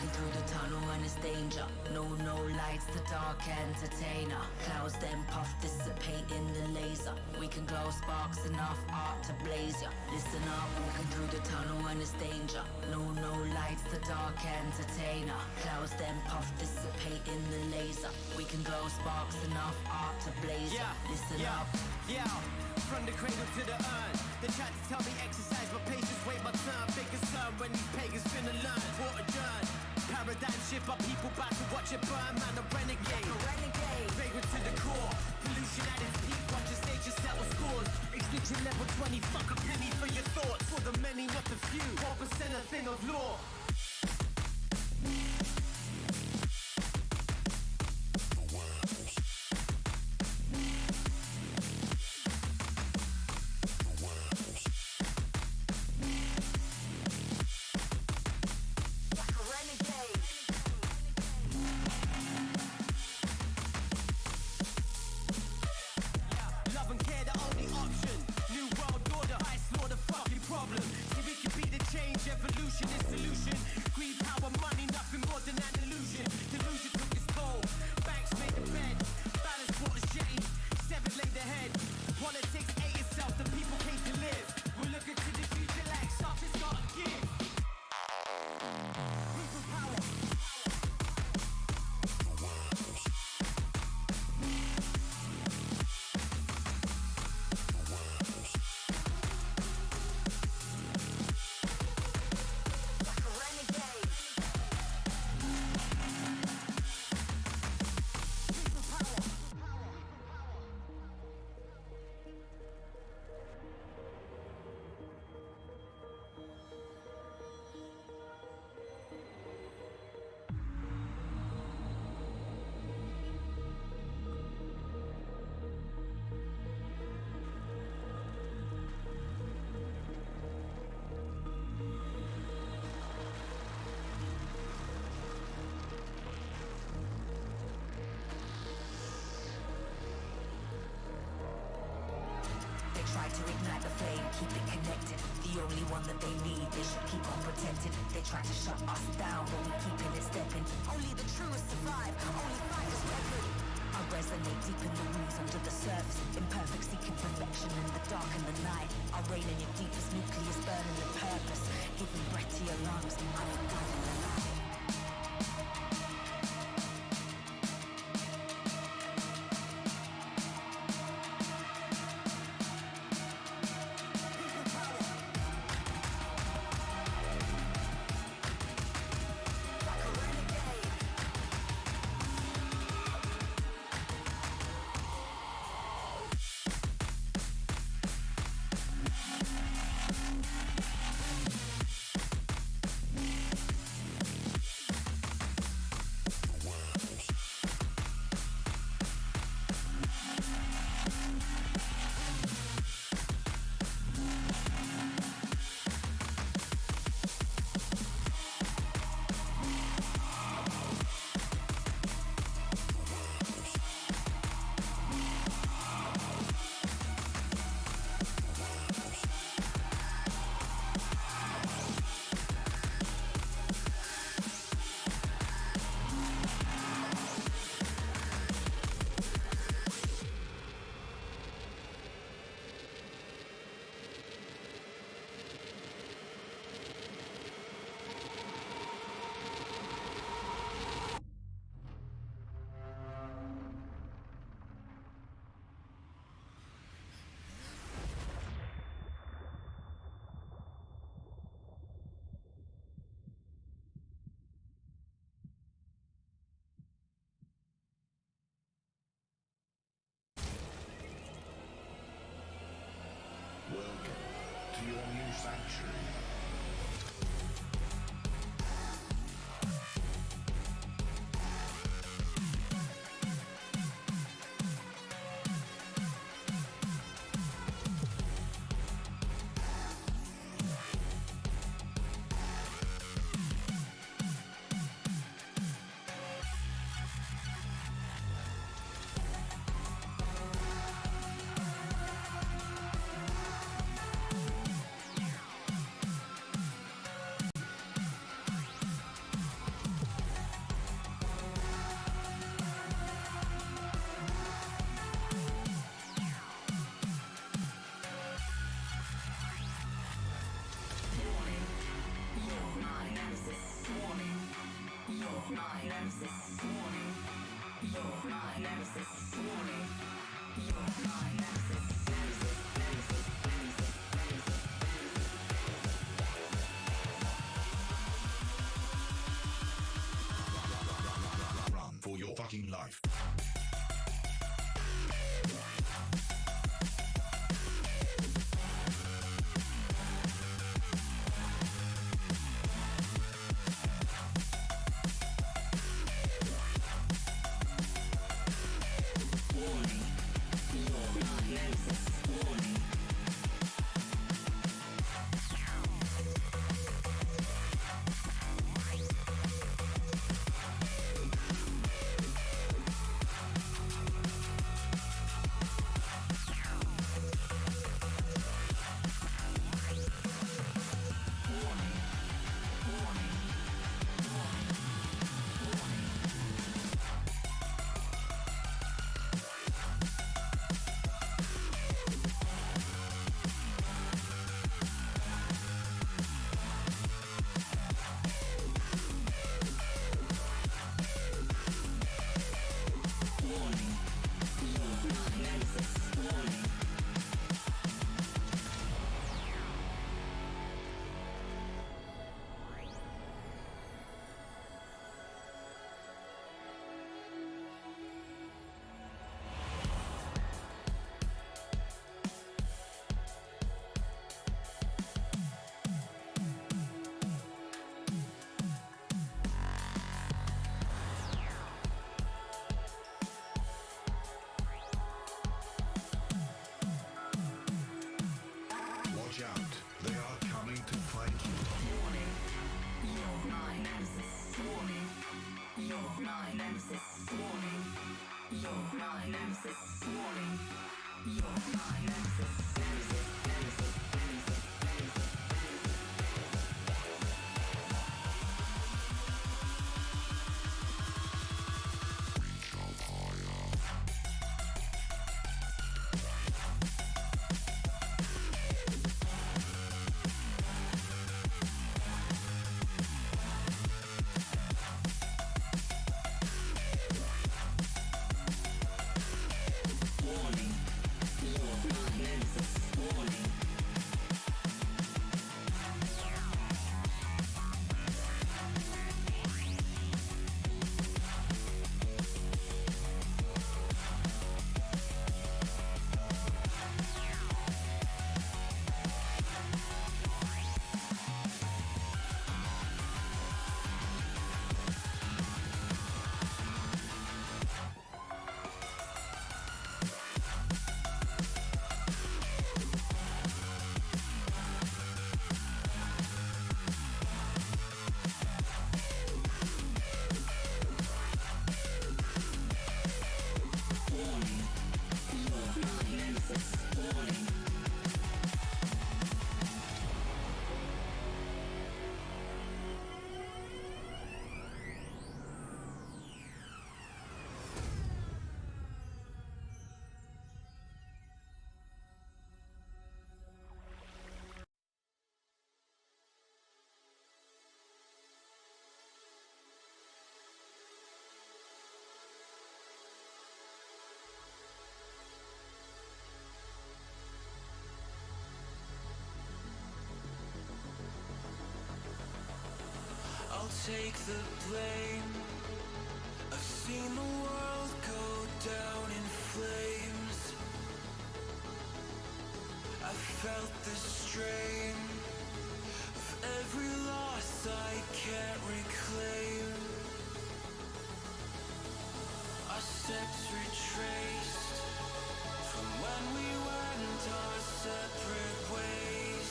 walking through the tunnel and it's danger. No lights, the dark entertainer. Clouds then puff, dissipate in the laser. We can glow sparks, enough art to blaze ya. Listen up, walking through the tunnel and it's danger. No lights, the dark entertainer. Clouds then puff, dissipate in the laser. We can glow sparks, enough art to blaze ya. Listen up. Yeah, from the cradle to the urn. They tried to tell me exercise, but patience wait my turn. Fingers turn when these pagans finna learn. What adjourn. Paradigm shift, but people back to watch it burn. Man, a renegade. Vagrant to the core. Pollution at its peak. Watch as nature settle scores. Extinction level 20. Fuck a penny for your thoughts. For the many, not the few. 4% a thing of law. Keep it connected, the only one that they need. They should keep on protected. They try to shut us down, but we keeping it stepping. Only the truest survive, only fighters record. I resonate deep in the roots under the surface. Imperfect seeking perfection in the dark and the night. I reign in your deepest nucleus, burning with purpose. Giving breath to your lungs, I'm guiding the light. Welcome to your new sanctuary. your fucking life. Watch out, they are coming to fight you. Warning, your mind nemesis. Warning, your mind nemesis. Warning, your mind nemesis. Warning, your mind nemesis. Nemesis, nemesis, nemesis, nemesis. I'll take the blame. I've seen the world go down in flames. I've felt the strain of every loss I can't reclaim. Our steps retraced from when we went our separate ways.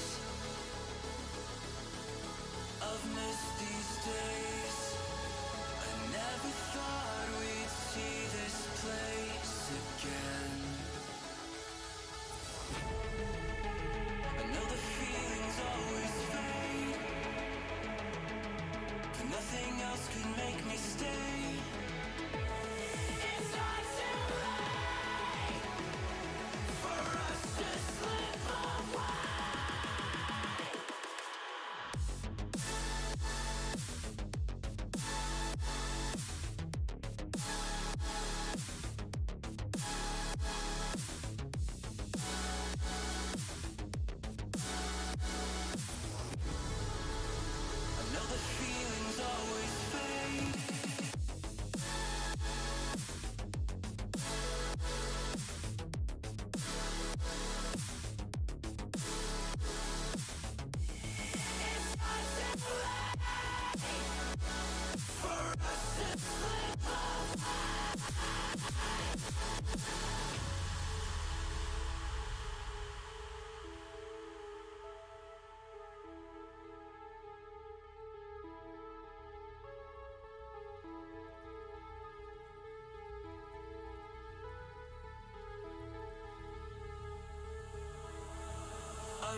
I've missed these days. I never thought we'd see this place again. I know the feelings always fade, but nothing else could make me stay. It's not too late for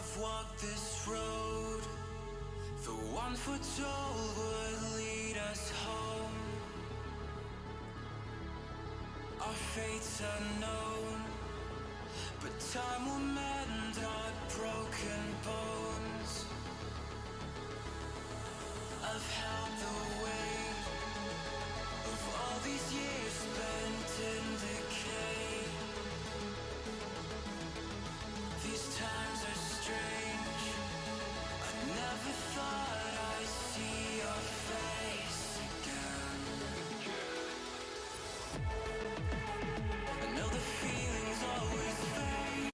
I've walked this road, the one foretold would lead us home. Our fate's unknown, but time will mend our broken bones. I've held the weight of all these years spent in decay. These times are strange. I never thought I'd see your face again. I know the feeling's always fade.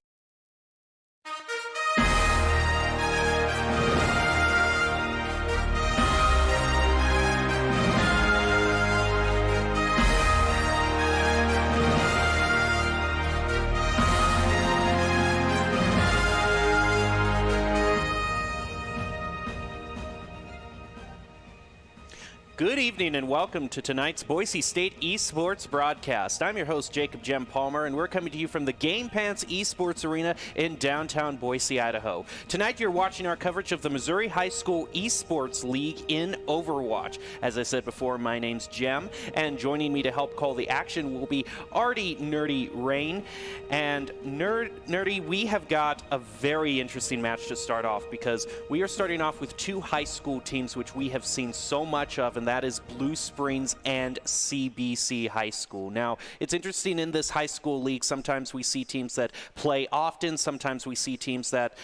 Good evening and welcome to tonight's Boise State Esports broadcast. I'm your host, Jacob Jem Palmer, and we're coming to you from the Game Pants Esports Arena in downtown Boise, Idaho. Tonight you're watching our coverage of the Missouri High School Esports League in Overwatch. As I said before, my name's Jem, and joining me to help call the action will be Artie Nerdy Rain. And Nerdy, we have got a very interesting match to start off because we are starting off with two high school teams which we have seen so much of, and that is Blue Springs and CBC High School. Now, it's interesting in this high school league, sometimes we see teams that play often, sometimes we see teams that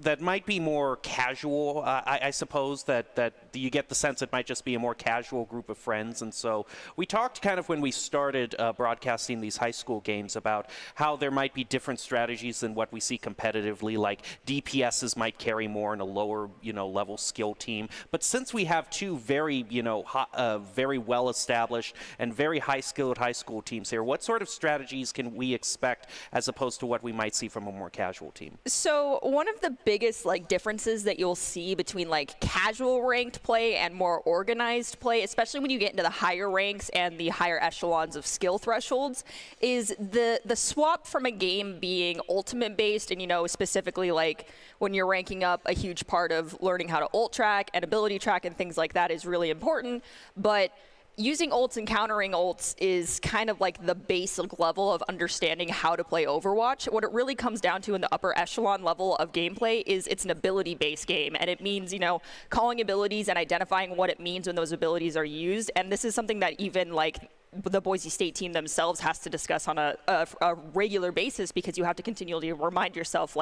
that might be more casual. I suppose that you get the sense it might just be a more casual group of friends. And so we talked kind of when we started broadcasting these high school games about how there might be different strategies than what we see competitively, like DPSs might carry more in a lower, level skill team. But since we have two very, very well established and very high skilled high school teams here, what sort of strategies can we expect as opposed to what we might see from a more casual team? So one of the biggest differences that you'll see between casual ranked play and more organized play, especially when you get into the higher ranks and the higher echelons of skill thresholds, is the swap from a game being ultimate based, and specifically when you're ranking up, a huge part of learning how to ult track and ability track and things like that is really important. But using ults and countering ults is kind of the basic level of understanding how to play Overwatch. What it really comes down to in the upper echelon level of gameplay is it's an ability-based game, and it means, calling abilities and identifying what it means when those abilities are used. And this is something that even the Boise State team themselves has to discuss on a regular basis, because you have to continually remind yourself,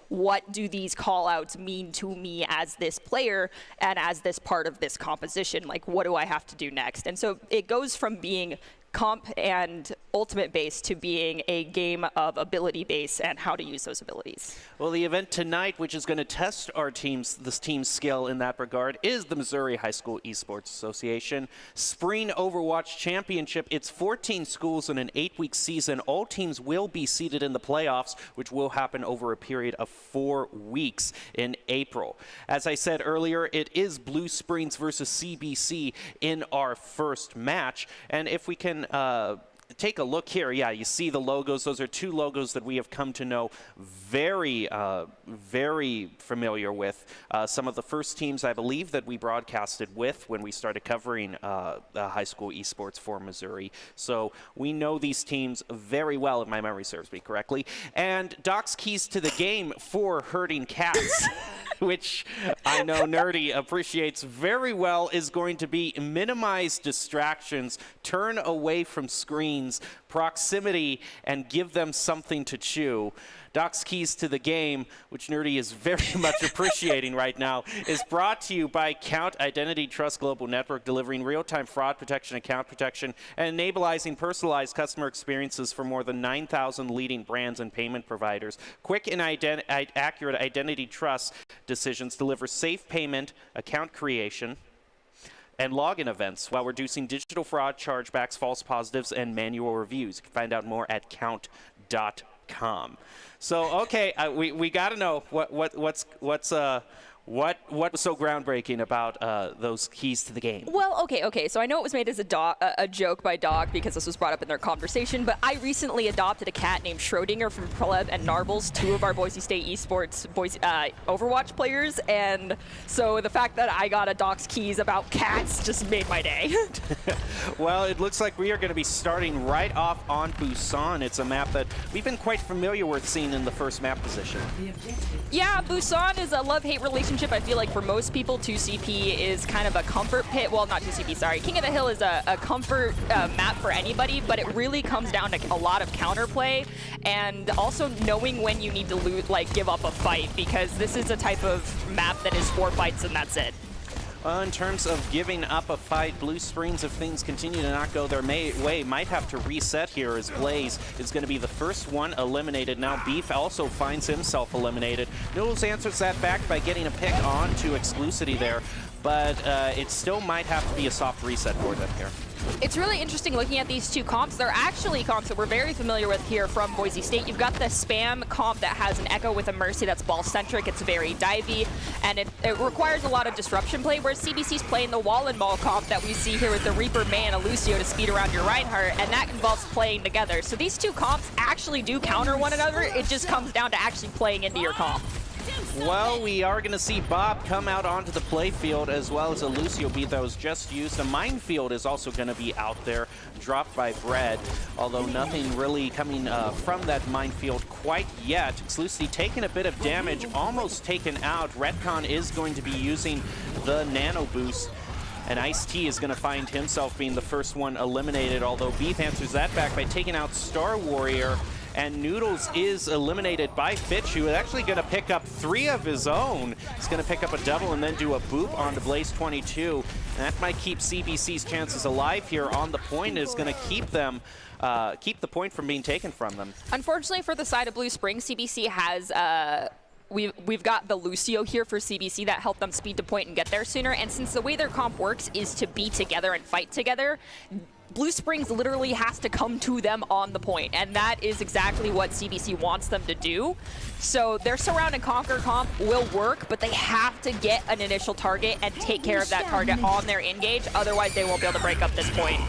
what do these call-outs mean to me as this player and as this part of this composition? What do I have to do next? And so it goes from being comp and ultimate based to being a game of ability based and how to use those abilities. Well, the event tonight, which is going to test this team's skill in that regard, is the Missouri High School Esports Association Spring Overwatch Championship. It's 14 schools in an 8-week season. All teams will be seeded in the playoffs, which will happen over a period of 4 weeks in April. As I said earlier, it is Blue Springs versus CBC in our first match. And if we can take a look here. Yeah, you see the logos. Those are two logos that we have come to know very, very familiar with. Some of the first teams, I believe, that we broadcasted with when we started covering high school esports for Missouri. So we know these teams very well, if my memory serves me correctly. And Doc's keys to the game for herding cats, which I know Nerdy appreciates very well, is going to be minimize distractions, turn away from screens, proximity, and give them something to chew. Doc's keys to the game, which Nerdy is very much appreciating right now, is brought to you by Count Identity Trust Global Network, delivering real-time fraud protection, account protection, and enabling personalized customer experiences for more than 9,000 leading brands and payment providers. Quick and accurate identity trust decisions deliver safe payment, account creation, and login events while reducing digital fraud, chargebacks, false positives, and manual reviews. You can find out more at count.com. So, okay, we got to know what's What was so groundbreaking about those keys to the game? Well, okay. So I know it was made as a joke by Dog because this was brought up in their conversation, but I recently adopted a cat named Schrodinger from Pleb and Narbles, 2 of our Boise State esports Overwatch players, and so the fact that I got a Doc's keys about cats just made my day. Well, it looks like we are going to be starting right off on Busan. It's a map that we've been quite familiar with seeing in the first map position. Yeah, Busan is a love-hate relationship. I feel like for most people, 2CP is kind of a comfort pit. Well, not 2CP, sorry. King of the Hill is a comfort map for anybody, but it really comes down to a lot of counterplay and also knowing when you need to give up a fight, because this is a type of map that is 4 fights and that's it. Well, in terms of giving up a fight, Blue Springs, if things continue to not go their way, might have to reset here, as Blaze is going to be the first one eliminated. Now Beef also finds himself eliminated. Noodles answers that back by getting a pick on to Exclusivity there, but it still might have to be a soft reset for them here. It's really interesting looking at these 2 comps. They're actually comps that we're very familiar with here from Boise State. You've got the Spam comp that has an Echo with a Mercy that's ball-centric. It's very divey, and it requires a lot of disruption play, whereas CBC's playing the wall and ball comp that we see here with the Reaper, May, and a Lucio to speed around your Reinhardt, and that involves playing together. So these 2 comps actually do counter one another. It just comes down to actually playing into your comp. Well, we are going to see Bob come out onto the playfield, as well as a Lucio beat that was just used. A minefield is also going to be out there, dropped by Bread, although nothing really coming from that minefield quite yet. Exclusivity taking a bit of damage, almost taken out. Redcon is going to be using the Nano Boost, and Ice-T is going to find himself being the first one eliminated, although Beef answers that back by taking out Star Warrior. And Noodles is eliminated by Fitch, who is actually going to pick up 3 of his own. He's going to pick up a double and then do a boop onto Blaze 22. And that might keep CBC's chances alive here on the point. Is going to keep them, keep the point from being taken from them. Unfortunately for the side of Blue Springs, CBC has we've got the Lucio here for CBC that helped them speed to point and get there sooner. And since the way their comp works is to be together and fight together, Blue Springs literally has to come to them on the point, and that is exactly what CBC wants them to do. So their surround and conquer comp will work, but they have to get an initial target and take care of that target on their engage, otherwise they won't be able to break up this point.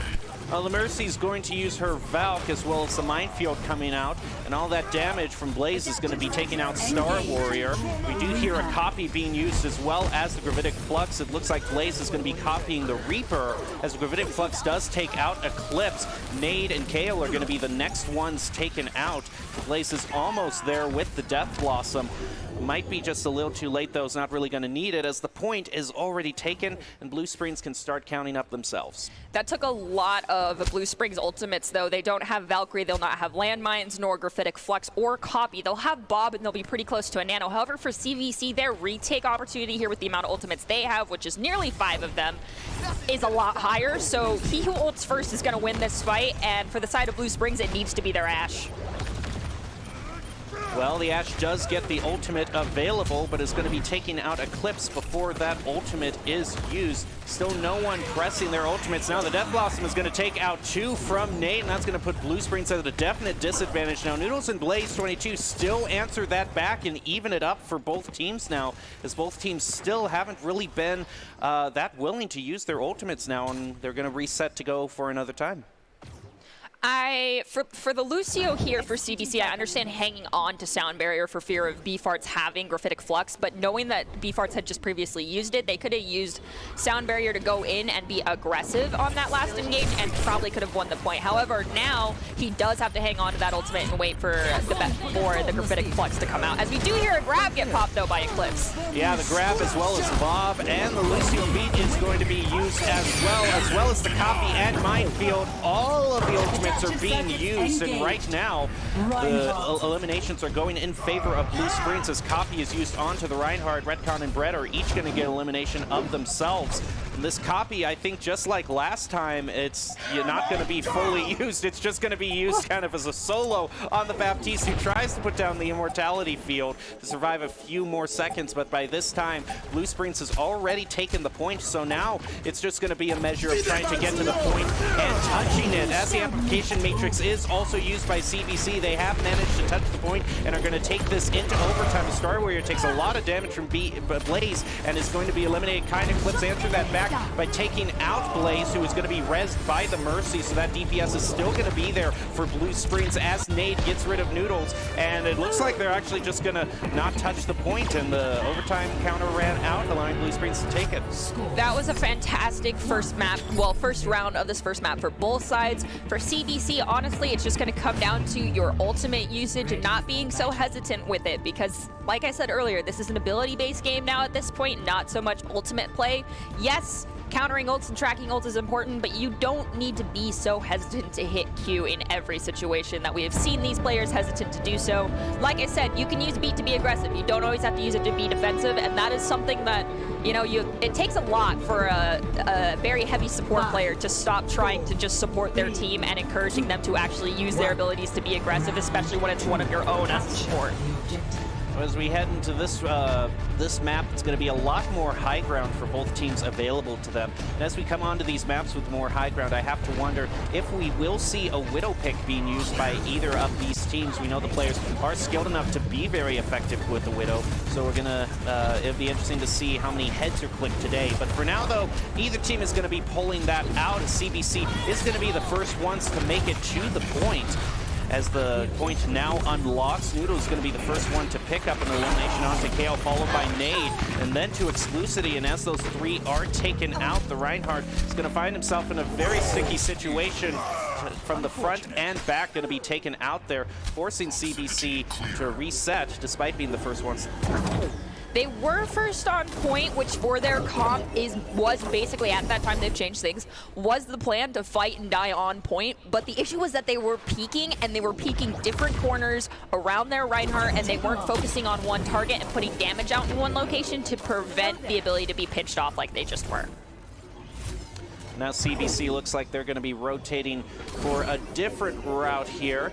The Mercy's going to use her Valk as well as the minefield coming out, and all that damage from Blaze is going to be taking out Star Warrior. We do hear a copy being used as well as the Gravitic Flux. It looks like Blaze is going to be copying the Reaper as the Gravitic Flux does take out Eclipse. Nade and Kale are going to be the next ones taken out. Blaze is almost there with the Death Blossom. Might be just a little too late, though. It's not really going to need it, as the point is already taken, and Blue Springs can start counting up themselves. That took a lot of Blue Springs ultimates, though. They don't have Valkyrie, they'll not have Landmines, nor Graphitic Flux, or Copy. They'll have Bob, and they'll be pretty close to a Nano. However, for CVC, their retake opportunity here with the amount of ultimates they have, which is nearly 5 of them, is a lot higher. So he who ults first is going to win this fight, and for the side of Blue Springs, it needs to be their Ashe. Well, the Ashe does get the ultimate available, but is going to be taking out Eclipse before that ultimate is used. Still no one pressing their ultimates. Now the Death Blossom is going to take out 2 from Nate, and that's going to put Blue Springs at a definite disadvantage. Now Noodles and Blaze 22 still answer that back and even it up for both teams now, as both teams still haven't really been that willing to use their ultimates now, and they're going to reset to go for another time. For the Lucio here for CBC, I understand hanging on to Sound Barrier for fear of Beefarts having Graphitic Flux, but knowing that Beefarts had just previously used it, they could have used Sound Barrier to go in and be aggressive on that last engage and probably could have won the point. However, now he does have to hang on to that ultimate and wait for the Graphitic Flux to come out. As we do hear a grab get popped, though, by Eclipse. Yeah, the grab as well as Bob, and the Lucio beat is going to be used as well as the Copy and Minefield. All of the ultimates are being used, and right now the eliminations are going in favor of Blue Springs as Copy is used onto the Reinhardt. Redcon and Brett are each going to get elimination of themselves. And this copy, I think, just like last time, you're not going to be fully used. It's just going to be used kind of as a solo on the Baptiste, who tries to put down the Immortality Field to survive a few more seconds. But by this time, Blue Springs has already taken the point, so now it's just going to be a measure of trying to get to the point and touching it. As the Amplification Matrix is also used by CBC, they have managed to touch the point and are going to take this into overtime. Star Warrior takes a lot of damage from Blaze and is going to be eliminated. Kind of Clips answer that back by taking out Blaze, who is going to be rezzed by the Mercy, so that DPS is still going to be there for Blue Springs as Nade gets rid of Noodles, and it looks like they're actually just going to not touch the point, and the overtime counter ran out, allowing Blue Springs to take it. That was a fantastic first map, well, first round of this first map for both sides. For CBC, honestly, it's just going to come down to your ultimate usage and not being so hesitant with it, because like I said earlier, this is an ability-based game now at this point, not so much ultimate play. Yes, countering ults and tracking ults is important, but you don't need to be so hesitant to hit Q in every situation that we have seen these players hesitant to do so. Like I said, you can use beat to be aggressive. You don't always have to use it to be defensive, and that is something that, you know, it takes a lot for a very heavy support player to stop trying to just support their team and encouraging them to actually use their abilities to be aggressive, especially when it's one of your own as a support. As we head into this this map, it's going to be a lot more high ground for both teams available to them. And as we come onto these maps with more high ground, I have to wonder if we will see a Widow pick being used by either of these teams. We know the players are skilled enough to be very effective with the Widow, so we're gonna it'll be interesting to see how many heads are clicked today. But for now, though, either team is going to be pulling that out, as CBC is going to be the first ones to make it to the point. As the point now unlocks, Noodle is going to be the first one to pick up an elimination onto KO, followed by Nade, and then to Exclusivity. And as those three are taken out, the Reinhardt is going to find himself in a very sticky situation from the front and back, going to be taken out there, forcing CBC to reset despite being the first ones. They were first on point, which for their comp was basically, at that time they've changed things, was the plan to fight and die on point. But the issue was that they were peeking, and they were peeking different corners around their Reinhardt, and they weren't focusing on one target and putting damage out in one location to prevent the ability to be pinched off like they just were. Now CBC looks like they're going to be rotating for a different route here.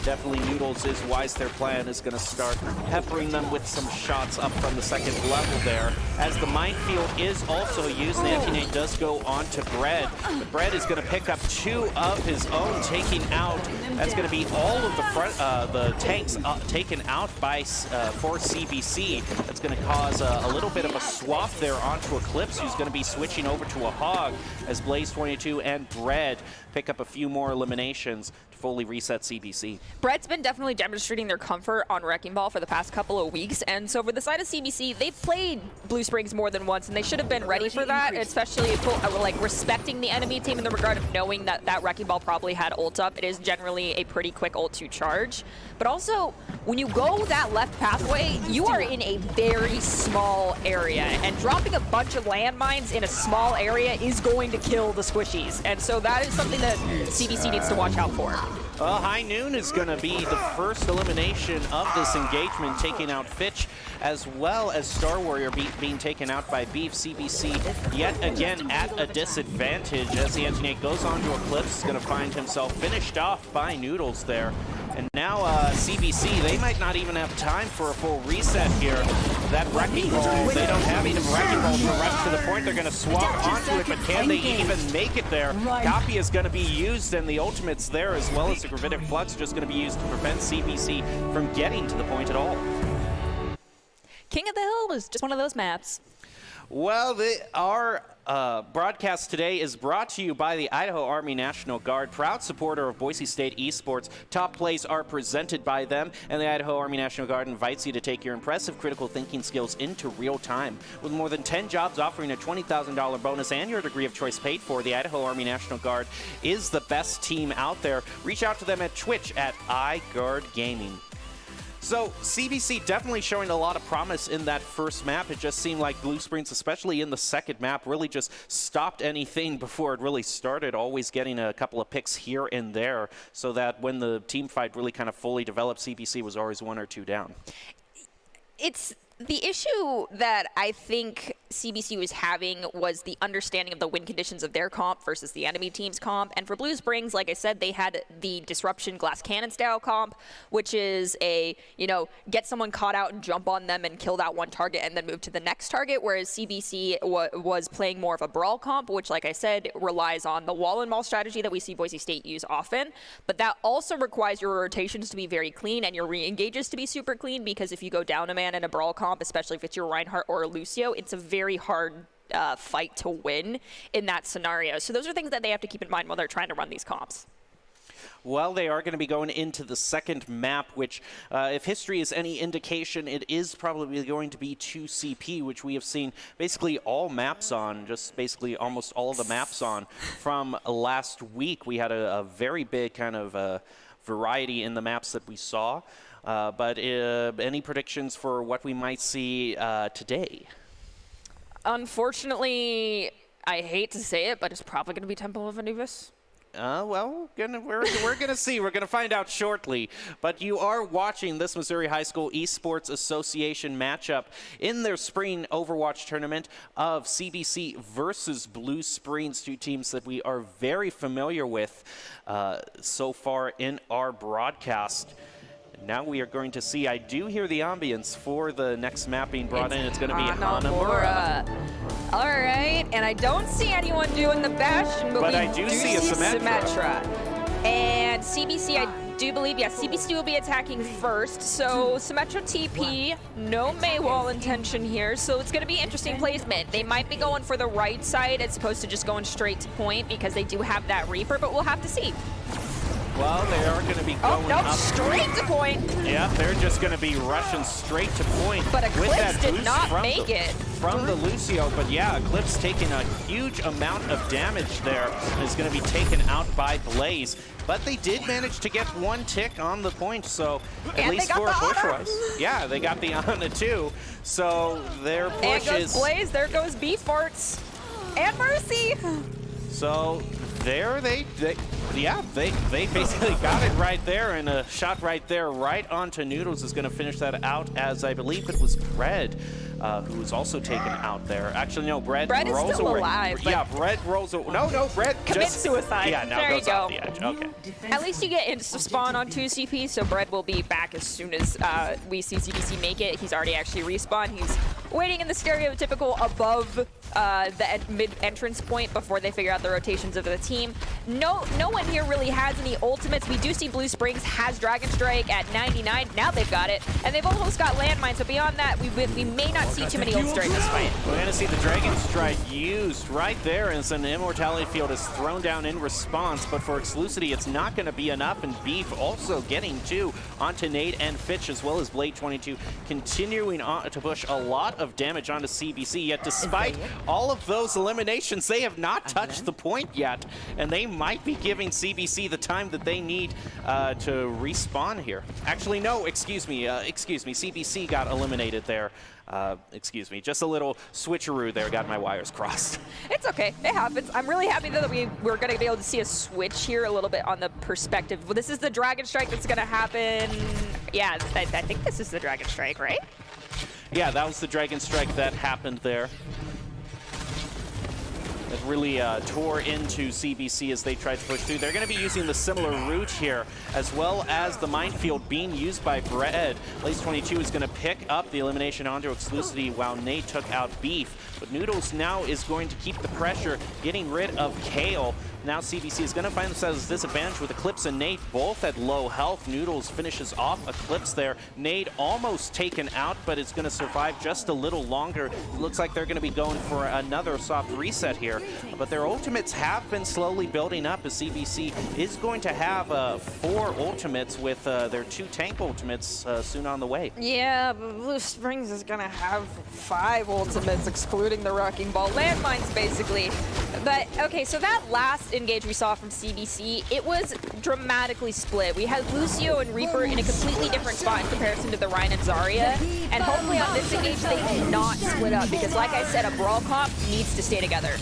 Definitely Noodles is wise. Their plan is going to start peppering them with some shots up from the second level there. As the minefield is also used, Nantinate does go on to Bread. But Bread is going to pick up two of his own, taking out. That's going to be all of the front, the tanks taken out by for CBC. That's going to cause a little bit of a swap there onto Eclipse, who's going to be switching over to a Hog, as Blaze 22 and Bread pick up a few more eliminations to fully reset CBC. Bread's been definitely demonstrating their comfort on Wrecking Ball for the past couple of weeks, and so for the side of CBC, they've played Blue Springs more than once, and they should have been ready for that, especially like respecting the enemy team in the regard of knowing that that Wrecking Ball probably had ult up. It is generally a pretty quick ult to charge, but also when you go that left pathway, you are in a very small area, and dropping a bunch of landmines in a small area is going to kill the squishies, and so that is something that CBC needs to watch out for. Well, High Noon is going to be the first elimination of this engagement, taking out Fitch, as well as Star Warrior being taken out by Beef. CBC yet again at a disadvantage as the Antinate goes on to Eclipse, is going to find himself finished off by Noodles there. And now CBC, they might not even have time for a full reset here. That Wrecking Ball, they don't have enough Wrecking Ball to rush to the point. They're going to swap onto it, but can they even make it there? Copy is going to be used, and the ultimate's there, as well as the Gravitic Flux, just going to be used to prevent CBC from getting to the point at all. King of the Hill is just one of those maps. Well, our broadcast today is brought to you by the Idaho Army National Guard, proud supporter of Boise State esports. Top plays are presented by them, and the Idaho Army National Guard invites you to take your impressive critical thinking skills into real time. With more than 10 jobs offering a $20,000 bonus and your degree of choice paid for, the Idaho Army National Guard is the best team out there. Reach out to them at Twitch at iGuardGaming. So CBC definitely showing a lot of promise in that first map. It just seemed like Blue Springs, especially in the second map, really just stopped anything before it really started, always getting a couple of picks here and there, so that when the team fight really kind of fully developed, CBC was always 1 or 2 down. It's The issue that I think CBC was having was the understanding of the win conditions of their comp versus the enemy team's comp. And for Blue Springs, like I said, they had the Disruption Glass Cannon style comp, which is a, get someone caught out and jump on them and kill that one target and then move to the next target, whereas CBC was playing more of a brawl comp, which, like I said, relies on the wall and maul strategy that we see Boise State use often. But that also requires your rotations to be very clean and your re-engages to be super clean, because if you go down a man in a brawl comp, especially if it's your Reinhardt or a Lucio, it's a very hard fight to win in that scenario. So those are things that they have to keep in mind while they're trying to run these comps. Well, they are going to be going into the second map, which, if history is any indication, it is probably going to be 2CP, which we have seen basically all maps on, just basically almost all of the maps on from last week. We had a very big kind of variety in the maps that we saw. But any predictions for what we might see today? Unfortunately, I hate to say it, but it's probably going to be Temple of Anubis. Well, we're gonna see. We're gonna find out shortly. But you are watching this Missouri High School Esports Association matchup in their spring Overwatch tournament of CBC versus Blue Springs, two teams that we are very familiar with so far in our broadcast. Now we are going to see, I do hear the ambience for the next map being brought in. It's going to be Hanamura. All right, and I don't see anyone doing the Bastion, but I do see a Symmetra. And CBC, I do believe, CBC will be attacking first. So Symmetra TP, no Maywall intention here, so it's going to be interesting placement. They might be going for the right side as opposed to just going straight to point because they do have that Reaper, but we'll have to see. Well, they are going to be going up. Straight to point. Yeah, they're just going to be rushing straight to point. But Eclipse did not make it. From the Lucio, but yeah, Eclipse taking a huge amount of damage there. Is going to be taken out by Blaze. But they did manage to get one tick on the point, so at least for push-wise. Yeah, they got the Ana too. So their push there goes Blaze, there goes B-Farts. And Mercy. So there they basically got it right there, and a shot right there right onto Noodles is going to finish that out, as I believe it was Bread who was also taken out there. Actually, no, Bread is rolls still away. alive. Yeah, Bread rolls away. No, Bread commits suicide. Yeah, now there goes you go. off the edge. Okay. At least you get insta spawn on 2CP, so Bread will be back as soon as we see CBC make it. He's already actually respawned. He's waiting in the stereotypical above the mid-entrance point before they figure out the rotations of the team. No one here really has any ultimates. We do see Blue Springs has Dragon Strike at 99. Now they've got it. And they've almost got landmines, so beyond that, we may not see too many ults during this fight. We're going to see the Dragon Strike used right there as an Immortality Field is thrown down in response, but for Exclusivity, it's not going to be enough, and Beef also getting two onto Nate and Fitch, as well as Blade 22, continuing on to push a lot of damage onto CBC, yet despite all of those eliminations, they have not touched the point yet, and they might be giving CBC the time that they need to respawn here. Actually, no, excuse me, CBC got eliminated there. Excuse me, just a little switcheroo there, got my wires crossed. It's okay, it happens. I'm really happy though that we're going to be able to see a switch here a little bit on the perspective. Well, this is the Dragon Strike that's going to happen. Yeah, I think this is the Dragon Strike, right? Yeah, that was the Dragon Strike that happened there. It really tore into CBC as they tried to push through. They're going to be using the similar route here, as well as the minefield being used by Bread. Blaze 22 is going to pick up the elimination onto Exclusivity while Nate took out Beef. But Noodles now is going to keep the pressure, getting rid of Kale. Now CBC is going to find themselves disadvantaged with Eclipse and Nate both at low health. Noodles finishes off Eclipse there. Nate almost taken out, but it's going to survive just a little longer. It looks like they're going to be going for another soft reset here. But their ultimates have been slowly building up, as CBC is going to have 4 ultimates with their 2 tank ultimates soon on the way. Yeah, but Blue Springs is going to have 5 ultimates, excluding the Wrecking Ball. Landmines, basically. But, okay, so that last engage we saw from CBC, it was dramatically split. We had Lucio and Reaper in a completely different spot in comparison to the Ryan and Zarya, and hopefully on this engage they do not split up, because like I said, a brawl comp needs to stay together.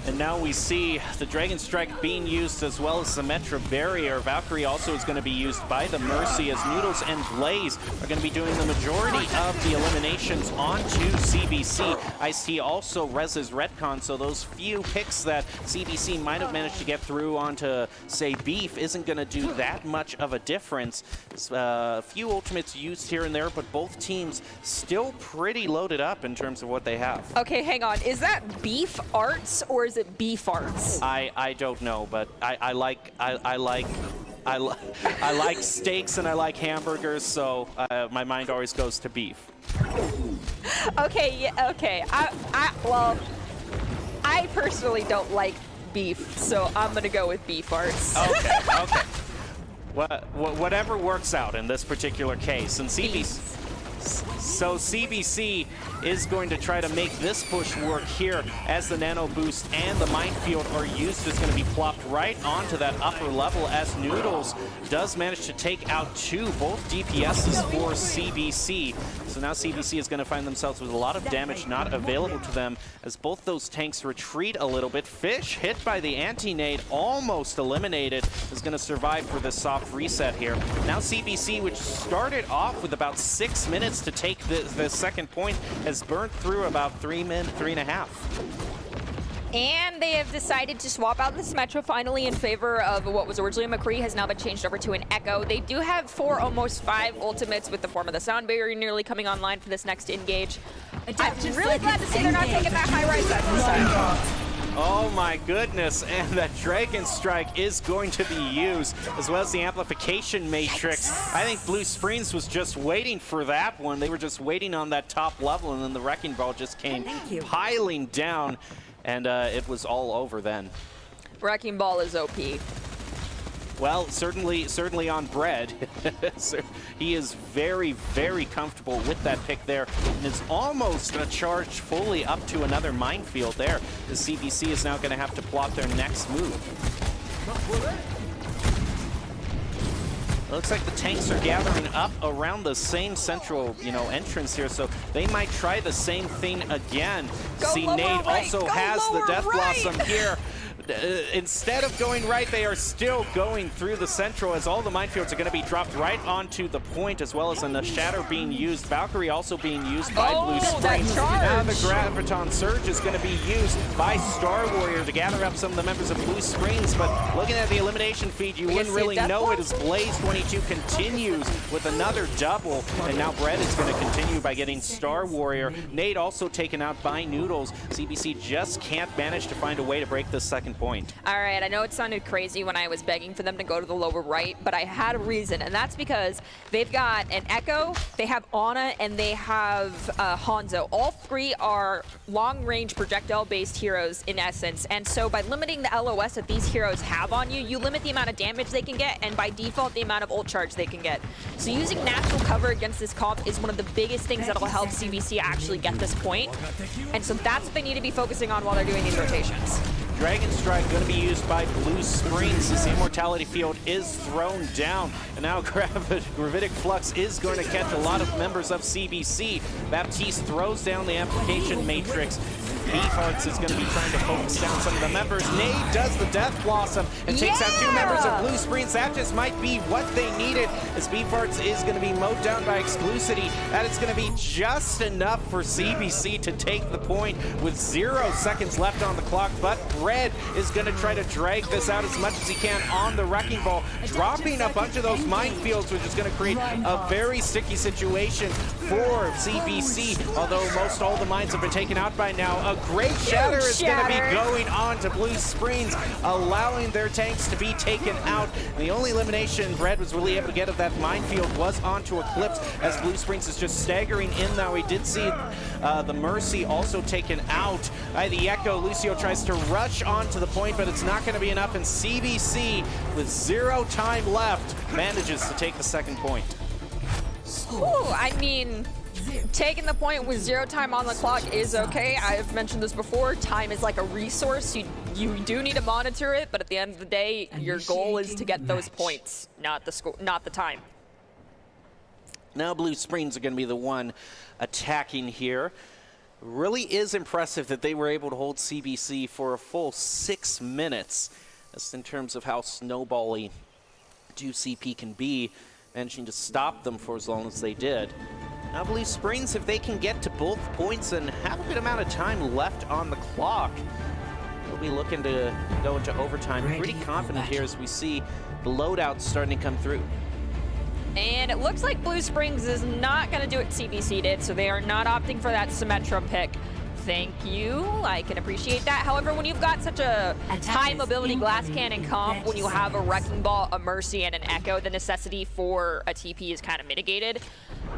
And now we see the Dragon Strike being used as well as Symmetra Barrier. Valkyrie also is going to be used by the Mercy as Noodles and Blaze are going to be doing the majority of the eliminations onto CBC. Ice-T also reses Retcon, so those few picks that CBC might have managed to get through onto, say, Beef isn't going to do that much of a difference. A few ultimates used here and there, but both teams still pretty loaded up in terms of what they have. Okay, hang on. Is that Beef Arts or is it Beef Arts? I don't know, but I like steaks and I like hamburgers, so my mind always goes to beef. Okay, yeah, okay. Well, I personally don't like beef, so I'm gonna go with Beef Arts. Okay, okay. Whatever works out in this particular case, and CBC is going to try to make this push work here as the Nano Boost and the Minefield are used. It's going to be plopped right onto that upper level as Noodles does manage to take out both DPSs for CBC. So now CBC is going to find themselves with a lot of damage not available to them as both those tanks retreat a little bit. Fish hit by the anti-nade, almost eliminated, is going to survive for this soft reset here. Now CBC, which started off with about 6 minutes to take the second point, has burnt through about 3 and a half. And they have decided to swap out the Symmetra finally in favor of what was originally a McCree, has now been changed over to an Echo. They do have 4, almost 5 ultimates with the Form of the Sound Barrier nearly coming online for this next engage. I'm really glad to see they're not taking that high rise set this time. Oh my goodness, and that Dragon Strike is going to be used, as well as the Amplification Matrix. I think Blue Springs was just waiting for that one. They were just waiting on that top level, and then the Wrecking Ball just came piling down, and it was all over then. Wrecking Ball is OP. Well, certainly on Bread. So he is very, very comfortable with that pick there, and is almost charged fully up to another minefield there. The CBC is now going to have to plot their next move. Looks like the tanks are gathering up around the same central, entrance here, so they might try the same thing again. See, Nate also has the Death Blossom here. Instead of going right, they are still going through the central as all the minefields are going to be dropped right onto the point, as well as the Shatter being used. Valkyrie also being used by Blue Springs. Now the Graviton Surge is going to be used by Star Warrior to gather up some of the members of Blue Springs, but looking at the elimination feed, you wouldn't really know it as Blaze 22 continues with another double, and now Bread is going to continue by getting Star Warrior. Nate also taken out by Noodles. CBC just can't manage to find a way to break this second point. All right, I know it sounded crazy when I was begging for them to go to the lower right, but I had a reason, and that's because they've got an Echo, they have Ana, and they have Hanzo. All 3 are long-range projectile-based heroes in essence, and so by limiting the LOS that these heroes have on you, you limit the amount of damage they can get, and by default, the amount of ult charge they can get. So using natural cover against this comp is one of the biggest things that'll help CBC actually get this point, and so that's what they need to be focusing on while they're doing these rotations. Dragon Strike going to be used by Blue Springs as the Immortality Field is thrown down. And now Gravitic Flux is going to catch a lot of members of CBC. Baptiste throws down the Amplification Matrix. Beefhearts is going to be trying to focus down some of the members. Nade does the Death Blossom and takes out 2 members of Blue Springs. That just might be what they needed, as Beefhearts is going to be mowed down by Exclusivity. That is going to be just enough for CBC to take the point with 0 seconds left on the clock. But Red is going to try to drag this out as much as he can on the Wrecking Ball, dropping a bunch of those minefields, which is going to create a very sticky situation for CBC, although most all the mines have been taken out by now. A great Shatter is going to be going on to Blue Springs, allowing their tanks to be taken out. And the only elimination Bread was really able to get of that minefield was onto Eclipse, as Blue Springs is just staggering in now. We did see the Mercy also taken out by the Echo. Lucio tries to rush onto the point, but it's not going to be enough, and CBC, with 0 time left, manages to take the second point. Ooh, I mean, taking the point with 0 time on the clock is okay. I've mentioned this before. Time is like a resource. You do need to monitor it, but at the end of the day, your goal is to get those points, not the time. Now Blue Springs are going to be the one attacking here. Really is impressive that they were able to hold CBC for a full 6 minutes. That's in terms of how snowbally CP can be, managing to stop them for as long as they did. Now, Blue Springs, if they can get to both points and have a good amount of time left on the clock, they'll be looking to go into overtime. Pretty confident here as we see the loadouts starting to come through. And it looks like Blue Springs is not going to do what CBC did, so they are not opting for that Symmetra pick. Thank you. I can appreciate that. However, when you've got such a high mobility glass cannon comp, when you have a Wrecking Ball, a Mercy, and an Echo, the necessity for a TP is kind of mitigated.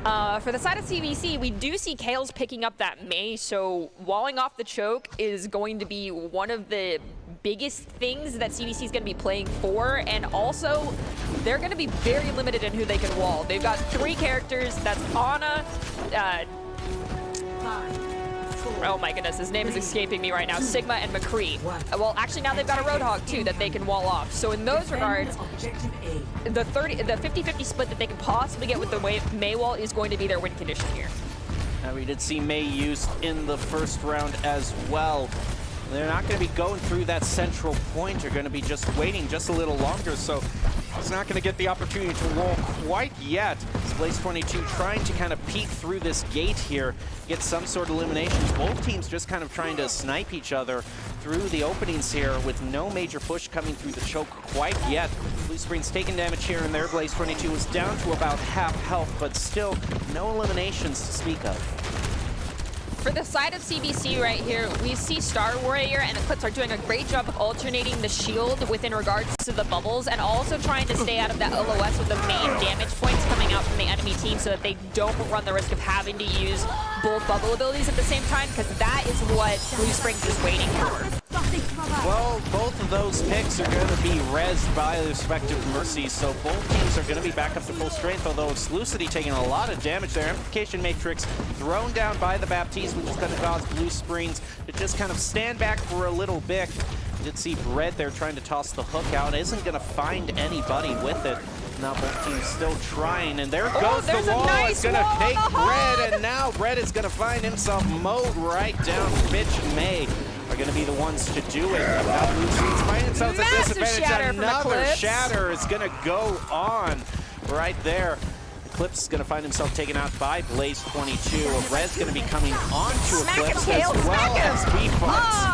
For the side of CBC, we do see Kale's picking up that Mei, so walling off the choke is going to be one of the biggest things that CBC is going to be playing for, and also they're going to be very limited in who they can wall. They've got 3 characters. That's Ana, oh my goodness, his name is escaping me right now. Sigma and McCree. Well, actually now they've got a Roadhog too that they can wall off. So in those regards, the 50-50 split that they can possibly get with the Mei wall is going to be their win condition here. Now, we did see Mei used in the first round as well. They're not going to be going through that central point. They're going to be just waiting just a little longer. So it's not going to get the opportunity to wall quite yet. It's Blaze 22 trying to kind of peek through this gate here, get some sort of eliminations. Both teams just kind of trying to snipe each other through the openings here with no major push coming through the choke quite yet. Blue Springs taking damage here and there. Blaze 22 was down to about half health, but still no eliminations to speak of. For the side of CBC right here, we see Star Warrior and Eclipse are doing a great job of alternating the shield within regards to the bubbles and also trying to stay out of that LOS with the main damage points coming out from the enemy team so that they don't run the risk of having to use both bubble abilities at the same time, because that is what Blue Springs is waiting for. Well, both of those picks are going to be rezzed by the respective Mercies, so both teams are going to be back up to full strength, although Exclusivity taking a lot of damage there. Amplification Matrix thrown down by the Baptiste, which is going to cause Blue Springs to just kind of stand back for a little bit. You did see Bread there trying to toss the hook out. Isn't going to find anybody with it. Now both teams still trying, and there goes the wall. It's going to take Bread, and now Bread is going to find himself mowed right down. Fitch and Mei are going to be the ones to do it. Now Blue Springs find themselves at disadvantage. Another shatter is going to go on right there. Eclipse is going to find himself taken out by Blaze 22. Red's going to be coming onto Eclipse as well as B-Fox.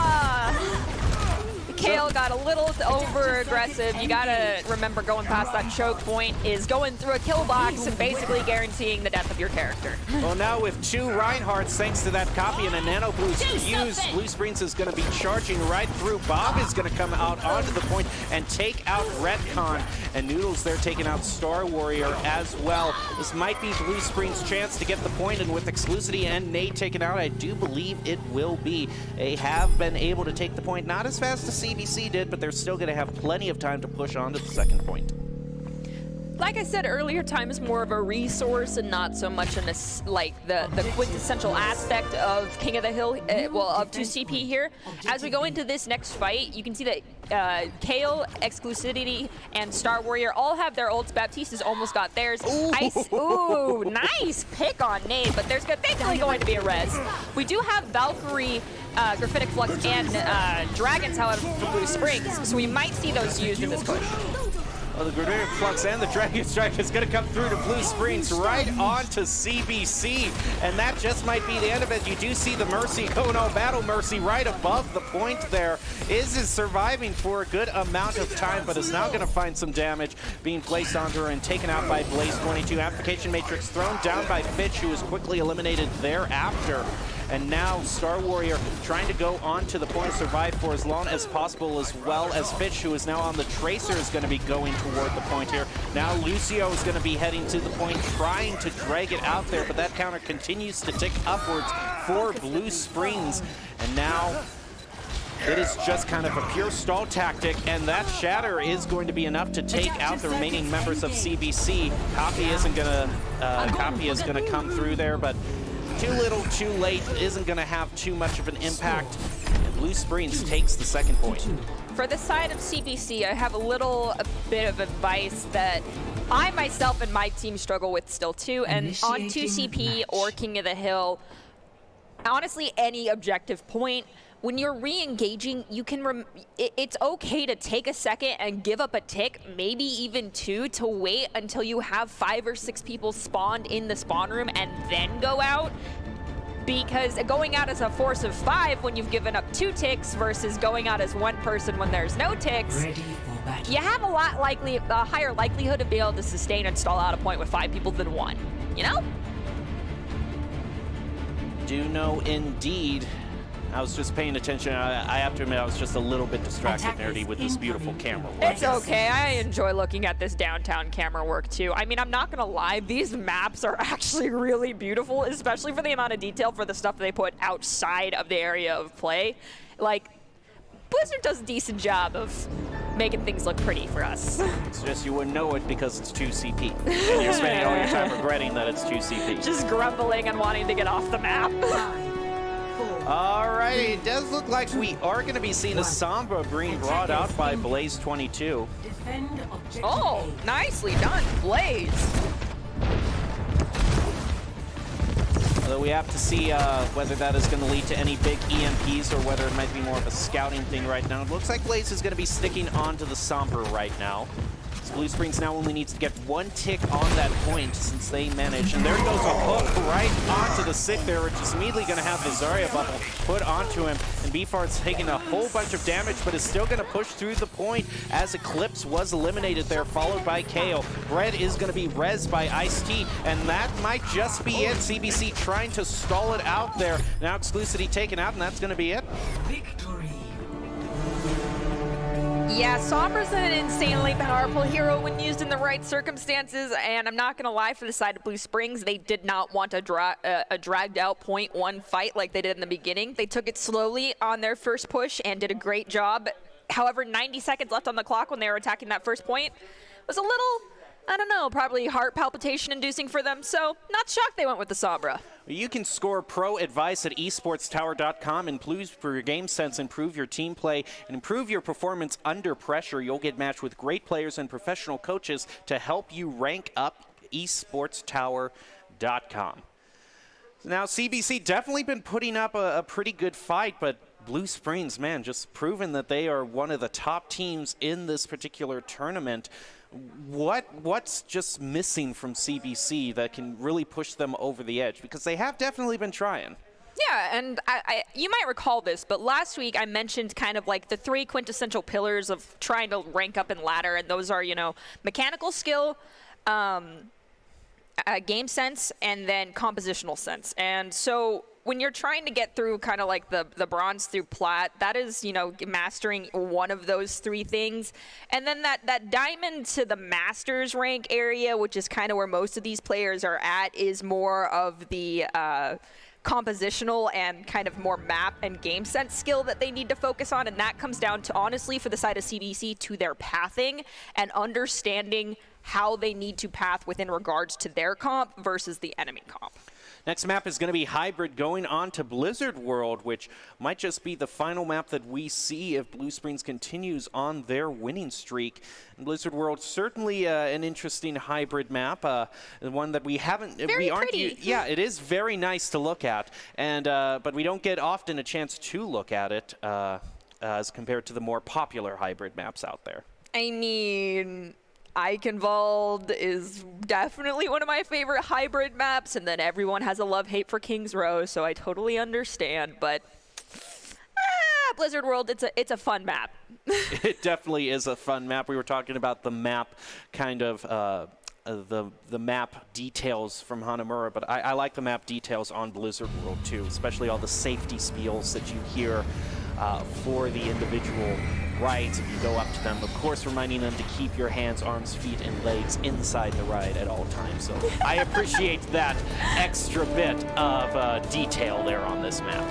Kale got a little over-aggressive. You gotta remember, going past that choke point is going through a kill box and basically guaranteeing the death of your character. Well, now with 2 Reinhardts, thanks to that copy and a nano boost used, Blue Springs is gonna be charging right through. Bob is gonna come out onto the point and take out Redcon, and Noodles there taking out Star Warrior as well. This might be Blue Springs' chance to get the point, and with Exclusivity and Nate taken out, I do believe it will be. They have been able to take the point, not as fast as CBC did, but they're still going to have plenty of time to push on to the second point. Like I said earlier, time is more of a resource and not so much in like the quintessential aspect of King of the Hill, well, of 2CP here. As we go into this next fight, you can see that Kale, Exclusivity, and Star Warrior all have their ults. Baptiste has almost got theirs. Ooh, nice pick on Nate, but there's thankfully going to be a res. We do have Valkyrie, Graphitic Flux, and Dragons, however, for Blue Springs, so we might see those used in this push. Well, the Graphitic Flux and the Dragon Strike is going to come through to Blue Springs right onto CBC, and that just might be the end of it. You do see the Mercy going all Battle Mercy right above the point there. Is surviving for a good amount of time, but is now going to find some damage being placed onto her and taken out by Blaze 22. Application Matrix thrown down by Fitch, who is quickly eliminated thereafter. And now Star Warrior trying to go onto the point, survive for as long as possible, as well as Fitch, who is now on the Tracer, is going to be going toward the point here. Now Lucio is going to be heading to the point, trying to drag it out there, but that counter continues to tick upwards for Blue Springs. And now it is just kind of a pure stall tactic, and that shatter is going to be enough to take out the remaining members of CBC. Copy isn't going to, Copy is going to come through there, but too little, too late, isn't going to have too much of an impact. And Blue Springs takes the second point. For the side of CBC, I have a bit of advice that I myself and my team struggle with still too. And on 2CP or King of the Hill, honestly any objective point. When you're re-engaging, you can it's okay to take a second and give up a tick, maybe even 2, to wait until you have 5 or 6 people spawned in the spawn room and then go out. Because going out as a force of 5 when you've given up 2 ticks versus going out as 1 person when there's no ticks, you have a higher likelihood of being able to sustain and stall out a point with 5 people than 1, you know? Do know indeed. I was just paying attention. I have to admit, I was just a little bit distracted, Nerdy, with this beautiful camera work. It's okay. I enjoy looking at this downtown camera work, too. I mean, I'm not going to lie. These maps are actually really beautiful, especially for the amount of detail for the stuff they put outside of the area of play. Like, Blizzard does a decent job of making things look pretty for us. It's just you wouldn't know it because it's 2CP. And you're spending all your time regretting that it's 2CP. Just grumbling and wanting to get off the map. All right, it does look like we are going to be seeing a Sombra being brought out by Blaze22. Oh, nicely done, Blaze. Although we have to see whether that is going to lead to any big EMPs or whether it might be more of a scouting thing right now. It looks like Blaze is going to be sticking onto the Sombra right now. Blue Springs now only needs to get 1 tick on that point since they managed. And there goes a hook right onto the Sick there, which is immediately going to have the Zarya bubble put onto him. And Beefheart's taking a whole bunch of damage, but is still going to push through the point as Eclipse was eliminated there, followed by KO. Red is going to be rezzed by Ice-T, and that might just be it. CBC trying to stall it out there. Now Exclusivity taken out, and that's going to be it. Yeah, Sombra's an insanely powerful hero when used in the right circumstances, and I'm not going to lie, for the side of Blue Springs, they did not want a dragged-out .1 fight like they did in the beginning. They took it slowly on their first push and did a great job. However, 90 seconds left on the clock when they were attacking that first point was a little, I don't know, probably heart palpitation inducing for them, so not shocked they went with the Sombra. You can score pro advice at esportstower.com and improve your game sense, improve your team play, and improve your performance under pressure. You'll get matched with great players and professional coaches to help you rank up. esportstower.com. Now, CBC definitely been putting up a pretty good fight, but Blue Springs, man, just proven that they are one of the top teams in this particular tournament. What's just missing from CBC that can really push them over the edge? Because they have definitely been trying. Yeah, and you might recall this, but last week I mentioned kind of like the 3 quintessential pillars of trying to rank up in ladder, and those are, you know, mechanical skill, game sense, and then compositional sense. And so when you're trying to get through kind of like the bronze through plat, that is, you know, mastering one of those 3 things. And then that diamond to the masters rank area, which is kind of where most of these players are at, is more of the compositional and kind of more map and game sense skill that they need to focus on. And that comes down to, honestly, for the side of CBC, to their pathing and understanding how they need to path within regards to their comp versus the enemy comp. Next map is going to be Hybrid going on to Blizzard World, which might just be the final map that we see if Blue Springs continues on their winning streak. And Blizzard World, certainly an interesting hybrid map, one that we haven't... Very pretty. Yeah, it is very nice to look at, and but we don't get often a chance to look at it as compared to the more popular hybrid maps out there. I mean, Eichenwald is definitely one of my favorite hybrid maps, and then everyone has a love-hate for King's Row, so I totally understand, but Blizzard World, it's a fun map. It definitely is a fun map. We were talking about the map kind of the map details from Hanamura, but I like the map details on Blizzard World too, especially all the safety spiels that you hear for the individual rides if you go up to them. Of course, reminding them to keep your hands, arms, feet, and legs inside the ride at all times. So I appreciate that extra bit of detail there on this map.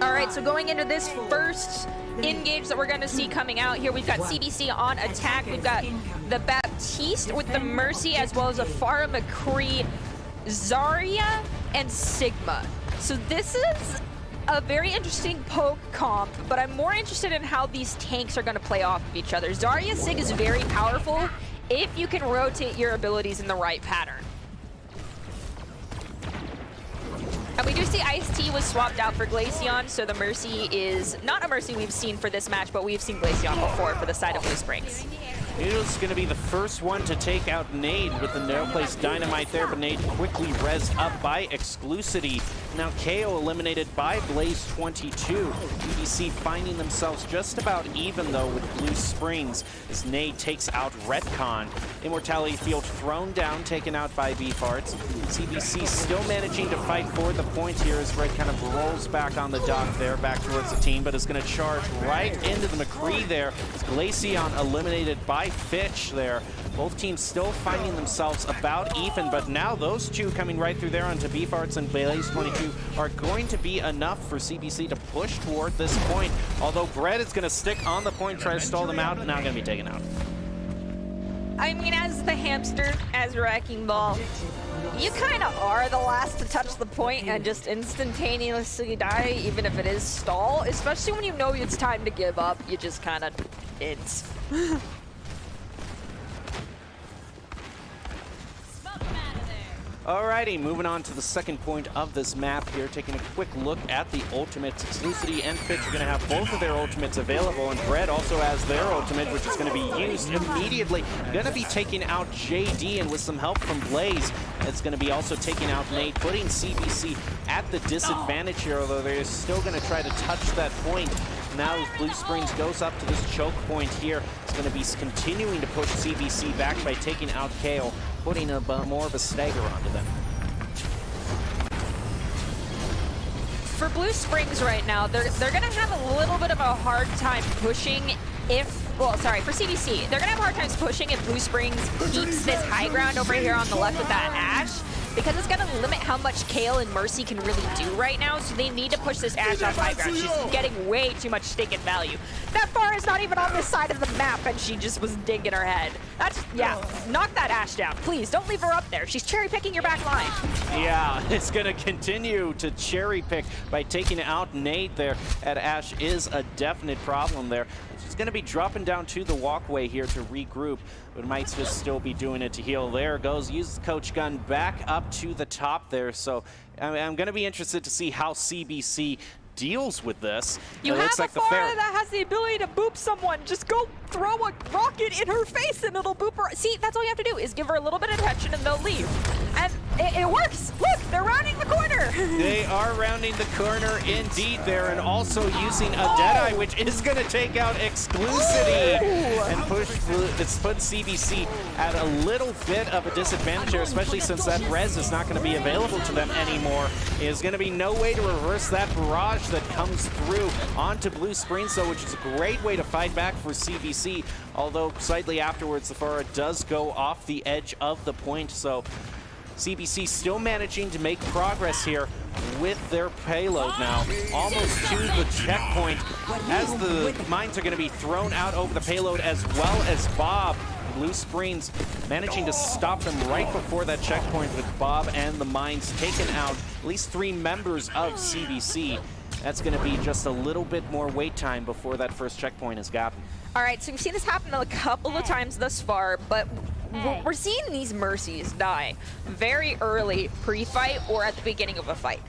All right, so going into this first engage that we're going to see coming out here, we've got CBC on attack. We've got the Baptiste with the Mercy, as well as a Farah McCree, Zarya, and Sigma. So this is a very interesting poke comp, but I'm more interested in how these tanks are going to play off of each other. Zarya Sig is very powerful if you can rotate your abilities in the right pattern. And we do see Ice-T was swapped out for Glaceon, so the Mercy is not a Mercy we've seen for this match, but we've seen Glaceon before for the side of Blue Springs. Noodle's going to be the first one to take out Nade with the no-place Dynamite there, but Nade quickly rezzed up by Exclusivity. Now KO eliminated by Blaze22. BBC finding themselves just about even, though, with Blue Springs as Nade takes out Retcon. Immortality Field thrown down, taken out by Beefarts. CBC still managing to fight for the point here as Red kind of rolls back on the dock there, back towards the team, but is going to charge right into the McCree there. It's Glaceon eliminated by Fitch there. Both teams still finding themselves about even, but now those two coming right through there onto Beefarts and Blaze22 are going to be enough for CBC to push toward this point. Although Brett is going to stick on the point, try to stall them out, and now going to be taken out. I mean, as the hamster, as Wrecking Ball, you kind of are the last to touch the point and just instantaneously die, even if it is stall. Especially when you know it's time to give up, you just kind of it's. Alrighty, moving on to the second point of this map here, taking a quick look at the ultimates. Exclusivity and Fitch are going to have both of their ultimates available, and Brett also has their ultimate, which is going to be used immediately. Going to be taking out JD, and with some help from Blaze, it's going to be also taking out Nate, putting CBC at the disadvantage here, although they're still going to try to touch that point. Now as Blue Springs goes up to this choke point here, it's going to be continuing to push CBC back by taking out Kale, putting more of a stagger onto them. For Blue Springs right now, they're going to have a little bit of a hard time pushing for CBC. They're going to have hard times pushing if Blue Springs keeps this high ground over here on the left with that Ashe, because it's going to limit how much Kale and Mercy can really do right now, so they need to push this Ashe off high ground. She's getting way too much stake and value. That bar is not even on this side of the map, and she just was digging her head. Knock that Ashe down. Please, don't leave her up there. She's cherry-picking your back line. Yeah, it's going to continue to cherry-pick by taking out Nate there at Ashe is a definite problem there. She's going to be dropping down to the walkway here to regroup, but might just still be doing it to heal. There goes, uses the coach gun back up to the top there. So I'm going to be interested to see how CBC deals with this. You have a Pharah that has the ability to boop someone. Just go throw a rocket in her face and it'll boop her. See, that's all you have to do is give her a little bit of attention and they'll leave. And it works. Look, they're rounding the corner. They are rounding the corner indeed there, and also using a Deadeye, which is going to take out Exclusivity and put CBC at a little bit of a disadvantage here, especially since that res is not going to be available to them anymore. There's going to be no way to reverse that barrage that comes through onto Blue Springs, though, which is a great way to fight back for CBC, although slightly afterwards the Pharah does go off the edge of the point, so CBC still managing to make progress here with their payload now, almost to the checkpoint, as the mines are going to be thrown out over the payload, as well as Bob. Blue Springs managing to stop them right before that checkpoint with Bob and the mines taken out. At least 3 members of CBC. That's going to be just a little bit more wait time before that first checkpoint is gotten. All right, so we've seen this happen a couple of times thus far, but we're seeing these Mercies die very early pre-fight or at the beginning of a fight.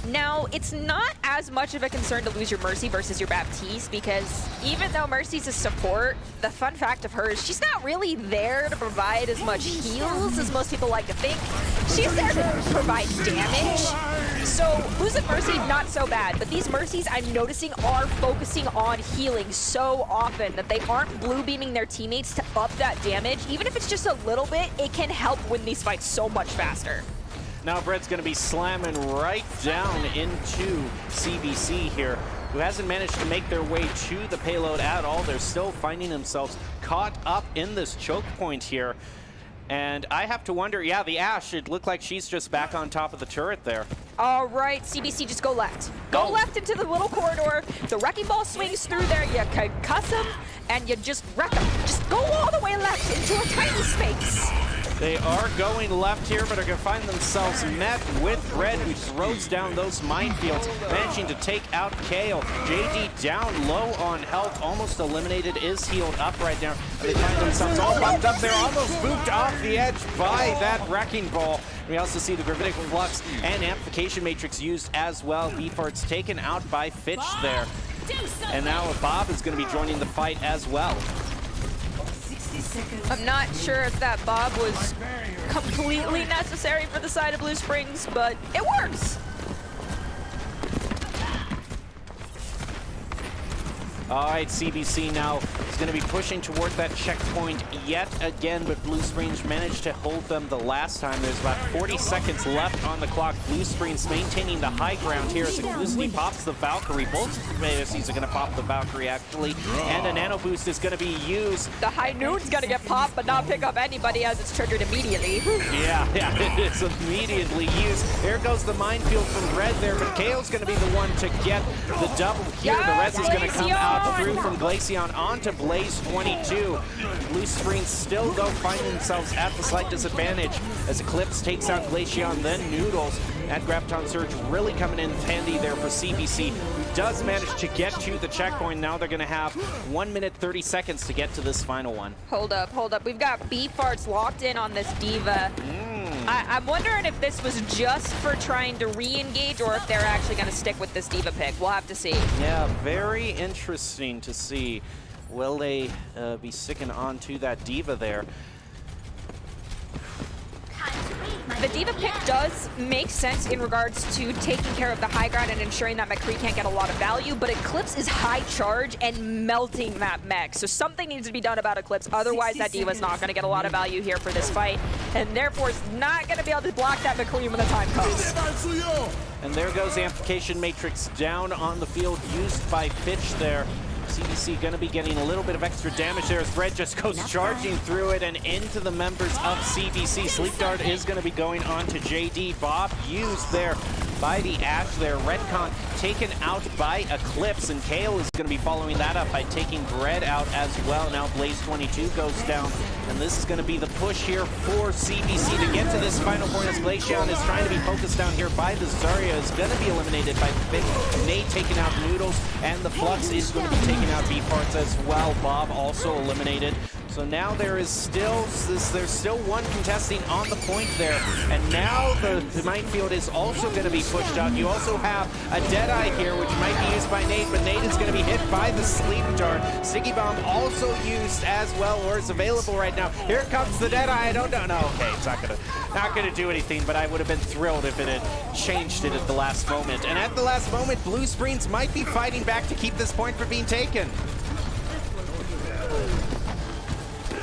Now, it's not as much of a concern to lose your Mercy versus your Baptiste, because even though Mercy's a support, the fun fact of her is she's not really there to provide as much heals as most people like to think. She's there to provide damage. So losing Mercy, not so bad, but these Mercies I'm noticing are focusing on healing so often that they aren't blue beaming their teammates to up that damage. Even if it's just a little bit, it can help win these fights so much faster. Now Brett's going to be slamming right down into CBC here, who hasn't managed to make their way to the payload at all. They're still finding themselves caught up in this choke point here. And I have to wonder, yeah, the Ashe, it looked like she's just back on top of the turret there. All right, CBC, just go left. Go left into the little corridor. The Wrecking Ball swings through there. You concuss him, and you just wreck him. Just go all the way left into a tiny space. They are going left here, but are going to find themselves met with Red, who throws down those minefields, managing to take out Kale. JD down low on health, almost eliminated, is healed up right now. They find themselves all bumped up. They're almost booped off the edge by that Wrecking Ball. We also see the Gravitic Flux and Amplification Matrix used as well. Beefart's taken out by Fitch there. And now Bob is going to be joining the fight as well. I'm not sure if that Bob was completely necessary for the side of Blue Springs, but it works. All right, CBC now is going to be pushing toward that checkpoint yet again, but Blue Springs managed to hold them the last time. There's about 40 seconds left on the clock. Blue Springs maintaining the high ground here as Exclusivity pops the Valkyrie. Both AFCs are going to pop the Valkyrie, actually, and a Nano Boost is going to be used. The High Noon's going to get popped, but not pick up anybody as it's triggered immediately. Yeah, it is immediately used. There goes the minefield from Red there, but Kale's going to be the one to get the double here. The rest is going to come out through from Glaceon onto Blaze 22. Blue Springs still, though, find themselves at the slight disadvantage as Eclipse takes out Glaceon, then Noodles. That Graviton Surge really coming in handy there for CBC, who does manage to get to the checkpoint. Now they're going to have 1 minute 30 seconds to get to this final one. Hold up. We've got Beefarts locked in on this Diva. I'm wondering if this was just for trying to re-engage or if they're actually going to stick with this Diva pick. We'll have to see. Yeah, very interesting to see. Will they be sticking on to that Diva there? The Diva pick does make sense in regards to taking care of the high ground and ensuring that McCree can't get a lot of value, but Eclipse is high charge and melting that mech. So something needs to be done about Eclipse, otherwise that Diva's not going to get a lot of value here for this fight, and therefore is not going to be able to block that McCree when the time comes. And there goes the Amplification Matrix down on the field, used by Fitch there. CBC going to be getting a little bit of extra damage there as Red just goes charging through it and into the members of CBC. Sleep Dart is going to be going on to JD. Bob used there by the Ash there. Redcon taken out by Eclipse, and Kale is going to be following that up by taking Red out as well. Now Blaze 22 goes down, and this is going to be the push here for CBC to get to this final point as Glaceon is trying to be focused down here by the Zarya. Is going to be eliminated by Fitch. Nate taking out Noodles, and the Flux is going to be taking out B-Parts as well. Bob also eliminated. So now there's still one contesting on the point there, and now the minefield is also going to be pushed out. You also have a Deadeye here, which might be used by Nate, but Nate is going to be hit by the Sleep Dart. Sticky Bomb also used as well, or is available right now. Here comes the Deadeye. I don't know. No, okay, it's not gonna do anything, but I would have been thrilled if it had changed it at the last moment. And at the last moment, Blue Springs might be fighting back to keep this point from being taken.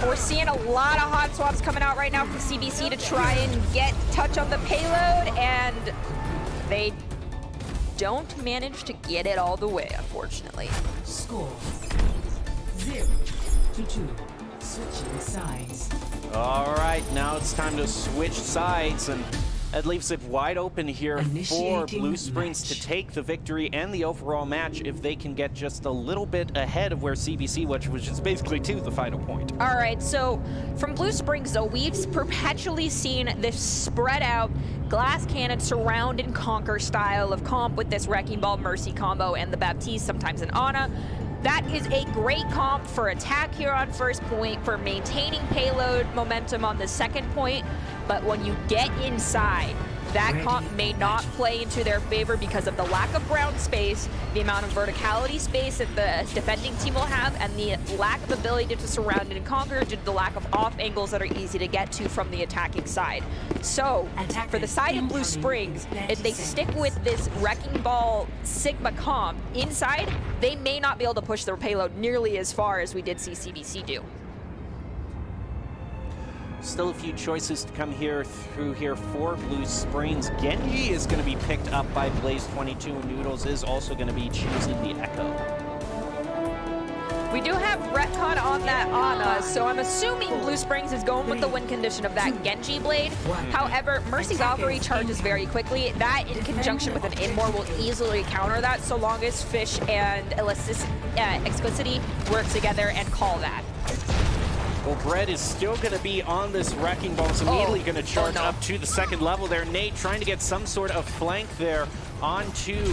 We're seeing a lot of hot swaps coming out right now from CBC to try and get touch on the payload, and they don't manage to get it all the way, unfortunately. Score 0-2. Switching sides. All right, now it's time to switch sides, and that leaves it wide open here for Blue Springs to take the victory and the overall match if they can get just a little bit ahead of where CBC was, which is basically to the final point. All right, so from Blue Springs, though, we've perpetually seen this spread out glass cannon surround and conquer style of comp with this Wrecking Ball Mercy combo and the Baptiste, sometimes an Ana. That is a great comp for attack here on first point, for maintaining payload momentum on the second point, but when you get inside, that comp may not play into their favor because of the lack of ground space, the amount of verticality space that the defending team will have, and the lack of ability to surround and conquer due to the lack of off angles that are easy to get to from the attacking side. So, for the side of Blue Springs, if they stick with this Wrecking Ball Sigma comp inside, they may not be able to push their payload nearly as far as we did see CBC do. Still a few choices to come through here for Blue Springs. Genji is going to be picked up by Blaze 22, and Noodles is also going to be choosing the Echo. We do have retcon on that Ana, so I'm assuming Blue Springs is going with the win condition of that Genji blade. However, Mercy Valkyrie charges very quickly. That, in conjunction with an Inmore, will easily counter that so long as Fish and Exclusivity work together and call that. Well, Bread is still going to be on this wrecking ball. It's immediately going to charge no. up to the second level there. Nate trying to get some sort of flank there onto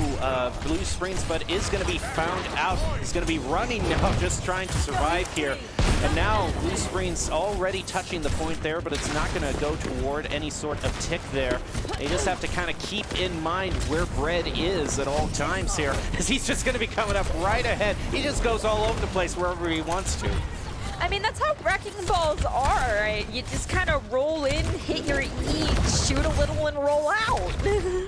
Blue Springs, but is going to be found out. He's going to be running now, just trying to survive here. And now Blue Springs already touching the point there, but it's not going to go toward any sort of tick there. They just have to kind of keep in mind where Bread is at all times here, because he's just going to be coming up right ahead. He just goes all over the place wherever he wants to. I mean, that's how wrecking balls are, right? You just kind of roll in, hit your E, shoot a little, and roll out.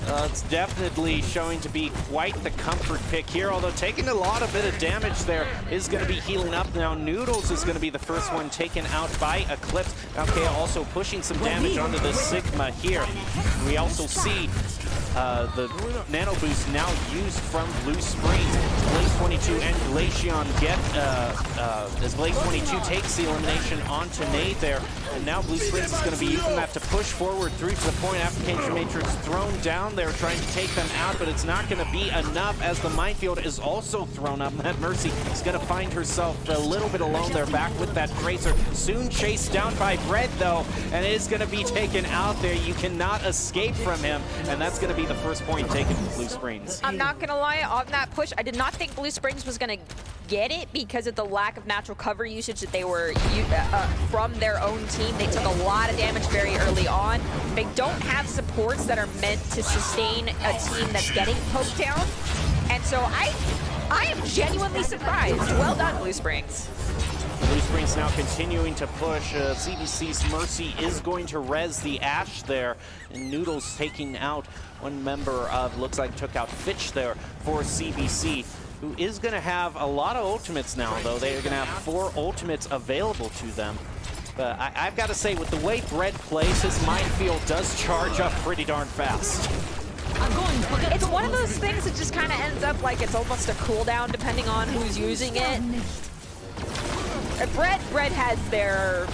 It's definitely showing to be quite the comfort pick here, although taking a lot of bit of damage there is going to be healing up now. Noodles is going to be the first one taken out by Eclipse. Okay, also pushing some damage onto the Sigma here. We also see the Nano Boost now used from Blue Springs. Blaze 22 and Glaceon get, as Blaze 22 takes the elimination onto Nade there. And now Blue Springs is going to be using that to push forward through to the point. Application Matrix thrown down there, trying to take them out, but it's not going to be enough as the minefield is also thrown up. That Mercy is going to find herself a little bit alone there, back with that Tracer. Soon chased down by Bread, though, and is going to be taken out there. You cannot escape from him, and that's going to be the first point taken from Blue Springs. I'm not going to lie, on that push, I did not think Blue Springs was going to get it because of the lack of natural cover usage that they were from their own team. They took a lot of damage very early on. They don't have supports that are meant to sustain a team that's getting poked down. And so I am genuinely surprised. Well done, Blue Springs. Blue Springs now continuing to push. CBC's Mercy is going to res the Ashe there. And Noodles taking out one member of, looks like took out Fitch there for CBC, who is going to have a lot of ultimates now, though. They are going to have 4 ultimates available to them. But I've got to say, with the way Bread plays, his minefield does charge up pretty darn fast. It's one of those things that just kind of ends up like it's almost a cooldown depending on who's using it. Bread has their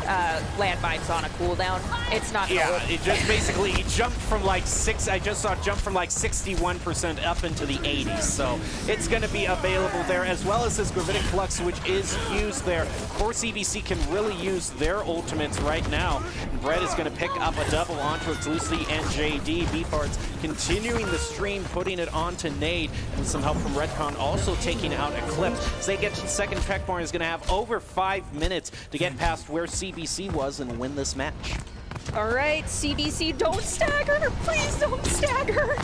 landmines on a cooldown. It's not. Yeah, it just basically he jumped from like I just saw it jump from like 61% up into the 80s. So it's going to be available there, as well as this Gravitic Flux, which is used there. Core CBC can really use their ultimates right now. And Bread is going to pick up a double onto Lucy and JD. Beefarts continuing the stream, putting it onto Nade, and some help from Redcon also taking out Eclipse. As they get to the second checkpoint, is going to have over 5 minutes to get past where CBC was and win this match. All right, CBC, don't stagger. Please don't stagger.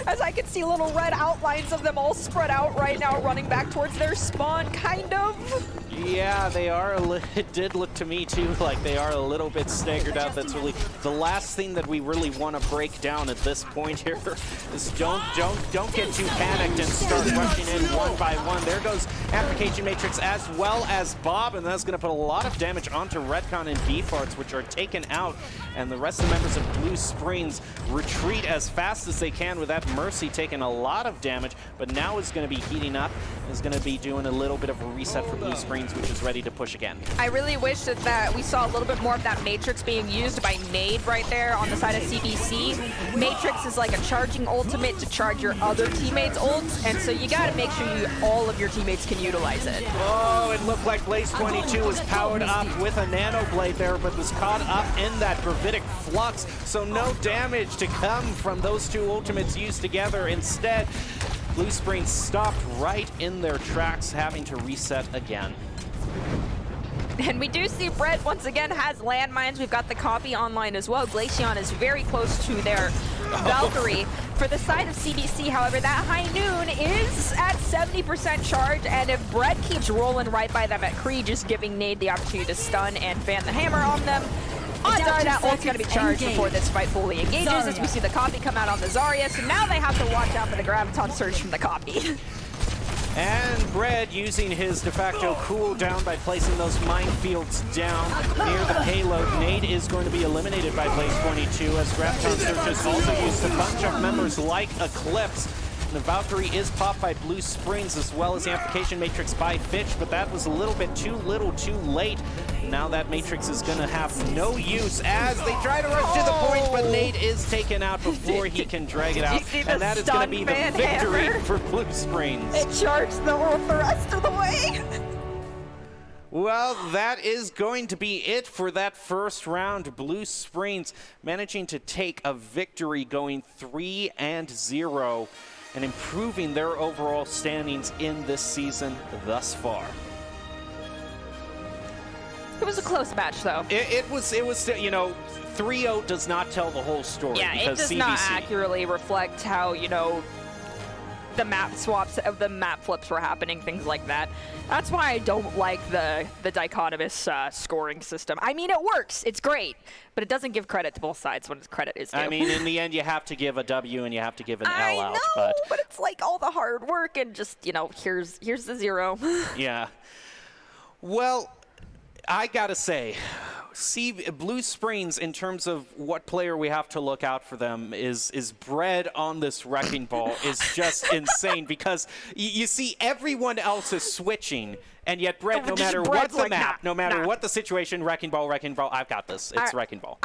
As I can see little red outlines of them all spread out right now, running back towards their spawn, kind of. Yeah, they are. It did look to me too like they are a little bit staggered out. That's really the last thing that we really want to break down at this point here. Is don't get too panicked and start rushing in one by one. There goes Application Matrix as well as Bob, and that's going to put a lot of damage onto Redcon and Beefarts, which are taken out. And the rest of the members of Blue Springs retreat as fast as they can, with that Mercy taking a lot of damage, but now is going to be heating up. Is going to be doing a little bit of a reset for Blue Springs, which is ready to push again. I really wish that we saw a little bit more of that Matrix being used by Nade right there on the side of CBC. Matrix is like a charging ultimate to charge your other teammates' ults, and so you got to make sure all of your teammates can utilize it. Oh, it looked like Blaze 22 was powered up with a Nano Blade there, but was caught up in that Gravitic Flux, so no damage to come from those two ultimates used together. Instead, Blue Springs stopped right in their tracks, having to reset again. And we do see Bread once again has landmines. We've got the copy online as well. Glaceon is very close to their Valkyrie. For the side of CBC, however, that High Noon is at 70% charge, and if Bread keeps rolling right by them at Kree, just giving Nade the opportunity to stun and fan the hammer on them, odds are that ult's going to be charged before this fight fully engages, as we see the copy come out on the Zarya, so now they have to watch out for the Graviton Surge from the copy. And Bread using his de facto cooldown by placing those minefields down near the payload. Nade is going to be eliminated by Blaze 22, as Graviton Surge is also used to bunch up members like Eclipse. And the Valkyrie is popped by Blue Springs, as well as the Amplification Matrix by Fitch, but that was a little bit too late. Now that Matrix is going to have no use as they try to rush to the point, but Nade is taken out before he can drag it out. And that is going to be the victory for Blue Springs. It charged the rest of the way. Well, that is going to be it for that first round. Blue Springs managing to take a victory, going 3-0 and improving their overall standings in this season thus far. It was a close match, though. It was, you know, 3-0 does not tell the whole story. Yeah, it because does CBC, not accurately reflect how, you know, the map swaps of the map flips were happening, things like that. That's why I don't like the dichotomous scoring system. I mean, it works, it's great, but it doesn't give credit to both sides when credit is due. I mean, in the end, you have to give a W and you have to give an L I out. know, but it's like all the hard work and just, you know, here's the 0. Yeah. Well, I gotta say, Blue Springs, in terms of what player we have to look out for them, is Bread on this wrecking ball is just insane, because you see everyone else is switching, and yet Bread, no matter what the map, no matter what the situation, wrecking ball, I've got this. It's wrecking ball.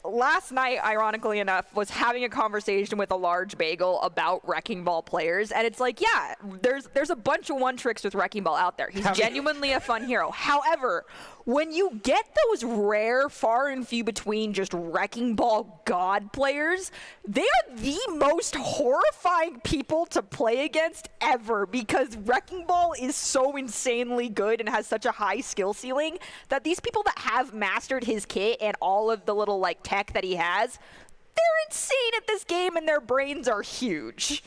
Last night, ironically enough, was having a conversation with a large bagel about Wrecking Ball players, and it's like, yeah, there's a bunch of one tricks with Wrecking Ball out there. He's genuinely a fun hero. However, when you get those rare, far and few between just Wrecking Ball god players, they are the most horrifying people to play against ever, because Wrecking Ball is so insanely good and has such a high skill ceiling that these people that have mastered his kit and all of the little like tech that he has, they're insane at this game and their brains are huge.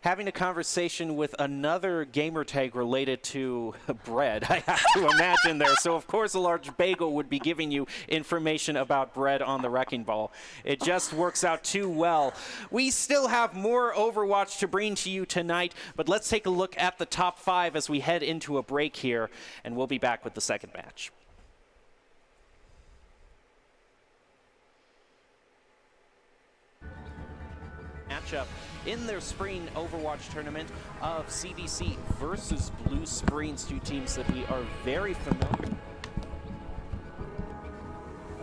Having a conversation with another gamer tag related to Bread, I have to imagine there. So, of course, a large bagel would be giving you information about Bread on the Wrecking Ball. It just works out too well. We still have more Overwatch to bring to you tonight, but let's take a look at the top 5 as we head into a break here, and we'll be back with the second match. Matchup in their spring Overwatch tournament of CBC versus Blue Springs, two teams that we are very familiar.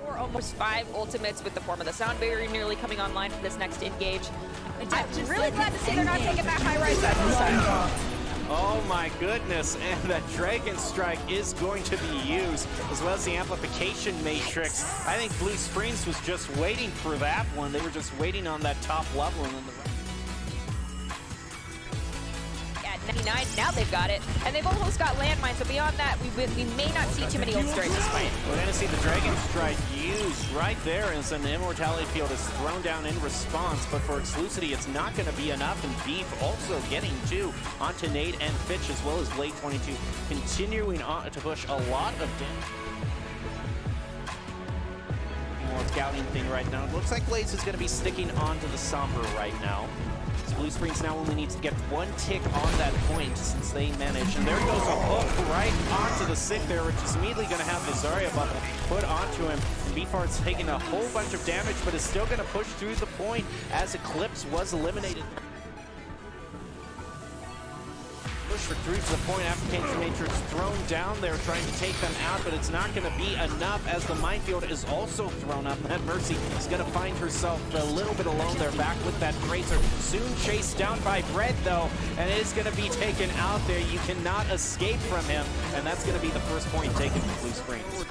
4, almost 5 ultimates with the Form of the Sound Barrier nearly coming online for this next engage. I'm really glad to see they're not taking that high rise this time. Oh my goodness, and that Dragon Strike is going to be used, as well as the Amplification Matrix. I think Blue Springs was just waiting for that one. They were just waiting on that top level. And then At 99, now they've got it. And they've almost got landmines, so beyond that, we may not see too many ults during this fight. We're going to see the Dragon Strike used right there as an Immortality Field is thrown down in response, but for Exclusivity, it's not going to be enough, and Beef also getting 2 onto Nate and Fitch, as well as Blade 22, continuing on to push a lot of damage. More scouting thing right now. It looks like Blaze is going to be sticking onto the Sombra right now. Blue Springs now only needs to get 1 tick on that point since they managed. And there goes a hook right onto the Sick there, which is immediately going to have the Zarya bubble put onto him. And Beefheart's taking a whole bunch of damage, but is still going to push through the point as Eclipse was eliminated. Push through to the point. Application Matrix thrown down there, trying to take them out, but it's not going to be enough as the minefield is also thrown up. That Mercy is going to find herself a little bit alone there, back with that Tracer. Soon chased down by Bread, though, and it is going to be taken out there. You cannot escape from him, and that's going to be the first point taken from Blue Springs.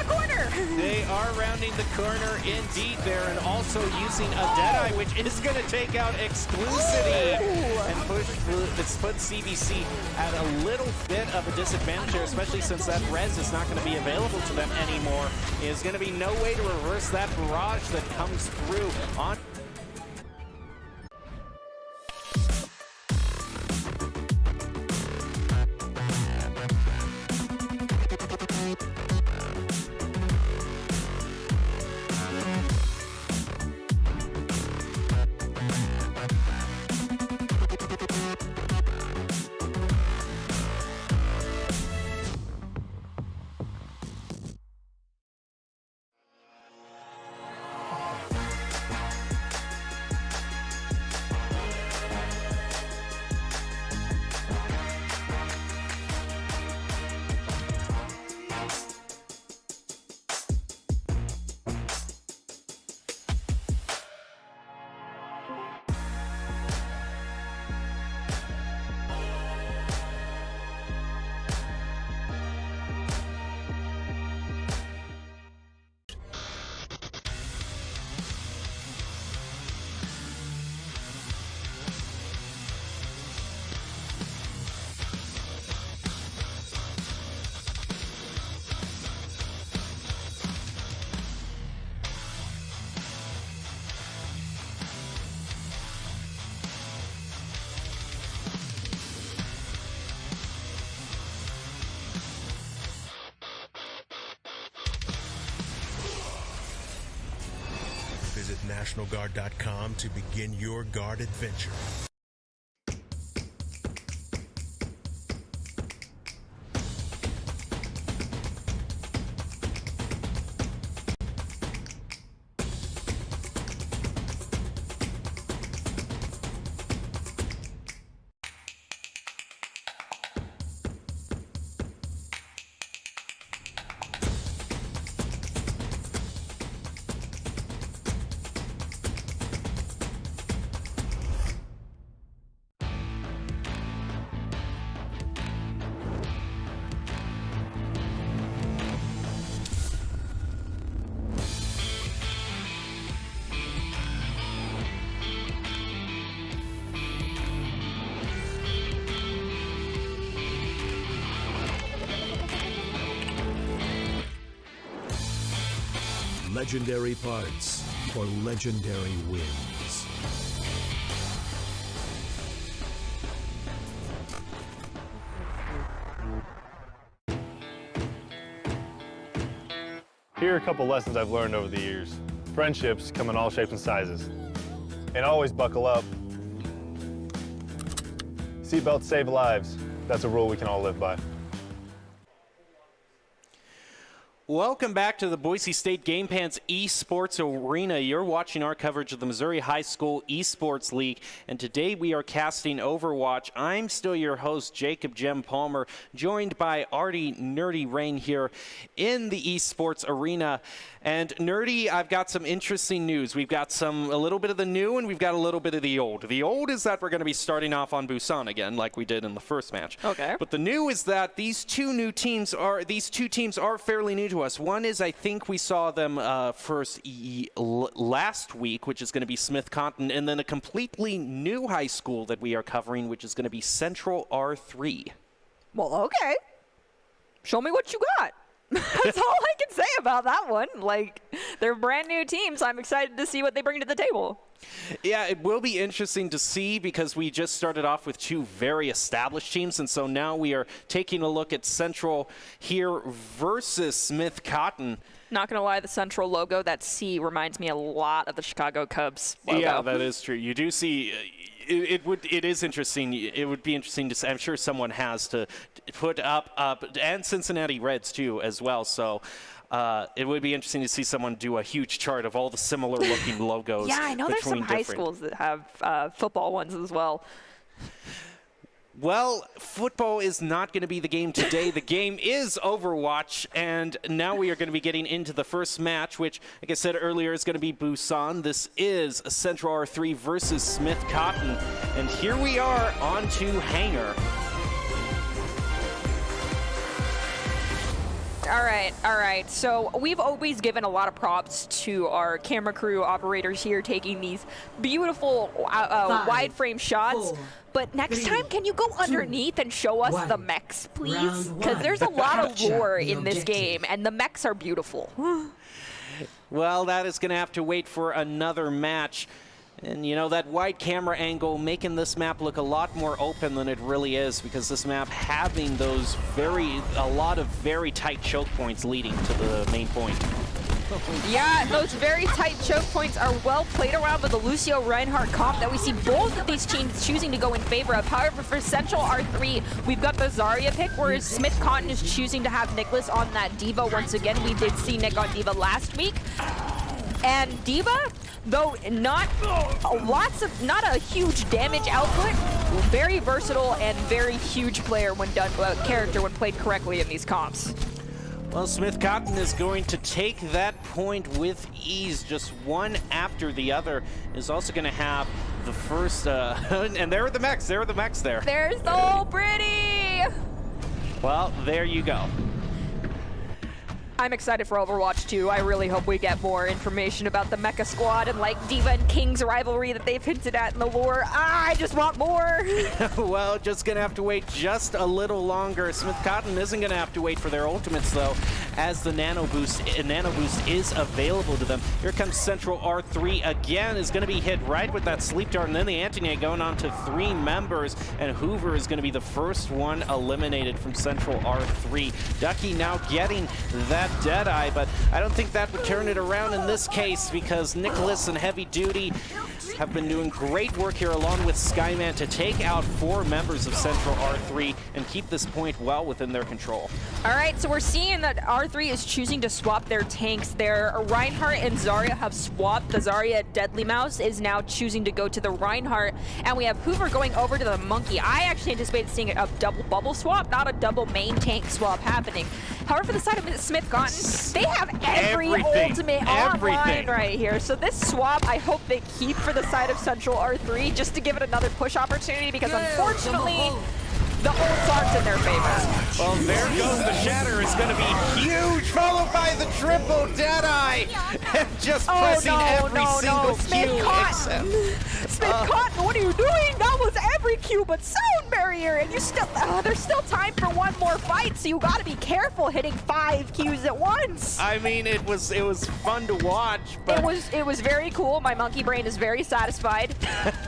Corner! They are rounding the corner indeed there, and also using a Deadeye, which is going to take out Exclusivity and push put CBC at a little bit of a disadvantage there, especially since that res is not going to be available to them anymore. There's going to be no way to reverse that barrage that comes through on. NationalGuard.com to begin your guard adventure. Legendary parts for legendary wins. Here are a couple lessons I've learned over the years. Friendships come in all shapes and sizes. And always buckle up. Seatbelts save lives. That's a rule we can all live by. Welcome back to the Boise State Game Pants Esports Arena. You're watching our coverage of the Missouri High School Esports League, and today we are casting Overwatch. I'm still your host, Jacob Jem Palmer, joined by Artie Nerdy Rain here in the Esports Arena. And Nerdy, I've got some interesting news. We've got a little bit of the new, and we've got a little bit of the old. The old is that we're going to be starting off on Busan again, like we did in the first match. Okay. But the new is that these two teams are fairly new to us. One is, I think we saw them first last week, which is going to be Smith Cotton, and then a completely new high school that we are covering, which is going to be Central R3. Well, okay. Show me what you got. That's all I can say about that one. Like, they're brand new teams. I'm excited to see what they bring to the table. Yeah, it will be interesting to see because we just started off with two very established teams, and so now we are taking a look at Central here versus Smith Cotton. Not going to lie, the Central logo, that C, reminds me a lot of the Chicago Cubs logo. Yeah, that is true. You do see... It is interesting. It would be interesting to see. I'm sure someone has to put up, and Cincinnati Reds too as well. So it would be interesting to see someone do a huge chart of all the similar looking logos. Yeah, I know there's some high schools that have football ones as well. Well, football is not going to be the game today. The game is Overwatch, and now we are going to be getting into the first match, which, like I said earlier, is going to be Busan. This is Central R3 versus Smith Cotton, and here we are on to Hangar. All right. So we've always given a lot of props to our camera crew operators here taking these beautiful wide frame shots. 4, but next 3, time, can you go 2, underneath and show us 1. the mechs, please? Round Because 1. there's a lot of Capture lore the in this objective. game, and the mechs are beautiful. Well, that is going to have to wait for another match. And, you know, that wide camera angle making this map look a lot more open than it really is, because this map having those a lot of very tight choke points leading to the main point. Yeah, those very tight choke points are well played around with the Lucio Reinhardt comp that we see both of these teams choosing to go in favor of. However, for Central R3, we've got the Zarya pick, whereas Smith Cotton is choosing to have Nicholas on that D.Va once again. We did see Nick on D.Va last week. And D.Va, though not a huge damage output, very versatile and very huge player when done character when played correctly in these comps. Well, Smith Cotton is going to take that point with ease, just one after the other. Is also going to have the first, and there are the mechs. There are the mechs there. There's so pretty. Well, there you go. I'm excited for Overwatch 2. I really hope we get more information about the Mecha Squad and like D.Va and King's rivalry that they've hinted at in the lore. I just want more. Well, just going to have to wait just a little longer. Smith Cotton isn't going to have to wait for their ultimates, though, as the Nano Boost is available to them. Here comes Central R3 again, is going to be hit right with that Sleep Dart, and then the Anti-Nade going on to 3 members, and Hoover is going to be the first one eliminated from Central R3. Ducky now getting that Deadeye, but I don't think that would turn it around in this case because Nicholas and Heavy Duty have been doing great work here along with Skyman to take out 4 members of Central R3 and keep this point well within their control. All right, so we're seeing that R3 is choosing to swap their tanks there. Reinhardt and Zarya have swapped. The Zarya Deadly Mouse is now choosing to go to the Reinhardt, and we have Hoover going over to the Monkey. I actually anticipated seeing a double bubble swap, not a double main tank swap happening. However, for the side of Smith Cotton, they have every ultimate online right here. So this swap, I hope they keep for the side of Central R3 just to give it another push opportunity because unfortunately, the ults aren't in their favor. Well, there goes the Shatter. It's going to be huge, followed by the triple Deadeye. And just pressing every single Q except... Smith Cotton, what are you doing? That was every Q but sound barrier, and you still there's still time for one more fight, so you got to be careful hitting 5 Qs at once. I mean, it was fun to watch, but it was very cool. My monkey brain is very satisfied.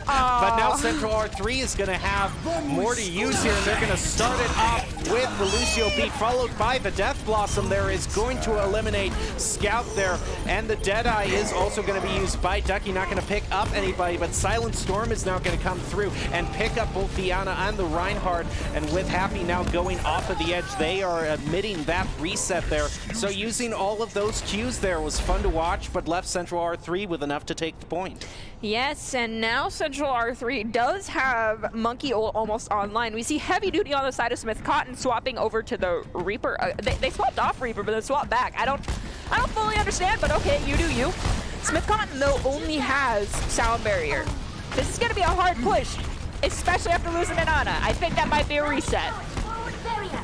But now Central R3 is going to have more to use here, and they're going to start it off with the Lucio beat, followed by the Death Blossom. There is going to eliminate Scout there, and the Deadeye is also going to be used by Ducky. Not going to pick up anybody, but Silent Storm is now going to come through and pick up both the Ana and the Reinhardt, and with Happy now going off of the edge, they are admitting that reset there. So using all of those Qs there was fun to watch, but left Central R3 with enough to take the point. Yes, and now Central R3 does have Monkey ult almost online. We see Heavy Duty on the side of Smith Cotton swapping over to the Reaper. They swapped off Reaper, but then swapped back. I don't fully understand, but okay, you do you. Smith Cotton, though, only has Sound Barrier. This is going to be a hard push, especially after losing an Ana. I think that might be a reset.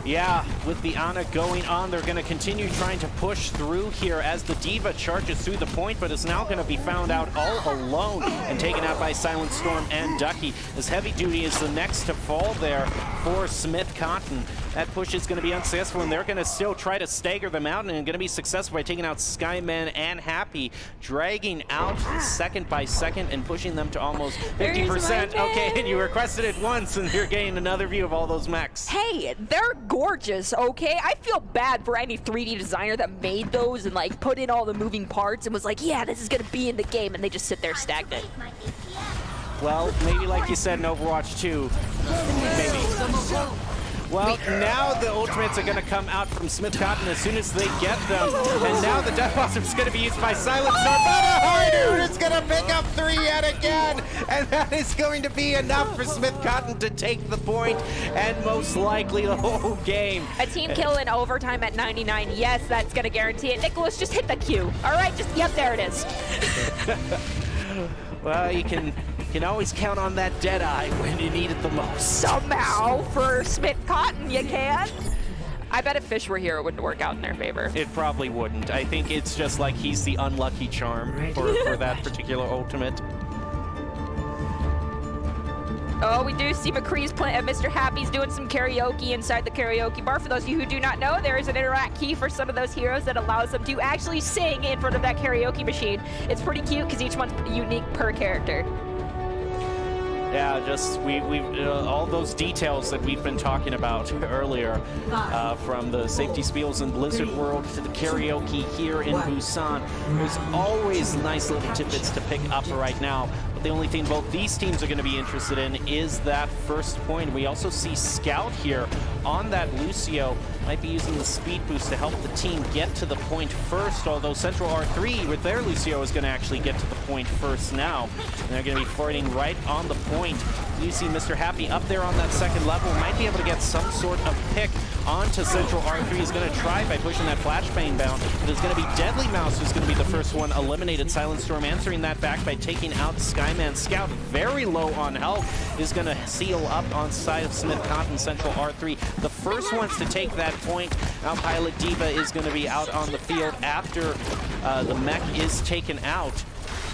Yeah, with the Ana going on, they're going to continue trying to push through here as the Diva charges through the point, but is now going to be found out all alone and taken out by Silent Storm and Ducky, as Heavy Duty is the next to fall there for Smith Cotton. That push is going to be unsuccessful, and they're going to still try to stagger them out, and going to be successful by taking out Skyman and Happy, dragging out second by second and pushing them to almost 50%. Okay, and you requested it once, and you're getting another view of all those mechs. Hey, they're gorgeous, okay? I feel bad for any 3D designer that made those and like put in all the moving parts and was like, yeah, this is going to be in the game, and they just sit there stagnant. Well, maybe like you said in Overwatch 2, maybe. Well, now the ultimates are going to come out from Smith Cotton as soon as they get them. And now the Death Blossom is going to be used by Silent Storm. But a Harder is going to pick up 3 yet again. And that is going to be enough for Smith Cotton to take the point and most likely the whole game. A team kill in overtime at 99. Yes, that's going to guarantee it. Nicholas, just hit the Q. All right, just, yep, there it is. Well, you can always count on that Deadeye when you need it the most. Somehow, for Smith Cotton, you can. I bet if Fish were here, it wouldn't work out in their favor. It probably wouldn't. I think it's just like he's the unlucky charm for that particular ultimate. Oh, we do see McCree's playing. Mr. Happy's doing some karaoke inside the karaoke bar. For those of you who do not know, there is an interact key for some of those heroes that allows them to actually sing in front of that karaoke machine. It's pretty cute because each one's unique per character. Yeah, just we've all those details that we've been talking about earlier, from the safety spiels in Blizzard World to the karaoke here in Busan. There's always nice little tidbits to pick up right now. But the only thing both these teams are going to be interested in is that first point. We also see Scout here on that Lucio. Might be using the speed boost to help the team get to the point first, although Central R3 with their Lucio is going to actually get to the point first now. And they're going to be fighting right on the point. You see Mr. Happy up there on that second level, might be able to get some sort of pick onto Central R3. Is going to try by pushing that flashbang down, but it's going to be Deadly Mouse who's going to be the first one eliminated. Silent Storm answering that back by taking out Skyman. Scout, very low on health, is going to seal up on side of Smith Cotton. Central R3, the first ones to take that point. Now Pilot Diva is going to be out on the field after the mech is taken out.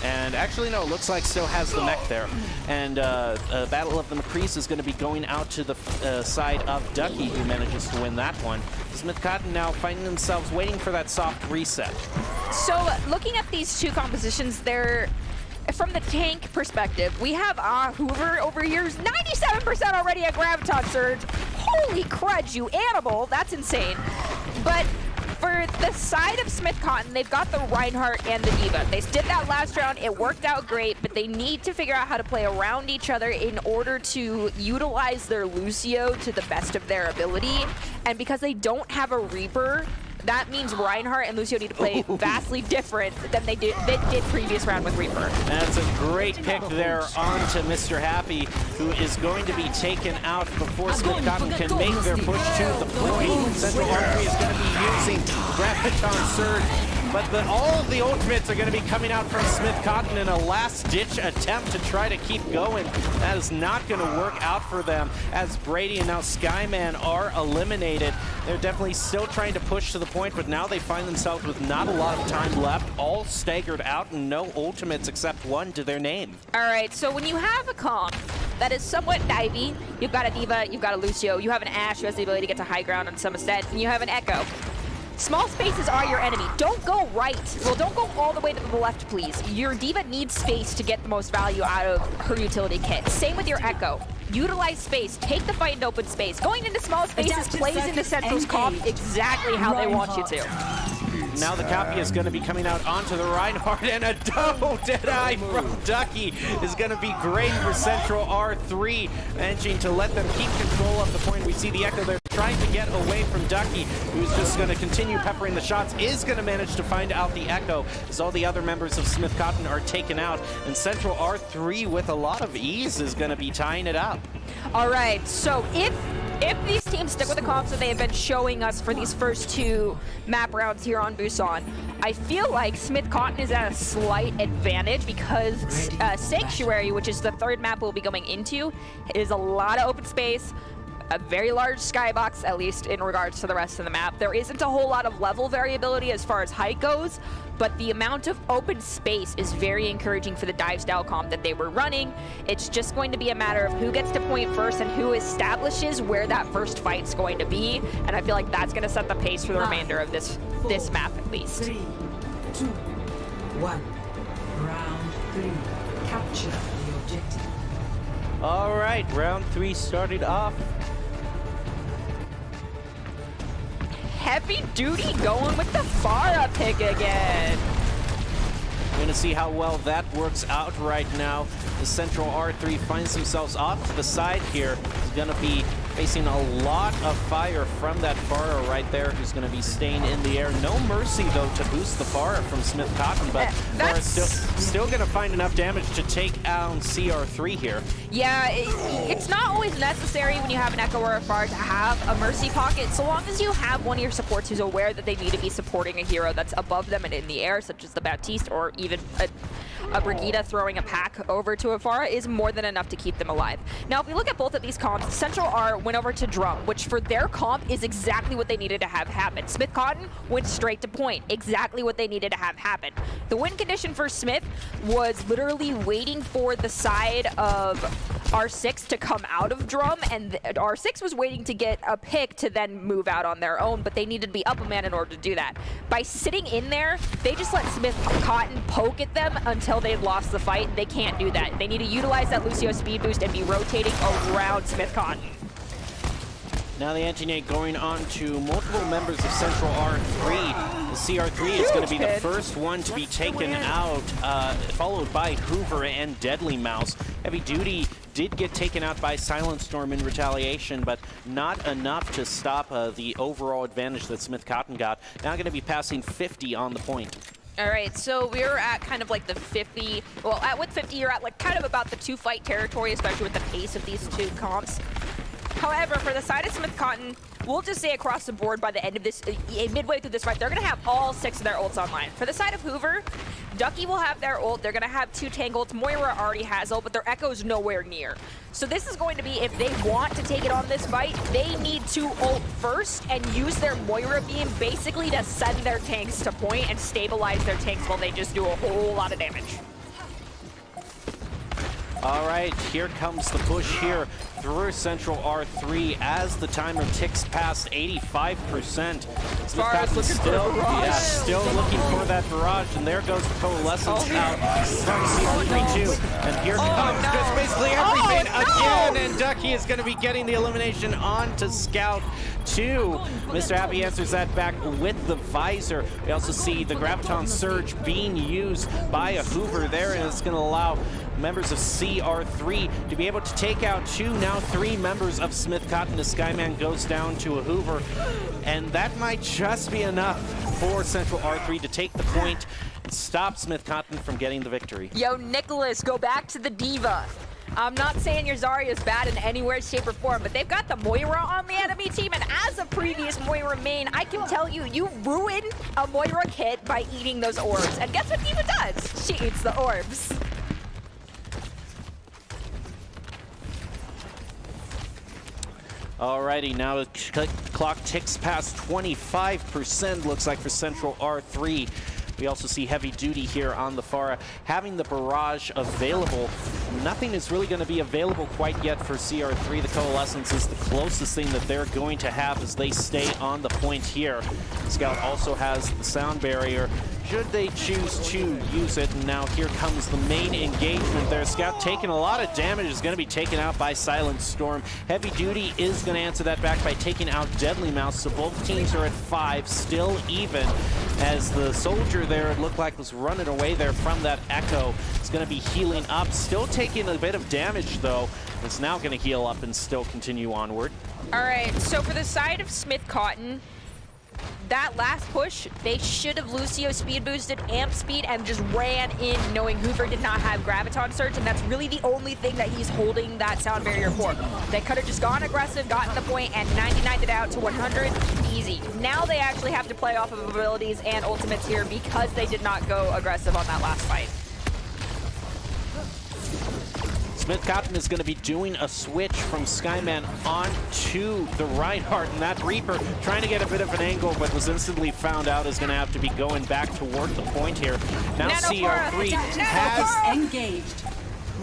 And actually, no, it looks like still has the mech there. And Battle of the McCrees is going to be going out to the side of Ducky, who manages to win that one. Smith Cotton now finding themselves waiting for that soft reset. So looking at these two compositions, they're from the tank perspective, we have Hoover over here, 97% already at Graviton Surge. Holy crud, you animal, that's insane. But for the side of Smith Cotton, they've got the Reinhardt and the D.Va. They did that last round, it worked out great, but they need to figure out how to play around each other in order to utilize their Lucio to the best of their ability. And because they don't have a Reaper, that means Reinhardt and Lucio need to play vastly different than they did previous round with Reaper. That's a great pick there onto Mr. Happy, who is going to be taken out before Smith Cotton can make their push to the point. Central R3 is going to be using Graviton Surge, but all of the ultimates are going to be coming out from Smith Cotton in a last-ditch attempt to try to keep going. That is not going to work out for them, as Brady and now Skyman are eliminated. They're definitely still trying to push to the point, but now they find themselves with not a lot of time left, all staggered out, and no ultimates except one to their name. All right, so when you have a comp that is somewhat divey, you've got a D.Va, you've got a Lucio, you have an Ashe who has the ability to get to high ground on some extent, and you have an Echo. Small spaces are your enemy. Don't go right. Well, don't go all the way to the left, please. Your D.Va needs space to get the most value out of her utility kit. Same with your Echo. Utilize space. Take the fight in open space. Going into small spaces plays into Central's comp exactly how they want you to. Now the copy is going to be coming out onto the Reinhardt, and a double Deadeye from Ducky is going to be great for Central R3, managing to let them keep control of the point. We see the Echo there trying to get away from Ducky, who's just going to continue peppering the shots, is going to manage to find out the Echo as all the other members of Smith Cotton are taken out, and Central R3 with a lot of ease is going to be tying it up. All right, so if these teams stick with the comps that they have been showing us for these first two map rounds here on Busan, I feel like Smith Cotton is at a slight advantage because Sanctuary, which is the third map we'll be going into, is a lot of open space, a very large skybox, at least in regards to the rest of the map. There isn't a whole lot of level variability as far as height goes, but the amount of open space is very encouraging for the dive style comp that they were running. It's just going to be a matter of who gets to point first and who establishes where that first fight's going to be, and I feel like that's going to set the pace for the remainder of this map at least. 3, 2, 1. Round 3. Capture the objective. All right, round 3 started off. Heavy duty going with the Pharah pick again. We're going to see how well that works out right now. The Central R3 finds themselves off to the side here. He's going to be facing a lot of fire from that Pharah right there, who's going to be staying in the air. No mercy, though, to boost the Pharah from Smith Cotton, but Pharah still going to find enough damage to take down CR3 here. Yeah, it's not always necessary when you have an Echo or a Pharah to have a mercy pocket, so long as you have one of your supports who's aware that they need to be supporting a hero that's above them and in the air, such as the Baptiste or even a Brigitte throwing a pack over to a Pharah is more than enough to keep them alive. Now, if we look at both of these comps, Central R went over to Drum, which for their comp is exactly what they needed to have happen. Smith Cotton went straight to point, exactly what they needed to have happen. The win condition for Smith was literally waiting for the side of R6 to come out of Drum, and R6 was waiting to get a pick to then move out on their own, but they needed to be up a man in order to do that. By sitting in there, they just let Smith Cotton poke at them until they'd lost the fight. They can't do that. They need to utilize that Lucio speed boost and be rotating around Smith Cotton. Now the anti-nade going on to multiple members of Central R3. The CR3 is going to be the first one to be taken out, followed by Hoover and Deadly Mouse. Heavy Duty did get taken out by Silent Storm in retaliation, but not enough to stop the overall advantage that Smith Cotton got. Now going to be passing 50 on the point. All right, so we're at kind of like the 50, well, with 50, you're at like kind of about the 2-fight territory, especially with the pace of these two comps. However, for the side of Smith Cotton, we'll just say across the board by the end of this, midway through this fight, they're going to have all 6 of their ults online. For the side of Hoover, Ducky will have their ult. They're going to have 2 tank ults. Moira already has ult, but their Echo's nowhere near. So this is going to be, if they want to take it on this fight, they need to ult first and use their Moira beam basically to send their tanks to point and stabilize their tanks while they just do a whole lot of damage. All right, here comes the push here through Central R3 as the timer ticks past 85%. Farah's looking for a barrage. Yeah, still looking for that barrage, and there goes the Coalescence out from CR3-2. And here comes just basically everything again, and Ducky is going to be getting the elimination onto Scout 2. Mr. Happy answers that back with the visor. We also see the Graviton Surge being used by a Hoover there, and it's going to allow members of CR3 to be able to take out 2, now 3 members of Smith Cotton as Skyman goes down to a Hoover. And that might just be enough for Central R3 to take the point and stop Smith Cotton from getting the victory. Yo, Nicholas, go back to the Diva. I'm not saying your Zarya is bad in any way, shape, or form, but they've got the Moira on the enemy team, and as a previous Moira main, I can tell you, you ruin a Moira kit by eating those orbs. And guess what Diva does? She eats the orbs. Alrighty, now the clock ticks past 25%, looks like, for Central R3. We also see Heavy Duty here on the Farah having the barrage available. Nothing is really going to be available quite yet for CR3. The Coalescence is the closest thing that they're going to have as they stay on the point here. Scout also has the sound barrier should they choose to use it. And now here comes the main engagement there. Scout taking a lot of damage, is going to be taken out by Silent Storm. Heavy Duty is going to answer that back by taking out Deadly Mouse. So both teams are at 5, still even, as the soldier there, it looked like, was running away there from that Echo. It's going to be healing up, still taking a bit of damage though. It's now going to heal up and still continue onward. All right, so for the side of Smith Cotton, that last push, they should have Lucio speed boosted amp speed and just ran in knowing Hoover did not have Graviton Surge, and that's really the only thing that he's holding that sound barrier for. They could have just gone aggressive, gotten the point, and 99'd it out to 100, easy. Now they actually have to play off of abilities and ultimates here because they did not go aggressive on that last fight. Smith Cotton is going to be doing a switch from Skyman on to the Reinhardt, and that Reaper trying to get a bit of an angle, but was instantly found out is going to have to be going back toward the point here. Now CR3 has engaged.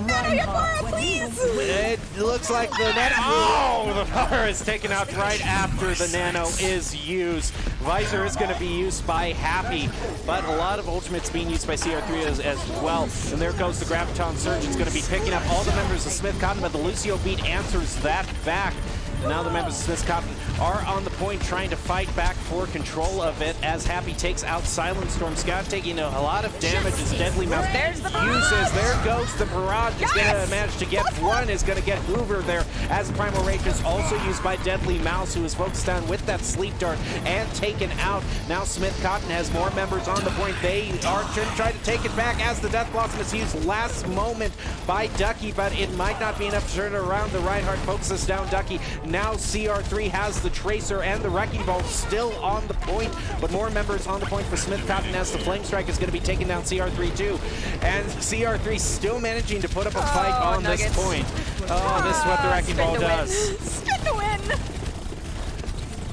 Nano, please! It looks like the net. Oh, the power is taken out right after the Nano is used. Visor is going to be used by Happy, but a lot of ultimates being used by CR3 as well. And there goes the Graviton Surge. It's going to be picking up all the members of Smith Cotton, but the Lucio beat answers that back. Now the members of Smith Cotton are on the point trying to fight back for control of it as Happy takes out Silent Storm. Scout taking a lot of damage as Deadly Mouse uses. There goes the barrage. Is going to manage to get one. Is going to get Hoover there as Primal Rage is also used by Deadly Mouse, who is focused down with that Sleep Dart and taken out. Now Smith Cotton has more members on the point. They are trying to take it back as the Death Blossom is used last moment by Ducky, but it might not be enough to turn it around. The Reinhardt focuses down Ducky. Now CR3 has the Tracer and the Wrecking Ball still on the point, but more members on the point for Smith Cotton as the Flame Strike is going to be taking down CR3 too. And CR3 still managing to put up a fight on Nuggets. this point. Oh, this is what the Wrecking Ball does. Spin to win!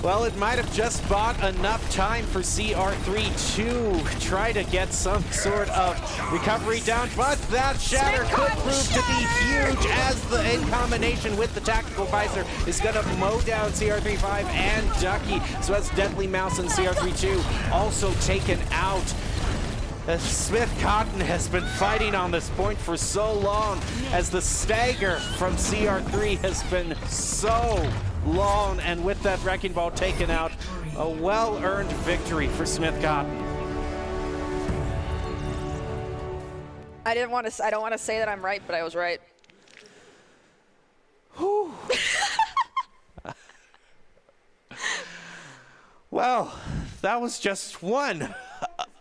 Well, it might have just bought enough time for CR3 to try to get some sort of recovery down, but that Shatter could prove to be huge as the, in combination with the Tactical Visor, is going to mow down CR3-5 and Ducky. So as Deadly Mouse and CR3-2 also taken out. Smith Cotton has been fighting on this point for so long, as the stagger from CR3 has been so long, and with that Wrecking Ball taken out, a well-earned victory for Smith Cotton. I don't want to say that I'm right, but I was right. Whew. Well, that was just one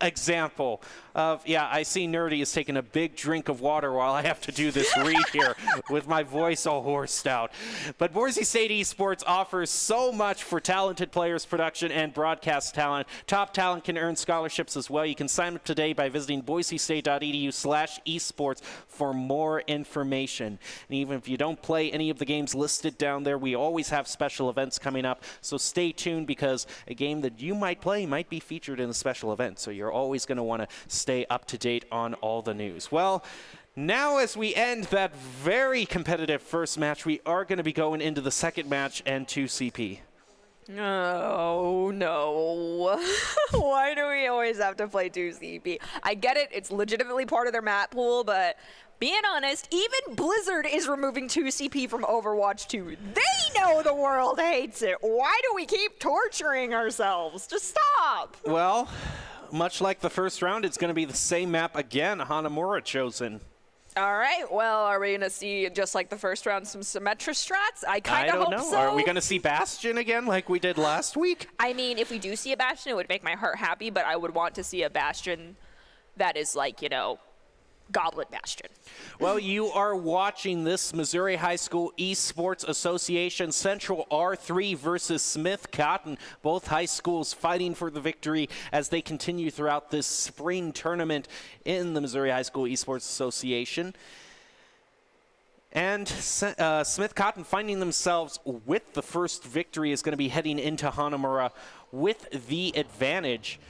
example of, yeah, I see Nerdy is taking a big drink of water while I have to do this read here with my voice all horsed out. But Boise State Esports offers so much for talented players, production, and broadcast talent. Top talent can earn scholarships as well. You can sign up today by visiting boisestate.edu/esports for more information. And even if you don't play any of the games listed down there, we always have special events coming up. So stay tuned, because a game that you might play might be featured in a special event. So you're always going to want to stay up to date on all the news. Well, Now, as we end that very competitive first match, we are going to be going into the second match and 2CP. Oh, no. Why do we always have to play 2CP? I get it. It's legitimately part of their map pool, but being honest, even Blizzard is removing 2CP from Overwatch 2. They know the world hates it. Why do we keep torturing ourselves? Just stop. Well, much like the first round, it's going to be the same map again. Hanamura chosen. All right, well, are we going to see, just like the first round, some Symmetra strats? I kind of hope don't know. so. Are we going to see Bastion again like we did last week? I mean, if we do see a Bastion, it would make my heart happy, but I would want to see a Bastion that is like, you know, Goblet Bastion. Well, you are watching this Missouri High School Esports Association Central R3 versus Smith Cotton. Both high schools fighting for the victory as they continue throughout this spring tournament in the Missouri High School Esports Association. And Smith Cotton finding themselves with the first victory is going to be heading into Hanamura with the advantage.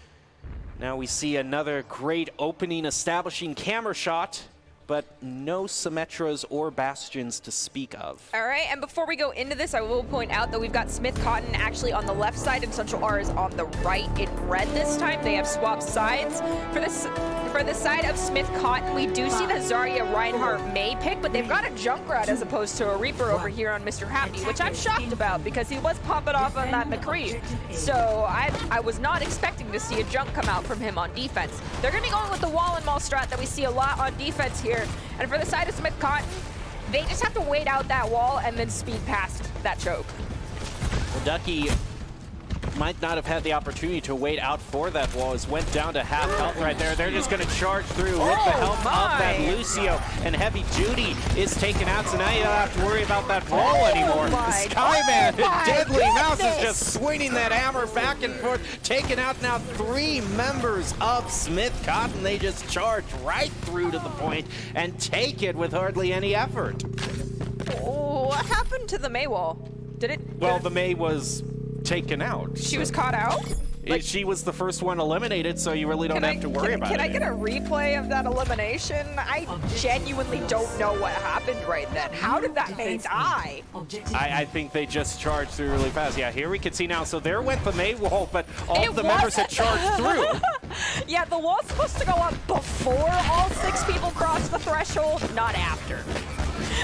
Now we see another great opening, establishing camera shot, but no Symmetras or Bastions to speak of. All right, and before we go into this, I will point out that we've got Smith Cotton actually on the left side and Central R is on the right in red this time. They have swapped sides. For the side of Smith Cotton, we do see the Zarya Reinhardt May pick, but they've got a Junkrat as opposed to a Reaper over here on Mr. Happy, which I'm shocked about because he was popping off on that McCree. So I was not expecting to see a junk come out from him on defense. They're going to be going with the wall and maul strat that we see a lot on defense here. And for the side of Smith Cotton, they just have to wait out that wall and then speed past that choke. Well, Ducky might not have had the opportunity to wait out for that wall. As went down to half health right there. They're just going to charge through with the help of that Lucio. And Heavy Duty is taken out, so now you don't have to worry about that wall anymore. Skyman, Deadly Mouse is just swinging that hammer back and forth, taking out now 3 members of Smith Cotton. They just charge right through to the point and take it with hardly any effort. Oh, what happened to the May wall? Did it? Well, the May was taken out. She was caught out? Like, she was the first one eliminated, so you really don't have to worry about it. Can I get a replay of that elimination? I genuinely don't know what happened right then. How did that May die? I think they just charged through really fast. Yeah, here we can see now. So there went the May wall, but all of the members had charged through. Yeah, the wall's supposed to go up before all 6 people cross the threshold, not after.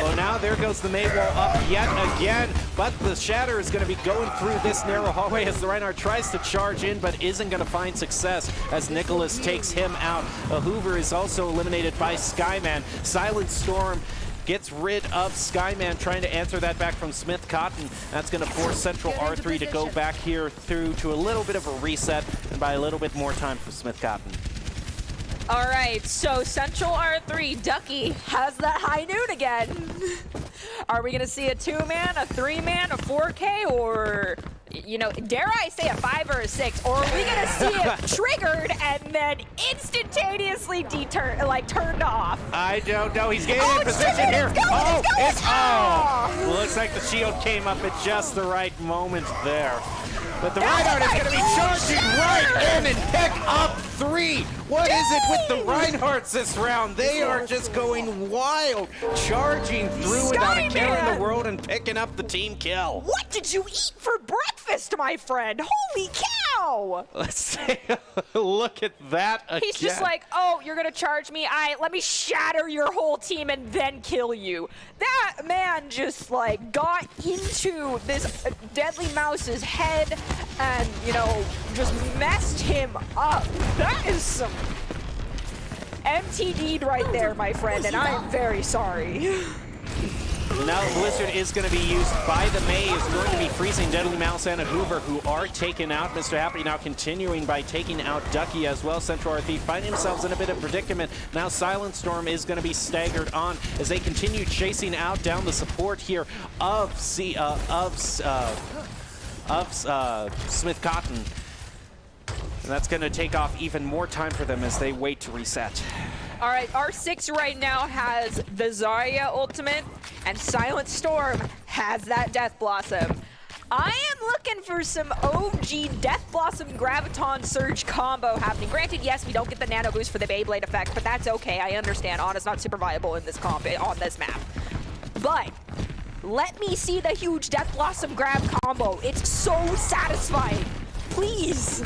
Well, now there goes the May wall up yet again, but the Shatter is going to be going through this narrow hallway as the Reinhardt tries to charge in, but isn't going to find success as Nicholas takes him out. A Hoover is also eliminated by Skyman. Silent Storm gets rid of Skyman, trying to answer that back from Smith Cotton. That's going to force Central R3 to go back here through to a little bit of a reset, and by a little bit more time for Smith Cotton. All right, so Central R3, Ducky has that high noon again. Are we going to see a 2-man, a 3-man, a 4K, or, you know, dare I say a 5 or a 6? Or are we going to see it triggered and then instantaneously turned off? I don't know. He's getting in position here. Looks like the shield came up at just the right moment there. But the Reinhardt is going to be charging right in and pick up 3. What is it with the Reinhardts this round? They are just going wild, charging through without a care in the world and picking up the team kill. What did you eat for breakfast, my friend? Holy cow! Let's take a look at that again. He's just like, oh, you're going to charge me? Let me shatter your whole team and then kill you. That man just, like, got into this Deadly Mouse's head and, you know, just messed him up. That is some MTD'd right there, my friend, and I'm very sorry. Now the Blizzard is going to be used by the May, is going to be freezing Deadly Mouse and a Hoover, who are taken out. Mr. Happy now continuing by taking out Ducky as well. Central R3 finding themselves in a bit of predicament. Now Silent Storm is going to be staggered on as they continue chasing out down the support here of Smith Cotton. And that's going to take off even more time for them as they wait to reset. All right, R6 right now has the Zarya ultimate, and Silent Storm has that Death Blossom. I am looking for some OG Death Blossom Graviton Surge combo happening. Granted, yes, we don't get the nano boost for the Beyblade effect, but that's okay. I understand. Ana's not super viable in this comp on this map. But let me see the huge Death Blossom grab combo. It's so satisfying. Please.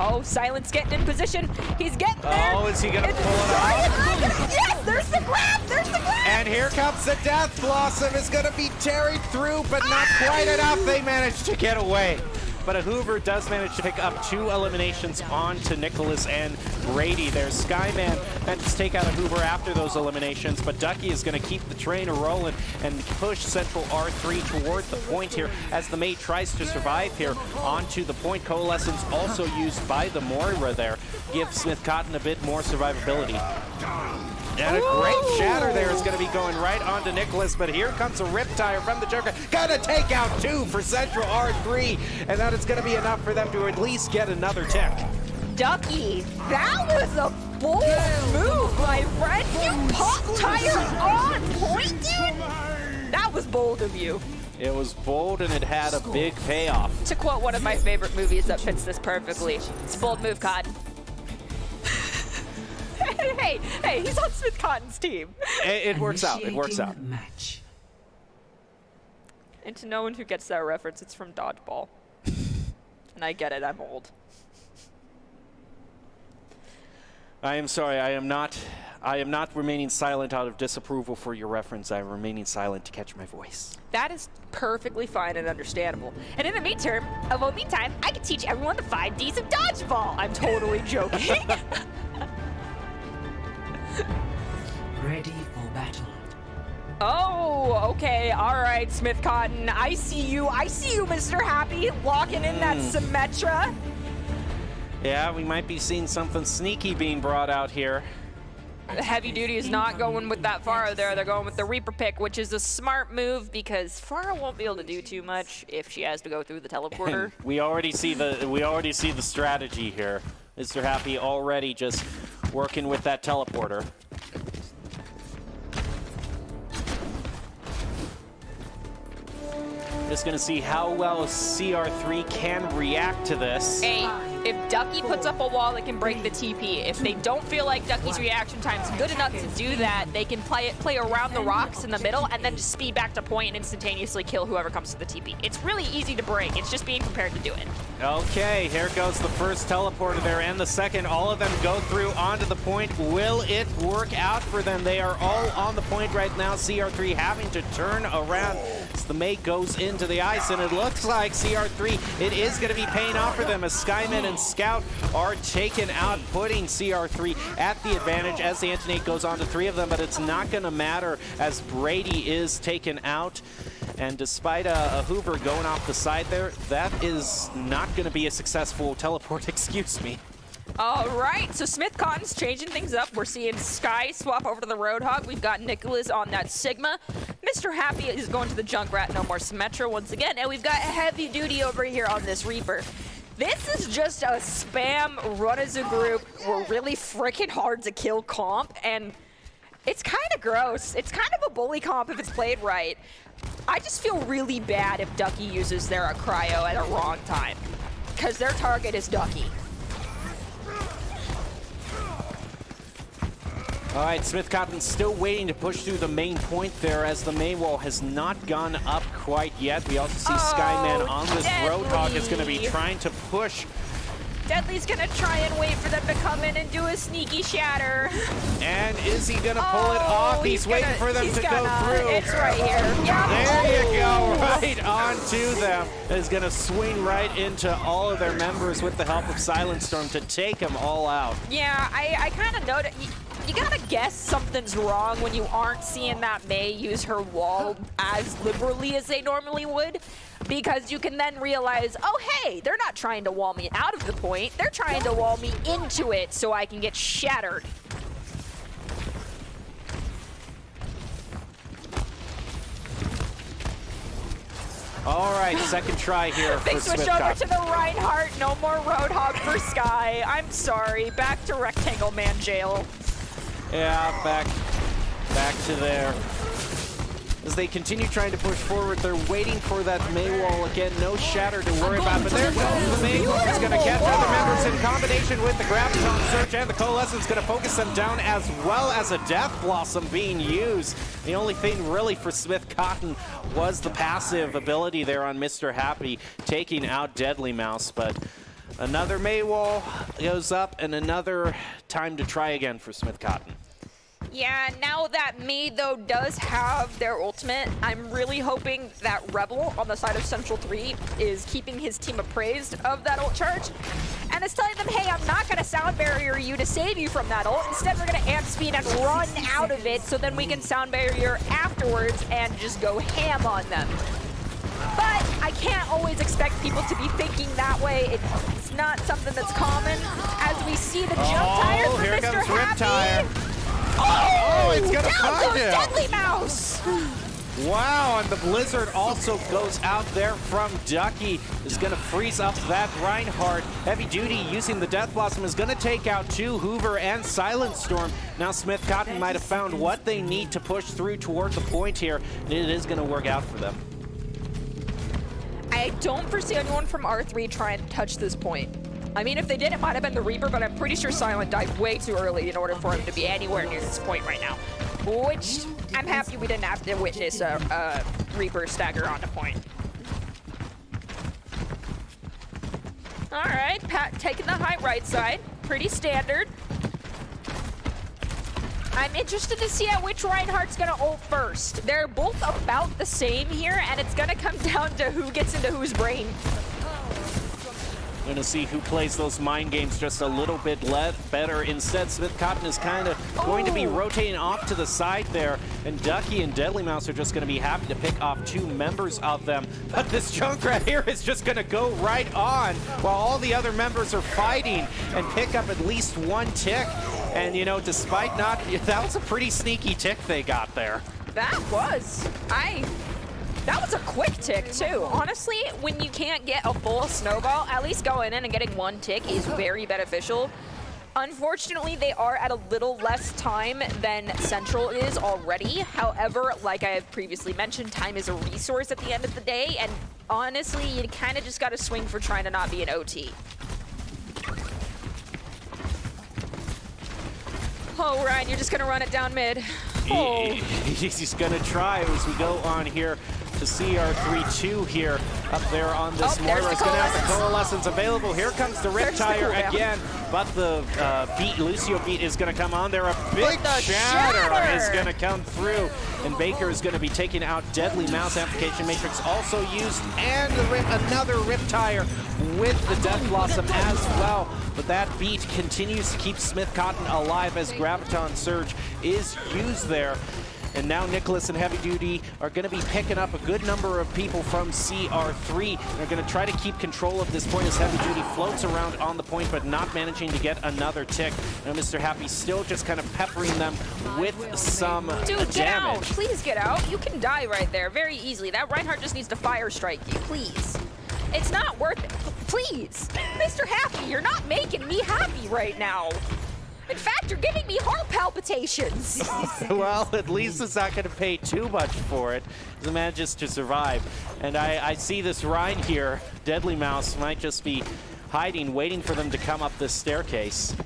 Oh, Silent's getting in position. He's getting there. Oh, is he going to pull it off? Yes, there's the grab. There's the grab. And here comes the Death Blossom. Is going to be carried through, but not quite enough. They managed to get away. But a Hoover does manage to pick up 2 eliminations onto Nicholas and Brady. There's Skyman managed to take out a Hoover after those eliminations, but Ducky is going to keep the train rolling and push Central R3 toward the point here as the mate tries to survive here onto the point. Coalescence also used by the Moira there. Gives Smith Cotton a bit more survivability. And a great shatter there is going to be going right onto Nicholas, but here comes a Riptire from the Joker. Gonna take out 2 for Central R3, and that is going to be enough for them to at least get another tick. Ducky, that was a bold move, my friend. You pop tire on point, dude. That was bold of you. It was bold, and it had a big payoff. To quote one of my favorite movies that fits this perfectly, it's a bold move, Cotton. Hey, he's on Smith Cotton's team. It works out. It works out. Match. And to no one who gets that reference, it's from Dodgeball. And I get it, I'm old. I am sorry. I am not remaining silent out of disapproval for your reference. I am remaining silent to catch my voice. That is perfectly fine and understandable. And in the meantime, I can teach everyone the 5 Ds of Dodgeball. I'm totally joking. Ready for battle. Oh, okay, all right, Smith Cotton. I see you, Mr. Happy, locking in that Symmetra. Yeah, we might be seeing something sneaky being brought out here. Heavy Duty is not going with that Farah there. They're going with the Reaper pick, which is a smart move because Farah won't be able to do too much if she has to go through the teleporter. we already see the strategy here. Mr. Happy already just working with that teleporter. Just gonna see how well CR3 can react to this. Hey, if Ducky puts up a wall, it can break the TP. If they don't feel like Ducky's reaction time's good enough to do that, they can play around the rocks in the middle and then just speed back to point and instantaneously kill whoever comes to the TP. It's really easy to break. It's just being prepared to do it. Okay, here goes the first teleporter there and the second. All of them go through onto the point. Will it work out for them? They are all on the point right now. CR3 having to turn around as the mate goes into the ice, and it looks like CR3, it is going to be paying off for them as Skyman and Scout are taken out, putting CR3 at the advantage as the Antonate goes on to 3 of them, but it's not going to matter as Brady is taken out. And despite a Hoover going off the side there, that is not going to be a successful teleport, excuse me. All right, so Smith Cotton's changing things up. We're seeing Sky swap over to the Roadhog. We've got Nicholas on that Sigma. Mr. Happy is going to the Junkrat, no more Symmetra once again. And we've got Heavy Duty over here on this Reaper. This is just a spam run as a group. We're really freaking hard to kill comp, and it's kind of gross. It's kind of a bully comp if it's played right. I just feel really bad if Ducky uses their cryo at a wrong time, because their target is Ducky. All right, Smith Cotton still waiting to push through the main point there as the main wall has not gone up quite yet. We also see Skyman on this Roadhog is going to be trying to push. Deadly's going to try and wait for them to come in and do a sneaky shatter. And is he going to pull it off? He's waiting for them to go through. It's right here. Yeah. There you go, right onto them. Is going to swing right into all of their members with the help of Silent Storm to take them all out. Yeah, I kind of noticed. You gotta guess something's wrong when you aren't seeing that Mei use her wall as liberally as they normally would, because you can then realize, oh hey, they're not trying to wall me out of the point, they're trying to wall me into it so I can get shattered. All right, second try here for They switched over to the Reinhardt, no more Roadhog for Sky. I'm sorry, back to Rectangle Man jail. Yeah, back to there. as they continue trying to push forward. They're waiting for that May wall again. No shatter to worry about, but there goes the May wall. It's going to catch other members in combination with the Graviton Surge, and the Coalescence going to focus them down, as well as a Death Blossom being used. The only thing really for Smith Cotton was the passive ability there on Mr. Happy, taking out Deadly Mouse, but another May wall goes up, and another time to try again for Smith Cotton. Yeah, now that May, though, does have their ultimate, I'm really hoping that Rebel on the side of Central 3 is keeping his team appraised of that ult charge, and is telling them, hey, I'm not going to sound barrier you to save you from that ult. Instead, we're going to amp speed and run out of it, so then we can sound barrier afterwards and just go ham on them. But I can't always expect people to be thinking that way. It's not something that's common. As we see the jump tire from here Mr. comes Happy. Riptire. Oh, it's gonna down find goes him. Deadly Mouse. Wow, and the Blizzard also goes out there from Ducky. Is going to freeze up that Reinhardt. Heavy Duty using the Death Blossom is going to take out 2 Hoover and Silent Storm. Now Smith Cotton might have found what they need to push through toward the point here, and it is going to work out for them. I don't foresee anyone from R3 trying to touch this point. I mean, if they did, it might have been the Reaper, but I'm pretty sure Silent died way too early in order for him to be anywhere near this point right now. Which, I'm happy we didn't have to witness a Reaper stagger on the point. All right, Pat taking the high right side. Pretty standard. I'm interested to see which Reinhardt's gonna ult first. They're both about the same here, and it's gonna come down to who gets into whose brain. Going to see who plays those mind games just a little bit better. Instead, Smith Cotton is kind of going to be rotating off to the side there, and Ducky and Deadly Mouse are just going to be happy to pick off 2 members of them. But this Junkrat here is just going to go right on while all the other members are fighting and pick up at least 1 tick. And, you know, despite not, that was a pretty sneaky tick they got there. That was. That was a quick tick, too. Honestly, when you can't get a full snowball, at least going in and getting 1 tick is very beneficial. Unfortunately, they are at a little less time than Central is already. However, like I have previously mentioned, time is a resource at the end of the day, and honestly, you kind of just got to swing for trying to not be an OT. Oh, Ryan, you're just going to run it down mid. Oh. He's going to try as we go on here to CR3-2 here up there on this Moira. He's going to have the Coalescence available. Here comes the Riptire again, but the Lucio beat is going to come on there. A big shatter is going to come through, and Baker is going to be taking out Deadly Mouse. Application Matrix also used, and another Riptire with the Death Blossom as well. But that beat continues to keep Smith Cotton alive as Graviton Surge is used there. And now Nicholas and Heavy Duty are going to be picking up a good number of people from CR3. They're going to try to keep control of this point as Heavy Duty floats around on the point, but not managing to get another tick. Now Mr. Happy still just kind of peppering them with some Dude, get out. damage. Please get out. You can die right there very easily. That Reinhardt just needs to fire strike you, please. It's not worth it. Please. Mr. Happy, you're not making me happy right now. In fact, you're giving me heart palpitations. Well, at least it's not going to pay too much for it. He manages to survive. And I see this Rhine here. Deadly Mouse might just be hiding, waiting for them to come up this staircase.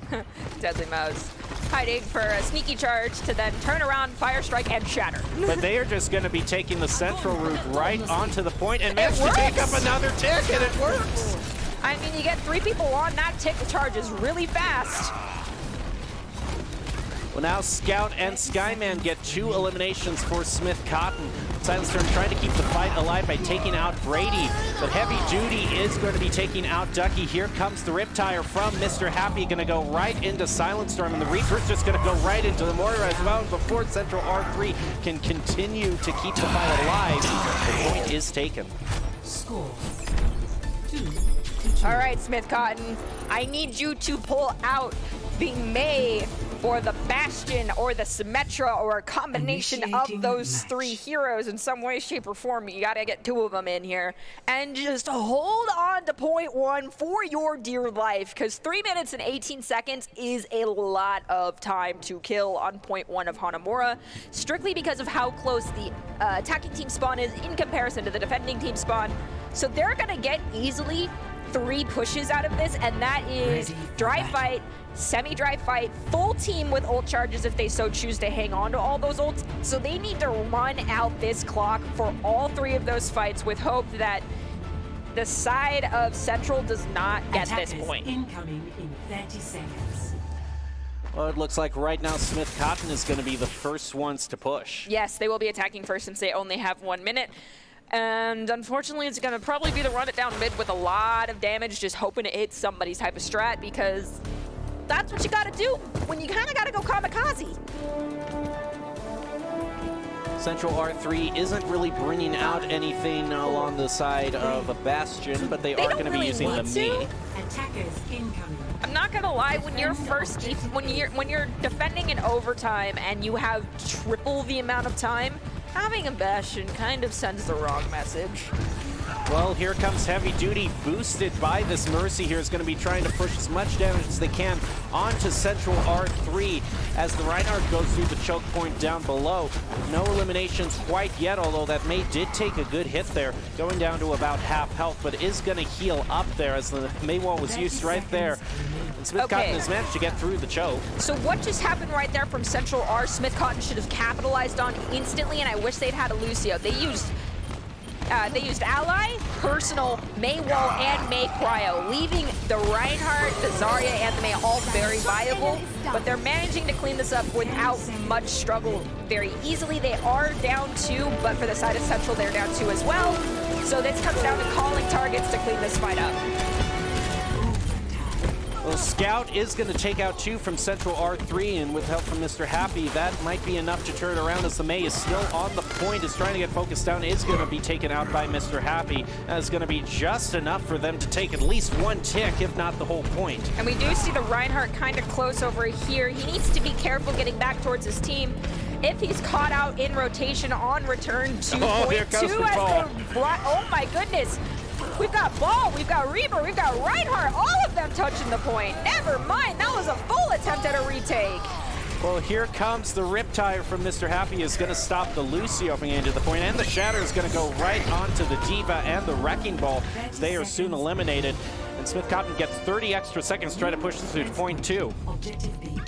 Deadly Mouse hiding for a sneaky charge to then turn around, fire strike, and shatter. But they are just going to be taking the central route right onto the point and manage to take up another tick, and it works. I mean, you get 3 people on that tick, the charge is really fast. Well, now Scout and Skyman get 2 eliminations for Smith Cotton. Silent Storm trying to keep the fight alive by taking out Brady, but Heavy Duty is going to be taking out Ducky. Here comes the Riptire from Mr. Happy, going to go right into Silent Storm, and the Reaper's just going to go right into the Moira as well. Before Central R3 can continue to keep the fight alive, the point is taken. Score. All right, Smith Cotton, I need you to pull out the Mei or the Bastion or the Symmetra or a combination of those three heroes in some way, shape, or form. You gotta get 2 of them in here. And just hold on to point 1 for your dear life, because 3 minutes and 18 seconds is a lot of time to kill on point 1 of Hanamura, strictly because of how close the attacking team spawn is in comparison to the defending team spawn. So they're gonna get easily 3 pushes out of this, and that is dry fight, semi-dry fight, full team with ult charges if they so choose to hang on to all those ults. So they need to run out this clock for all 3 of those fights with hope that the side of Central does not get this point. Incoming in 30 seconds. Well, it looks like right now Smith Cotton is going to be the first ones to push. Yes, they will be attacking first since they only have 1 minute. And unfortunately, it's going to probably be the run it down mid with a lot of damage, just hoping to hit somebody's type of strat, because that's what you got to do when you kind of got to go kamikaze. Central R3 isn't really bringing out anything along the side of a Bastion, but they are going to be using the Mei. Attackers incoming. I'm not gonna lie, when you're when you're defending in overtime and you have triple the amount of time, having a Bastion kind of sends the wrong message. Well, here comes Heavy Duty, boosted by this Mercy here, is going to be trying to push as much damage as they can onto Central R3 as the Reinhardt goes through the choke point down below. No eliminations quite yet, although that Mei did take a good hit there, going down to about half health, but is going to heal up there as the Mei wall was used right there. And Smith Cotton has managed to get through the choke. So what just happened right there from Central R, Smith Cotton should have capitalized on instantly, and I wish they'd had a Lucio. They used Ally, Personal, Mei Wall, and Mei Cryo, leaving the Reinhardt, the Zarya, and the Mei all very viable, but they're managing to clean this up without much struggle very easily. They are down 2, but for the side of Central, they're down 2 as well. So this comes down to calling targets to clean this fight up. Well, Scout is going to take out 2 from Central R3, and with help from Mr. Happy, that might be enough to turn it around as the Mei is still on the point, is trying to get focused down, is going to be taken out by Mr. Happy. That's going to be just enough for them to take at least 1 tick, if not the whole point. And we do see the Reinhardt kind of close over here. He needs to be careful getting back towards his team. If he's caught out in rotation on return to point 2 as oh my goodness. We've got Ball, we've got Reaper, we've got Reinhardt, all of them touching the point. Never mind, that was a full attempt at a retake. Well, here comes the Riptide from Mr. Happy, is going to stop the Lucio opening into the point, and the Shatter is going to go right onto the Diva and the Wrecking Ball. They are soon eliminated, and Smith Cotton gets 30 extra seconds to try to push this to point 2. Objective B.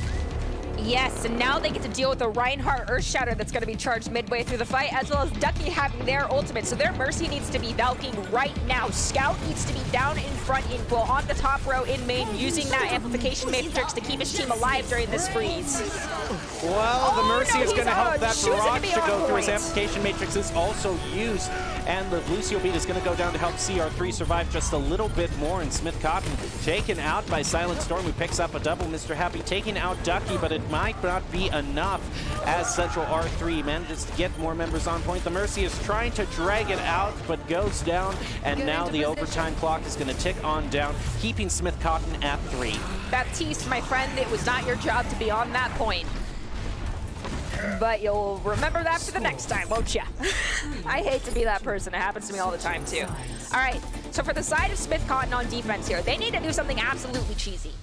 Yes, and now they get to deal with the Reinhardt Earthshatter that's going to be charged midway through the fight, as well as Ducky having their ultimate. So their Mercy needs to be Valking right now. Scout needs to be down in front, on the top row in main, using that amplification matrix to keep his team alive during this freeze. Well, the Mercy is going to help that Choosing barrage be to go on through. His point. amplification matrix is also used, and the Lucio beat is going to go down to help CR3 survive just a little bit more, and Smith Cotton taken out by Silent Storm, who picks up a double. Mr. Happy taking out Ducky, but it might not be enough as Central R3 manages to get more members on point. The Mercy is trying to drag it out, but goes down, and now the overtime clock is going to tick on down, keeping Smith Cotton at 3. Baptiste, my friend, it was not your job to be on that point. But you'll remember that for the next time, won't ya? I hate to be that person. It happens to me all the time, too. All right, so for the side of Smith Cotton on defense here, they need to do something absolutely cheesy.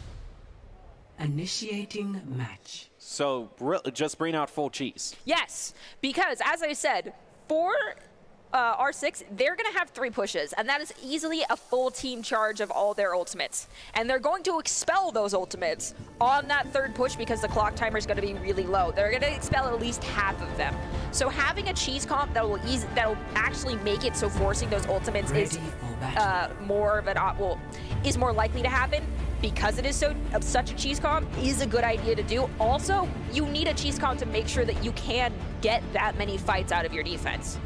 Initiating match. So just bring out full cheese. Yes, because as I said, for R6, they're going to have 3 pushes, and that is easily a full team charge of all their ultimates. And they're going to expel those ultimates on that 3rd push because the clock timer is going to be really low. They're going to expel at least half of them. So having a cheese comp that'll actually make it so forcing those ultimates is more of an is more likely to happen. Because it is such a cheese comp is a good idea to do. Also, you need a cheese comp to make sure that you can get that many fights out of your defense.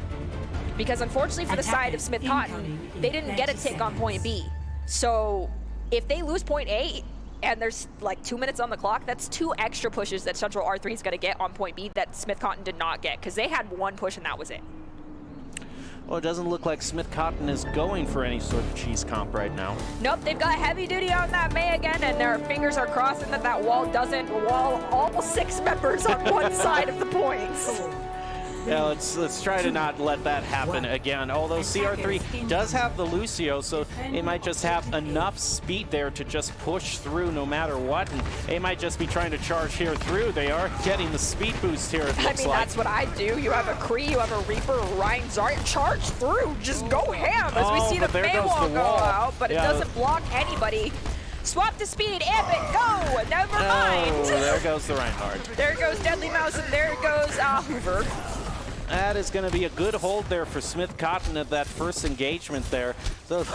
Because unfortunately for the side of Smith Cotton, they didn't get a tick on point B. So if they lose point A and there's like 2 minutes on the clock, that's 2 extra pushes that Central R3 is going to get on point B that Smith Cotton did not get, because they had 1 push and that was it. Well, it doesn't look like Smith Cotton is going for any sort of cheese comp right now. Nope, they've got heavy duty on that May again, and their fingers are crossing that that wall doesn't wall all 6 members on one side of the points. Yeah, let's try to not let that happen again. Although CR3 does have the Lucio, so they might just have enough speed there to just push through no matter what. And they might just be trying to charge here through. They are getting the speed boost here, it I looks mean, like. that's what I do. You have a Kree, you have a Reaper, Ryan Zarya, charge through, just go ham as we see the but there May goes wall the go wall. out, but Yeah. it doesn't block anybody. Swap to speed, amp it, go! Never mind! Oh, there goes the Reinhardt. There goes Deadly Mouse, and there goes Hoover. That is going to be a good hold there for Smith Cotton at that first engagement there. So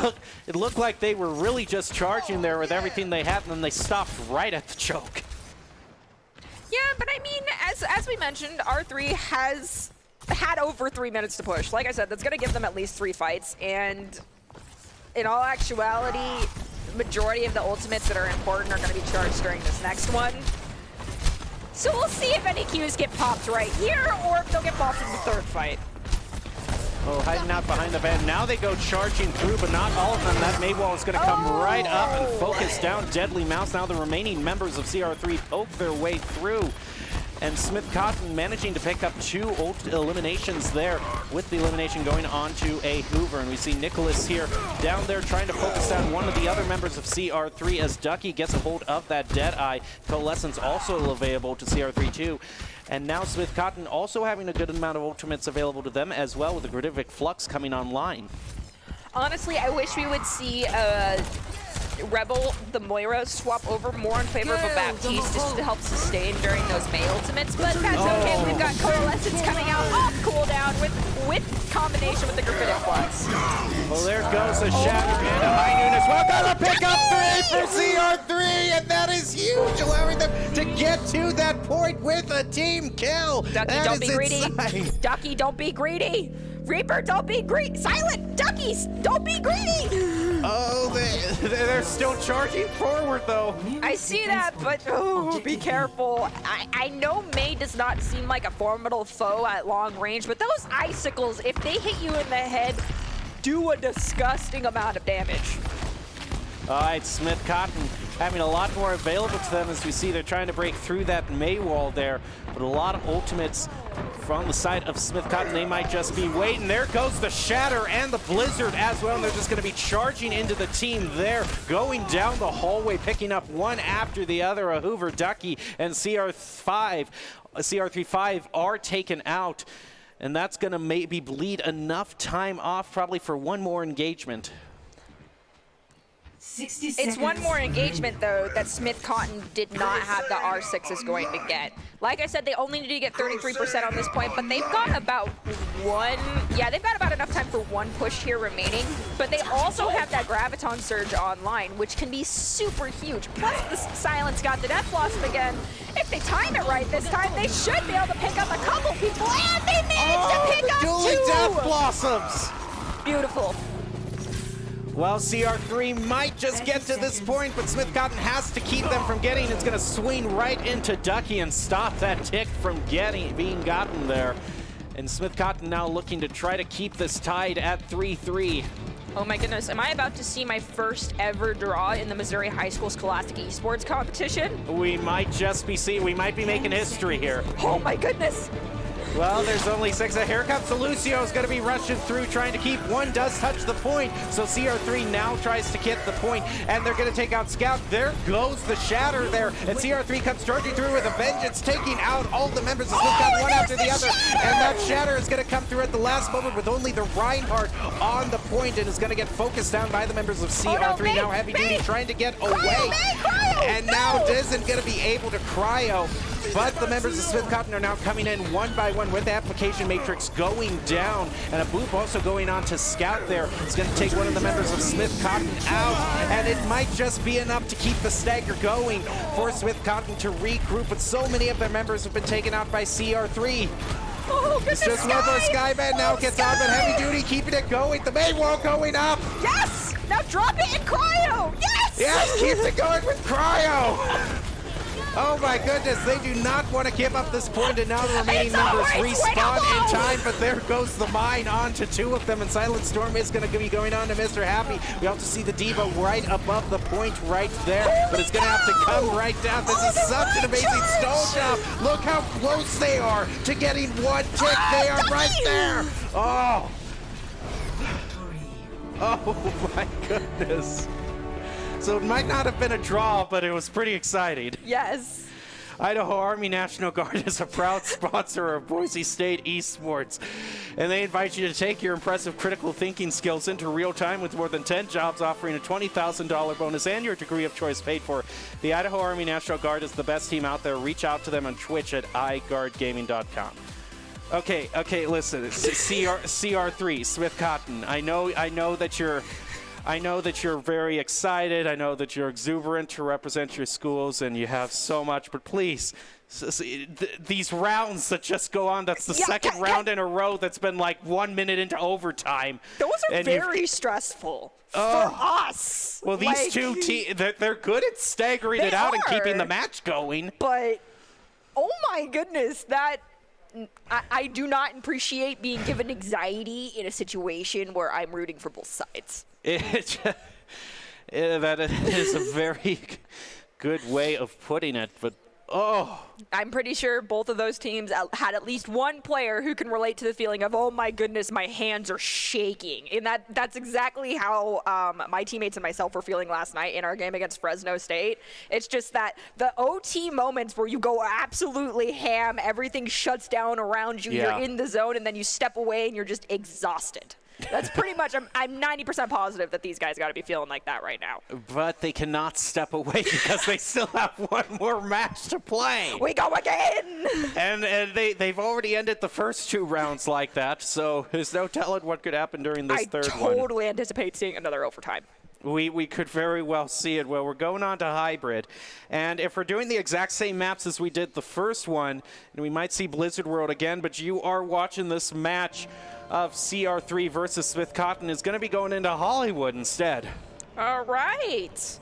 it looked like they were really just charging there with everything they had, and then they stopped right at the choke. Yeah, but I mean, as we mentioned, R3 has had over 3 minutes to push. Like I said, that's going to give them at least 3 fights, and in all actuality, majority of the ultimates that are important are going to be charged during this next one. So we'll see if any Qs get popped right here, or if they'll get popped in the 3rd fight. Oh, hiding out behind the van. Now they go charging through, but not all of them. That Maywall is going to come right up and focus down Deadly Mouse. Now the remaining members of CR3 poke their way through. And Smith Cotton managing to pick up 2 ult eliminations there, with the elimination going on to a Hoover. And we see Nicholas here down there trying to focus down one of the other members of CR3 as Ducky gets a hold of that Deadeye. Coalescence also available to CR3 too. And now Smith Cotton also having a good amount of ultimates available to them as well, with the Gradivic Flux coming online. Honestly, I wish we would see Rebel, the Moira, swap over more in favor of a Baptiste just to help sustain during those May ultimates, but that's okay. We've got Coalescence coming out off cooldown with combination with the Gradivic Flux. Well, there goes the shatter into high noon as well. Got a pick up 3 for CR3, and that is huge, allowing them to get to that point with a team kill. Ducky, That don't is be greedy. insane. Ducky, don't be greedy. Reaper, don't be greedy. Silent Duckies, don't be greedy. Oh, they're still charging forward, though. I see that, but oh, be careful. I know May does not seem like a formidable foe at long range, but those icicles, if they hit you in the head, do a disgusting amount of damage. All right, Smith Cotton having a lot more available to them as we see they're trying to break through that May wall there, but a lot of ultimates from the side of Smith Cotton. They might just be waiting. There goes the Shatter and the Blizzard as well, and they're just going to be charging into the team there, going down the hallway, picking up one after the other. A Hoover, Ducky, and CR3-5 are taken out, and that's going to maybe bleed enough time off probably for one more engagement. 60 It's seconds. one more engagement, though, that Smith Cotton did not have the R6 is going to get. Like I said, they only need to get 33% on this point, but they've got about they've got about enough time for 1 push here remaining. But they also have that Graviton Surge online, which can be super huge. Plus, the Silence got the Death Blossom again. If they time it right this time, they should be able to pick up a couple people, and they managed to pick up 2! Dueling Death Blossoms! Beautiful. Well, CR3 might just get to this point, but Smith Cotton has to keep them from getting. It's going to swing right into Ducky and stop that tick from being gotten there. And Smith Cotton now looking to try to keep this tied at 3-3. Oh my goodness, am I about to see my first ever draw in the Missouri High School Scholastic Esports competition? We might just be we might be making history here. Oh my goodness! Well, there's only 6. Here comes Lucio is going to be rushing through, trying to keep one, does touch the point. So CR3 now tries to get the point, and they're going to take out Scout. There goes the Shatter there, and CR3 comes charging through with a vengeance, taking out all the members of Smith Cotton one after the other. And that Shatter is going to come through at the last moment with only the Reinhardt on the point, and is going to get focused down by the members of CR3. Now Heavy Duty trying to get away. And now isn't going to be able to cryo. But the members of Smith Cotton are now coming in one by one with the application matrix going down. And a boop also going on to Scout there. It's going to take one of the members of Smith Cotton out. And it might just be enough to keep the stagger going for Smith Cotton to regroup. But so many of their members have been taken out by CR3. Oh, It's just one more Skyman now gets on, but Heavy Duty keeping it going. The main wall going up. Yes! Now drop it in cryo! Yes! Yes, keeps it going with cryo. Oh my goodness, they do not want to give up this point, and now the remaining members respawn in time, but there goes the mine onto 2 of them, and Silent Storm is going to be going on to Mr. Happy. We also see the Diva right above the point right there, but it's going to have to come right down. This is such an amazing stone job. Look how close they are to getting 1 tick. They are right there. Oh. Oh my goodness. So it might not have been a draw, but it was pretty exciting. Yes. Idaho Army National Guard is a proud sponsor of Boise State Esports, and they invite you to take your impressive critical thinking skills into real time with more than 10 jobs offering a $20,000 bonus and your degree of choice paid for. The Idaho Army National Guard is the best team out there. Reach out to them on Twitch at iGuardGaming.com. Okay, listen, it's CR3, Smith Cotton. I know that you're very excited. I know that you're exuberant to represent your schools, and you have so much. But please, these rounds that just go on, that's the second round in a row that's been like 1 minute into overtime. Those are very stressful for us. Well, these two teams, they're good at staggering it out and keeping the match going. But, oh my goodness, I do not appreciate being given anxiety in a situation where I'm rooting for both sides. That is a very good way of putting it, but I'm pretty sure both of those teams had at least one player who can relate to the feeling of, oh my goodness, my hands are shaking. And that's exactly how my teammates and myself were feeling last night in our game against Fresno State. It's just that the OT moments where you go absolutely ham, everything shuts down around you, you're in the zone, and then you step away and you're just exhausted. That's pretty much, I'm 90% positive that these guys got to be feeling like that right now. But they cannot step away because they still have one more match to play. We go again! And they've already ended the first 2 rounds like that, so there's no telling what could happen during this third one. I totally anticipate seeing another overtime. We could very well see it. Well, we're going on to hybrid, and if we're doing the exact same maps as we did the first one, and we might see Blizzard World again, but you are watching this match of CR3 versus Smith Cotton is going to be going into Hollywood instead. All right.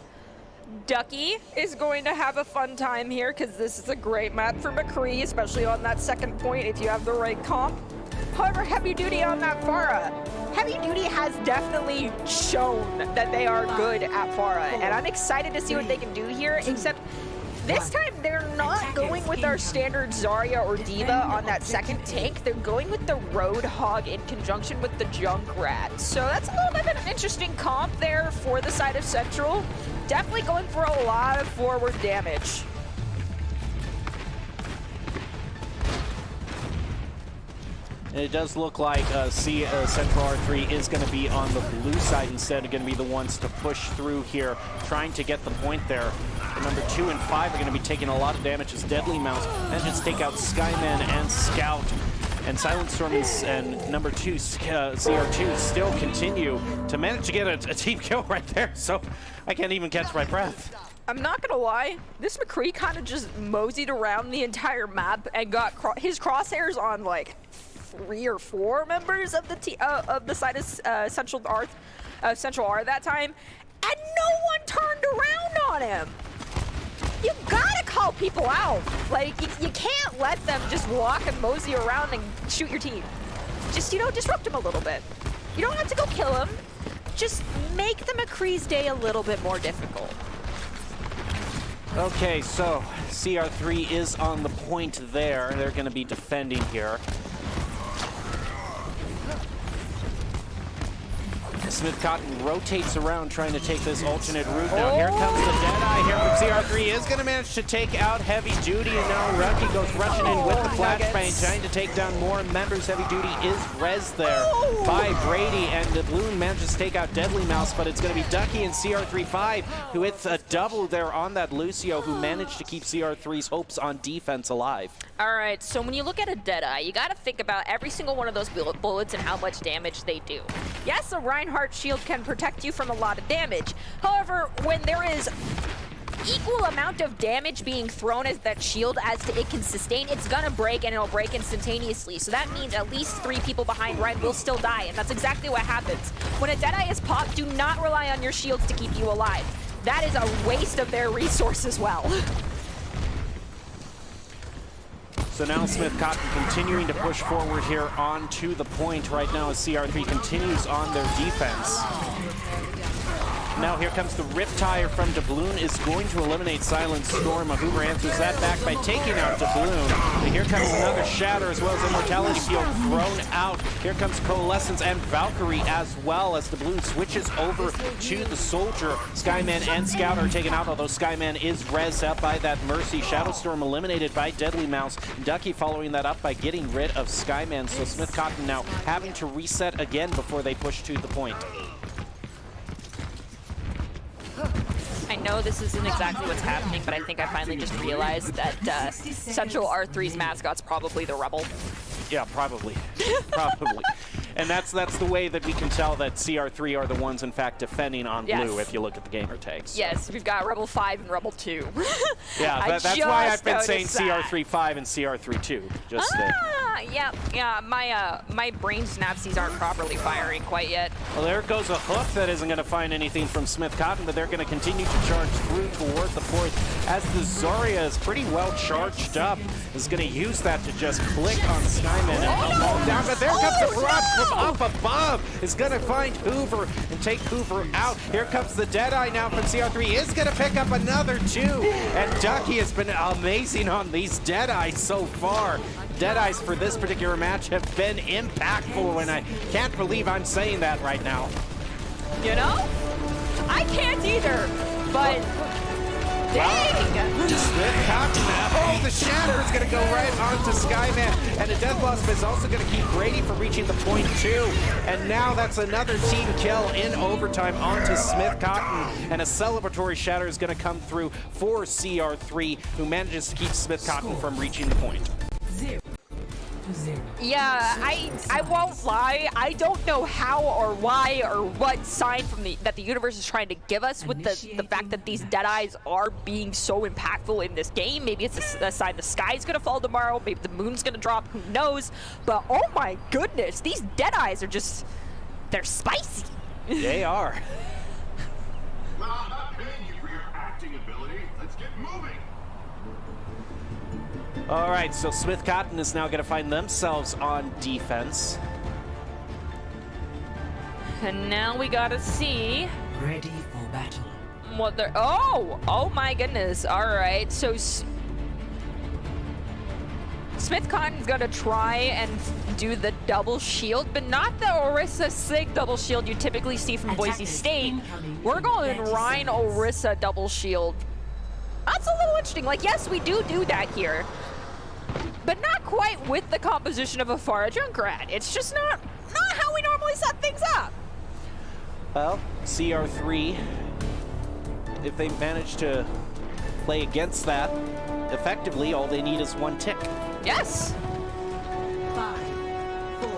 Ducky is going to have a fun time here because this is a great map for McCree, especially on that second point if you have the right comp. However, Heavy Duty on that Pharah. Heavy Duty has definitely shown that they are good at Pharah, and I'm excited to see what they can do here, except this time they're not going with our standard Zarya or Diva on that second tank. They're going with the Roadhog in conjunction with the Junkrat. So that's a little bit of an interesting comp there for the side of Central. Definitely going for a lot of forward damage. And it does look like Central R3 is going to be on the blue side instead, going to be the ones to push through here, trying to get the point there. Number 2 and 5 are going to be taking a lot of damage as Deadly Mouse manages to take out Skyman and Scout. And Silent Storm and number 2, CR2, still continue to manage to get a team kill right there. So I can't even catch my breath. I'm not gonna lie, this McCree kind of just moseyed around the entire map and got his crosshairs on like 3 or 4 members of the side of Central R that time, and no one turned around on him. You gotta call people out. Like, you can't let them just walk and mosey around and shoot your team. Just, disrupt them a little bit. You don't have to go kill them. Just make the McCree's day a little bit more difficult. Okay, so CR3 is on the point there. They're going to be defending here. Smith Cotton rotates around trying to take this alternate route. Now here comes the Deadeye here from CR3. Is going to manage to take out Heavy Duty, and now Rucky goes rushing in with the flashbang, trying to take down more members. Heavy Duty is res there by Brady, and the Bloom manages to take out Deadly Mouse, but it's going to be Ducky and CR3-5 who hits a double there on that Lucio, who managed to keep CR3's hopes on defense alive. All right, so when you look at a Deadeye, you got to think about every single one of those bullets and how much damage they do. Yes, a Reinhardt shield can protect you from a lot of damage. However, when there is equal amount of damage being thrown as that shield as it can sustain, it's gonna break, and it'll break instantaneously. So that means at least 3 people behind Rein will still die, and that's exactly what happens. When a Deadeye is popped, do not rely on your shields to keep you alive. That is a waste of their resource as well. So now Smith Cotton continuing to push forward here onto the point right now as CR3 continues on their defense. Now here comes the Riptire from Doubloon is going to eliminate Silent Storm. A Hoover answers that back by taking out Doubloon. And here comes another Shatter as well as Immortality Field thrown out. Here comes Coalescence and Valkyrie as well as Doubloon switches over to the Soldier. Skyman and Scout are taken out, although Skyman is rezzed up by that Mercy. Shadowstorm eliminated by Deadly Mouse. Ducky following that up by getting rid of Skyman. So Smith Cotton now having to reset again before they push to the point. I know this isn't exactly what's happening, but I think I finally just realized that Central R3's mascot's probably the Rebel. Yeah, probably. Probably. And that's the way that we can tell that CR3 are the ones, in fact, defending on blue if you look at the gamer tags. Yes, we've got Rebel 5 and Rebel 2. Yeah, that's why I've been saying CR3 5 and CR3 2. Just yeah, my brain synapses aren't properly firing quite yet. Well, there goes a hook that isn't going to find anything from Smith Cotton, but they're going to continue to charge through toward the point as the Zarya is pretty well charged up. Is going to use that to just click on Skyman and fall down, but there comes the Rock from up above. Is going to find Hoover and take Hoover out. Here comes the Deadeye now from CR3. Is going to pick up another 2, and Ducky has been amazing on these Deadeyes so far. Deadeyes for this particular match have been impactful, and I can't believe I'm saying that right now. You know? I can't either, but dang! Smith Cotton, oh, the Shatter is going to go right onto Skyman, and the Death Blossom is also going to keep Brady from reaching the point too. And now that's another team kill in overtime onto Smith Cotton, and a celebratory Shatter is going to come through for CR3, who manages to keep Smith Cotton from reaching the point. 0-0. Yeah, I won't lie. I don't know how or why or what sign from that the universe is trying to give us with the fact that these Deadeyes are being so impactful in this game. Maybe it's a sign the sky's gonna fall tomorrow. Maybe the moon's gonna drop. Who knows? But oh my goodness, these Deadeyes are just—they're spicy. They are. Well, I'm not paying you for your acting ability. Let's get moving. All right, so Smith Cotton is now going to find themselves on defense. And now we gotta see Ready for battle. what they're. Oh my goodness! All right, so Smith Cotton's gonna try and do the double shield, but not the Orisa Sig double shield you typically see from Boise State. We're going Rhine Orisa double shield. That's a little interesting. Like, yes, we do that here, but not quite with the composition of a Pharah Junkrat. It's just not how we normally set things up. Well, CR3, if they manage to play against that effectively, all they need is 1 tick. Yes. 5, 4,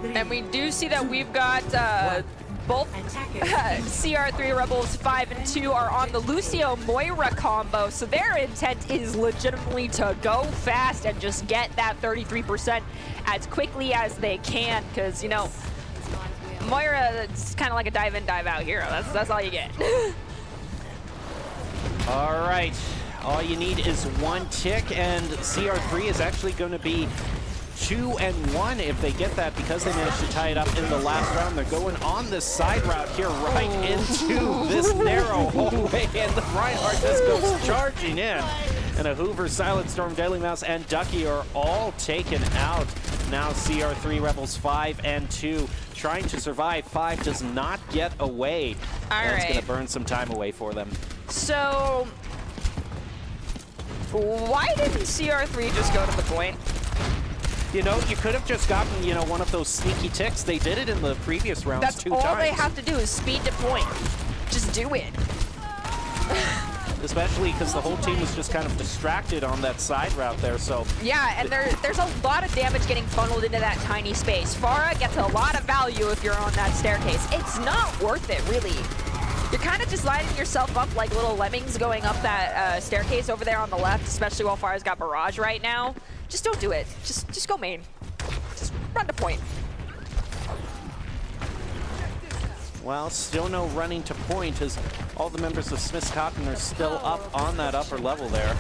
3. And we do see that we've got both CR3 Rebels 5 and 2 are on the Lucio Moira combo, so their intent is legitimately to go fast and just get that 33% as quickly as they can, because, you know, Moira is kind of like a dive in, dive out hero. That's all you get. All right, all you need is 1 tick, and CR3 is actually going to be 2-1 if they get that, because they managed to tie it up in the last round. They're going on this side route here right into this narrow hallway, and the Reinhardt just goes charging in. And a Hoover, Silent Storm, Deadly Mouse, and Ducky are all taken out. Now CR3 Rebels 5 and 2 trying to survive. 5 does not get away. That's going to burn some time away for them. So why didn't CR3 just go to the point? You know, you could have just gotten, you know, one of those sneaky ticks. They did it in the previous rounds 2 times. That's all they have to do is speed to point. Just do it. Especially because the whole team was just kind of distracted on that side route there, so... Yeah, and there's a lot of damage getting funneled into that tiny space. Pharah gets a lot of value if you're on that staircase. It's not worth it, really. You're kind of just lining yourself up like little lemmings going up that staircase over there on the left, especially while Pharah's got Barrage right now. Just don't do it. Just go main. Just run to point. Well, still no running to point as all the members of Smith Cotton are still up on that upper level there.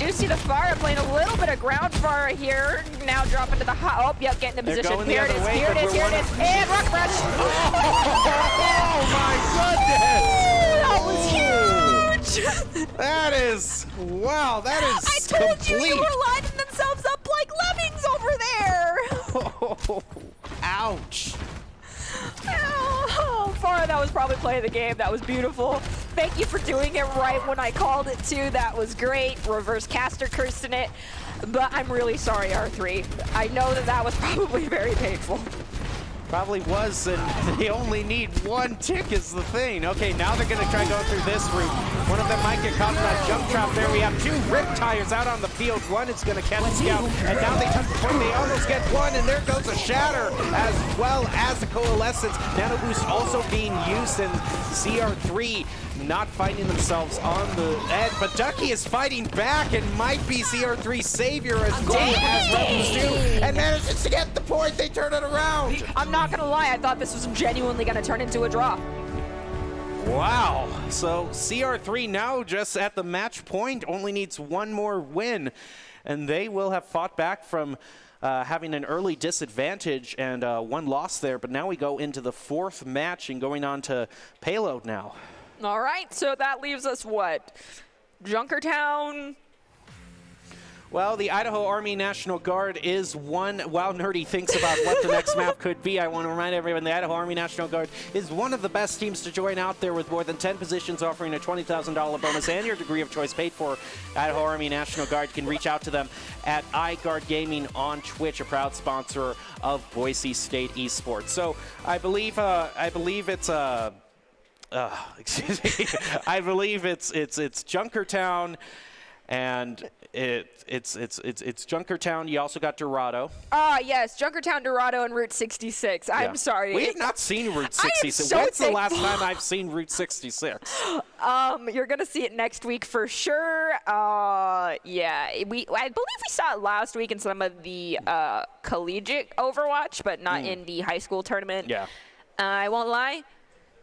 do see the Fire playing a little bit of ground Fire here. Now dropping to the hot. Oh, yep, getting in They're position. going the Here it other is, way, here it but is, we're here it is. one- And Rock Rush. Oh my goodness! That was huge! That is, wow, that is I told complete. you were lining themselves up like lemmings over there. Ouch. Oh, Farah, that was probably play of the game. That was beautiful. Thank you for doing it right when I called it too. That was great. Reverse caster cursing it. But I'm really sorry, R3. I know that that was probably very painful. Probably was, and they only need one tick is the thing. Okay, now they're going to try going through this route. One of them might get caught in that jump trap there. We have 2 rip tires out on the field. One is going to catch Scout, and now they touch the point. They almost get one, and there goes a Shatter, as well as the Coalescence. Nano Boost also being used, and CR3 not finding themselves on the edge, but Ducky is fighting back and might be CR3's savior as well as Rebels do, and manages to get the point. They turn it around. I'm not gonna lie, I thought this was genuinely gonna turn into a draw. Wow, so CR3 now just at the match point, only needs one more win, and they will have fought back from having an early disadvantage and one loss there, but now we go into the 4th match and going on to Payload now. All right, so that leaves us what? Junkertown? Well, the Idaho Army National Guard is one. While Nerdy thinks about what the next map could be, I want to remind everyone the Idaho Army National Guard is one of the best teams to join out there with more than 10 positions offering a $20,000 bonus and your degree of choice paid for. Idaho Army National Guard, you can reach out to them at iGuard Gaming on Twitch, a proud sponsor of Boise State Esports. So I believe it's excuse me. I believe it's Junkertown, and it's Junkertown. You also got Dorado. Yes, Junkertown, Dorado, and Route 66. I'm sorry. We have not seen Route 66. When's the last time I've seen Route 66? You're gonna see it next week for sure. Yeah, I believe we saw it last week in some of the collegiate Overwatch, but not in the high school tournament. Yeah. I won't lie.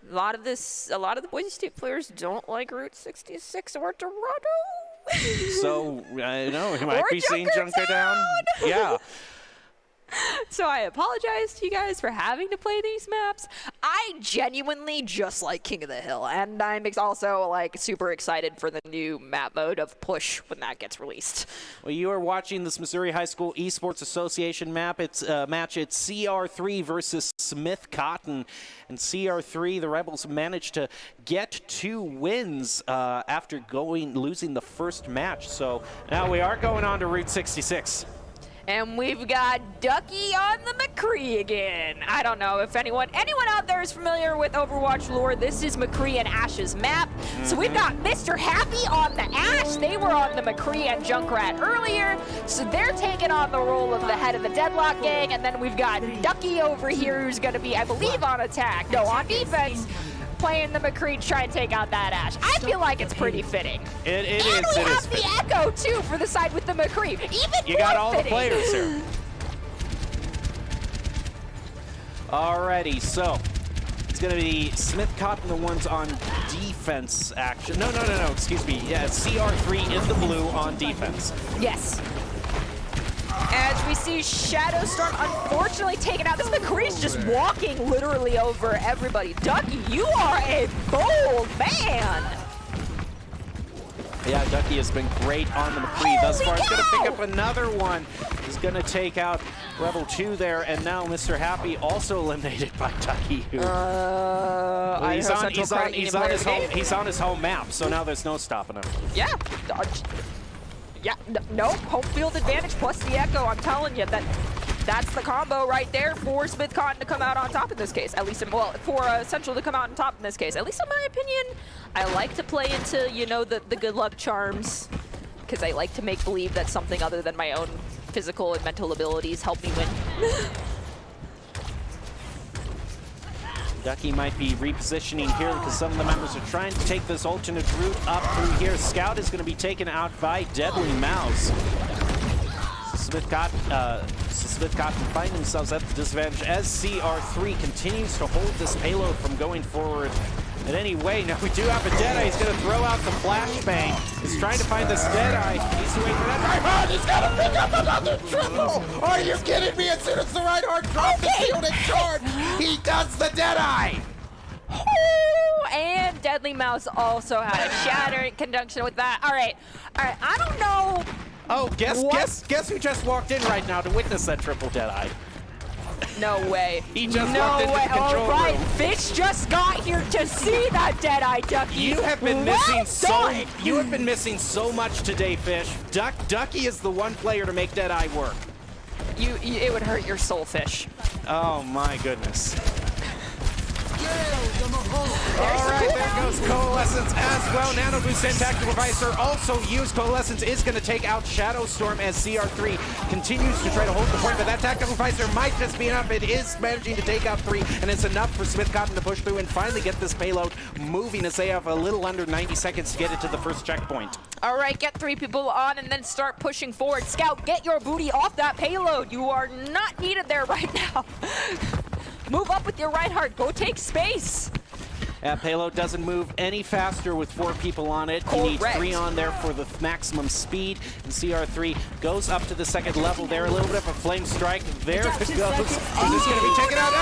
A lot of the Boise State players don't like Route 66 or Dorado. So, I know, you might be seeing Junkertown. Yeah. So I apologize to you guys for having to play these maps. I genuinely just like King of the Hill, and I'm also like super excited for the new map mode of Push when that gets released. Well, you are watching this Missouri High School Esports Association map. It's match. It's CR3 versus Smith Cotton, and CR3, the Rebels, managed to get 2 wins after losing the first match. So now we are going on to Route 66. And we've got Ducky on the McCree again. I don't know if anyone out there is familiar with Overwatch lore. This is McCree and Ash's map. So we've got Mr. Happy on the Ash. They were on the McCree and Junkrat earlier. So they're taking on the role of the head of the Deadlock gang. And then we've got Ducky over here who's going to be, I believe, on attack. No, on defense. Playing the McCree to try and take out that Ash. I feel like it's pretty fitting. It and is. we It have is the fitting. Echo, too, for the side with the McCree. Even You got all fitting. the players here. Alrighty, so it's going to be Smith Cotton, the ones on defense action. No, excuse me. Yeah, CR3 is the blue on defense. Yes. As we see Shadowstorm unfortunately taken out. This McCree's just walking literally over everybody. Ducky, you are a bold man. Yeah, Ducky has been great on the McCree thus far. He's going to pick cow! up another one. He's going to take out Rebel 2 there, and now Mr. Happy also eliminated by Ducky. Well, he's on his home map, so now there's no stopping him. Yeah. Yeah, no, home field advantage plus the Echo. I'm telling you, that's the combo right there for Smith Cotton to come out on top in this case. At least, for Central to come out on top in this case. At least in my opinion, I like to play into, the good luck charms, because I like to make believe that something other than my own physical and mental abilities help me win. Ducky might be repositioning here because some of the members are trying to take this alternate route up through here. Scout is going to be taken out by Deadly Mouse. Smith Cotton find themselves at the disadvantage as CR3 continues to hold this payload from going forward. But anyway, now we do have a Deadeye. He's going to throw out the flashbang. He's trying to find this Deadeye. He's waiting for that Reinhardt. He's going to pick up another triple. Are you kidding me? As soon as the Reinhardt drops the shield and charge, he does the Deadeye. Oh, and Deadly Mouse also had a shatter in conjunction with that. All right, I don't know. Oh, guess who just walked in right now to witness that triple Deadeye? No way. He just walked into the control All right, room. Fish just got here to see that Deadeye, Ducky. You have been missing so much today, Fish. Ducky is the one player to make Deadeye work. It would hurt your soul, Fish. Oh my goodness. All right, there goes Coalescence as well. Nano Boost and Tactical Visor also used. Coalescence is going to take out Shadow Storm as CR3 continues to try to hold the point, but that Tactical Visor might just be enough. It is managing to take out 3, and it's enough for Smith Cotton to push through and finally get this payload moving as they have a little under 90 seconds to get it to the first checkpoint. All right, get 3 people on and then start pushing forward. Scout, get your booty off that payload. You are not needed there right now. Move up with your Reinhardt. Go take space. That payload doesn't move any faster with 4 people on it. You need 3 on there for the maximum speed. And CR3 goes up to the second level there. A little bit of a flame strike. There it goes. Is this going to be taken out?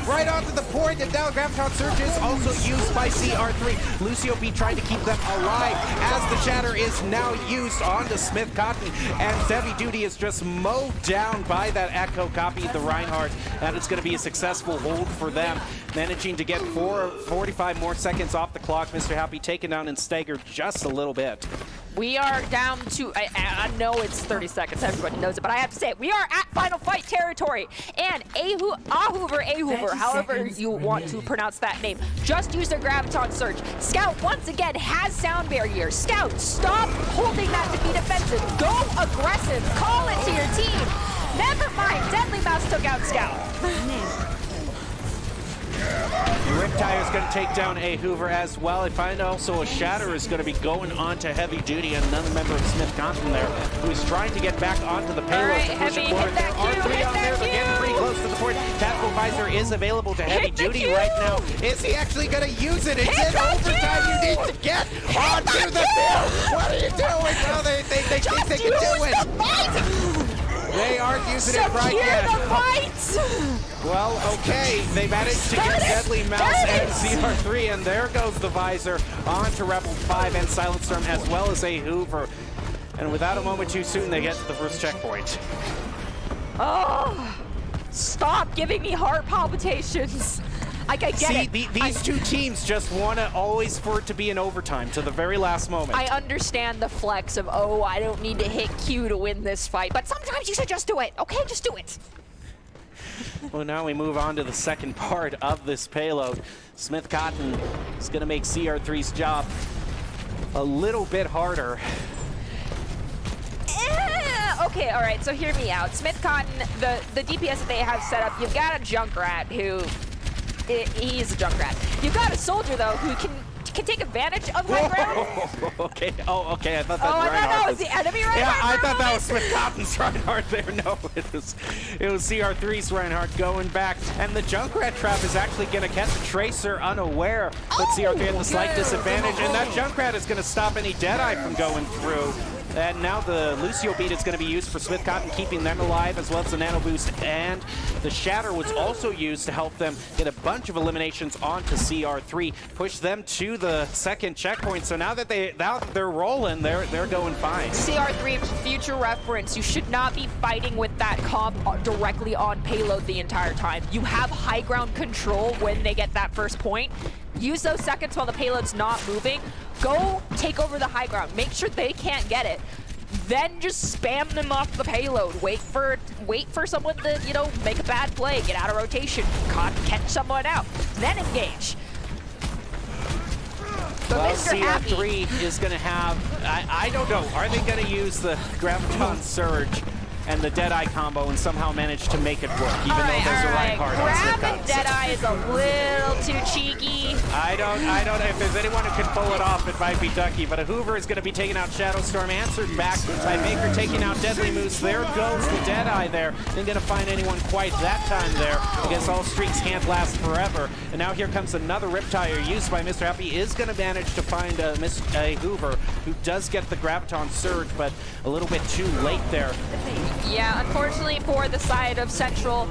Right onto the point. And now Graviton Surge is also used by CR3. Lucio B trying to keep them alive as the shatter is now used onto Smith Cotton. And Heavy Duty is just mowed down by that Echo copy, the Reinhardt. And it's going to be a successful hold for them. Managing to get 45 more seconds off the clock. Mr. Happy taken down and staggered just a little bit. We are down to, I know it's 30 seconds, everybody knows it, but I have to say it. We are at Final Fight territory. And Ahoover, however you want to pronounce that name, just use their Graviton Surge. Scout, once again, has sound barrier. Scout, stop holding that to be defensive. Go aggressive. Call it to your team. Never mind, Deadly Mouse took out Scout. Riptire is going to take down a Hoover as well. I find also a Shatter is going to be going on to Heavy Duty, and another member of Smith Cotton there who is trying to get back onto the payload to push it forward. There are 3 on there. They're getting pretty close to the point. Tactical Visor is available to Heavy Duty right now. Is he actually going to use it? It's in overtime. You need to get onto the field. What are you doing? Oh, they think they can do it. They aren't using it right yet. Well, okay, they managed to get Deadly Mouse and CR3, and there goes the Visor onto Rebel 5 and Silent Storm, as well as a Hoover. And without a moment too soon, they get to the first checkpoint. Oh, stop giving me heart palpitations. I get it. These 2 teams just want to always for it to be in overtime to the very last moment. I understand the flex of, oh, I don't need to hit Q to win this fight, but sometimes you should just do it, okay? Just do it. Well, now we move on to the second part of this payload. Smith Cotton is going to make CR3's job a little bit harder. Okay, all right, so hear me out. Smith Cotton, the DPS that they have set up, you've got a Junkrat who... He's a Junkrat. You've got a soldier, though, who can take advantage of high ground. Okay. Oh, okay. I thought that I thought that was the enemy Reinhardt. Yeah, I thought that was Smith Cotton's Reinhardt there. No, it was CR3's Reinhardt going back. And the Junkrat trap is actually going to catch a Tracer unaware. But CR3 at the slight disadvantage. And that Junkrat is going to stop any Deadeye from going through. And now the Lucio beat is going to be used for Smith Cotton, keeping them alive, as well as the Nano Boost. And the Shatter was also used to help them get a bunch of eliminations onto CR3, push them to the second checkpoint. So now that they're rolling, they're going fine. CR3, future reference, you should not be fighting with that comp directly on payload the entire time. You have high ground control when they get that first point. Use those seconds while the payload's not moving. Go take over the high ground. Make sure they can't get it. Then just spam them off the payload. Wait for someone to, you know, make a bad play, get out of rotation, catch someone out, then engage. But well, Mr. CR3 is going to have, I don't know, are they going to use the Graviton Surge and the Deadeye combo and somehow manage to make it work, even though there's a Reinhardt on Smith Grabbing Deadeye is a little too cheeky. I don't, if there's anyone who can pull it off, it might be Ducky, but a Hoover is going to be taking out Shadowstorm, answered back by Baker taking out Deadly Moose. There goes the Deadeye there. Ain't going to find anyone quite that time there. I guess all streaks can't last forever. And now here comes another Riptire used by Mr. Happy. Is going to manage to find a Hoover, who does get the Graviton Surge, but a little bit too late there. Yeah, unfortunately for the side of Central,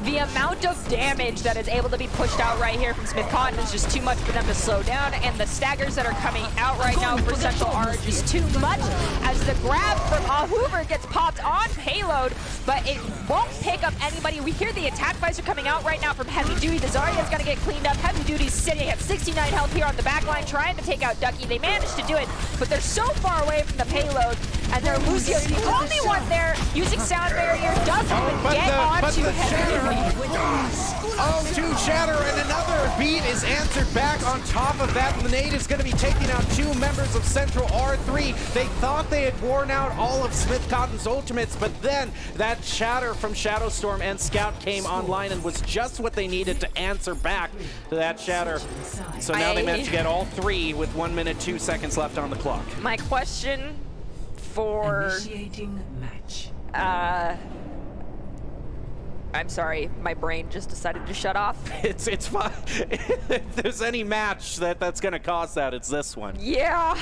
the amount of damage that is able to be pushed out right here from Smith Cotton is just too much for them to slow down, and the staggers that are coming out right now for Central are just too much as the grab from Hoover gets popped on payload, but it won't pick up anybody. We hear the attack visor coming out right now from Heavy Duty. The Zarya's gonna get cleaned up. Heavy Duty's sitting at 69 health here on the back line, trying to take out Ducky. They managed to do it, but they're so far away from the payload, and they're Lucio, the only one there using sound barrier, doesn't get onto Heavy Duty. Oh, two Shatter, and another beat is answered back on top of that. The nade is going to be taking out two members of Central R3. They thought they had worn out all of Smith Cotton's ultimates, but then that Shatter from Shadowstorm and Scout came online and was just what they needed to answer back to that Shatter. So now they managed to get all three with 1 minute, 2 seconds left on the clock. My question for... Initiating match. I'm sorry, my brain just decided to shut off. It's fine. If there's any match that's going to cause that, it's this one. Yeah.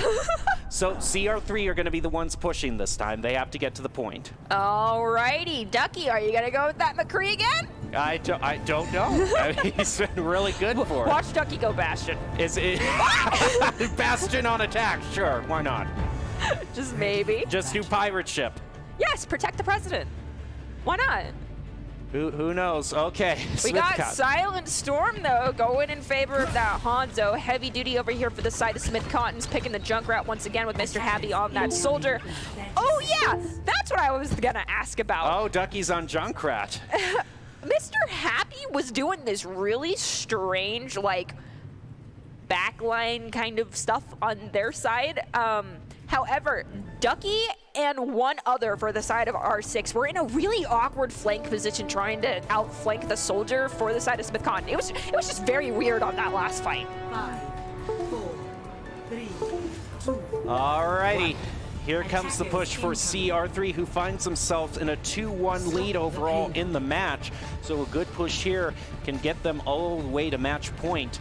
So CR3 are going to be the ones pushing this time. They have to get to the point. Alrighty, Ducky, are you going to go with that McCree again? I don't know. I mean, he's been really good for it. Watch Ducky go Bastion. Is it Bastion on attack? Sure, why not? Just maybe. Just do pirate ship. Yes, protect the president. Why not? Who knows? Okay. We got Silent Storm, though, going in favor of that Hanzo. Heavy Duty over here for the side of Smith Cotton's picking the Junkrat once again with Mr. Happy on that soldier. Oh, yeah, that's what I was going to ask about. Oh, Ducky's on Junkrat. Mr. Happy was doing this really strange, like, backline kind of stuff on their side. However, Ducky and one other for the side of R6 were in a really awkward flank position trying to outflank the soldier for the side of Smith Cotton. It was just very weird on that last fight. 5, 4, 3, 2. Alrighty. Here comes the push for CR3, who finds themselves in a 2-1 lead overall in the match. So a good push here can get them all the way to match point.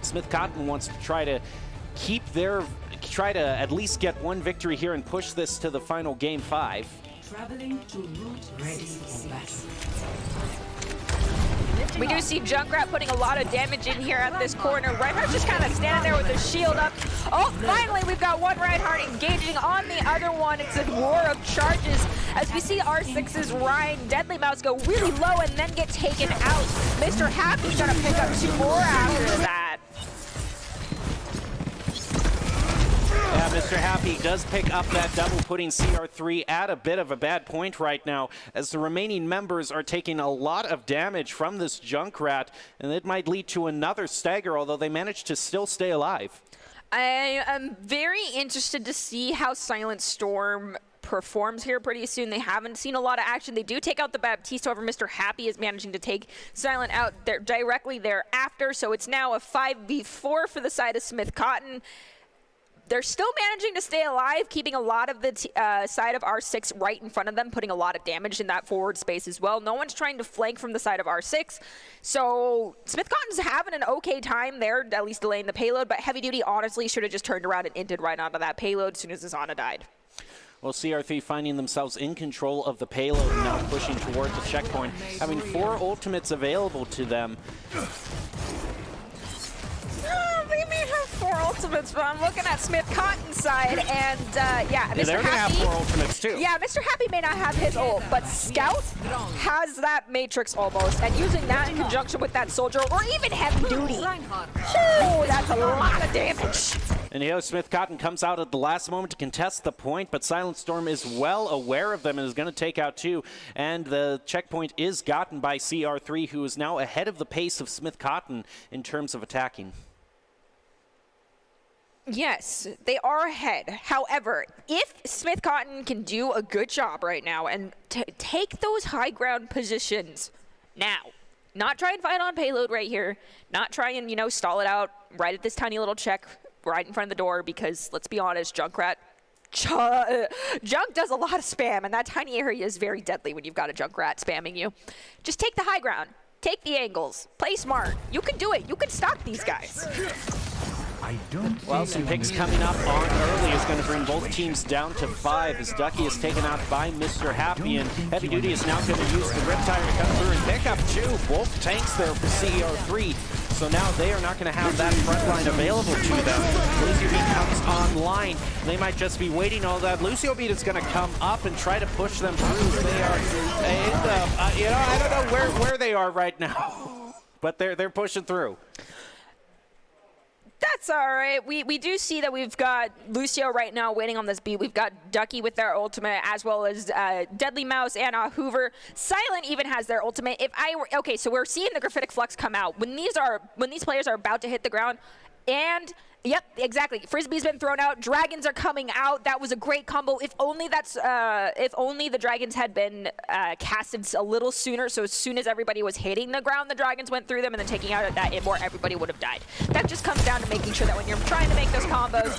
Smith Cotton wants to try to at least get one victory here and push this to the final game 5. Traveling to route ready for battle. We do see Junkrat putting a lot of damage in here at this corner. Reinhardt just kind of standing there with his shield up. Oh, finally we've got one Reinhardt engaging on the other one. It's a war of charges as we see R6's Ryan Deadly Mouse go really low and then get taken out. Mr. Happy's gonna pick up 2 more after that. Yeah, Mr. Happy does pick up that double, putting CR3 at a bit of a bad point right now, as the remaining members are taking a lot of damage from this Junkrat, and it might lead to another stagger, although they managed to still stay alive. I am very interested to see how Silent Storm performs here pretty soon. They haven't seen a lot of action. They do take out the Baptiste, however, Mr. Happy is managing to take Silent out there directly thereafter, so it's now a 5v4 for the side of Smith Cotton. They're still managing to stay alive, keeping a lot of the side of R6 right in front of them, putting a lot of damage in that forward space as well. No one's trying to flank from the side of R6. So Smith Cotton's having an okay time there, at least delaying the payload, but Heavy Duty honestly should have just turned around and inted right onto that payload as soon as Zana died. Well, CR3 finding themselves in control of the payload and now pushing towards the checkpoint, having 4 ultimates available to them. They may have 4 ultimates, but I'm looking at Smith Cotton's side, and yeah, Mr. They're gonna have 4 ultimates too. Yeah, Mr. Happy may not have his ult, but Scout has that Matrix almost, and using that in conjunction with that soldier, or even Heavy Duty. Oh, that's a lot of damage. And here Smith Cotton comes out at the last moment to contest the point, but Silent Storm is well aware of them and is going to take out 2. And the checkpoint is gotten by CR3, who is now ahead of the pace of Smith Cotton in terms of attacking. Yes, they are ahead. However, if Smith Cotton can do a good job right now and take those high ground positions now, not try and fight on payload right here, not try and, you know, stall it out right at this tiny little check right in front of the door, because let's be honest, Junkrat, Junk does a lot of spam, and that tiny area is very deadly when you've got a Junkrat spamming you. Just take the high ground, take the angles, play smart. You can do it. You can stop these guys. Well, some picks coming up on early is going to bring both teams down to 5 as Ducky is taken out by Mr. Happy, and Heavy Duty is now going to use the Riptire to come through and pick up 2. Both tanks there for CER3. So now they are not going to have that front line available to them. Lucio Beat comes online. They might just be waiting all that. Lucio Beat is going to come up and try to push them through. They are, you know, I don't know where they are right now, but they're pushing through. That's all right. We do see that we've got Lucio right now waiting on this beat. We've got Ducky with their ultimate, as well as Deadly Mouse and Hoover. Silent even has their ultimate. Okay, so we're seeing the Graphitic Flux come out when these players are about to hit the ground, and yep, exactly. Frisbee's been thrown out. Dragons are coming out. That was a great combo. If only the dragons had been casted a little sooner. So as soon as everybody was hitting the ground, the dragons went through them, and then taking out that Immort, everybody would have died. That just comes down to making sure that when you're trying to make those combos,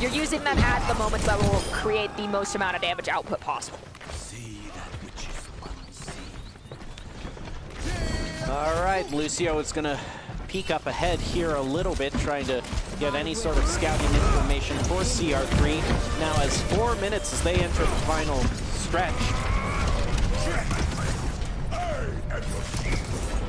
you're using them at the moments that will create the most amount of damage output possible. All right, Lucio is going to peek up ahead here a little bit, trying to get any sort of scouting information for CR3. Now as 4 minutes as they enter the final stretch.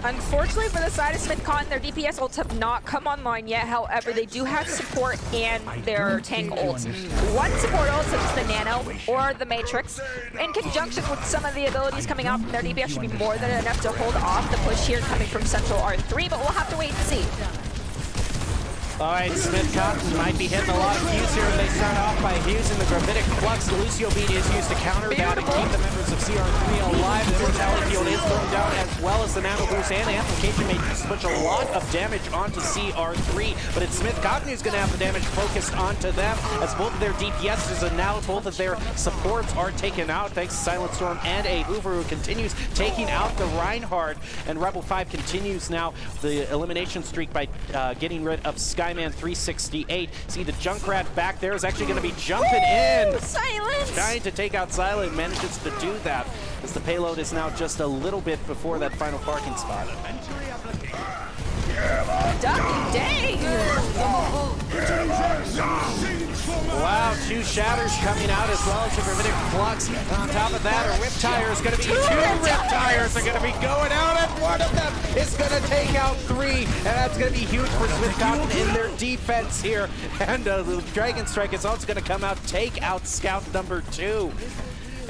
Unfortunately for the side of Smith Cotton, their DPS ults have not come online yet. However, they do have support and their tank ults. One support ult, such as the Nano or the Matrix, in conjunction with some of the abilities coming out from their DPS, should be more than enough to hold off the push here coming from Central R3, but we'll have to wait and see. All right, Smith Cotton might be hitting a lot of Qs here, and they start off by using the Gravitic Flux. The Lucio Beat is used to counter that and keep the members of CR3 alive. The Mortality Field is thrown down, as well as the Nano Boost and Amplification may push a lot of damage onto CR3, but it's Smith Cotton who's going to have the damage focused onto them, as both of their DPSs and now both of their supports are taken out, thanks to Silent Storm and a Hoover, who continues taking out the Reinhardt, and Rebel 5 continues now the elimination streak by getting rid of Skyman 368. See the Junkrat back there is actually going to be jumping in. Silence! Trying to take out Silent, manages to do that as the payload is now just a little bit before that final parking spot. Ducky Day! Wow, 2 Shatters coming out, as well as the Gravitic Flux. On top of that, a Riptire is going to be 2 Riptires are going to be going out, and one of them is going to take out 3, and that's going to be huge for Smith Cotton in their defense here. And the Dragon Strike is also going to come out, take out Scout number 2.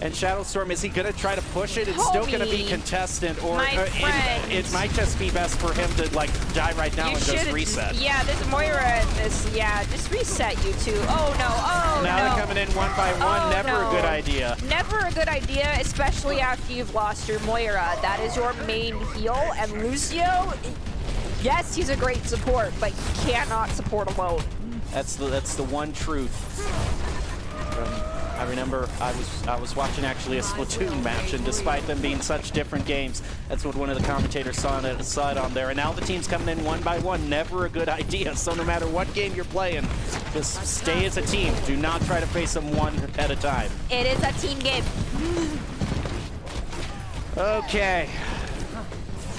And Shadow Storm, is he going to try to push it? It's still going to be contested, or it might just be best for him to like die right now and just reset. Yeah, this Moira and this, just reset you two. Oh no, now they're coming in one by one. Never a good idea. Never a good idea, especially after you've lost your Moira. That is your main heal, and Lucio, yes, he's a great support, but he cannot support alone. That's the one truth. I remember I was watching actually a Splatoon match, and despite them being such different games, that's what one of the commentators saw it on there. And now the team's coming in one by one. Never a good idea. So no matter what game you're playing, just stay as a team. Do not try to face them one at a time. It is a team game. Okay.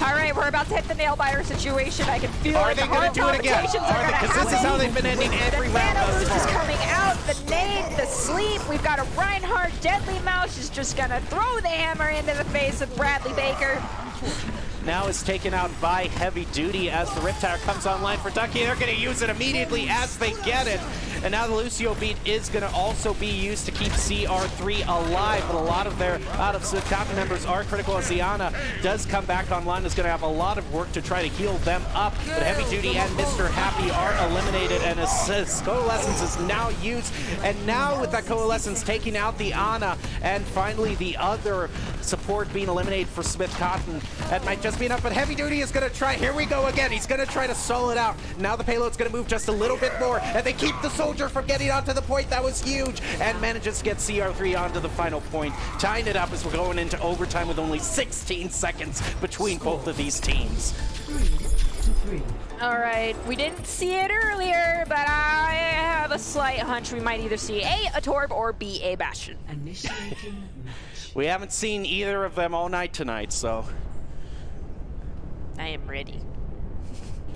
All right, we're about to hit the nail-biter situation. I can feel Are they going to do it again? Because this is how they've been ending every round thus far. The coming out, the nade, the sleep. We've got a Reinhardt. Deadly Mouse is just going to throw the hammer into the face of Bradley Baker. Now is taken out by Heavy Duty as the Riptire comes online for Ducky. They're going to use it immediately as they get it. And now the Lucio Beat is going to also be used to keep CR3 alive. But a lot of their Smith Cotton members are critical, as Ziana does come back online. Is going to have a lot of work to try to heal them up. But Heavy Duty and Mr. Happy are eliminated, and Coalescence is now used. And now with that Coalescence taking out the Ana, and finally the other support being eliminated for Smith Cotton, that might just be enough. But Heavy Duty is going to try. Here we go again. He's going to try to solo it out. Now the payload's going to move just a little bit more, and they keep the soldier soldier from getting onto the point. That was huge. And manages to get CR3 onto the final point, tying it up as we're going into overtime with only 16 seconds between both of these teams. 3-3. All right, we didn't see it earlier, but I have a slight hunch we might either see A, a Torb, or B, a Bastion. Initiating match. We haven't seen either of them all night tonight, so. I am ready.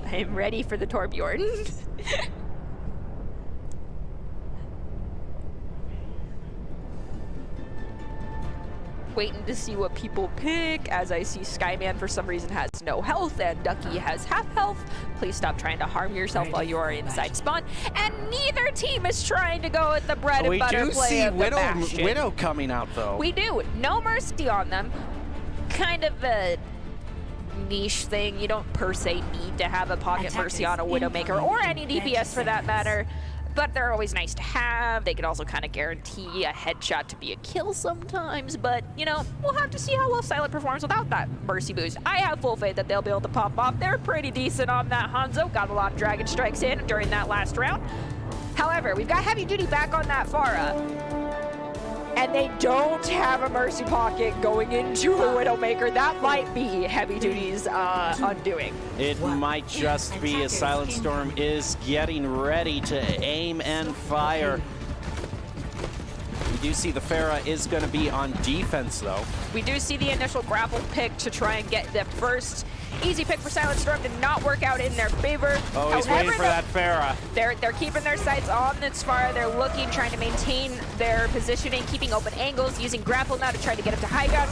I am ready for the Torbjorn. Waiting to see what people pick, as I see Skyman for some reason has no health and Ducky has half health. Please stop trying to harm yourself while you are inside spawn. And neither team is trying to go with the bread and butter play of the Bastion. Widow coming out, though. We do. No mercy on them. Kind of a niche thing. You don't per se need to have a pocket mercy on a Widowmaker or any DPS for that matter. But they're always nice to have. They could also kind of guarantee a headshot to be a kill sometimes. But, you know, we'll have to see how well Silent performs without that Mercy boost. I have full faith that they'll be able to pop off. They're pretty decent on that Hanzo. Got a lot of Dragon Strikes in during that last round. However, we've got Heavy Duty back on that Pharah. And they don't have a Mercy pocket going into a Widowmaker. That might be Heavy Duty's undoing. It might just be as Silent Storm is getting ready to aim and fire. We do see the Pharah is going to be on defense, though. We do see the initial grapple pick to try and get the first easy pick for Silent Storm did not work out in their favor. Oh, he's waiting for that Pharah. They're keeping their sights on this Pharah. They're looking, trying to maintain their positioning, keeping open angles, using grapple now to try to get up to high ground.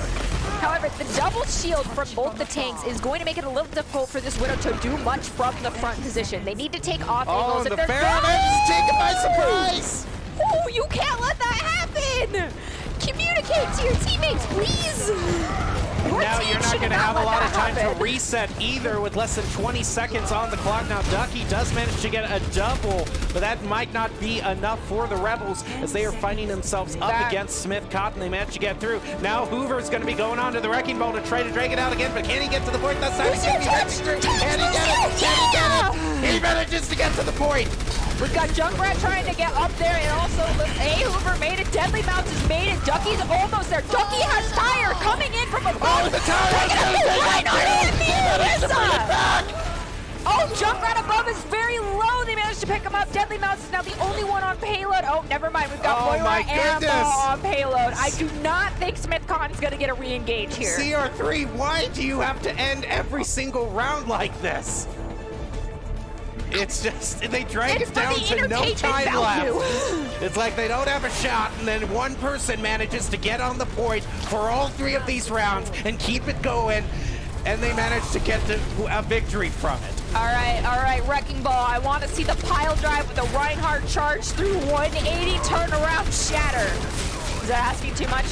However, the double shield from both the tanks is going to make it a little difficult for this Widow to do much from the front position. They need to take off angles. Oh, the Pharah is taken by surprise! Oh, you can't let that happen! Communicate to your teammates, please! Now you're not going to have a lot of time to reset either with less than 20 seconds on the clock. Now Ducky does manage to get a double, but that might not be enough for the Rebels as they are finding themselves up against Smith Cotton. They managed to get through. Now Hoover's going to be going on to the Wrecking Ball to try to drag it out again, but can he get to the point? That's not Can he get it? Can he get it? He manages to get to the point. We've got Junkrat trying to get up there, and also A. Hoover made it. Deadly Mounts has made it. Ducky's almost there. Ducky has Tire coming in from above. Oh, the Tire is going to take it. Oh, Junkrat above is very low. They managed to pick him up. Deadly Mounts is now the only one on payload. Oh, never mind. We've got Moira and Ball on payload. I do not think Smith Cotton's going to get a re-engage here. CR3, why do you have to end every single round like this? It's just, they drag it down to no time left. It's like they don't have a shot, and then one person manages to get on the point for all three of these rounds and keep it going, and they manage to get a victory from it. All right, Wrecking Ball. I want to see the pile drive with a Reinhardt charge through 180 turnaround shatter. Is that asking too much?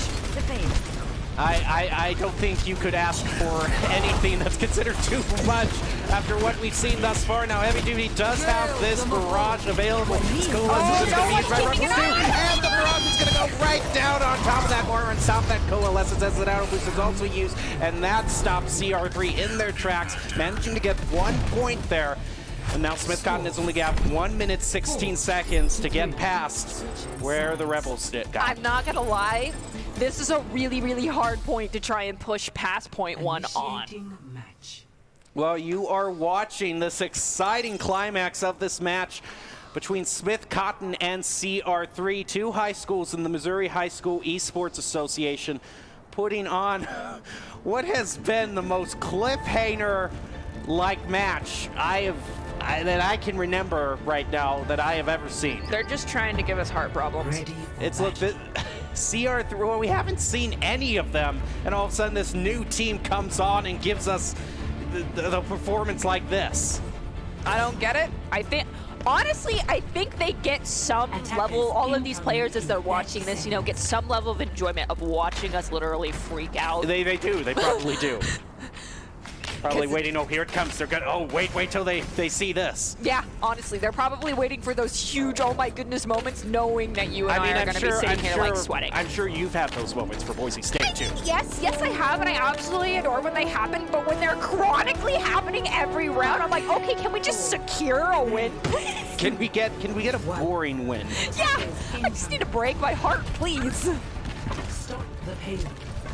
I don't think you could ask for anything that's considered too much after what we've seen thus far. Now, Heavy Duty does have this barrage available. Coalescence is going to be used by Rebels too, and the barrage is going to go right down on top of that Moira and stop that Coalescence as the Auto Boost is also used, and that stops CR3 in their tracks, managing to get 1 point there. And now Smith Cotton has only got 1 minute 16 seconds to get past where the Rebels got. I'm not gonna lie, this is a really, really hard point to try and push past point 1 on. Match. Well, you are watching this exciting climax of this match between Smith Cotton and CR3, two high schools in the Missouri High School Esports Association, putting on what has been the most cliffhanger-like match that I can remember right now that I have ever seen. They're just trying to give us heart problems. It's look, CR3, well, we haven't seen any of them, and all of a sudden this new team comes on and gives us the performance like this. I don't get it. Honestly, I think they get some level, all of these players as they're watching this, get some level of enjoyment of watching us literally freak out. They do, they probably do. Probably waiting, oh, here it comes. They're gonna, oh, wait till they see this. Yeah, honestly, they're probably waiting for those huge, oh my goodness moments, knowing that you and I are gonna be sitting here like sweating. I'm sure you've had those moments for Boise State too. yes, I have, and I absolutely adore when they happen, but when they're chronically happening every round, I'm like, okay, can we just secure a win, please? Can we get a boring win? Yeah, I just need to break my heart, please. Stop the payload.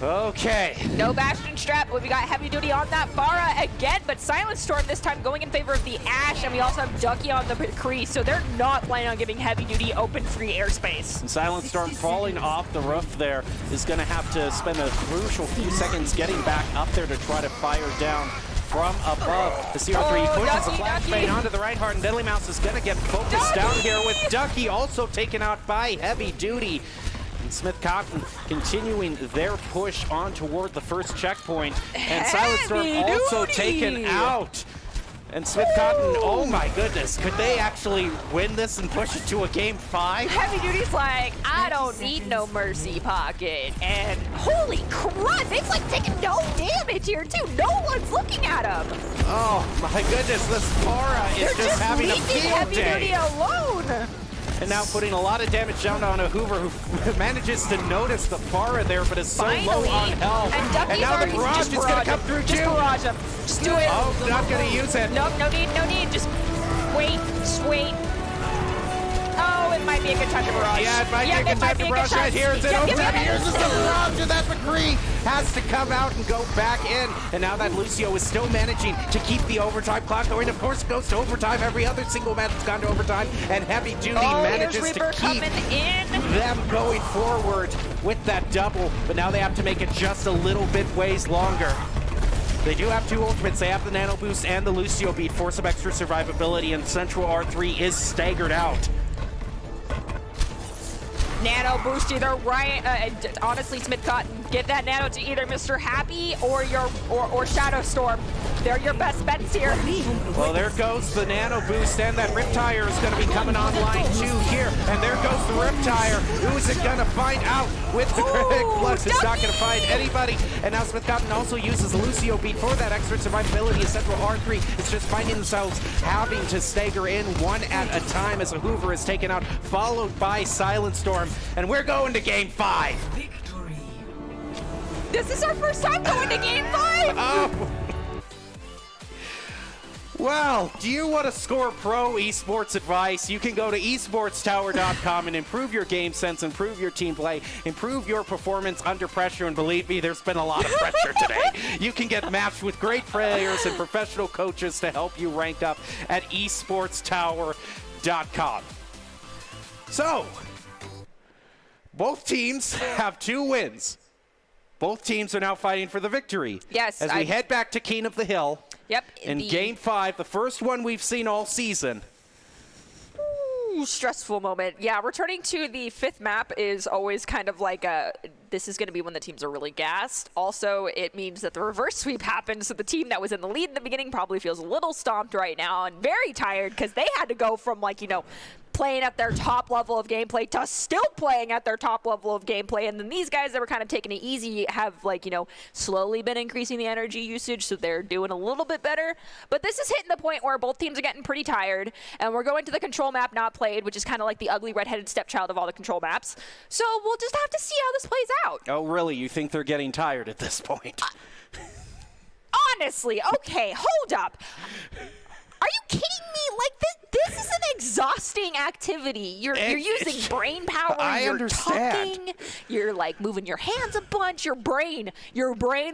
Okay. No Bastion strap, but we got heavy duty on that Pharah again, but Silent Storm this time going in favor of the Ashe, and we also have Ducky on the McCree, so they're not planning on giving heavy duty open free airspace. And Silent Storm falling off the roof there is going to have to spend a crucial few seconds getting back up there to try to fire down from above. The CR3 pushes the flashbang onto the Reinhardt, and Deadly Mouse is going to get focused down here with Ducky also taken out by heavy duty. Smith Cotton continuing their push on toward the first checkpoint, and Silent Storm also taken out. And Smith Cotton, oh my goodness, could they actually win this and push it to a game 5? Heavy Duty's like, I don't need no mercy pocket, and holy crud, they've like taken no damage here too. No one's looking at him. Oh my goodness, this Pharah is just having a field Heavy day. Duty alone. And now putting a lot of damage down on a Hoover who manages to notice the Pharah there, but is so low on health. And now the barrage is going to come through too. Just barrage him. Just do it. Oh, not going to use it. Nope, no need. Just wait, Oh, it might be a good time to barrage. Yeah, it might be a good time to barrage right here. It's an open time. Here's the barrage, and that McCree has to come out and go back in. And now that Lucio is still managing to keep the overtime clock going. Of course, it goes to overtime. Every other single match has gone to overtime. And Heavy Duty manages to keep them going forward with that double. But now they have to make it just a little bit ways longer. They do have 2 ultimates. They have the Nano Boost and the Lucio Beat for some extra survivability, and Central R3 is staggered out. Nano Boost either right. Honestly, Smith Cotton, give that Nano to either Mr. Happy or Shadow Storm. They're your best bets here. Well, there goes the Nano Boost, and that Riptire is going to be coming online too here. And there goes the Riptire. Who is it going to find out with the Critic Plus? It's not going to find anybody. And now Smith Cotton also uses the Lucio Beat for that extra survivability. Central R3 is just finding themselves having to stagger in one at a time as a Hoover is taken out, followed by Silent Storm. And we're going to game 5. Victory. This is our first time going to game 5. Oh. Well, do you want to score pro esports advice? You can go to esportstower.com and improve your game sense, improve your team play, improve your performance under pressure, and believe me, there's been a lot of pressure today. You can get matched with great players and professional coaches to help you rank up at esportstower.com. So, both teams have 2 wins. Both teams are now fighting for the victory. Yes. As we head back to King of the Hill. Yep. In game 5, the first one we've seen all season. Ooh, stressful moment. Yeah, returning to the 5th map is always kind of like this is going to be when the teams are really gassed. Also, it means that the reverse sweep happens, so the team that was in the lead in the beginning probably feels a little stomped right now and very tired because they had to go from playing at their top level of gameplay to still playing at their top level of gameplay. And then these guys that were kind of taking it easy have slowly been increasing the energy usage, so they're doing a little bit better. But this is hitting the point where both teams are getting pretty tired, and we're going to the control map not played, which is kind of like the ugly redheaded stepchild of all the control maps. So we'll just have to see how this plays out. Oh, really? You think they're getting tired at this point? Honestly, okay, hold up. Are you kidding me? This is an exhausting activity. You're using brain power. I you're understand. Talking. You're moving your hands a bunch. Your brain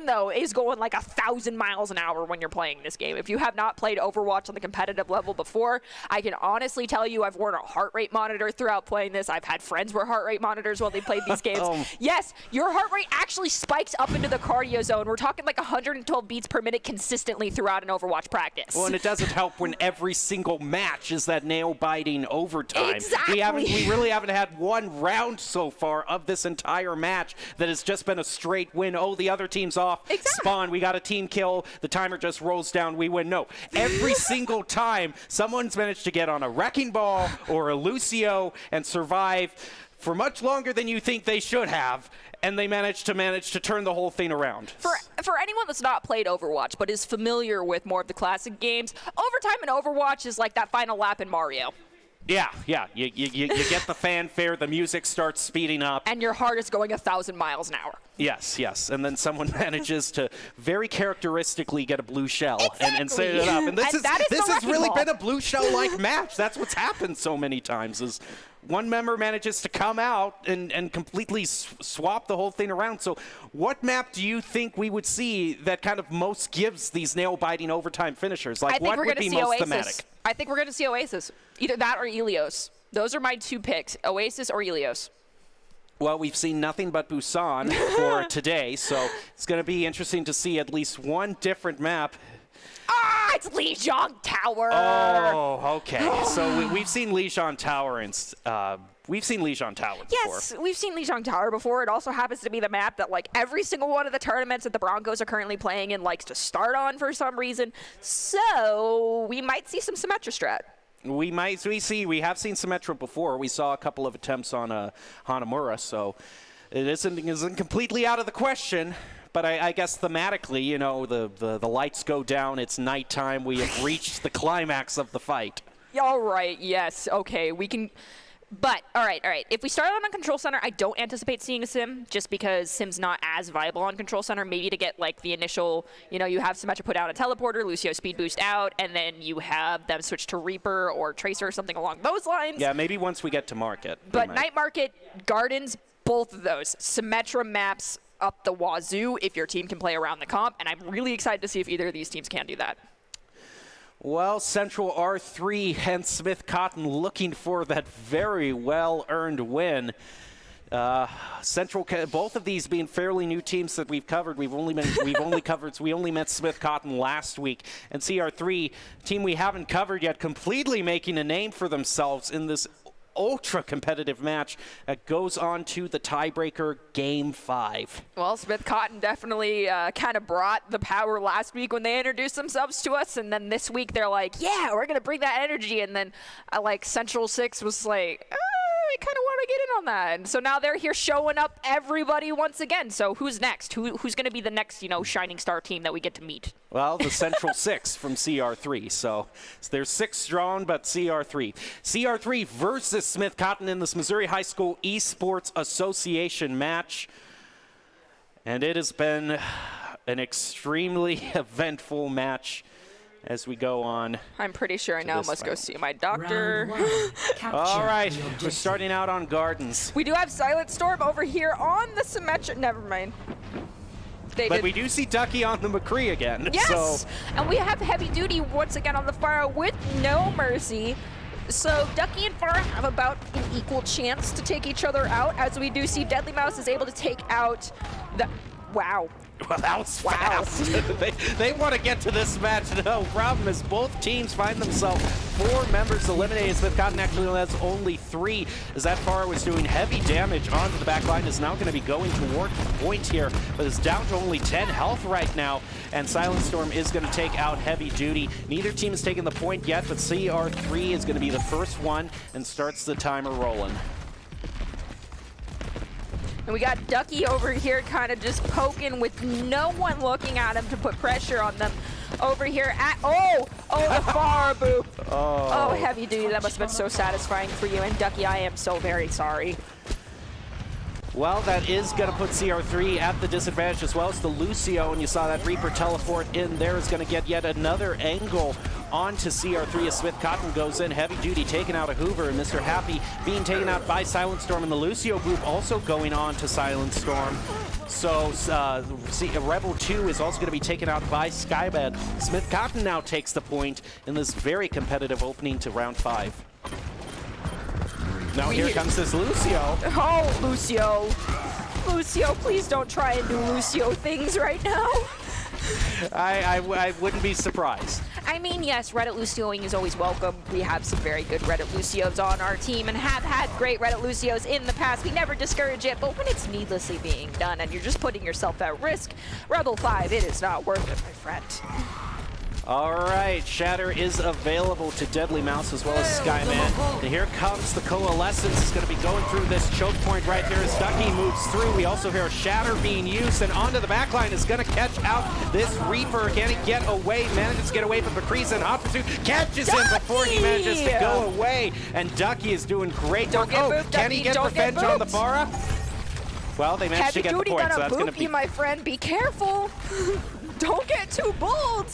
though is going 1,000 miles an hour when you're playing this game. If you have not played Overwatch on the competitive level before, I can honestly tell you I've worn a heart rate monitor throughout playing this. I've had friends wear heart rate monitors while they played these games. Yes, your heart rate actually spikes up into the cardio zone. We're talking 112 beats per minute consistently throughout an Overwatch practice. Well, and it doesn't help when every single match is that nail-biting overtime. Exactly. We really haven't had one round so far of this entire match that has just been a straight win. Oh, the other team's off. Exactly. Spawn, we got a team kill. The timer just rolls down. We win. No. Every single time, someone's managed to get on a wrecking ball or a Lucio and survive for much longer than you think they should have, and they managed to turn the whole thing around. For anyone that's not played Overwatch but is familiar with more of the classic games, overtime in Overwatch is like that final lap in Mario. Yeah. You get the fanfare, the music starts speeding up. And your heart is going 1,000 miles an hour. Yes. And then someone manages to very characteristically get a blue shell Exactly. and set it up. And this the has really wrecking ball. been a blue shell-like match. That's what's happened so many times is one member manages to come out and completely swap the whole thing around. So what map do you think we would see that kind of most gives these nail-biting overtime finishers? Like, what would be most thematic? I think we're going to see Oasis. Either that or Ilios. Those are my 2 picks, Oasis or Ilios. Well, we've seen nothing but Busan for today, so it's going to be interesting to see at least one different map. It's Lijiang Tower. Oh, okay. So we've seen Lijiang Tower we've seen Lijiang Tower before. Yes, we've seen Lijiang Tower before. It also happens to be the map that like every single one of the tournaments that the Broncos are currently playing in likes to start on for some reason. So we might see some Symmetra strat. We have seen Symmetra before. We saw a couple of attempts on Hanamura, so it isn't completely out of the question. But I guess thematically, you know, the lights go down, it's nighttime, we have reached the climax of the fight. All right, yes, okay, we can. But, all right. If we start on Control Center, I don't anticipate seeing a Sim, just because Sim's not as viable on Control Center. Maybe to get, like, the initial, you know, you have Symmetra put out a teleporter, Lucio speed boost out, and then you have them switch to Reaper or Tracer or something along those lines. Yeah, maybe once we get to Market. But Night Market, Gardens, both of those. Symmetra maps up the wazoo if your team can play around the comp, and I'm really excited to see if either of these teams can do that. Well, Central R3 and Smith Cotton looking for that very well-earned win. Central, both of these being fairly new teams that we've covered. We only met Smith Cotton last week, and CR3, team we haven't covered yet, completely making a name for themselves in this ultra competitive match that goes on to the tiebreaker Game 5. Well, Smith Cotton definitely kind of brought the power last week when they introduced themselves to us, and then this week they're like, yeah, we're going to bring that energy, and then Central 6 was like, I kind of want to get in on that. And so now they're here showing up everybody once again. So who's next? Who's going to be the next, shining star team that we get to meet? Well, the Central 6 from CR3. So there's 6 strong, but CR3. CR3 versus Smith Cotton in this Missouri High School Esports Association match. And it has been an extremely eventful match as we go on. I'm pretty sure I now must go see my doctor. All right, we're starting out on Gardens. We do have Silent Storm over here on the Symmetra. Never mind. But we do see Ducky on the McCree again. Yes, so. And we have Heavy Duty once again on the Fire with no mercy. So Ducky and Far have about an equal chance to take each other out, as we do see Deadly Mouse is able to take out the... Wow. Well, that was fast. they want to get to this match. No problem is both teams find themselves 4 members eliminated. Smith Cotton actually has only 3, as that Far was doing heavy damage onto the back line, is now going to be going toward the point here, but is down to only 10 health right now, and Silent Storm is going to take out Heavy Duty. Neither team has taken the point yet, but CR3 is going to be the first one and starts the timer rolling. And we got Ducky over here kind of just poking with no one looking at him to put pressure on them. Over here at, the Far boop. Oh, Heavy Duty, that must have been so satisfying for you. And Ducky, I am so very sorry. Well, that is going to put CR3 at the disadvantage as well as the Lucio, and you saw that Reaper teleport in there is going to get yet another angle onto CR3 as Smith Cotton goes in. Heavy Duty taking out a Hoover, and Mr. Happy being taken out by Silent Storm, and the Lucio group also going on to Silent Storm. So Rebel 2 is also going to be taken out by Skybed. Smith Cotton now takes the point in this very competitive opening to round 5. Now here comes this Lucio. Oh, Lucio. Lucio, please don't try and do Lucio things right now. I wouldn't be surprised. I mean, yes, Reddit Lucioing is always welcome. We have some very good Reddit Lucios on our team and have had great Reddit Lucios in the past. We never discourage it, but when it's needlessly being done and you're just putting yourself at risk, Rebel 5, it is not worth it, my friend. All right, Shatter is available to Deadly Mouse as well as Skyman. And here comes the Coalescence. Is going to be going through this choke point right here as Ducky moves through. We also hear Shatter being used, and onto the backline is going to catch out this Reaper. Can he get away? Manages to get away from McCree's in hot pursuit. Catches him before he manages to go away. And Ducky is doing great. Don't get booped, can Ducky, he get don't get revenge on the booped. Farah? Well, they managed to get the Heavy point, duty so that's going gonna to be... boop you, my friend. Be careful. Don't get too bold.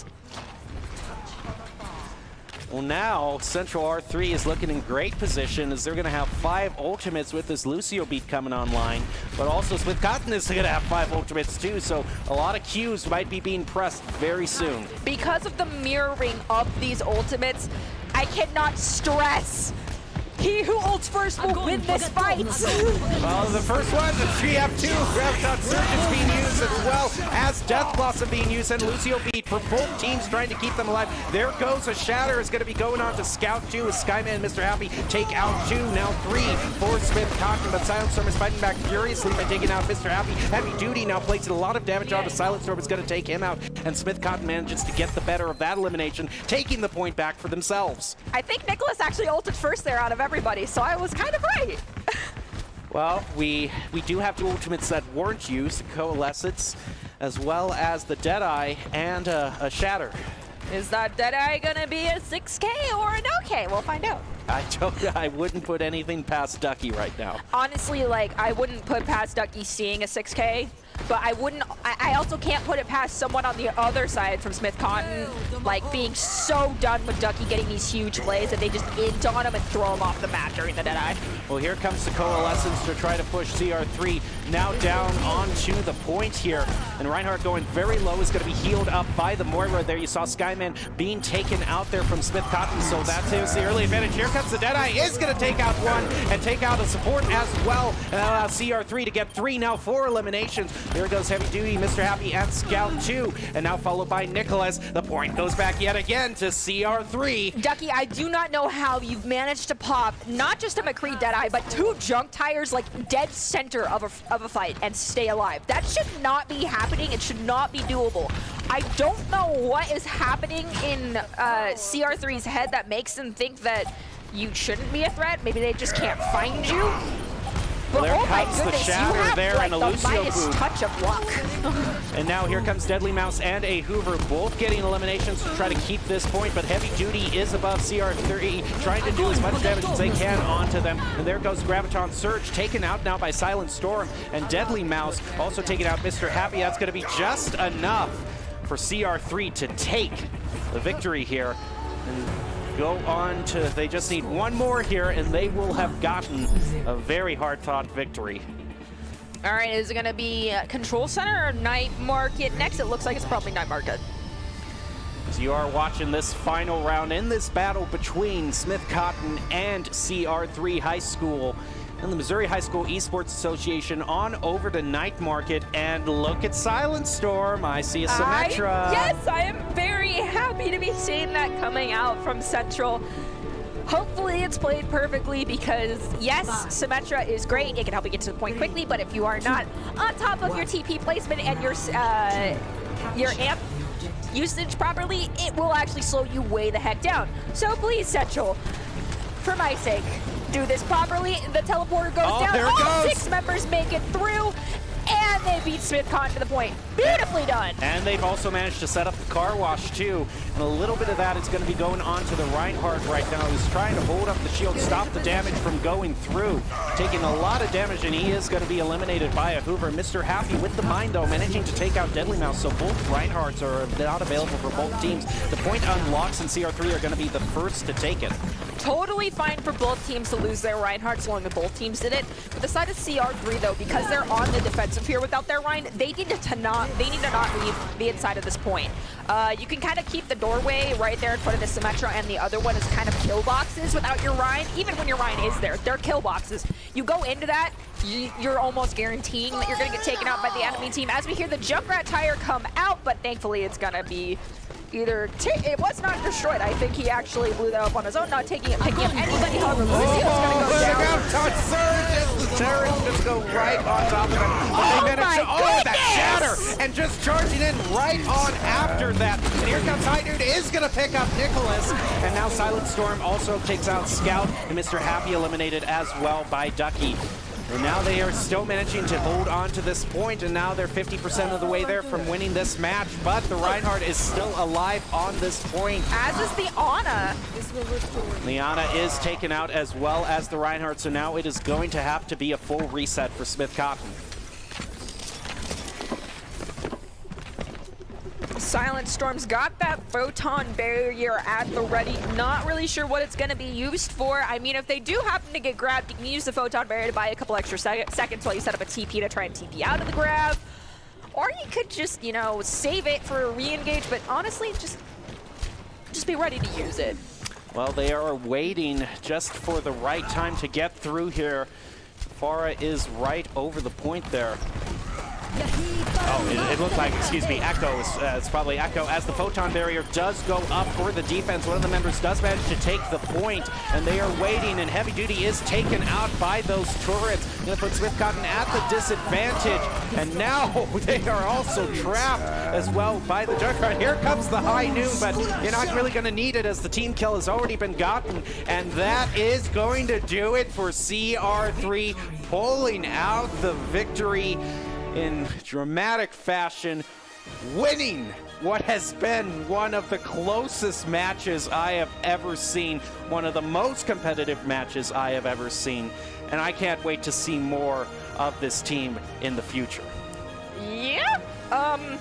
Well, now Central R3 is looking in great position as they're going to have 5 ultimates with this Lucio beat coming online. But also Smith Cotton is going to have 5 ultimates too, so a lot of Qs might be being pressed very soon. Because of the mirroring of these ultimates, I cannot stress. He who ults first will win this fight. Well, the first one, the 3-2 Graviton Surge is being used as well as Death Blossom being used and Lucio beat for both teams trying to keep them alive. There goes a Shatter is going to be going on to Scout 2 as Skyman and Mr. Happy take out 2, now 3 for Smith Cotton, but Silent Storm is fighting back furiously by taking out Mr. Happy. Heavy Duty now placing a lot of damage onto Silent Storm is going to take him out, and Smith Cotton manages to get the better of that elimination, taking the point back for themselves. I think Nicholas actually ulted first there out of everybody, so I was kind of right. Well, we do have 2 ultimates that weren't used, the Coalescence, as well as the Deadeye and a Shatter. Is that Deadeye gonna be a 6K or an OK? We'll find out. I wouldn't put anything past Ducky right now. Honestly, like, I wouldn't put past Ducky seeing a 6K, but I also can't put it past someone on the other side from Smith Cotton, like, being so done with Ducky getting these huge plays that they just int on him and throw him off the map during the Deadeye. Well, here comes the Coalescence to try to push CR3 now down onto the point here. And Reinhardt going very low is going to be healed up by the Moira there. You saw Skyman being taken out there from Smith Cotton, so that's the early advantage. Here comes the Deadeye, is going to take out 1 and take out a support as well. And that allows CR3 to get 3, now 4 eliminations. There goes Heavy Duty, Mr. Happy, and Scout 2. And now followed by Nicholas. The point goes back yet again to CR3. Ducky, I do not know how you've managed to pop not just a McCree Deadeye, but 2 junk tires like dead center of a fight and stay alive. That should not be happening. It should not be doable. I don't know what is happening in CR3's head that makes them think that you shouldn't be a threat. Maybe they just can't find you. But Well, there oh my comes the goodness, you Shatter have there like and a the Lucio Midas boot. touch of luck. And now here comes Deadly Mouse and a Hoover, both getting eliminations to try to keep this point, but Heavy Duty is above CR3, trying to do as much damage as they can onto them. And there goes Graviton Surge, taken out now by Silent Storm, and Deadly Mouse also taking out Mr. Happy. That's going to be just enough for CR3 to take the victory here. And go on to, they just need 1 more here, and they will have gotten a very hard-fought victory. All right, is it going to be Control Center or Night Market next? It looks like it's probably Night Market. As you are watching this final round in this battle between Smith Cotton and CR3 High School and the Missouri High School Esports Association on over to Night Market, and look at Silent Storm. I see a Symmetra. Yes, I am very happy to be seeing that coming out from Central. Hopefully it's played perfectly because, yes, Symmetra is great. It can help you get to the point quickly, but if you are not on top of your TP placement and your amp usage properly, it will actually slow you way the heck down. So please, Central, for my sake, do this properly. The teleporter goes down. There it All goes. 6 members make it through, and they beat Smith Cotton to the point. Beautifully done. And they've also managed to set up the car wash too. And a little bit of that is going to be going on to the Reinhardt right now, who's trying to hold up the shield, stop the damage from going through. Taking a lot of damage, and he is going to be eliminated by a Hoover. Mr. Happy with the mine, though, managing to take out Deadly Mouse, so both Reinhardts are not available for both teams. The point unlocks, and CR3 are going to be the first to take it. Totally fine for both teams to lose their Reinhardt as long as both teams did it. But the side of CR3, though, because they're on the defensive here without their Rein, they need to not leave the inside of this point. You can kind of keep the doorway right there in front of the Symmetra, and the other one is kind of kill boxes without your Rein. Even when your Rein is there, they're kill boxes. You go into that, you're almost guaranteeing that you're going to get taken out by the enemy team. As we hear the Junkrat tire come out, but thankfully it's going to be either it was not destroyed. I think he actually blew that up on his own, not picking up anybody. However, Lucio's gonna go down. The turret just go right on top of him. But they managed to, that shatter, and just charging in right on after that. And here comes High Dude, is gonna pick up Nicholas. And now Silent Storm also takes out Scout, and Mr. Happy eliminated as well by Ducky. And now they are still managing to hold on to this point, and now they're 50% of the way there from winning this match, but the Reinhardt is still alive on this point. As is the Ana. The Ana is taken out as well as the Reinhardt, so now it is going to have to be a full reset for Smith Cotton. Silent Storm's got that photon barrier at the ready. Not really sure what it's going to be used for. I mean, if they do happen to get grabbed, you can use the photon barrier to buy a couple extra seconds while you set up a TP to try and TP out of the grab. Or you could just, you know, save it for a re-engage, but honestly, just be ready to use it. Well, they are waiting just for the right time to get through here. Farah is right over the point there. Oh, it looked like, excuse me, Echo. It's probably Echo as the photon barrier does go up for the defense. One of the members does manage to take the point, and they are waiting, and Heavy Duty is taken out by those turrets. Gonna put Swift Cotton at the disadvantage, and now they are also trapped as well by the Junkrat. Here comes the High Noon, but you're not really gonna need it as the team kill has already been gotten, and that is going to do it for CR3, pulling out the victory in dramatic fashion, winning what has been one of the closest matches I have ever seen, one of the most competitive matches I have ever seen, and I can't wait to see more of this team in the future. Yeah, I'm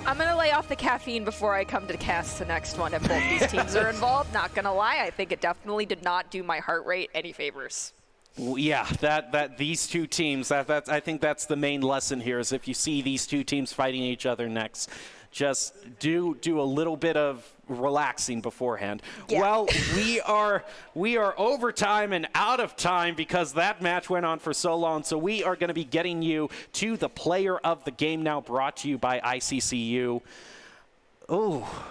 gonna lay off the caffeine before I come to cast the next one if both these teams are involved. Not gonna lie, I think it definitely did not do my heart rate any favors. Yeah, that these two teams, I think that's the main lesson here, is if you see these two teams fighting each other next, just do a little bit of relaxing beforehand. Yeah. Well, we are overtime and out of time because that match went on for so long, so we are going to be getting you to the player of the game now, brought to you by ICCU. Oh,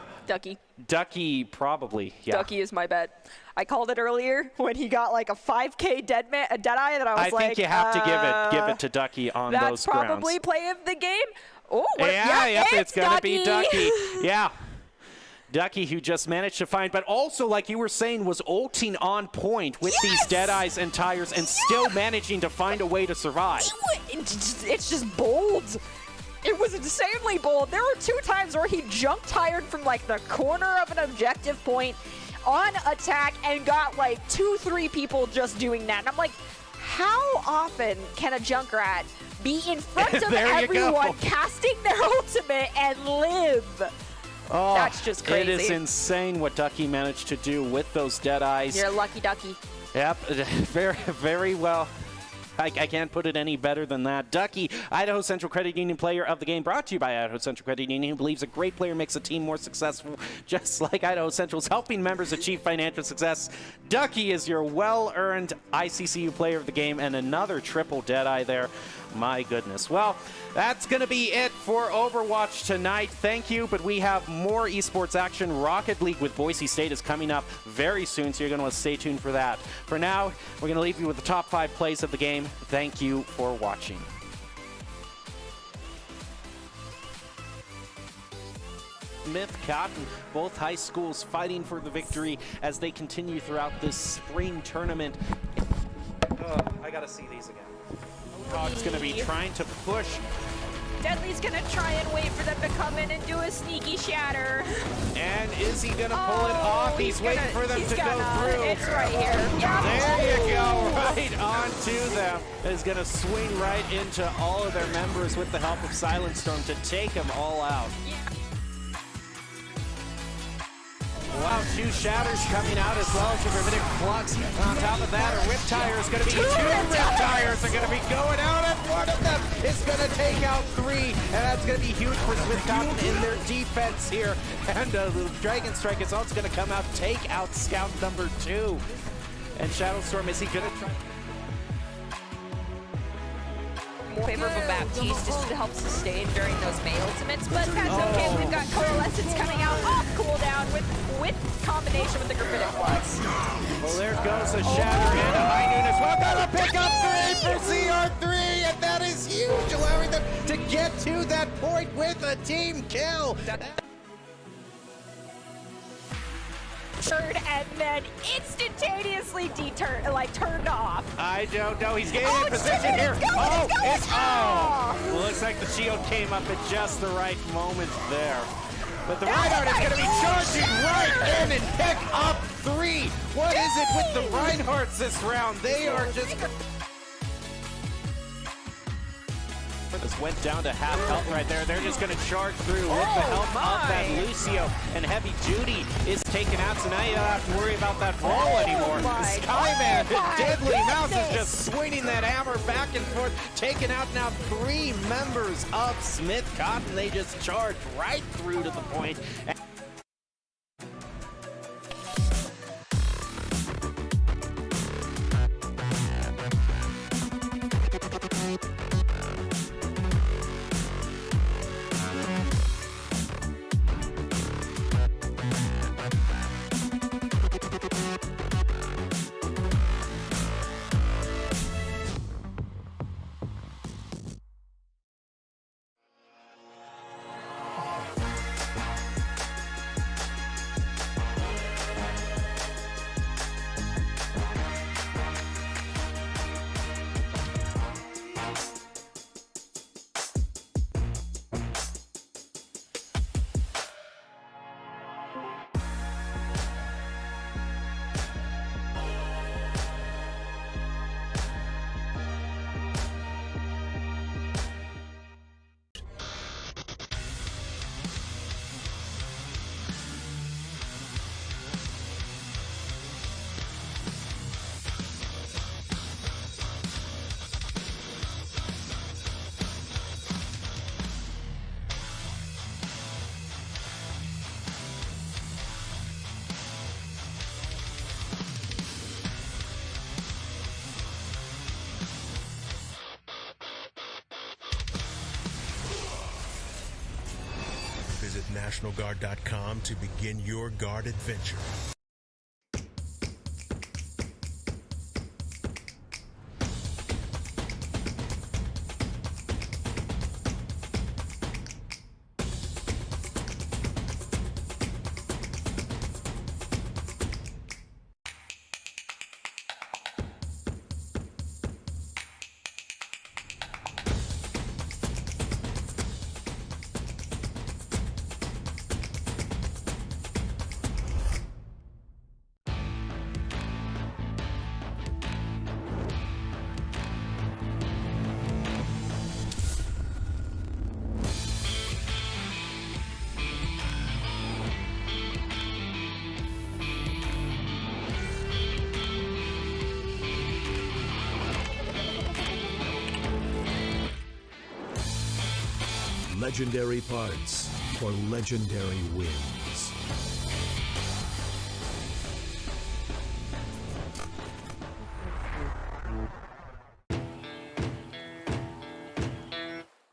Ducky, probably. Yeah. Ducky is my bet. I called it earlier when he got like a 5K dead eye that I was like, I think you have to give it to Ducky on those grounds. That's probably play of the game. Oh, yeah, it's gonna be Ducky. Yeah. Ducky, who just managed to find, but also, like you were saying, was ulting on point with these Deadeyes and tires and still managing to find a way to survive. It's just bold. It was insanely bold. There were 2 times where he jump tired from like the corner of an objective point on attack and got like 2-3 people just doing that. And I'm like, how often can a Junkrat be in front of everyone casting their ultimate and live? Oh, that's just crazy. It is insane what Ducky managed to do with those Deadeyes. You're a lucky Ducky. Yep, very, very well. I can't put it any better than that. Ducky, Idaho Central Credit Union Player of the Game, brought to you by Idaho Central Credit Union, who believes a great player makes a team more successful, just like Idaho Central's helping members achieve financial success. Ducky is your well-earned ICCU Player of the Game, and another triple Deadeye there. My goodness. Well, that's going to be it for Overwatch tonight. Thank you, but we have more esports action. Rocket League with Boise State is coming up very soon, so you're going to want to stay tuned for that. For now, we're going to leave you with the top 5 plays of the game. Thank you for watching. Smith Cotton, both high schools fighting for the victory as they continue throughout this spring tournament. I got to see these again. Dog's going to be trying to push. Deadly's going to try and wait for them to come in and do a sneaky shatter. And is he going to pull it off? He's waiting for them to go through. It's right here. Yeah. There you go, right onto them. Is going to swing right into all of their members with the help of Silent Storm to take them all out. Yeah. Wow, 2 shatters coming out as well as a Gravitic Flux. On top of that, a Rip Tire is going to be 2 Rip Tires are going to be going out, and one of them is going to take out 3. And that's going to be huge for Smith Cotton in their defense here. And the Dragon Strike is also going to come out, take out Scout number 2. And Shadow Storm, is he going to try? more favor of a Baptiste just to help sustain during those May ultimates, but that's okay. We've got Coalescence coming out off cooldown with combination with the Graphitic Flux. Well, there goes a shatter and a high noon as well. Got a pick up 3 for CR3, and that is huge, allowing them to get to that point with a team kill. And then instantaneously turned off. I don't know. He's getting in position here. Looks like the shield came up at just the right moment there. But the Reinhardt is going to be charging right in and pick up 3. What is it with the Reinhardts this round? They are just... This went down to half health right there. They're just going to charge through with the help of that Lucio. And Heavy Duty is taken out, so now you don't have to worry about that roll anymore. Skyman, Deadly Mouse is just swinging that hammer back and forth, taking out now 3 members of Smith Cotton. They just charge right through to the point. Visit NationalGuard.com to begin your guard adventure. Legendary parts for legendary wins.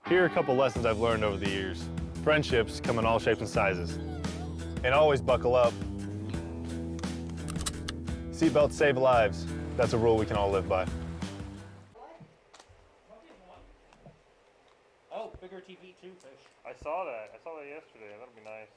Here are a couple lessons I've learned over the years. Friendships come in all shapes and sizes. And always buckle up. Seatbelts save lives. That's a rule we can all live by. Oh, bigger TV too, Fish. I saw that. I saw that yesterday. That'll be nice.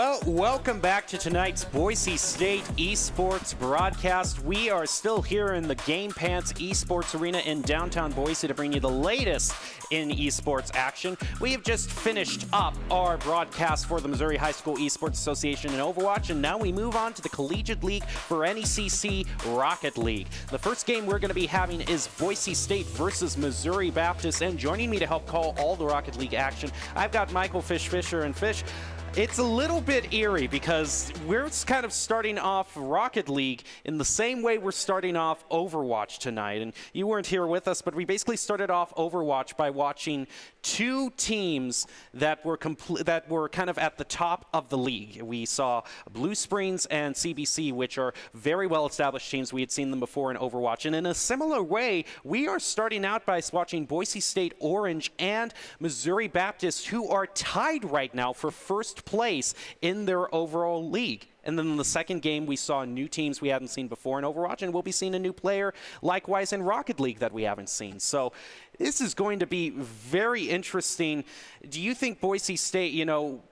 Well, welcome back to tonight's Boise State Esports broadcast. We are still here in the Game Pants Esports Arena in downtown Boise to bring you the latest in esports action. We have just finished up our broadcast for the Missouri High School Esports Association and Overwatch, and now we move on to the Collegiate League for NECC Rocket League. The first game we're going to be having is Boise State versus Missouri Baptist, and joining me to help call all the Rocket League action, I've got Michael Fisher. And Fish, it's a little bit eerie because we're kind of starting off Rocket League in the same way we're starting off Overwatch tonight. And you weren't here with us, but we basically started off Overwatch by watching two teams that were kind of at the top of the league. We saw Blue Springs and CBC, which are very well-established teams. We had seen them before in Overwatch. And in a similar way, we are starting out by watching Boise State Orange and Missouri Baptist, who are tied right now for first place in their overall league. And then in the second game, we saw new teams we haven't seen before in Overwatch, and we'll be seeing a new player likewise in Rocket League that we haven't seen. So this is going to be very interesting. Do you think Boise State,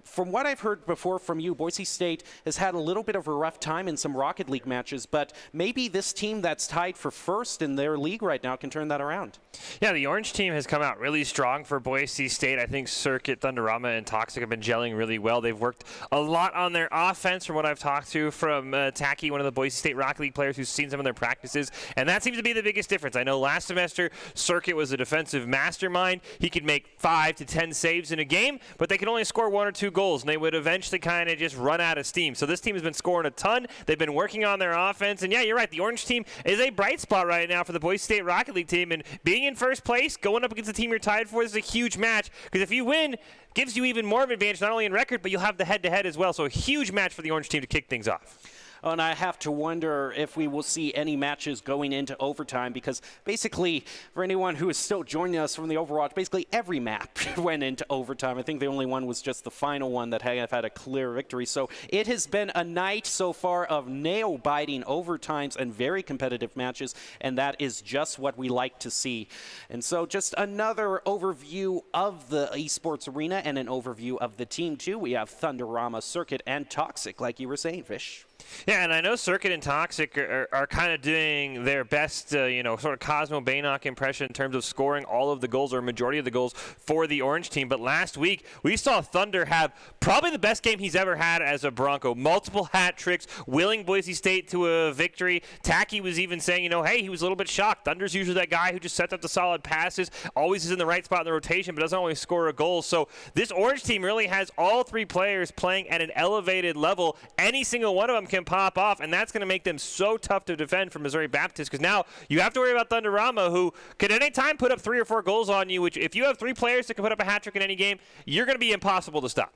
from what I've heard before from you, Boise State has had a little bit of a rough time in some Rocket League matches, but maybe this team that's tied for first in their league right now can turn that around? Yeah, the Orange team has come out really strong for Boise State. I think Circuit, Thunderama, and Toxic have been gelling really well. They've worked a lot on their offense from what I've talked to from Tacky, one of the Boise State Rocket League players who's seen some of their practices, and that seems to be the biggest difference. I know last semester, Circuit was a defensive mastermind. He could make 5 to 10 saves in a game, but they could only score 1 or 2 goals, and they would eventually kind of just run out of steam. So this team has been scoring a ton. They've been working on their offense, and yeah, you're right. The Orange team is a bright spot right now for the Boise State Rocket League team, and being in first place, going up against the team you're tied for, is a huge match, because if you win, gives you even more of an advantage, not only in record, but you'll have the head-to-head as well. So a huge match for the Orange team to kick things off. And I have to wonder if we will see any matches going into overtime, because basically, for anyone who is still joining us from the Overwatch, basically every map went into overtime. I think the only one was just the final one that had a clear victory. So it has been a night so far of nail-biting overtimes and very competitive matches, and that is just what we like to see. And so just another overview of the esports arena and an overview of the team, too. We have Thunderama, Circuit, and Toxic, like you were saying, Fish. Yeah, and I know Circuit and Toxic are kind of doing their best, sort of Cosmo Baynock impression in terms of scoring all of the goals or majority of the goals for the Orange team. But last week, we saw Thunder have probably the best game he's ever had as a Bronco. Multiple hat tricks, willing Boise State to a victory. Tacky was even saying, hey, he was a little bit shocked. Thunder's usually that guy who just sets up the solid passes, always is in the right spot in the rotation, but doesn't always score a goal. So this Orange team really has all 3 players playing at an elevated level. Any single one of them can pop off, and that's going to make them so tough to defend for Missouri Baptist, because now you have to worry about Thunderama, who could at any time put up 3 or 4 goals on you, which if you have 3 players that can put up a hat trick in any game, you're going to be impossible to stop.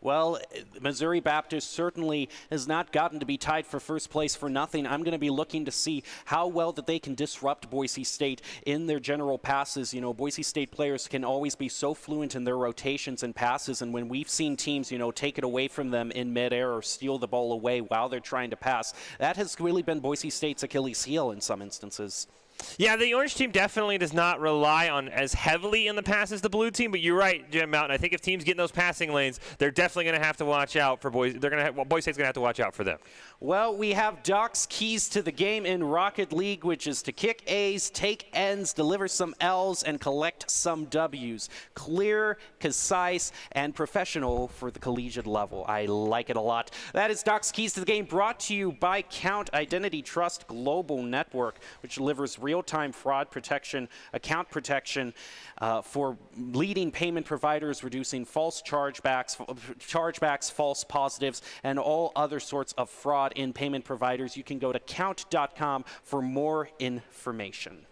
Well, Missouri Baptist certainly has not gotten to be tied for first place for nothing. I'm going to be looking to see how well that they can disrupt Boise State in their general passes. Boise State players can always be so fluent in their rotations and passes, and when we've seen teams, take it away from them in midair or steal the ball away while they're trying to pass, that has really been Boise State's Achilles heel in some instances. Yeah, the Orange team definitely does not rely on as heavily in the pass as the Blue team, but you're right, Jim Mountain. I think if teams get in those passing lanes, they're definitely going to have to watch out for Boise. Boise State's going to have to watch out for them. Well, we have Doc's keys to the game in Rocket League, which is to kick A's, take N's, deliver some L's, and collect some W's. Clear, concise, and professional for the collegiate level. I like it a lot. That is Doc's keys to the game, brought to you by Count Identity Trust Global Network, which delivers real-time fraud protection, account protection for leading payment providers, reducing false chargebacks, false positives, and all other sorts of fraud in payment providers. You can go to count.com for more information.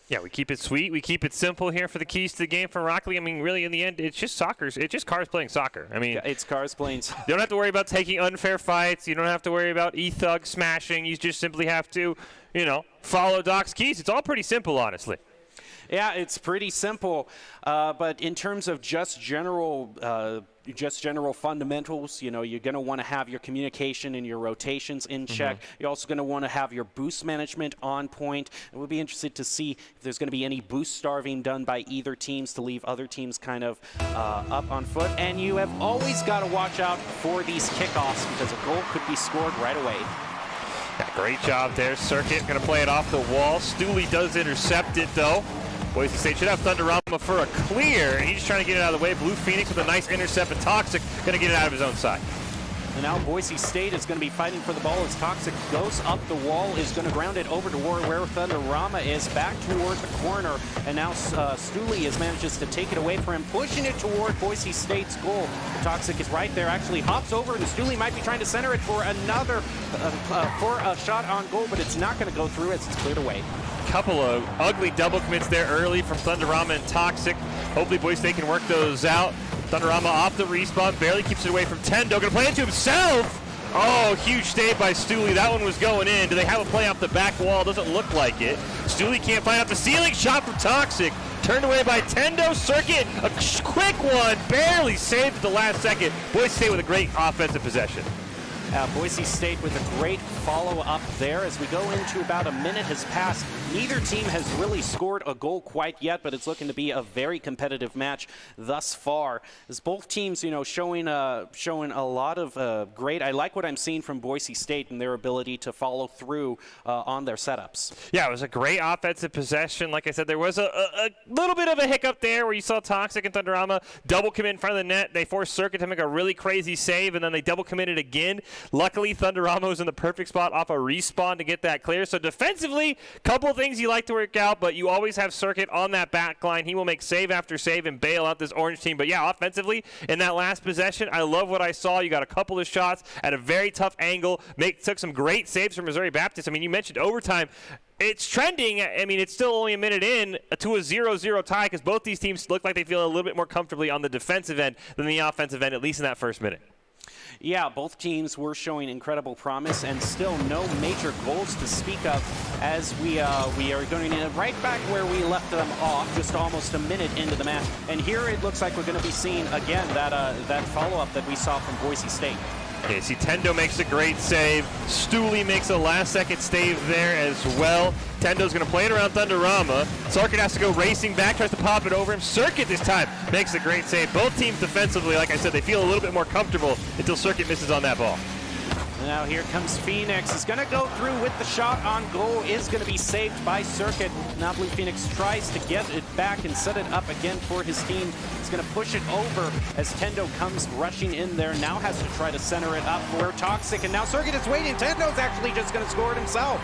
Yeah, we keep it sweet. We keep it simple here for the keys to the game for Rocket League. I mean, really, in the end, it's just soccer. It's just cars playing soccer. I mean, it's cars playing soccer. You don't have to worry about taking unfair fights. You don't have to worry about e-thug smashing. You just simply have to, follow Doc's keys. It's all pretty simple, honestly. Yeah, it's pretty simple. But in terms of just general fundamentals, you know, you're going to want to have your communication and your rotations in check. You're also going to want to have your boost management on point. And we'll be interested to see if there's going to be any boost starving done by either teams to leave other teams kind of up on foot. And you have always got to watch out for these kickoffs because a goal could be scored right away. Yeah, great job there. Circuit going to play it off the wall. Stooley does intercept it, though. Boise State should have Thunderama for a clear, and he's just trying to get it out of the way. Blue Phoenix with a nice intercept, and Toxic going to get it out of his own side. And now Boise State is going to be fighting for the ball as Toxic goes up the wall, is going to ground it over to where Thunderama is, back toward the corner. And now Stooley manages to take it away from him, pushing it toward Boise State's goal. Toxic is right there, actually hops over, and Stooley might be trying to center it for another, for a shot on goal, but it's not going to go through as it's cleared away. Couple of ugly double commits there early from Thunderama and Toxic. Hopefully Boise State can work those out. Thunderama off the respawn, barely keeps it away from Tendo. Gonna play into himself. Oh, huge save by Stooley. That one was going in. Do they have a play off the back wall? Doesn't look like it. Stooley can't find out the ceiling. Shot from Toxic. Turned away by Tendo. Circuit, a quick one. Barely saved at the last second. Boise State with a great offensive possession. Boise State with a great follow-up there. As we go into about a minute has passed, neither team has really scored a goal quite yet, but it's looking to be a very competitive match thus far. As both teams, you know, showing a lot of great. I like what I'm seeing from Boise State and their ability to follow through on their setups. Yeah, it was a great offensive possession. Like I said, there was a little bit of a hiccup there where you saw Toxic and Thunderama double commit in front of the net. They forced Circuit to make a really crazy save, and then they double committed again. Luckily, Thunderama was in the perfect spot off a respawn to get that clear. So defensively, a couple of things you like to work out, but you always have Circuit on that back line. He will make save after save and bail out this orange team. But yeah, offensively, in that last possession, I love what I saw. You got a couple of shots at a very tough angle. Took some great saves from Missouri Baptist. I mean, you mentioned overtime. It's trending. I mean, it's still only a minute in to a 0-0 tie because both these teams look like they feel a little bit more comfortably on the defensive end than the offensive end, at least in that first minute. Yeah, both teams were showing incredible promise and still no major goals to speak of as we are going right back where we left them off, just almost a minute into the match. And here it looks like we're going to be seeing again that follow-up that we saw from Boise State. Okay, see, Tendo makes a great save. Stooley makes a last-second save there as well. Tendo's going to play it around Thunderama. Circuit has to go racing back, tries to pop it over him. Circuit this time makes a great save. Both teams defensively, like I said, they feel a little bit more comfortable until Circuit misses on that ball. Now here comes Phoenix. Is going to go through with the shot on goal. Is going to be saved by Circuit. Now Blue Phoenix tries to get it back and set it up again for his team. He's going to push it over as Tendo comes rushing in there. Now has to try to center it up for Toxic. And now Circuit is waiting. Tendo's actually just going to score it himself.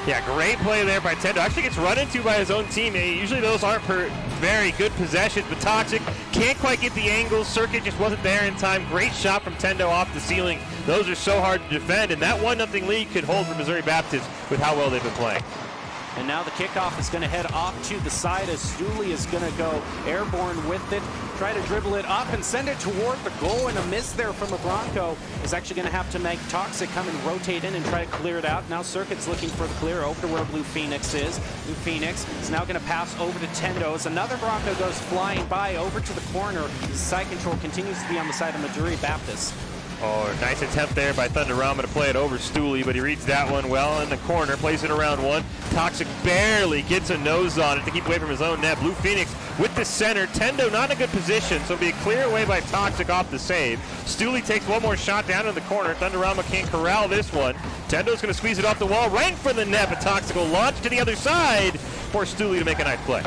Yeah, great play there by Tendo. Actually gets run into by his own teammate. Usually those aren't very good possessions, but Toxic can't quite get the angles. Circuit just wasn't there in time. Great shot from Tendo off the ceiling. Those are so hard to defend, and that 1-0 lead could hold for Missouri Baptist with how well they've been playing. And now the kickoff is going to head off to the side as Stooley is going to go airborne with it. Try to dribble it up and send it toward the goal, and a miss there from a Bronco is actually going to have to make Toxic come and rotate in and try to clear it out. Now Circuit's looking for the clear over to where Blue Phoenix is. Blue Phoenix is now going to pass over to Tendo as another Bronco goes flying by over to the corner. The side control continues to be on the side of Missouri Baptist. Oh, nice attempt there by Thunderama to play it over Stooley, but he reads that one well in the corner, plays it around one. Toxic barely gets a nose on it to keep away from his own net. Blue Phoenix with the center. Tendo not in a good position, so it'll be a clear away by Toxic off the save. Stooley takes one more shot down in the corner. Thunderama can't corral this one. Tendo's going to squeeze it off the wall, right for the net, but Toxic will launch to the other side for Stooley to make a nice play.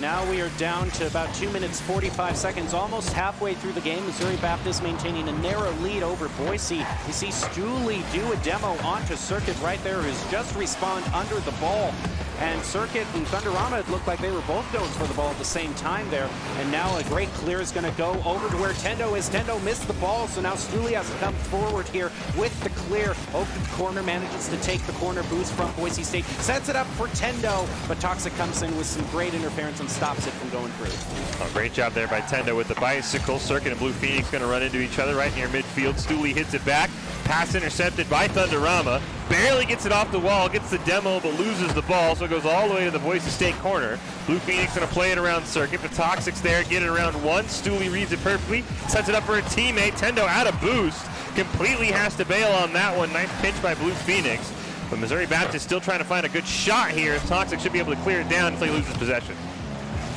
Now we are down to about 2 minutes 45 seconds, almost halfway through the game. Missouri Baptist maintaining a narrow lead over Boise. You see Stooley do a demo onto Circuit right there, who's just respawned under the ball. And Circuit and Thunderama, it looked like they were both going for the ball at the same time there. And now a great clear is going to go over to where Tendo is. Tendo missed the ball, so now Stooley has to come forward here with the clear. Over to the corner, manages to take the corner boost from Boise State. Sets it up for Tendo, but Toxic comes in with some great interference and stops it from going through. Oh, great job there by Tendo with the bicycle. Circuit and Blue Phoenix going to run into each other right near midfield. Stooley hits it back. Pass intercepted by Thunderama. barely gets it off the wall, gets the demo, but loses the ball, so it goes all the way to the Boise State corner. Blue Phoenix going to play it around Circuit. The Toxic's there, get it around one. Stooley reads it perfectly, sets it up for a teammate. Tendo out of boost, completely has to bail on that one. Nice pinch by Blue Phoenix. But Missouri Baptist still trying to find a good shot here. Toxic should be able to clear it down until he loses possession.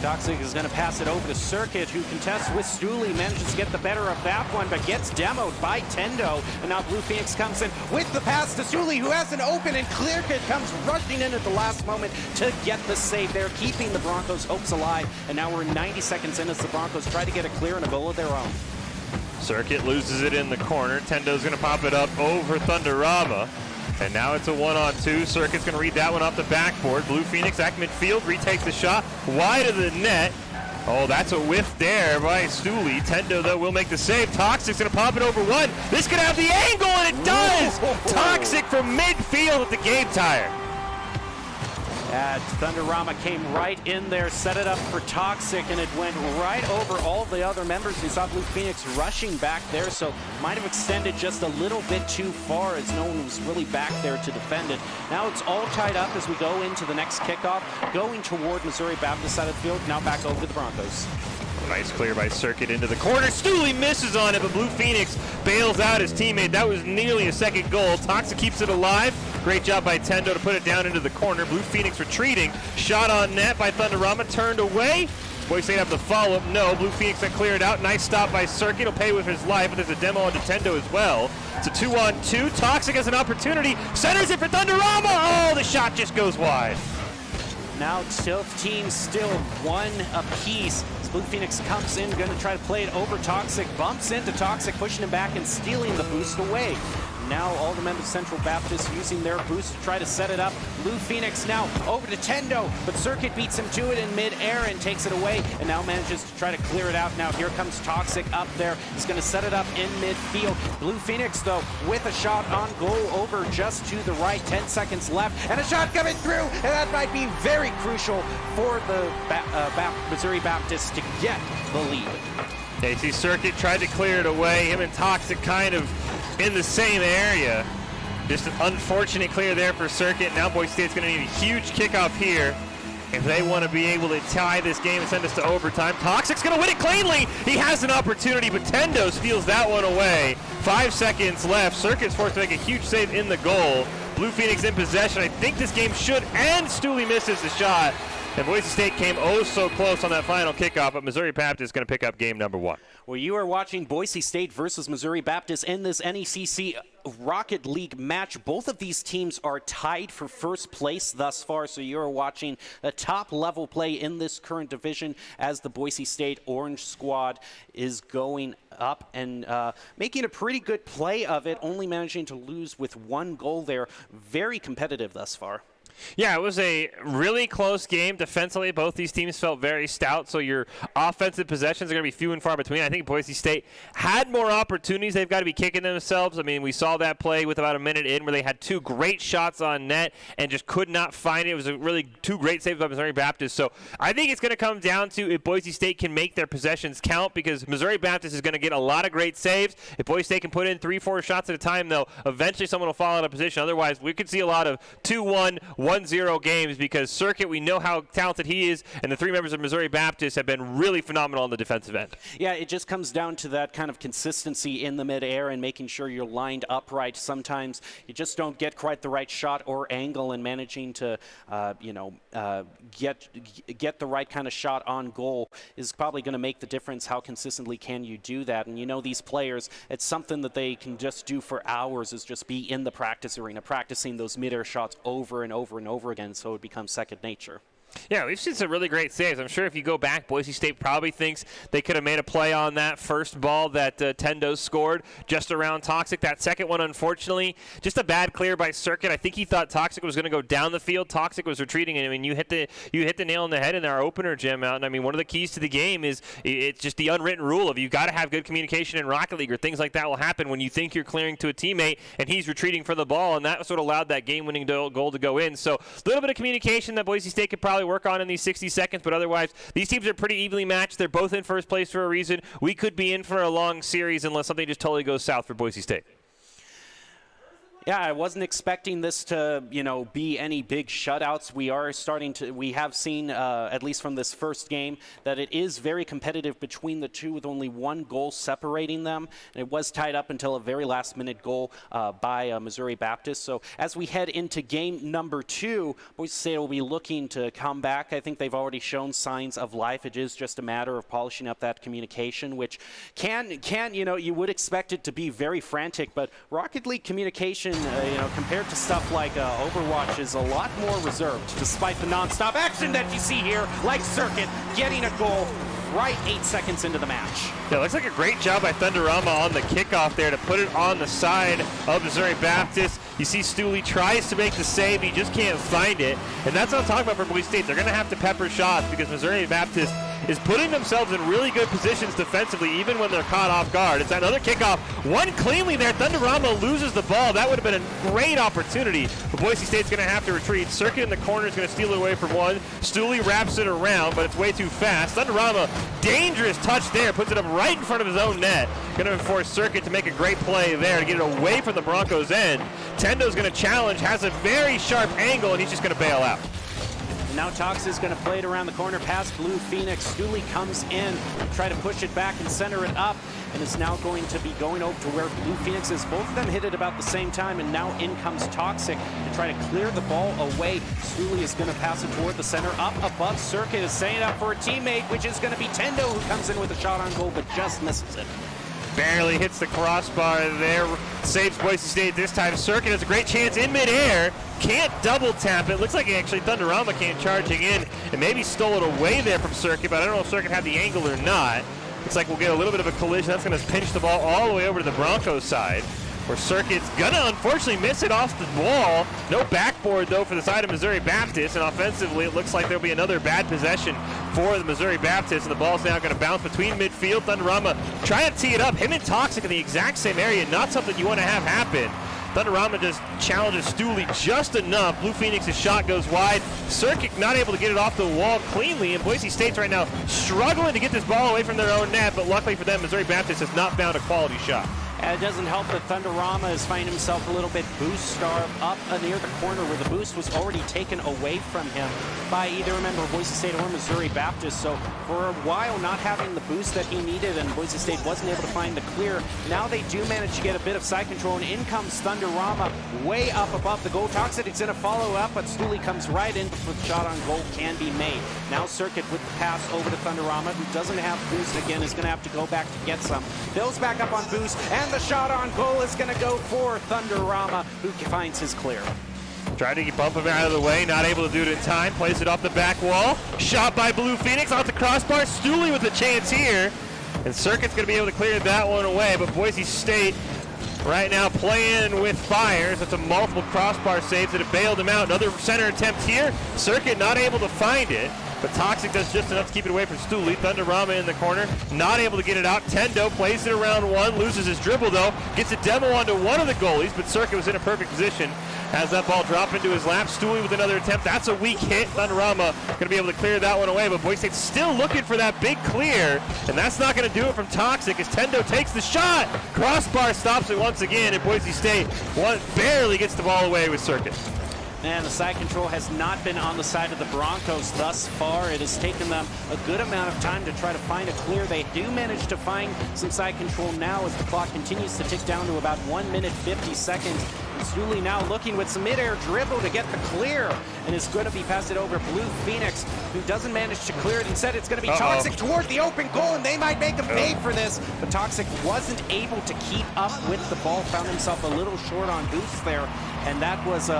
Toxic is going to pass it over to Circuit, who contests with Stooley, manages to get the better of that one, but gets demoed by Tendo. And now Blue Phoenix comes in with the pass to Stooley, who has an open, and Clearkit comes rushing in at the last moment to get the save there, keeping the Broncos' hopes alive. And now we're 90 seconds in as the Broncos try to get a clear and a goal of their own. Circuit loses it in the corner. Tendo's going to pop it up over Thunderama. And now it's a 1-on-2. Circuit's going to read that one off the backboard. Blue Phoenix at midfield, retakes the shot, wide of the net. Oh, that's a whiff there by Stooley. Tendo, though, will make the save. Toxic's going to pop it over one. This could have the angle, and it does! Toxic from midfield at the game tire. Thunderama came right in there, set it up for Toxic, and it went right over all the other members. We saw Blue Phoenix rushing back there, so might have extended just a little bit too far as no one was really back there to defend it. Now it's all tied up as we go into the next kickoff, going toward Missouri Baptist side of the field. Now back over to the Broncos. Nice clear by Circuit into the corner. Stooley misses on it, but Blue Phoenix bails out his teammate. That was nearly a second goal. Toxic keeps it alive. Great job by Tendo to put it down into the corner. Blue Phoenix retreating. Shot on net by Thunderama. Turned away. Boys State have the follow-up. No. Blue Phoenix that cleared out. Nice stop by Circuit. He'll pay with his life, but there's a demo onto Tendo as well. It's a 2-on-2. Toxic has an opportunity. Centers it for Thunderama. Oh, the shot just goes wide. Now teams still one apiece. Blue Phoenix comes in, going to try to play it over Toxic, bumps into Toxic, pushing him back and stealing the boost away. Now all the members of Central Baptist using their boost to try to set it up. Blue Phoenix now over to Tendo, but Circuit beats him to it in mid-air and takes it away, and now manages to try to clear it out. Now here comes Toxic up there. He's going to set it up in midfield. Blue Phoenix, though, with a shot on goal over just to the right. 10 seconds left, and a shot coming through, and that might be very crucial for the Missouri Baptist to get the lead. AC Circuit tried to clear it away. Him and Toxic kind of in the same area. Just an unfortunate clear there for Circuit. Now Boise State's going to need a huge kickoff here if they want to be able to tie this game and send us to overtime. Toxic's going to win it cleanly. He has an opportunity, but Tendo steals that one away. 5 seconds left. Circuit's forced to make a huge save in the goal. Blue Phoenix in possession. I think this game should end. Stooley misses the shot. And Boise State came oh so close on that final kickoff, but Missouri Baptist is going to pick up game number 1. Well, you are watching Boise State versus Missouri Baptist in this NECC Rocket League match. Both of these teams are tied for first place thus far, so you are watching a top-level play in this current division as the Boise State Orange squad is going up and making a pretty good play of it, only managing to lose with one goal there. Very competitive thus far. Yeah, it was a really close game. Defensively, both these teams felt very stout, so your offensive possessions are going to be few and far between. I think Boise State had more opportunities. They've got to be kicking themselves. I mean, we saw that play with about a minute in where they had 2 great shots on net and just could not find it. It was a really 2 great saves by Missouri Baptist. So I think it's going to come down to if Boise State can make their possessions count, because Missouri Baptist is going to get a lot of great saves. If Boise State can put in 3-4 shots at a time, though, eventually someone will fall out of position. Otherwise, we could see a lot of 2-1, 1-0 games, because Circuit, we know how talented he is, and the 3 members of Missouri Baptist have been really phenomenal on the defensive end. Yeah, it just comes down to that kind of consistency in the midair and making sure you're lined upright. Sometimes you just don't get quite the right shot or angle, and managing to, get the right kind of shot on goal is probably going to make the difference. How consistently can you do that? And these players, it's something that they can just do for hours, is just be in the practice arena, practicing those midair shots over and over and over again, so it becomes second nature. Yeah, we've seen some really great saves. I'm sure if you go back, Boise State probably thinks they could have made a play on that first ball that Tendo scored just around Toxic. That second one, unfortunately, just a bad clear by Circuit. I think he thought Toxic was going to go down the field. Toxic was retreating, and I mean, you hit the nail on the head in our opener, Jim. And I mean, one of the keys to the game is it's just the unwritten rule of you've got to have good communication in Rocket League, or things like that will happen when you think you're clearing to a teammate and he's retreating for the ball, and that sort of allowed that game-winning goal to go in. So a little bit of communication that Boise State could probably work on in these 60 seconds, but otherwise these teams are pretty evenly matched. They're both in first place for a reason. We could be in for a long series unless something just totally goes south for Boise State. Yeah, I wasn't expecting this to, be any big shutouts. We have seen, at least from this first game, that it is very competitive between the two with only one goal separating them. And it was tied up until a very last-minute goal by Missouri Baptist. So as we head into game number 2, Boise State will be looking to come back. I think they've already shown signs of life. It is just a matter of polishing up that communication, which you would expect it to be very frantic, but Rocket League communication, compared to stuff like Overwatch, is a lot more reserved, despite the non-stop action that you see here, like Circuit getting a goal right 8 seconds into the match. Yeah, looks like a great job by Thunderama on the kickoff there to put it on the side of Missouri Baptist. You see Stooley tries to make the save, he just can't find it. And that's what I'm talking about for Boise State. They're going to have to pepper shots because Missouri Baptist is putting themselves in really good positions defensively, even when they're caught off guard. It's another kickoff, one cleanly there. Thunderama loses the ball. That would have been a great opportunity, but Boise State's going to have to retreat. Circuit in the corner is going to steal it away from one. Stooley wraps it around, but it's way too fast. Thunderama, dangerous touch there, puts it up right in front of his own net. Going to force Circuit to make a great play there to get it away from the Broncos' end. Tendo's going to challenge, has a very sharp angle, and he's just going to bail out. And now Tox is going to play it around the corner past Blue Phoenix. Stooley comes in, try to push it back and center it up, and is now going to be going over to where Blue Phoenix is. Both of them hit it about the same time, and now in comes Toxic to try to clear the ball away. Stooley is going to pass it toward the center. Up above, Circuit is setting it up for a teammate, which is going to be Tendo, who comes in with a shot on goal, but just misses it. Barely hits the crossbar there, saves Boise State this time. Circuit has a great chance in midair, can't double tap it. Looks like actually Thunderama came charging in and maybe stole it away there from Circuit, but I don't know if Circuit had the angle or not. Looks like we'll get a little bit of a collision. That's going to pinch the ball all the way over to the Broncos side, where Circuit's going to unfortunately miss it off the wall. No backboard, though, for the side of Missouri Baptist, and offensively it looks like there'll be another bad possession for the Missouri Baptist, and the ball's now going to bounce between midfield. Thunderama trying to tee it up. Him and Toxic in the exact same area, not something you want to have happen. Thunderama just challenges Stooley just enough. Blue Phoenix's shot goes wide. Circuit not able to get it off the wall cleanly, and Boise State's right now struggling to get this ball away from their own net, but luckily for them, Missouri Baptist has not found a quality shot. And it doesn't help that Thunderama is finding himself a little bit boost starved up near the corner where the boost was already taken away from him by either a member of Boise State or Missouri Baptist. So for a while not having the boost that he needed, and Boise State wasn't able to find the clear. Now they do manage to get a bit of side control, and in comes Thunderama way up above the goal. Toxic is going to follow up, but Stooley comes right in for the shot on goal can be made. Now Circuit with the pass over to Thunderama, who doesn't have boost again, is going to have to go back to get some. Fills back up on boost, and the shot on goal is going to go for Thunderama, who finds his clear. Tried to bump him out of the way, not able to do it in time. Plays it off the back wall. Shot by Blue Phoenix off the crossbar. Stooley with a chance here. And Circuit's going to be able to clear that one away. But Boise State right now playing with fire. So it's a multiple crossbar saves that have bailed him out. Another center attempt here. Circuit not able to find it. But Toxic does just enough to keep it away from Stooley. Thunderama in the corner, not able to get it out. Tendo plays it around one, loses his dribble though, gets a demo onto one of the goalies, but Circuit was in a perfect position. Has that ball drop into his lap. Stooley with another attempt. That's a weak hit. Thunderama going to be able to clear that one away, but Boise State's still looking for that big clear, and that's not going to do it from Toxic as Tendo takes the shot. Crossbar stops it once again, and Boise State barely gets the ball away with Circuit. And the side control has not been on the side of the Broncos thus far. It has taken them a good amount of time to try to find a clear. They do manage to find some side control now as the clock continues to tick down to about 1 minute 50 seconds. Stooley now looking with some mid-air dribble to get the clear, and is going to be passed it over Blue Phoenix, who doesn't manage to clear it. Instead, it's going to be Toxic toward the open goal, and they might make him pay for this. But Toxic wasn't able to keep up with the ball, found himself a little short on boost there, and that was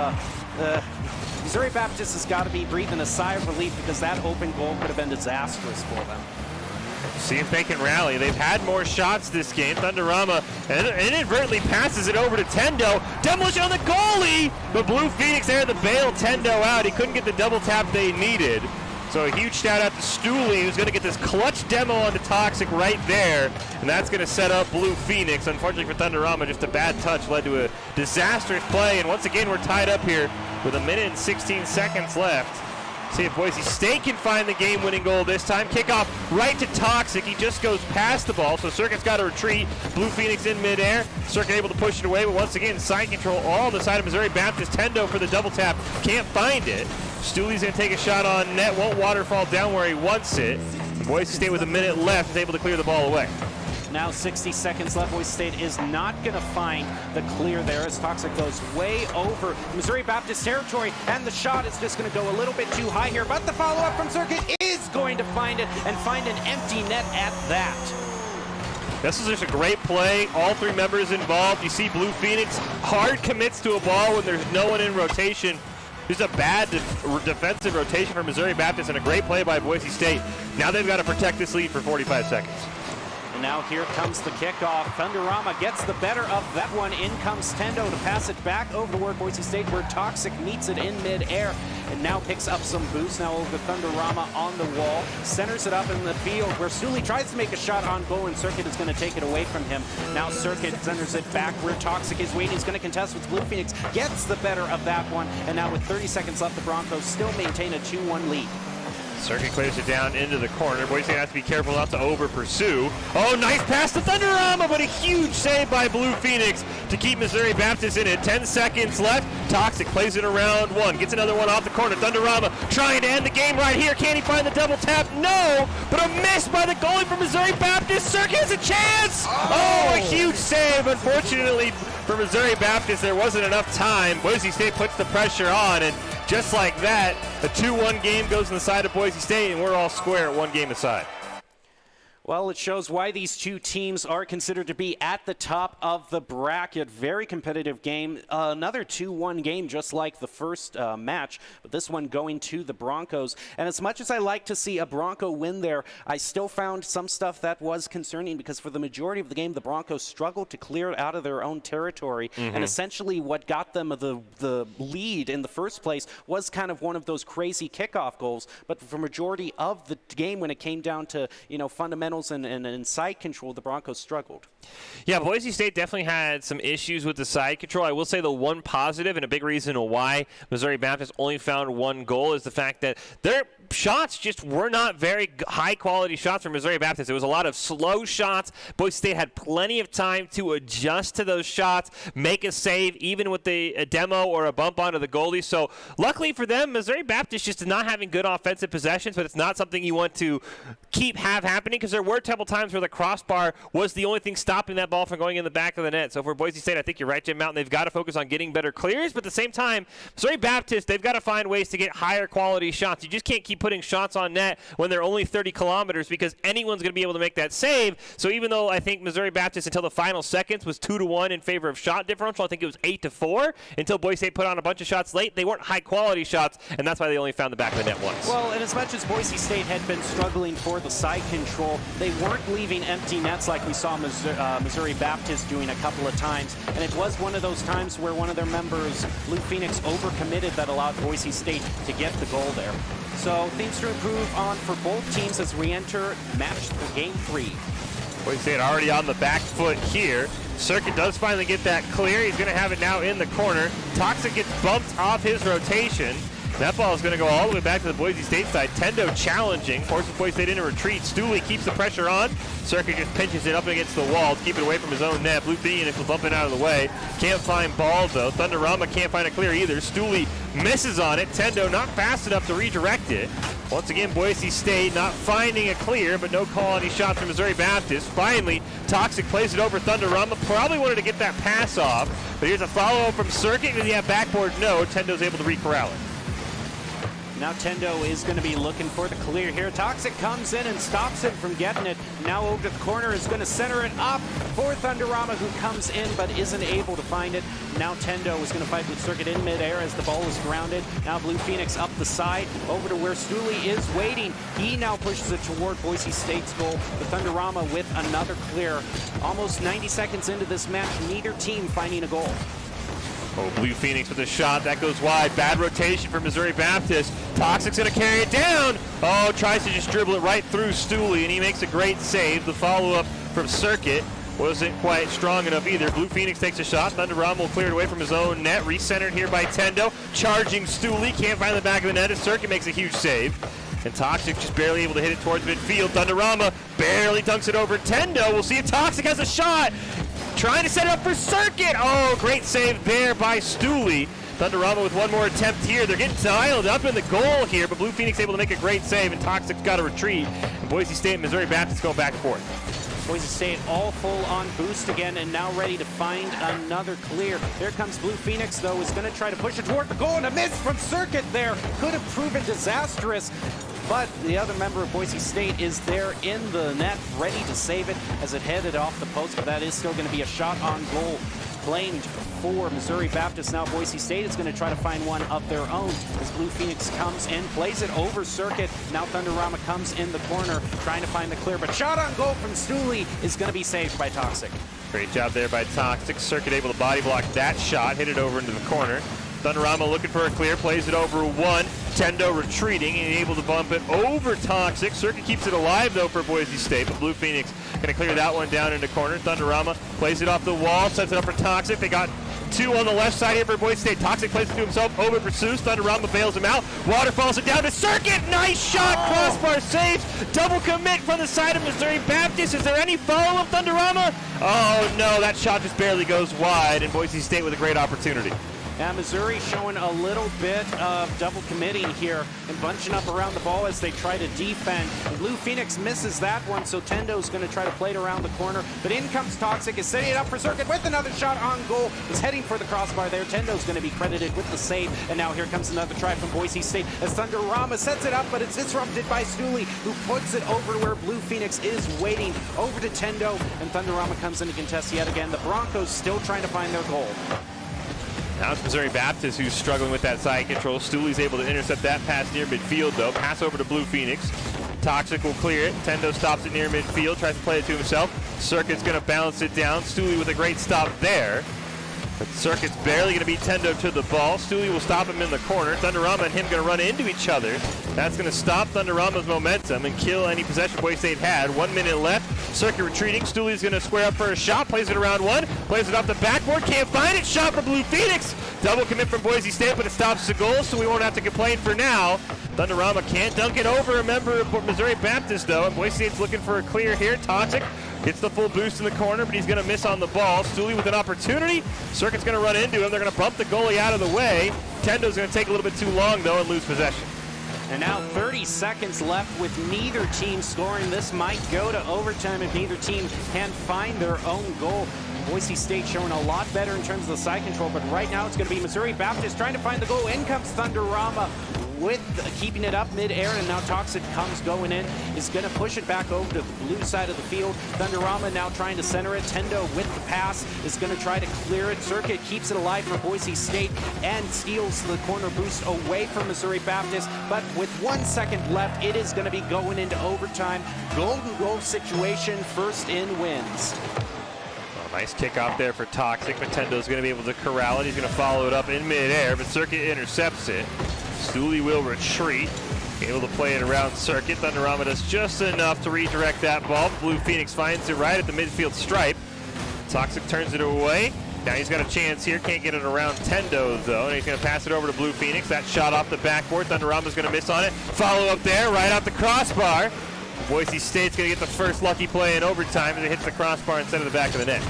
Missouri Baptist has got to be breathing a sigh of relief because that open goal could have been disastrous for them. See if they can rally. They've had more shots this game. Thunderama inadvertently passes it over to Tendo. Demolition on the goalie, but Blue Phoenix there to bail Tendo out. He couldn't get the double tap they needed. So a huge shout out to Stooley, who's going to get this clutch demo onto Toxic right there, and that's going to set up Blue Phoenix. Unfortunately for Thunderama, just a bad touch led to a disastrous play, and once again we're tied up here with 1 minute and 16 seconds left. See if Boise State can find the game-winning goal this time. Kickoff right to Toxic. He just goes past the ball, so Circuit's got to retreat. Blue Phoenix in midair. Circuit able to push it away, but once again, side control all on the side of Missouri Baptist. Tendo for the double tap. Can't find it. Stooley's going to take a shot on net. Won't waterfall down where he wants it. Boise State with a minute left is able to clear the ball away. Now 60 seconds left. Boise State is not going to find the clear there as Toxic goes way over Missouri Baptist territory, and the shot is just going to go a little bit too high here, but the follow-up from Circuit is going to find it and find an empty net at that. This is just a great play. All three members involved. You see Blue Phoenix hard commits to a ball when there's no one in rotation. Just a bad defensive rotation for Missouri Baptist and a great play by Boise State. Now they've got to protect this lead for 45 seconds. And now here comes the kickoff. Thunderama gets the better of that one. In comes Tendo to pass it back over toward Boise State where Toxic meets it in midair and now picks up some boost. Now over Thunderama on the wall. Centers it up in the field where Stooley tries to make a shot on goal and Circuit is going to take it away from him. Now Circuit centers it back where Toxic is waiting. He's going to contest with Blue Phoenix. Gets the better of that one. And now with 30 seconds left, the Broncos still maintain a 2-1 lead. Circuit clears it down into the corner. Boise State has to be careful not to over-pursue. Oh, nice pass to Thunderama, but a huge save by Blue Phoenix to keep Missouri Baptist in it. 10 seconds left. Toxic plays it around one. Gets another one off the corner. Thunderama trying to end the game right here. Can he find the double tap? No, but a miss by the goalie from Missouri Baptist. Circuit has a chance. Oh, a huge save. Unfortunately for Missouri Baptist, there wasn't enough time. Boise State puts the pressure on, and just like that, a 2-1 game goes on the side of Boise State, and we're all square at one game aside. Well, it shows why these two teams are considered to be at the top of the bracket. Very competitive game. Another 2-1 game just like the first match, but this one going to the Broncos. And as much as I like to see a Bronco win there, I still found some stuff that was concerning because for the majority of the game, the Broncos struggled to clear it out of their own territory. And essentially what got them the lead in the first place was kind of one of those crazy kickoff goals. But for majority of the game, when it came down to, fundamentals and side control, the Broncos struggled. Yeah, Boise State definitely had some issues with the side control. I will say the one positive and a big reason why Missouri Baptist only found one goal is the fact that their shots just were not very high-quality shots from Missouri Baptist. It was a lot of slow shots. Boise State had plenty of time to adjust to those shots, make a save, even with a demo or a bump onto the goalie. So luckily for them, Missouri Baptist just not having good offensive possessions, but it's not something you want to have happening because there were several times where the crossbar was the only thing stopping that ball from going in the back of the net. So for Boise State, I think you're right, Jim Mountain. They've got to focus on getting better clears, but at the same time, Missouri Baptist, they've got to find ways to get higher quality shots. You just can't keep putting shots on net when they're only 30 kilometers because anyone's going to be able to make that save. So even though I think Missouri Baptist until the final seconds was 2-1 in favor of shot differential, I think it was 8-4 until Boise State put on a bunch of shots late. They weren't high quality shots, and that's why they only found the back of the net once. Well, and as much as Boise State had been struggling for the side control, they weren't leaving empty nets like we saw Missouri Baptist doing a couple of times. And it was one of those times where one of their members, Blue Phoenix, overcommitted that allowed Boise State to get the goal there. So things to improve on for both teams as we enter game 3. Boise State already on the back foot here. Circuit does finally get that clear. He's going to have it now in the corner. Toxic gets bumped off his rotation. That ball is going to go all the way back to the Boise State side. Tendo challenging, forces Boise State into retreat. Stooley keeps the pressure on. Circuit just pinches it up against the wall to keep it away from his own net. Blue Phoenix will bump it out of the way. Can't find ball, though. Thunderama can't find a clear either. Stooley misses on it. Tendo not fast enough to redirect it. Once again, Boise State not finding a clear, but no call on any shots from Missouri Baptist. Finally, Toxic plays it over Thunderama. Probably wanted to get that pass off, but here's a follow-up from Circuit. Does he have backboard? No. Tendo's able to re-corral it. Now Tendo is going to be looking for the clear here. Toxic comes in and stops him from getting it. Now over to the corner is going to center it up for Thunderama, who comes in but isn't able to find it. Now Tendo is going to fight with Circuit in midair as the ball is grounded. Now Blue Phoenix up the side over to where Stooley is waiting. He now pushes it toward Boise State's goal. The Thunderama with another clear. Almost 90 seconds into this match, neither team finding a goal. Oh, Blue Phoenix with a shot. That goes wide. Bad rotation for Missouri Baptist. Toxic's going to carry it down. Oh, tries to just dribble it right through Stooley, and he makes a great save. The follow-up from Circuit. wasn't quite strong enough either. Blue Phoenix takes a shot. Thunderama will clear it away from his own net. Recentered here by Tendo. Charging Stooley. Can't find the back of the net. As Circuit makes a huge save. And Toxic just barely able to hit it towards midfield. Thunderama barely dunks it over Tendo. We'll see if Toxic has a shot. Trying to set it up for Circuit. Oh, great save there by Stooley. Thunderama with one more attempt here. They're getting dialed up in the goal here, but Blue Phoenix able to make a great save, and Toxic's got to retreat. And Boise State and Missouri Baptist going back and forth. Boise State all full on boost again and now ready to find another clear. Here comes Blue Phoenix, though, is going to try to push it toward the goal, and a miss from Circuit there. Could have proven disastrous, but the other member of Boise State is there in the net, ready to save it as it headed off the post, but that is still going to be a shot on goal claimed for Missouri Baptist. Now Boise State is going to try to find one of their own as Blue Phoenix comes in, plays it over Circuit. Now Thunderama comes in the corner trying to find the clear, but shot on goal from Stooley is going to be saved by Toxic. Great job there by Toxic. Circuit able to body block that shot, hit it over into the corner. Thunderama looking for a clear, plays it over one. Tendo retreating and able to bump it over Toxic. Circuit keeps it alive though for Boise State, but Blue Phoenix gonna clear that one down into corner. Thunderama plays it off the wall, sets it up for Toxic. They got two on the left side here for Boise State. Toxic plays it to himself, over pursues. Thunderama bails him out. Waterfalls it down to Circuit. Nice shot, crossbar saves. Double commit from the side of Missouri Baptist. Is there any follow-up, Thunderama? Oh no, that shot just barely goes wide, and Boise State with a great opportunity. Now Missouri showing a little bit of double committing here and bunching up around the ball as they try to defend. And Blue Phoenix misses that one, so Tendo's going to try to play it around the corner. But in comes Toxic, is setting it up for Circuit with another shot on goal. Is heading for the crossbar there. Tendo's going to be credited with the save. And now here comes another try from Boise State as Thunderama sets it up, but it's disrupted by Stooley, who puts it over where Blue Phoenix is waiting. Over to Tendo, and Thunderama comes in to contest yet again. The Broncos still trying to find their goal. Now it's Missouri Baptist who's struggling with that side control. Stooley's able to intercept that pass near midfield, though. Pass over to Blue Phoenix. Toxic will clear it. Tendo stops it near midfield, tries to play it to himself. Circuit's going to balance it down. Stooley with a great stop there. But Circuit's barely going to beat Tendo to the ball. Stooley will stop him in the corner. Thunderama and him going to run into each other. That's going to stop Thunderama's momentum and kill any possession Boise State had. 1 minute left. Circuit retreating. Stooley's going to square up for a shot. Plays it around one. Plays it off the backboard. Can't find it. Shot for Blue Phoenix. Double commit from Boise State, but it stops the goal, so we won't have to complain for now. Thunderama can't dunk it over a member of Missouri Baptist, though, and Boise State's looking for a clear here. Toxic gets the full boost in the corner, but he's going to miss on the ball. Stooley with an opportunity. Circuit's going to run into him. They're going to bump the goalie out of the way. Tendo's going to take a little bit too long, though, and lose possession. And now 30 seconds left with neither team scoring. This might go to overtime if neither team can find their own goal. Boise State showing a lot better in terms of the side control, but right now it's going to be Missouri Baptist trying to find the goal. In comes Thunderama with keeping it up mid-air, and now Toxic comes going in, is going to push it back over to the blue side of the field. Thunderama now trying to center it. Tendo with the pass is going to try to clear it. Circuit keeps it alive for Boise State and steals the corner boost away from Missouri Baptist, but with 1 second left, it is going to be going into overtime. Golden goal situation, first in wins. Nice kickoff there for Toxic. Tendo's going to be able to corral it. He's going to follow it up in midair, but Circuit intercepts it. Stooley will retreat. Able to play it around Circuit. Thunderama does just enough to redirect that ball. Blue Phoenix finds it right at the midfield stripe. Toxic turns it away. Now he's got a chance here. Can't get it around Tendo, though. And he's going to pass it over to Blue Phoenix. That shot off the backboard. Thunderama's going to miss on it. Follow up there, right out the crossbar. Boise State's going to get the first lucky play in overtime as it hits the crossbar instead of the back of the net.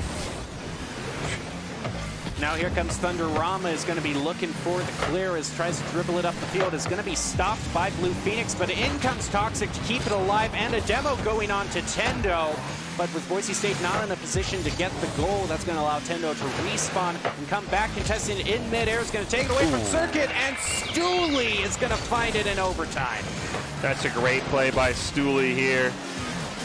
Now here comes Thunderama, is going to be looking for the clear as tries to dribble it up the field. Is going to be stopped by Blue Phoenix, but in comes Toxic to keep it alive, and a demo going on to Tendo. But with Boise State not in a position to get the goal, that's going to allow Tendo to respawn and come back contesting in midair. Is going to take it away from Circuit, and Stooley is going to find it in overtime. That's a great play by Stooley here.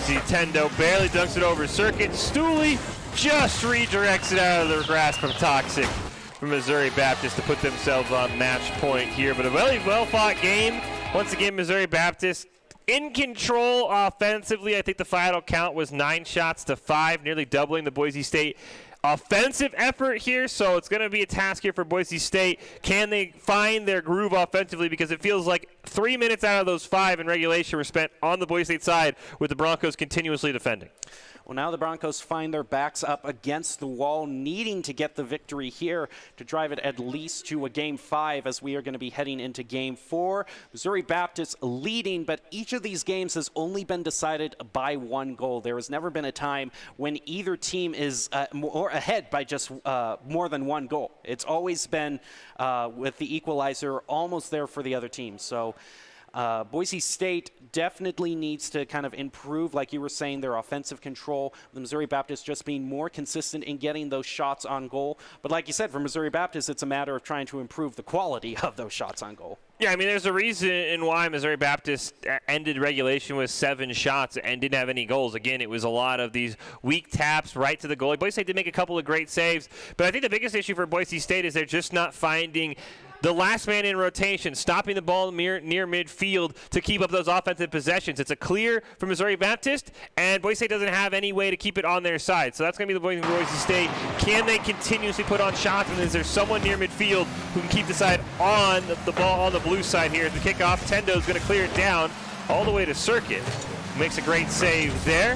See Tendo barely dunks it over Circuit. Stooley just redirects it out of the grasp of Toxic from Missouri Baptist to put themselves on match point here. But a very well-fought game. Once again, Missouri Baptist in control offensively. I think the final count was 9 shots to 5, nearly doubling the Boise State offensive effort here, so it's going to be a task here for Boise State. Can they find their groove offensively? Because it feels like 3 minutes out of those 5 in regulation were spent on the Boise State side with the Broncos continuously defending. Well, now the Broncos find their backs up against the wall, needing to get the victory here to drive it at least to a Game 5 as we are going to be heading into Game 4. Missouri Baptist leading, but each of these games has only been decided by 1 goal. There has never been a time when either team is more ahead by just more than 1 goal. It's always been with the equalizer almost there for the other team. So Boise State definitely needs to kind of improve, like you were saying, their offensive control. The Missouri Baptist just being more consistent in getting those shots on goal. But like you said, for Missouri Baptist, it's a matter of trying to improve the quality of those shots on goal. Yeah, I mean, there's a reason why Missouri Baptist ended regulation with 7 shots and didn't have any goals. Again, it was a lot of these weak taps right to the goalie. Boise State did make a couple of great saves, but I think the biggest issue for Boise State is they're just not finding the last man in rotation, stopping the ball near midfield to keep up those offensive possessions. It's a clear for Missouri Baptist, and Boise State doesn't have any way to keep it on their side. So that's going to be the point for Boise State. Can they continuously put on shots, and is there someone near midfield who can keep the side on the ball on the blue side here? The kickoff, Tendo's going to clear it down all the way to Circuit. Makes a great save there.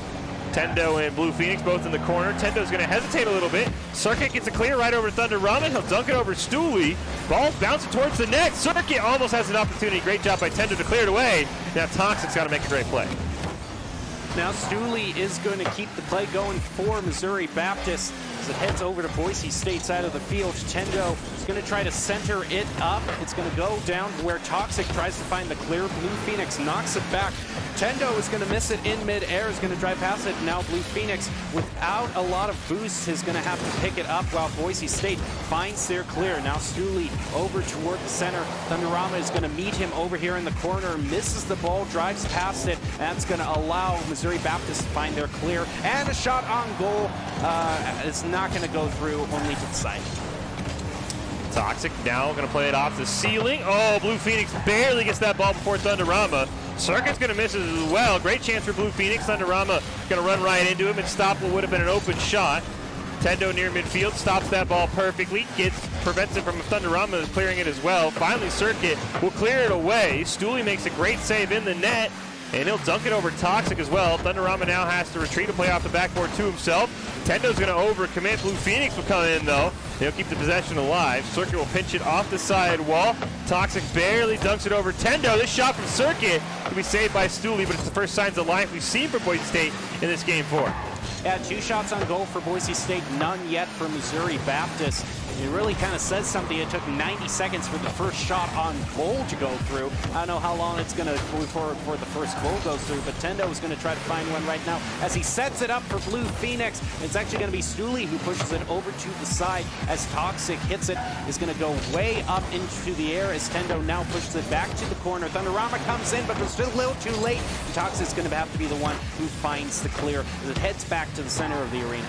Tendo and Blue Phoenix both in the corner. Tendo's going to hesitate a little bit. Circuit gets a clear right over to Thunder Ramen. He'll dunk it over Stooley. Ball's bouncing towards the net. Circuit almost has an opportunity. Great job by Tendo to clear it away. Now Toxic's got to make a great play. Now Stooley is going to keep the play going for Missouri Baptist as it heads over to Boise State side of the field. Tendo is going to try to center it up. It's going to go down where Toxic tries to find the clear. Blue Phoenix knocks it back. Tendo is going to miss it in midair, is going to drive past it. Now Blue Phoenix, without a lot of boosts, is going to have to pick it up while Boise State finds their clear. Now Stooley over toward the center. Thunderama is going to meet him over here in the corner, misses the ball, drives past it. That's going to allow Missouri Baptist to find their clear. And a shot on goal is not going to go through, only to the side. Toxic now going to play it off the ceiling. Oh, Blue Phoenix barely gets that ball before Thunderama. Circuit's going to miss it as well. Great chance for Blue Phoenix. Thunderama going to run right into him and stop what would have been an open shot. Tendo near midfield stops that ball perfectly. Prevents it from Thunderama clearing it as well. Finally, Circuit will clear it away. Stooley makes a great save in the net, and he'll dunk it over Toxic as well. Thunderama now has to retreat and play off the backboard to himself. Tendo's going to overcommit. Blue Phoenix will come in, though. He'll keep the possession alive. Circuit will pinch it off the side wall. Toxic barely dunks it over Tendo. This shot from Circuit will be saved by Stooley, but it's the first signs of life we've seen from Boise State in this Game 4. Yeah, 2 shots on goal for Boise State, none yet for Missouri Baptist. It really kind of says something. It took 90 seconds for the first shot on goal to go through. I don't know how long it's going to before the first goal goes through, but Tendo is going to try to find one right now as he sets it up for Blue Phoenix. It's actually going to be Stooley who pushes it over to the side as Toxic hits it. Is going to go way up into the air as Tendo now pushes it back to the corner. Thunderama comes in, but it's still a little too late. And Toxic's going to have to be the one who finds the clear as it heads back to the center of the arena.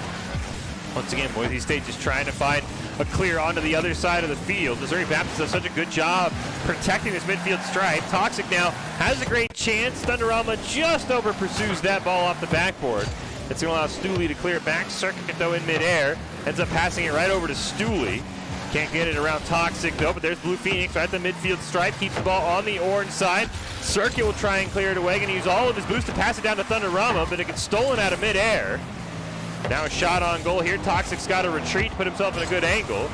Once again, Boise State just trying to find a clear onto the other side of the field. Missouri Baptist does such a good job protecting this midfield stripe. Toxic now has a great chance. Thunderama just over pursues that ball off the backboard. It's going to allow Stooley to clear it back. Circuit, though, in midair. Ends up passing it right over to Stooley. Can't get it around Toxic, though, but there's Blue Phoenix right at the midfield stripe. Keeps the ball on the orange side. Circuit will try and clear it away. Going to use all of his boost to pass it down to Thunderama, but it gets stolen out of midair. Now a shot on goal here. Toxic's got to retreat, put himself in a good angle.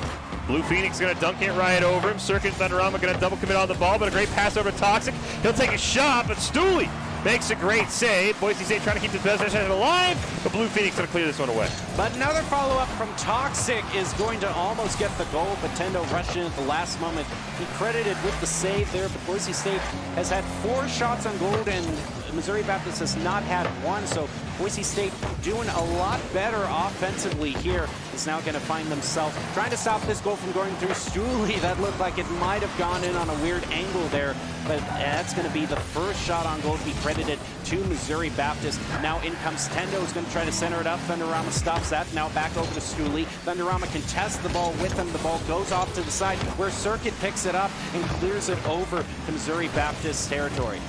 Blue Phoenix going to dunk it right over him. Circuit and Thunderama going to double commit on the ball, but a great pass over to Toxic. He'll take a shot, but Stooley makes a great save. Boise State trying to keep the possession alive, but Blue Phoenix going to clear this one away. But another follow-up from Toxic is going to almost get the goal, but Tendo rushed in at the last moment. He credited with the save there, but Boise State has had 4 shots on goal, and Missouri Baptist has not had 1, so Boise State doing a lot better offensively here is now going to find themselves trying to stop this goal from going through Stooley. That looked like it might have gone in on a weird angle there, but that's going to be the first shot on goal to be credited to Missouri Baptist. Now in comes Tendo, who's going to try to center it up. Thunderama stops that. Now back over to Stooley. Thunderama contests the ball with him. The ball goes off to the side where Circuit picks it up and clears it over to Missouri Baptist territory.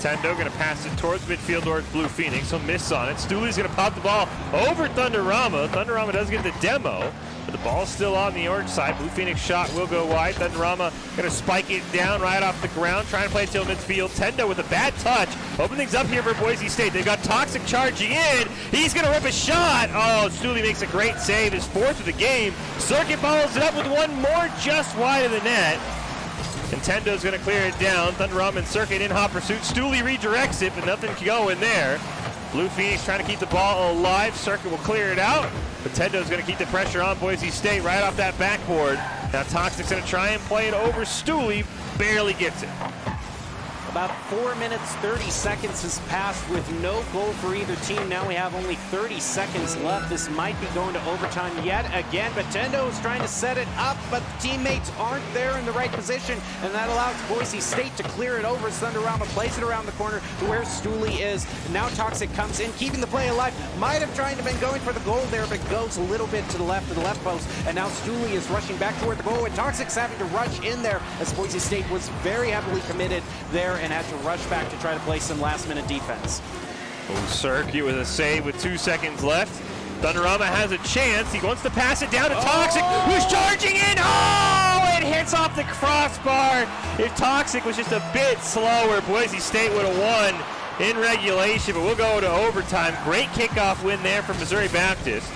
Tendo going to pass it towards midfield towards Blue Phoenix. He'll miss on it. Stooley's going to pop the ball over Thunderama. Thunderama does get the demo, but the ball's still on the orange side. Blue Phoenix shot will go wide. Thunderama going to spike it down right off the ground, trying to play it till midfield. Tendo with a bad touch. Open things up here for Boise State. They've got Toxic charging in. He's going to rip a shot. Oh, Stooley makes a great save. His 4th of the game. Circuit follows it up with one more just wide of the net. Nintendo's going to clear it down. Thunderama and Circuit in hot pursuit. Stooley redirects it, but nothing can go in there. Blue Phoenix trying to keep the ball alive. Circuit will clear it out. Nintendo's going to keep the pressure on Boise State right off that backboard. Now Toxic's going to try and play it over Stooley. Barely gets it. About 4 minutes, 30 seconds has passed with no goal for either team. Now we have only 30 seconds left. This might be going to overtime yet again, but Tendo is trying to set it up, but the teammates aren't there in the right position, and that allows Boise State to clear it over. Thunderama plays it around the corner to where Stooley is. Now Toxic comes in, keeping the play alive. Might have tried to been going for the goal there, but goes a little bit to the left of the left post, and now Stooley is rushing back toward the goal, and Toxic's having to rush in there as Boise State was very heavily committed there and had to rush back to try to play some last-minute defense. Oh, Circuit with a save with 2 seconds left. Thunderama has a chance. He wants to pass it down to Toxic, who's charging in. Oh, it hits off the crossbar. If Toxic was just a bit slower, Boise State would have won in regulation, but we'll go to overtime. Great kickoff win there for Missouri Baptist.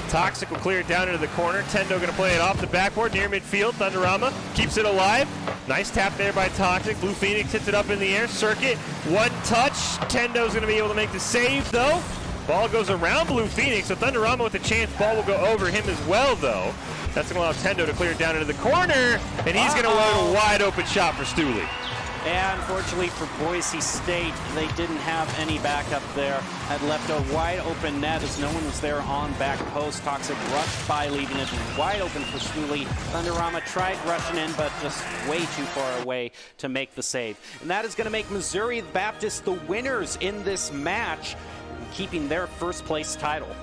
Toxic will clear it down into the corner. Tendo going to play it off the backboard near midfield. Thunderama keeps it alive. Nice tap there by Toxic. Blue Phoenix hits it up in the air. Circuit, one touch. Tendo's going to be able to make the save, though. Ball goes around Blue Phoenix, so Thunderama with a chance. Ball will go over him as well, though. That's going to allow Tendo to clear it down into the corner, and he's going to load a wide open shot for Stooley. And unfortunately for Boise State, they didn't have any backup there. Had left a wide open net as no one was there on back post. Toxic rushed by, leaving it wide open for Stooley. Thunderama tried rushing in, but just way too far away to make the save. And that is going to make Missouri Baptist the winners in this match, keeping their first place title.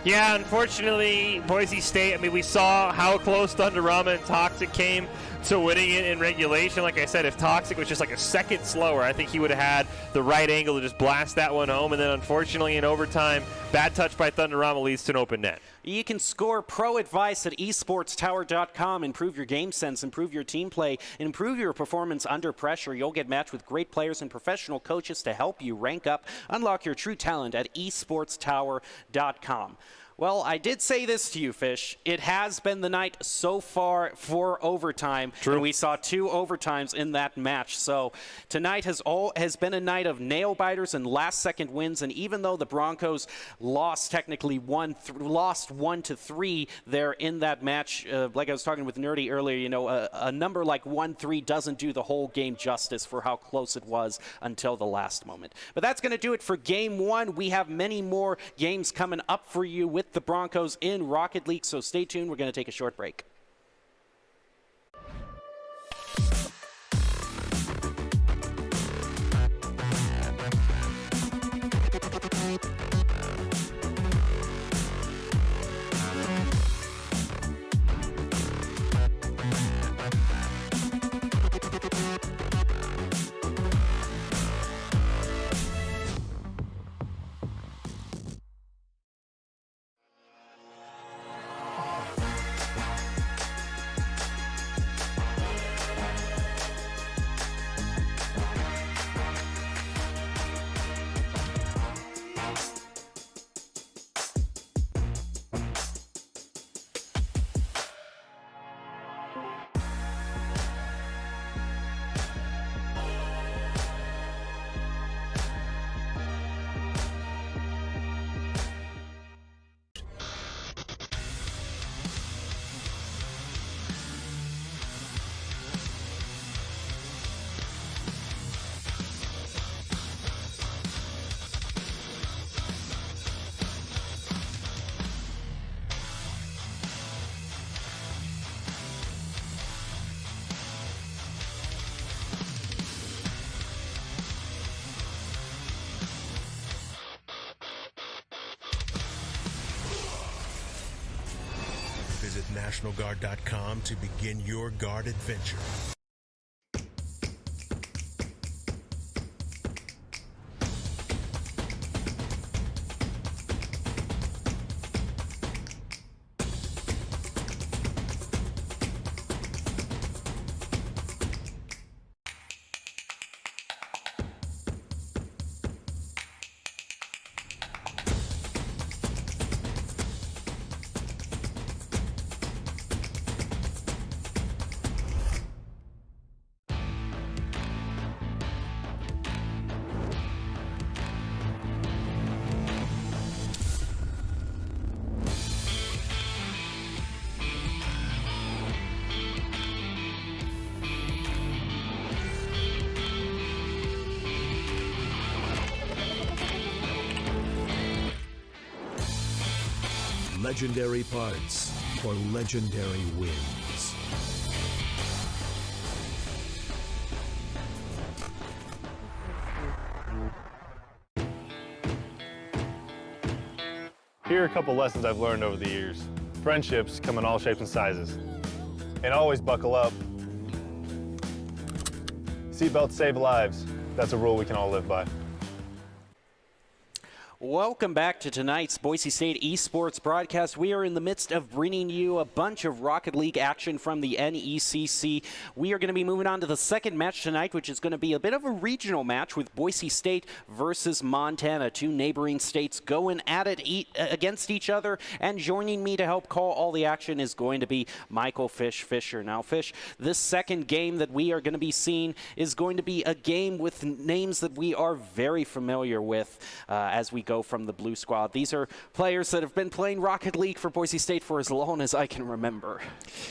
Yeah, unfortunately, Boise State, I mean, we saw how close Thunderama and Toxic came to winning it in regulation. Like I said, if Toxic was just like a second slower, I think he would have had the right angle to just blast that one home. And then unfortunately in overtime, bad touch by Thunderama leads to an open net. You can score pro advice at esportstower.com. Improve your game sense, improve your team play, and improve your performance under pressure. You'll get matched with great players and professional coaches to help you rank up. Unlock your true talent at esportstower.com. Well, I did say this to you, Fish. It has been the night so far for overtime. True. And we saw 2 overtimes in that match. So tonight has been a night of nail-biters and last-second wins. And even though the Broncos lost technically lost 1-3 there in that match, like I was talking with Nerdy earlier, you know, a number like 1-3 doesn't do the whole game justice for how close it was until the last moment. But that's going to do it for Game 1. We have many more games coming up for you with the Broncos in Rocket League, so stay tuned. We're going to take a short break. Visit NationalGuard.com to begin your guard adventure. legendary parts for legendary wins. Here are a couple lessons I've learned over the years. Friendships come in all shapes and sizes. And always buckle up. Seatbelts save lives. That's a rule we can all live by. Welcome back to tonight's Boise State Esports broadcast. We are in the midst of bringing you a bunch of Rocket League action from the NECC. We are going to be moving on to the second match tonight, which is going to be a bit of a regional match with Boise State versus Montana. Two neighboring states going at it against each other, and joining me to help call all the action is going to be Michael Fish Fisher. Now, Fish, this second game that we are going to be seeing is going to be a game with names that we are very familiar with as we go from the Blue Squad. These are players that have been playing Rocket League for Boise State for as long as I can remember.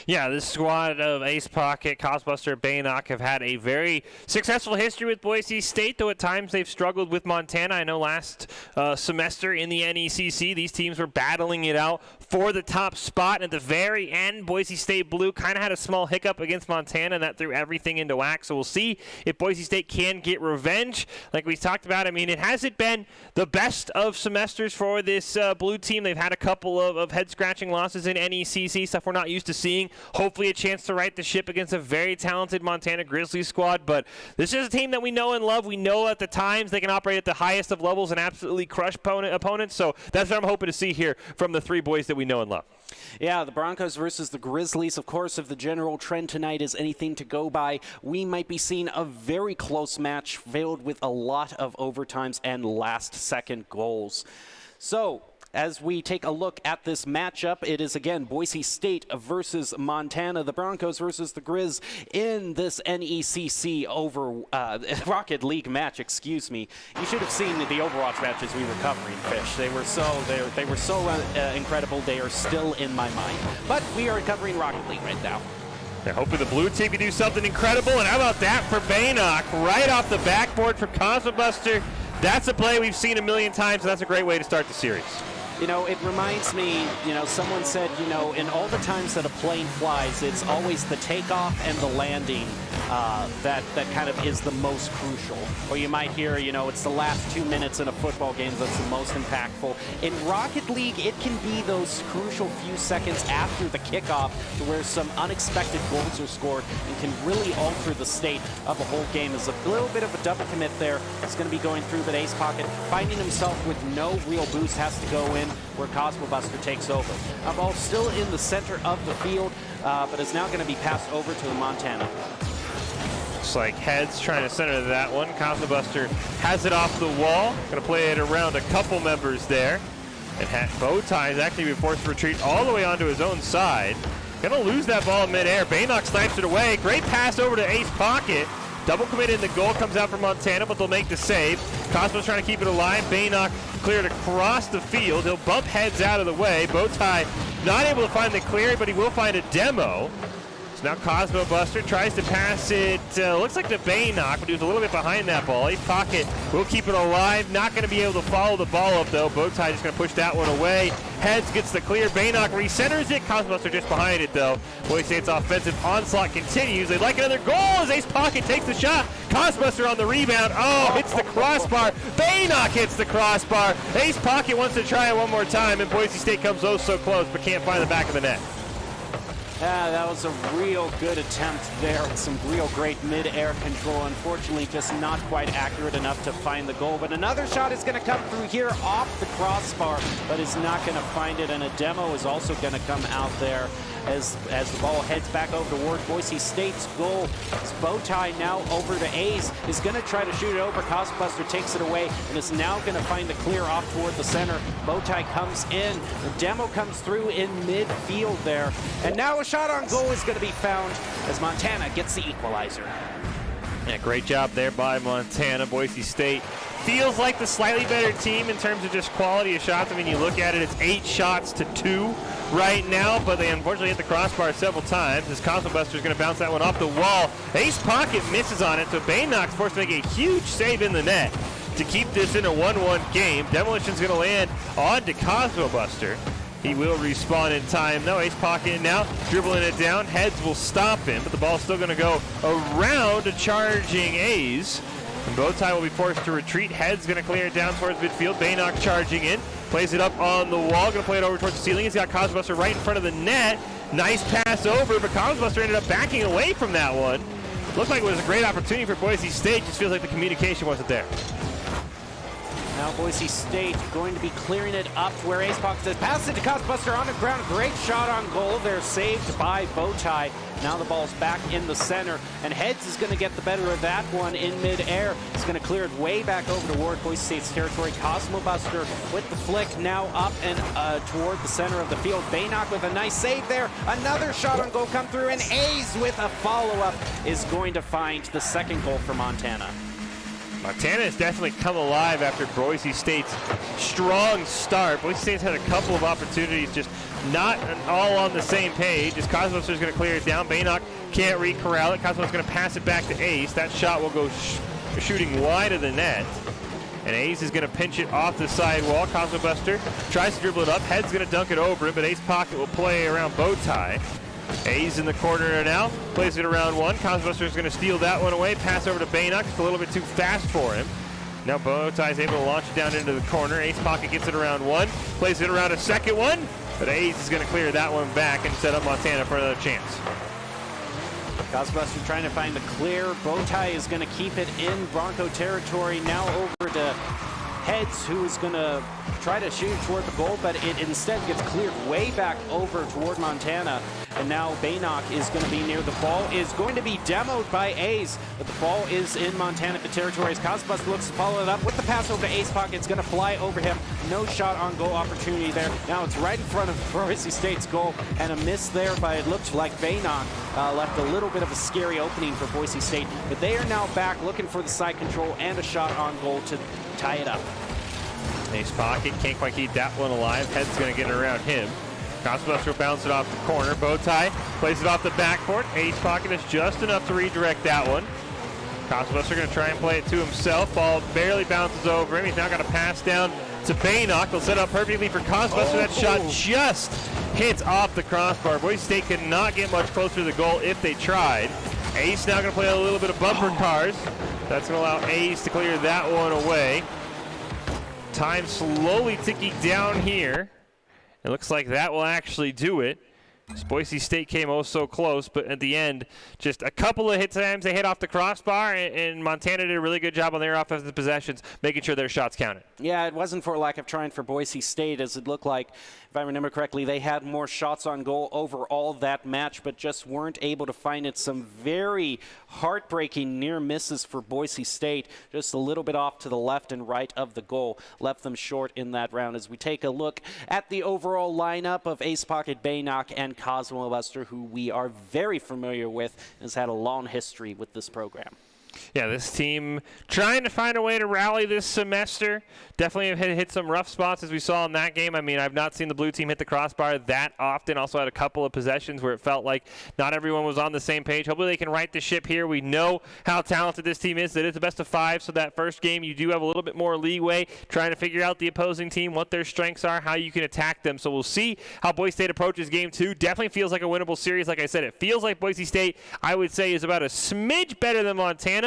Yeah, this squad of Ace Pocket, Cosbuster, Baynock have had a very successful history with Boise State, though at times they've struggled with Montana. I know last semester in the NECC, these teams were battling it out for the top spot. At the very end, Boise State Blue kind of had a small hiccup against Montana, and that threw everything into whack. So we'll see if Boise State can get revenge. Like we talked about, I mean, it hasn't been the best of semesters for this blue team. They've had a couple of head-scratching losses in NECC, stuff we're not used to seeing. Hopefully a chance to right the ship against a very talented Montana Grizzlies squad, but this is a team that we know and love. We know at the times they can operate at the highest of levels and absolutely crush opponents, so that's what I'm hoping to see here from the three boys that we know and love. Yeah, the Broncos versus the Grizzlies. Of course, if the general trend tonight is anything to go by, we might be seeing a very close match filled with a lot of overtimes and last-second goals. So, as we take a look at this matchup, it is again Boise State versus Montana, the Broncos versus the Grizz in this NECC Rocket League match. Excuse me. You should have seen the Overwatch matches we were covering, Fish. They were so incredible. They are still in my mind. But we are covering Rocket League right now. Yeah, hopefully the blue team can do something incredible. And how about that for Baynock? Right off the backboard from Cosmobuster. That's a play we've seen a million times, and that's a great way to start the series. You know, it reminds me, someone said, in all the times that a plane flies, it's always the takeoff and the landing that kind of is the most crucial. Or you might hear, it's the last 2 minutes in a football game that's the most impactful. In Rocket League, it can be those crucial few seconds after the kickoff to where some unexpected goals are scored and can really alter the state of the whole game. There's a little bit of a double commit there. It's going to be going through, but Ace Pocket finding himself with no real boost has to go in where Cosmobuster takes over. A ball still in the center of the field, but is now going to be passed over to the Montana. Looks like Heads trying to center that one. Cosmobuster has it off the wall. Going to play it around a couple members there. And Bowtie is actually being forced to retreat all the way onto his own side. Going to lose that ball in midair. Baynock snipes it away. Great pass over to Ace Pocket. Double commit in the goal, comes out from Montana, but they'll make the save. Cosmo's trying to keep it alive. Baynock cleared across the field. He'll bump Heads out of the way. Bowtie not able to find the clear, but he will find a demo. So now Cosmobuster tries to pass it, looks like to Baynock, but he was a little bit behind that ball. Ace Pocket will keep it alive. Not going to be able to follow the ball up, though. Bowtie just going to push that one away. Heads gets the clear. Baynock recenters it. Cosmobuster just behind it, though. Boise State's offensive onslaught continues. They'd like another goal as Ace Pocket takes the shot. Cosmobuster on the rebound. Oh, hits the crossbar. Baynock hits the crossbar. Ace Pocket wants to try it one more time, and Boise State comes oh so close, but can't find the back of the net. Yeah, that was a real good attempt there with some real great mid-air control. Unfortunately, just not quite accurate enough to find the goal. But another shot is going to come through here off the crossbar, but is not going to find it. And a demo is also going to come out there as the ball heads back over toward Boise State's goal. It's Bowtie now over to Ace. Is going to try to shoot it over. Cosmobuster takes it away and is now going to find the clear off toward the center. Bowtie comes in. The demo comes through in midfield there. And now a shot on goal is going to be found as Montana gets the equalizer. Yeah, great job there by Montana. Boise State feels like the slightly better team in terms of just quality of shots. I mean, you look at it, it's 8 shots to 2 right now, but they unfortunately hit the crossbar several times as Cosmobuster's going to bounce that one off the wall. Ace Pocket misses on it, so Baynock's forced to make a huge save in the net to keep this in a 1-1 game. Demolition's going to land on to Cosmobuster. He will respawn in time. No, Ace pocket now, dribbling it down. Heads will stop him, but the ball's still going to go around a charging A's. And Bowtie will be forced to retreat. Heads going to clear it down towards midfield. Baynock charging in, plays it up on the wall, going to play it over towards the ceiling. He's got Cosbuster right in front of the net. Nice pass over, but Cosbuster ended up backing away from that one. Looked like it was a great opportunity for Boise State. Just feels like the communication wasn't there. Now Boise State going to be clearing it up to where Ace Pocket says, pass it to Cosbuster on the ground. Great shot on goal. They're saved by Bowtie. Now the ball's back in the center, and Heads is going to get the better of that one in midair. He's going to clear it way back over toward Boise State's territory. Cosmo Buster with the flick now up and toward the center of the field. Baynock with a nice save there. Another shot on goal come through, and A's with a follow-up is going to find the second goal for Montana. Montana has definitely come alive after Boise State's strong start. Boise State's had a couple of opportunities, just not all on the same page. As Cosbuster's going to clear it down. Baynock can't re-corral it. Cosbuster's going to pass it back to Ace. That shot will go shooting wide of the net. And Ace is going to pinch it off the side wall. Cosmobuster tries to dribble it up. Head's going to dunk it over him, but Ace Pocket will play around Bowtie. A's in the corner now, plays it around one. Cosbuster is going to steal that one away. Pass over to Baynock. It's a little bit too fast for him. Now Bowtie is able to launch it down into the corner. Ace Pocket gets it around one, plays it around a second one, but Ace is going to clear that one back and set up Montana for another chance. Cosbuster trying to find the clear. Bowtie is going to keep it in Bronco territory. Now over to Heads, who is going to try to shoot toward the goal, but it instead gets cleared way back over toward Montana. And now Baynock is going to be near the ball, is going to be demoed by Ace, but the ball is in Montana territory as Cosbuster looks to follow it up with the pass over to Ace Pocket. It's going to fly over him. No shot on goal opportunity there. Now it's right in front of Boise State's goal, and a miss there by, it looked like Baynock left a little bit of a scary opening for Boise State, but they are now back looking for the side control and a shot on goal to tie it up. Ace Pocket can't quite keep that one alive. Head's going to get it around him. Cosbuster will bounce it off the corner. Bowtie plays it off the backboard. Ace Pocket is just enough to redirect that one. Cosbuster going to try and play it to himself. Ball barely bounces over him. He's now got to pass down to Baynock. They'll set up perfectly for Cosbuster. That shot just hits off the crossbar. Boise State could not get much closer to the goal if they tried. Ace now going to play a little bit of bumper cars. That's going to allow Ace to clear that one away. Time slowly ticking down here. It looks like that will actually do it. Boise State came oh so close, but at the end, just a couple of hit times they hit off the crossbar, and Montana did a really good job on their offensive possessions, making sure their shots counted. Yeah, it wasn't for lack of trying for Boise State, as it looked like, if I remember correctly, they had more shots on goal overall that match, but just weren't able to find it. Some very heartbreaking near misses for Boise State, just a little bit off to the left and right of the goal, left them short in that round. As we take a look at the overall lineup of Ace Pocket, Baynock, and Cosmo Buster, who we are very familiar with, has had a long history with this program. Yeah, this team trying to find a way to rally this semester. Definitely have hit some rough spots as we saw in that game. I mean, I've not seen the blue team hit the crossbar that often. Also had a couple of possessions where it felt like not everyone was on the same page. Hopefully they can right the ship here. We know how talented this team is. It is the best of 5, so that first game you do have a little bit more leeway trying to figure out the opposing team, what their strengths are, how you can attack them. So we'll see how Boise State approaches game 2. Definitely feels like a winnable series. Like I said, it feels like Boise State, I would say, is about a smidge better than Montana.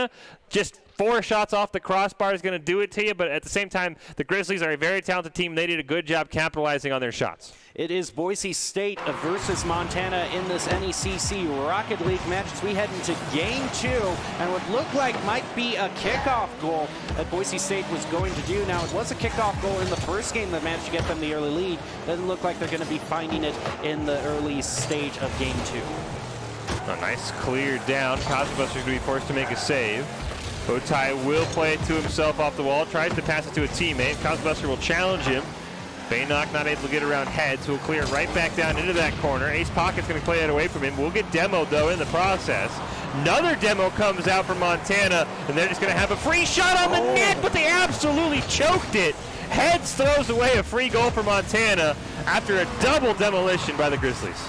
Just 4 shots off the crossbar is going to do it to you, but at the same time, the Grizzlies are a very talented team. They did a good job capitalizing on their shots. It is Boise State versus Montana in this NECC Rocket League match as we head into game 2, and what looked like might be a kickoff goal that Boise State was going to do. Now, it was a kickoff goal in the first game that managed to get them the early lead. Doesn't look like they're going to be finding it in the early stage of game 2. A nice clear down. Cosmobuster's going to be forced to make a save. Bowtie will play it to himself off the wall, tries to pass it to a teammate. Cosmobuster will challenge him. Baynock not able to get around Heads, who will clear it right back down into that corner. Ace Pocket's going to play it away from him. We'll get demoed, though, in the process. Another demo comes out from Montana, and they're just going to have a free shot on the net, but they absolutely choked it. Heads throws away a free goal for Montana after a double demolition by the Grizzlies.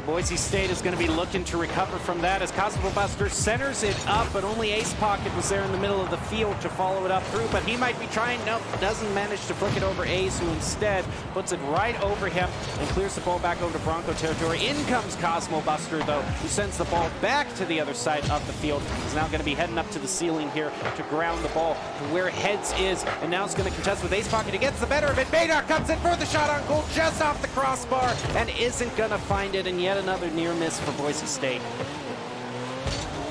Boise State is going to be looking to recover from that as Cosmo Buster centers it up, but only Ace Pocket was there in the middle of the field to follow it up through, but he might be trying. Nope, doesn't manage to flick it over Ace, who instead puts it right over him and clears the ball back over to Bronco territory. In comes Cosmo Buster, though, who sends the ball back to the other side of the field. He's now going to be heading up to the ceiling here to ground the ball to where Heads is, and now it's going to contest with Ace Pocket. He gets the better of it. Baynard comes in for the shot on goal just off the crossbar and isn't going to find it, and yet another near miss for Boise State.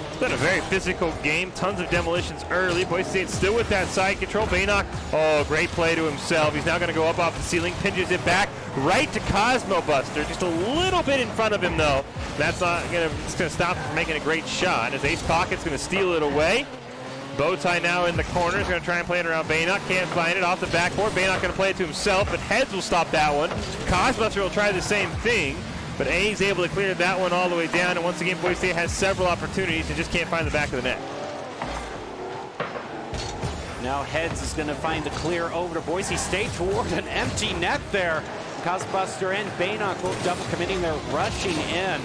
It's been a very physical game. Tons of demolitions early. Boise State still with that side control. Baynock, oh, great play to himself. He's now going to go up off the ceiling, pinches it back right to Cosmo Buster. Just a little bit in front of him, though. That's not going to stop him from making a great shot as Ace Pocket's going to steal it away. Bowtie now in the corner. He's going to try and play it around Baynock. Can't find it off the backboard. Baynock going to play it to himself, but Heads will stop that one. Cosbuster will try the same thing, but A's able to clear that one all the way down. And once again, Boise State has several opportunities and just can't find the back of the net. Now Heads is going to find the clear over to Boise State toward an empty net there. Cosbuster and Baynock both double committing. They're rushing in.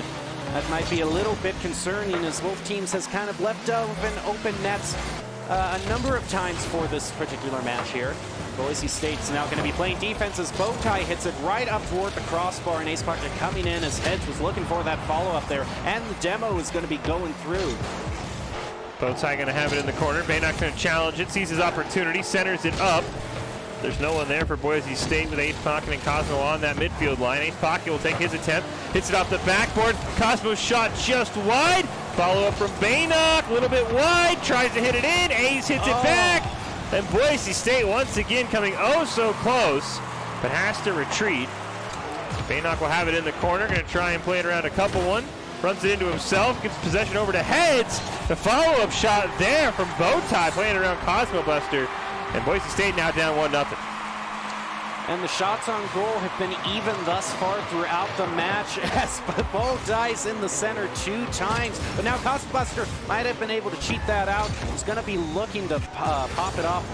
That might be a little bit concerning as both teams has kind of left open nets a number of times for this particular match here. Boise State's now going to be playing defense as Bowtie hits it right up toward the crossbar, and Ace Pocket coming in as Heads was looking for that follow-up there, and the demo is going to be going through. Bowtie going to have it in the corner. Baynock going to challenge it, sees his opportunity, centers it up. There's no one there for Boise State with Ace Pocket and Cosmo on that midfield line. Ace Pocket will take his attempt, hits it off the backboard. Cosmo's shot just wide. Follow up from Baynock, a little bit wide, tries to hit it in. Ace hits it back. And Boise State once again coming oh so close, but has to retreat. Baynock will have it in the corner, going to try and play it around a couple one. Runs it into himself, gives possession over to Heads. The follow-up shot there from Bowtie, playing it around Cosmo Buster. And Boise State now down 1-0. And the shots on goal have been even thus far throughout the match as the ball dies in the center 2 times. But now Cosbuster might have been able to cheat that out. He's going to be looking to pop it off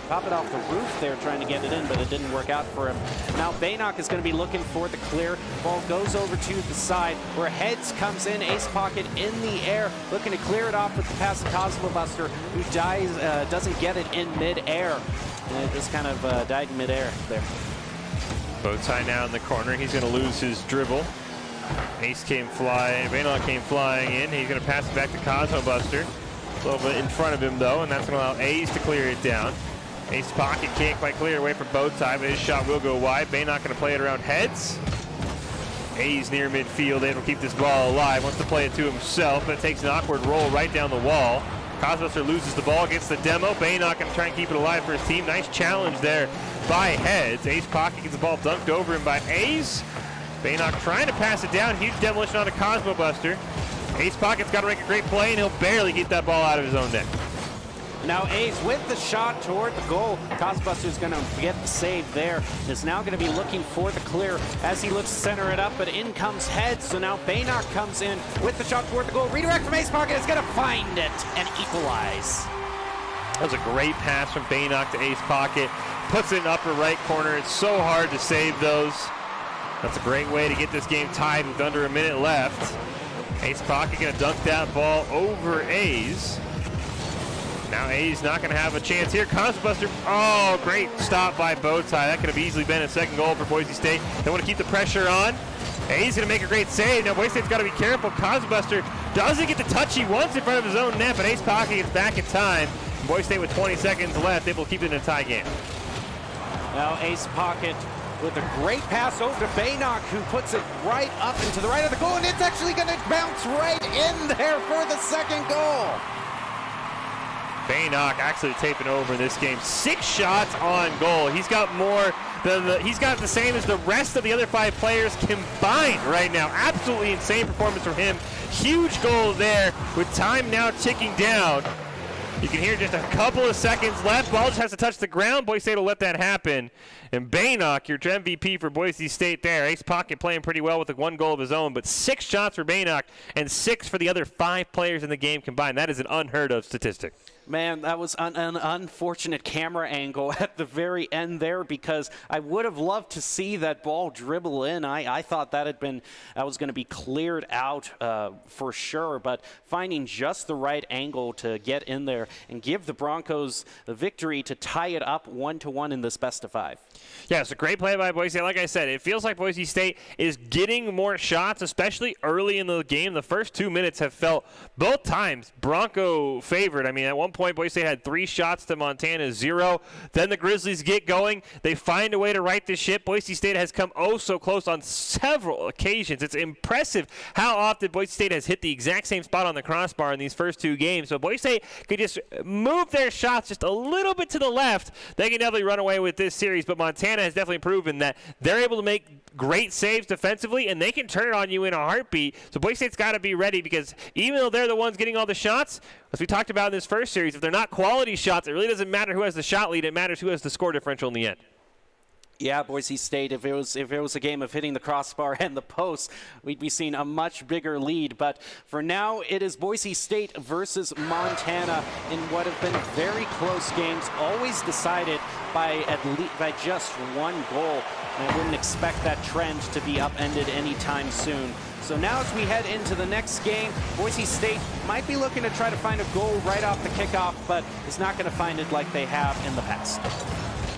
pop it off the roof there, trying to get it in, but it didn't work out for him. Now Baynock is going to be looking for the clear. Ball goes over to the side where Heads comes in. Ace Pocket in the air, looking to clear it off with the pass to Cosmo Buster, who doesn't get it in mid-air. And it just kind of died in midair there. Bowtie now in the corner. He's going to lose his dribble. Ace came flying. Baynock came flying in. He's going to pass it back to Cosmo Buster. A little bit in front of him, though, and that's going to allow Ace to clear it down. Ace Pocket can't quite clear away from Bowtie, but his shot will go wide. Baynock going to play it around Heads. A's near midfield, able to keep this ball alive. Wants to play it to himself, but it takes an awkward roll right down the wall. Cosbuster loses the ball, gets the demo. Baynock going to try and keep it alive for his team. Nice challenge there by Heads. Ace Pocket gets the ball dunked over him by Ace. Baynock trying to pass it down. Huge demolition on a Cosmo Buster. Ace Pocket's got to make a great play, and he'll barely get that ball out of his own net. Now Ace with the shot toward the goal. Cosbuster's going to get the save there. Is now going to be looking for the clear as he looks to center it up, but in comes Heads. So now Baynock comes in with the shot toward the goal. Redirect from Ace Pocket is going to find it and equalize. That was a great pass from Baynock to Ace Pocket. Puts it in upper right corner. It's so hard to save those. That's a great way to get this game tied with under a minute left. Ace Pocket going to dunk that ball over A's. Now A's not going to have a chance here. Cosbuster, oh, great stop by Bowtie. That could have easily been a second goal for Boise State. They want to keep the pressure on. A's going to make a great save. Now Boise State's got to be careful. Cosbuster doesn't get the touch he wants in front of his own net, but Ace Pocket gets back in time. Boise State with 20 seconds left, able to keep it in a tie game. Now Ace Pocket with a great pass over to Baynock, who puts it right up into the right of the goal, and it's actually going to bounce right in there for the second goal. Baynock actually taping over in this game. 6 shots on goal. He's got more than he's got the same as the rest of the other 5 players combined right now. Absolutely insane performance from him. Huge goal there with time now ticking down. You can hear just a couple of seconds left. Ball just has to touch the ground. Boise State will let that happen. And Baynock, your MVP for Boise State there. Ace Pocket playing pretty well with 1 goal of his own, but 6 shots for Baynock and 6 for the other 5 players in the game combined. That is an unheard of statistic. Man, that was an unfortunate camera angle at the very end there, because I would have loved to see that ball dribble in. I thought that was going to be cleared out for sure, but finding just the right angle to get in there and give the Broncos the victory to tie it up 1-1 in this best of 5. Yeah, it's a great play by Boise State. Like I said, it feels like Boise State is getting more shots, especially early in the game. The first 2 minutes have felt both times Bronco favored. I mean, at one point, Boise State had 3 shots to Montana's 0. Then the Grizzlies get going. They find a way to right the ship. Boise State has come oh so close on several occasions. It's impressive how often Boise State has hit the exact same spot on the crossbar in these first 2 games. So Boise State could just move their shots just a little bit to the left. They can definitely run away with this series, but Montana has definitely proven that they're able to make great saves defensively, and they can turn it on you in a heartbeat. So Boise State's got to be ready, because even though they're the ones getting all the shots, as we talked about in this first series, if they're not quality shots, it really doesn't matter who has the shot lead. It matters who has the score differential in the end. Yeah, Boise State, if it was a game of hitting the crossbar and the post, we'd be seeing a much bigger lead. But for now, it is Boise State versus Montana in what have been very close games, always decided by just 1 goal. And I wouldn't expect that trend to be upended anytime soon. So now as we head into the next game, Boise State might be looking to try to find a goal right off the kickoff, but is not going to find it like they have in the past.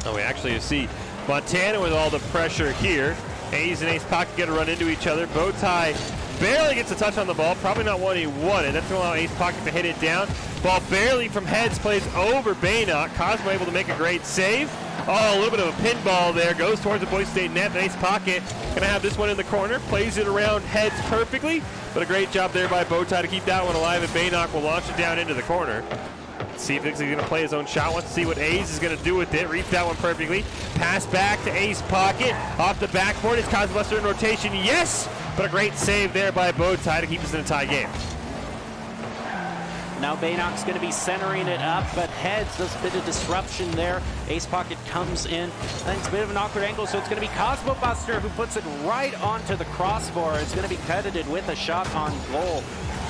Oh, we actually see Montana with all the pressure here. A's and Ace Pocket get to run into each other. Bowtie barely gets a touch on the ball. Probably not what he wanted. That's going to allow Ace Pocket to hit it down. Ball barely from heads, plays over Baynock. Cosmo able to make a great save. Oh, a little bit of a pinball there. Goes towards the Boise State net. Ace Pocket going to have this one in the corner. Plays it around heads perfectly. But a great job there by Bowtie to keep that one alive. And Baynock will launch it down into the corner. See if he's going to play his own shot. Wants to see what Ace is going to do with it. Reads that one perfectly. Pass back to Ace Pocket. Off the backboard. Is Cosbuster in rotation? Yes! But a great save there by Bowtie to keep us in a tie game. Now Baynock's going to be centering it up, but heads, there's a bit of disruption there. Ace Pocket comes in. I think it's a bit of an awkward angle, so it's going to be Cosmo Buster who puts it right onto the crossbar. It's going to be credited with a shot on goal.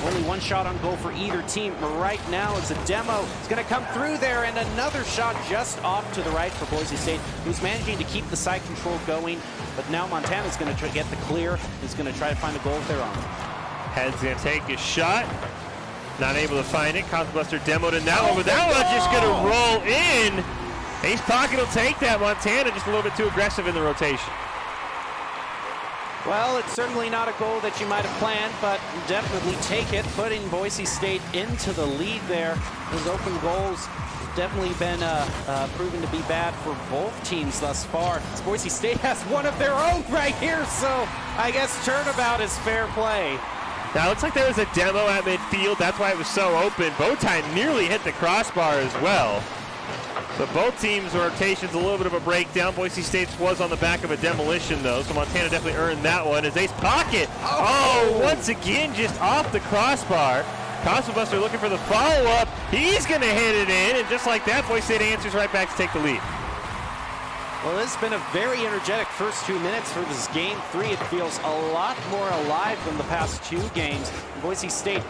Only 1 shot on goal for either team right now. It's a demo. It's going to come through there, and another shot just off to the right for Boise State, who's managing to keep the side control going. But now Montana's going to try to get the clear. He's going to try to find a goal of their own. Head's going to take a shot. Not able to find it. Cosbuster demoed in that one, but that one's just going to roll in. Ace Pocket will take that. Montana just a little bit too aggressive in the rotation. Well, it's certainly not a goal that you might have planned, but definitely take it, putting Boise State into the lead there. Those open goals have definitely been proven to be bad for both teams thus far. Boise State has one of their own right here, so I guess turnabout is fair play. Now, it looks like there was a demo at midfield. That's why it was so open. Bowtie nearly hit the crossbar as well. So both teams' rotations a little bit of a breakdown. Boise State's was on the back of a demolition, though, so Montana definitely earned that one. As Ace Pocket, once again, just off the crossbar. Cosmobuster looking for the follow-up. He's going to hit it in, and just like that, Boise State answers right back to take the lead. Well, this has been a very energetic first 2 minutes for this game 3. It feels a lot more alive than the past 2 games. Boise State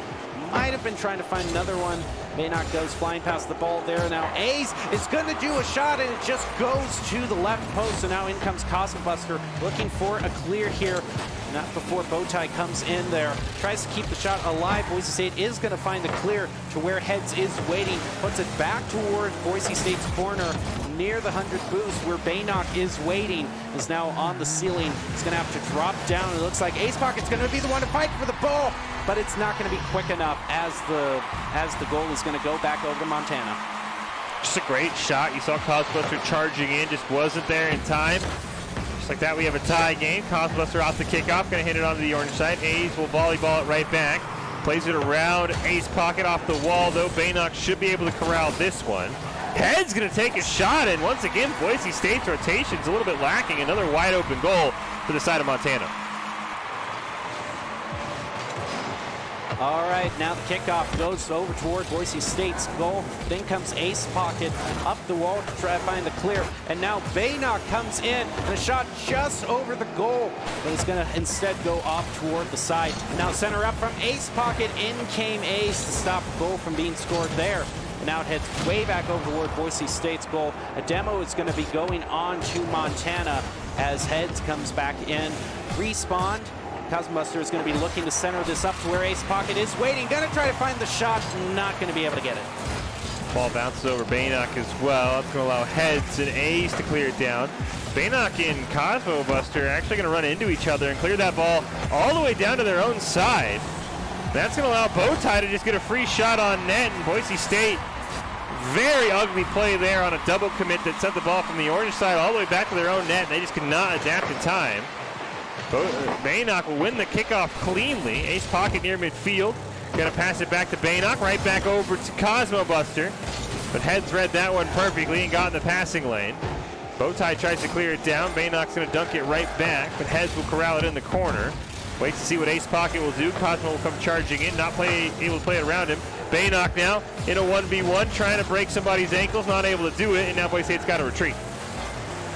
might have been trying to find another one. Baynock goes flying past the ball there. Now Ace is going to do a shot, and it just goes to the left post. So now in comes Cosmobuster looking for a clear here. Not before Bowtie comes in there. Tries to keep the shot alive. Boise State is going to find the clear to where Heads is waiting. Puts it back toward Boise State's corner near the 100 boost where Baynock is waiting. Is now on the ceiling. He's going to have to drop down. It looks like Ace Pocket's going to be the one to fight for the ball, but it's not going to be quick enough as the goal is going to go back over to Montana. Just a great shot. You saw Cosbuster charging in, just wasn't there in time. Just like that, we have a tie game. Cosbuster off the kickoff, going to hit it onto the orange side. A's will volleyball it right back. Plays it around Ace Pocket off the wall, though. Baynock should be able to corral this one. Head's going to take a shot, and once again, Boise State's rotation's a little bit lacking. Another wide open goal for the side of Montana. All right, now the kickoff goes over toward Boise State's goal. Then comes Ace Pocket up the wall to try to find the clear. And now Baynock comes in. The shot just over the goal. But it's going to instead go off toward the side. Now center up from Ace Pocket. In came Ace to stop the goal from being scored there. and now it heads way back over toward Boise State's goal. A demo is going to be going on to Montana as Heads comes back in. Respawned. Cosmobuster is going to be looking to center this up to where Ace Pocket is waiting. Going to try to find the shot. Not going to be able to get it. Ball bounces over Baynock as well. That's going to allow Heads and Ace to clear it down. Baynock and Cosmobuster are actually going to run into each other and clear that ball all the way down to their own side. That's going to allow Bowtie to just get a free shot on net, and Boise State, very ugly play there on a double commit that sent the ball from the orange side all the way back to their own net, and they just could not adapt in time. Baynock will win the kickoff cleanly. Ace Pocket near midfield. Gonna pass it back to Baynock, right back over to Cosmobuster. But Heads read that one perfectly and got in the passing lane. Bowtie tries to clear it down. Baynock's gonna dunk it right back, but Heads will corral it in the corner. Waits to see what Ace Pocket will do. Cosmo will come charging in, able to play it around him. Baynock now in a 1v1, trying to break somebody's ankles, not able to do it, and now Boise State's got to retreat.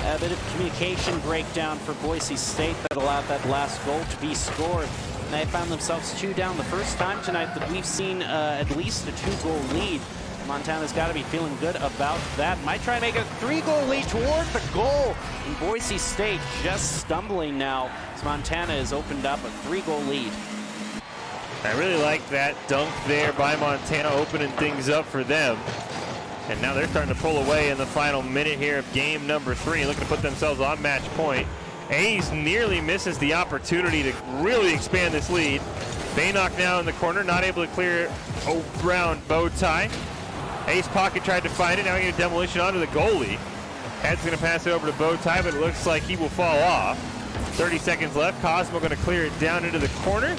A bit of communication breakdown for Boise State that allowed that last goal to be scored. And they found themselves 2 down the first time tonight that we've seen at least a 2-goal lead. Montana's got to be feeling good about that. Might try to make a 3-goal lead toward the goal. And Boise State just stumbling now as Montana has opened up a 3-goal lead. I really like that dunk there by Montana, opening things up for them. And now they're starting to pull away in the final minute here of game number 3, looking to put themselves on match point. Ace nearly misses the opportunity to really expand this lead. Baynock now in the corner, not able to clear around Bowtie. Ace Pocket tried to find it, now he gets a demolition onto the goalie. Head's going to pass it over to Bowtie, but it looks like he will fall off. 30 seconds left, Cosmo going to clear it down into the corner.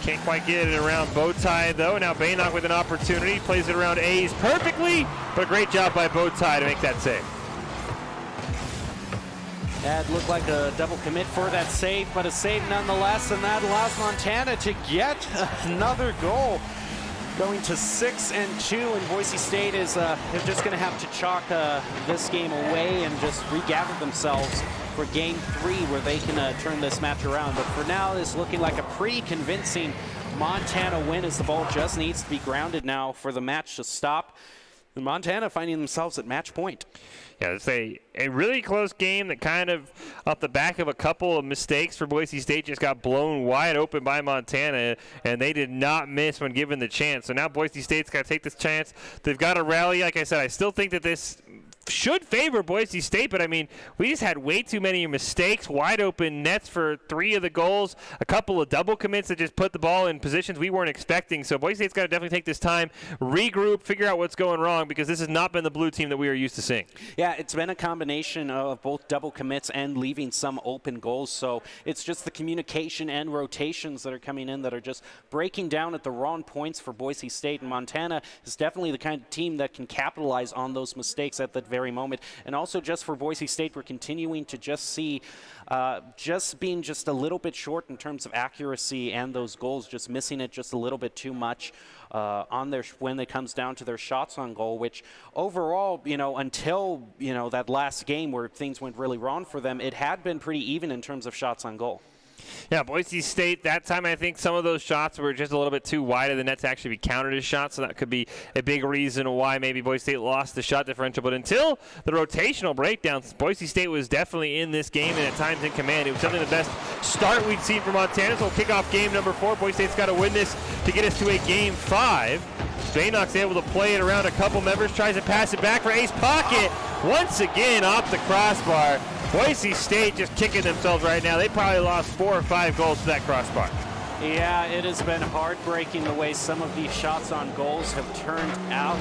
Can't quite get it around Bowtie though. Now Baynock with an opportunity, plays it around Ace perfectly, but a great job by Bowtie to make that save. That looked like a double commit for that save, but a save nonetheless, and that allows Montana to get another goal. Going to 6-2, and Boise State is they're just going to have to chalk this game away and just regather themselves for game 3 where they can turn this match around. But for now, it's looking like a pretty convincing Montana win as the ball just needs to be grounded now for the match to stop. And Montana finding themselves at match point. Yeah, it's a really close game that kind of, off the back of a couple of mistakes for Boise State, just got blown wide open by Montana, and they did not miss when given the chance. So now Boise State's got to take this chance. They've got to rally. Like I said, I still think that this should favor Boise State, but I mean, we just had way too many mistakes, wide open nets for 3 of the goals, a couple of double commits that just put the ball in positions we weren't expecting. So Boise State's got to definitely take this time, regroup, figure out what's going wrong, because this has not been the blue team that we are used to seeing. Yeah, it's been a combination of both double commits and leaving some open goals. So it's just the communication and rotations that are coming in that are just breaking down at the wrong points for Boise State. And Montana is definitely the kind of team that can capitalize on those mistakes at the very moment. And also just for Boise State, we're continuing to just see just being just a little bit short in terms of accuracy and those goals, just missing it just a little bit too much on their when it comes down to their shots on goal, which overall, until, that last game where things went really wrong for them, it had been pretty even in terms of shots on goal. Yeah, Boise State, that time I think some of those shots were just a little bit too wide of the net to actually be counted as shots, so that could be a big reason why maybe Boise State lost the shot differential. But until the rotational breakdowns, Boise State was definitely in this game and at times in command. It was something of the best start we'd seen from Montana, so we'll kick off game number 4. Boise State's got to win this to get us to a game 5. Baynock's able to play it around a couple members, tries to pass it back for Ace Pocket. Once again off the crossbar. Boise State just kicking themselves right now. They probably lost 4 or 5 goals to that crossbar. Yeah, it has been heartbreaking the way some of these shots on goals have turned out.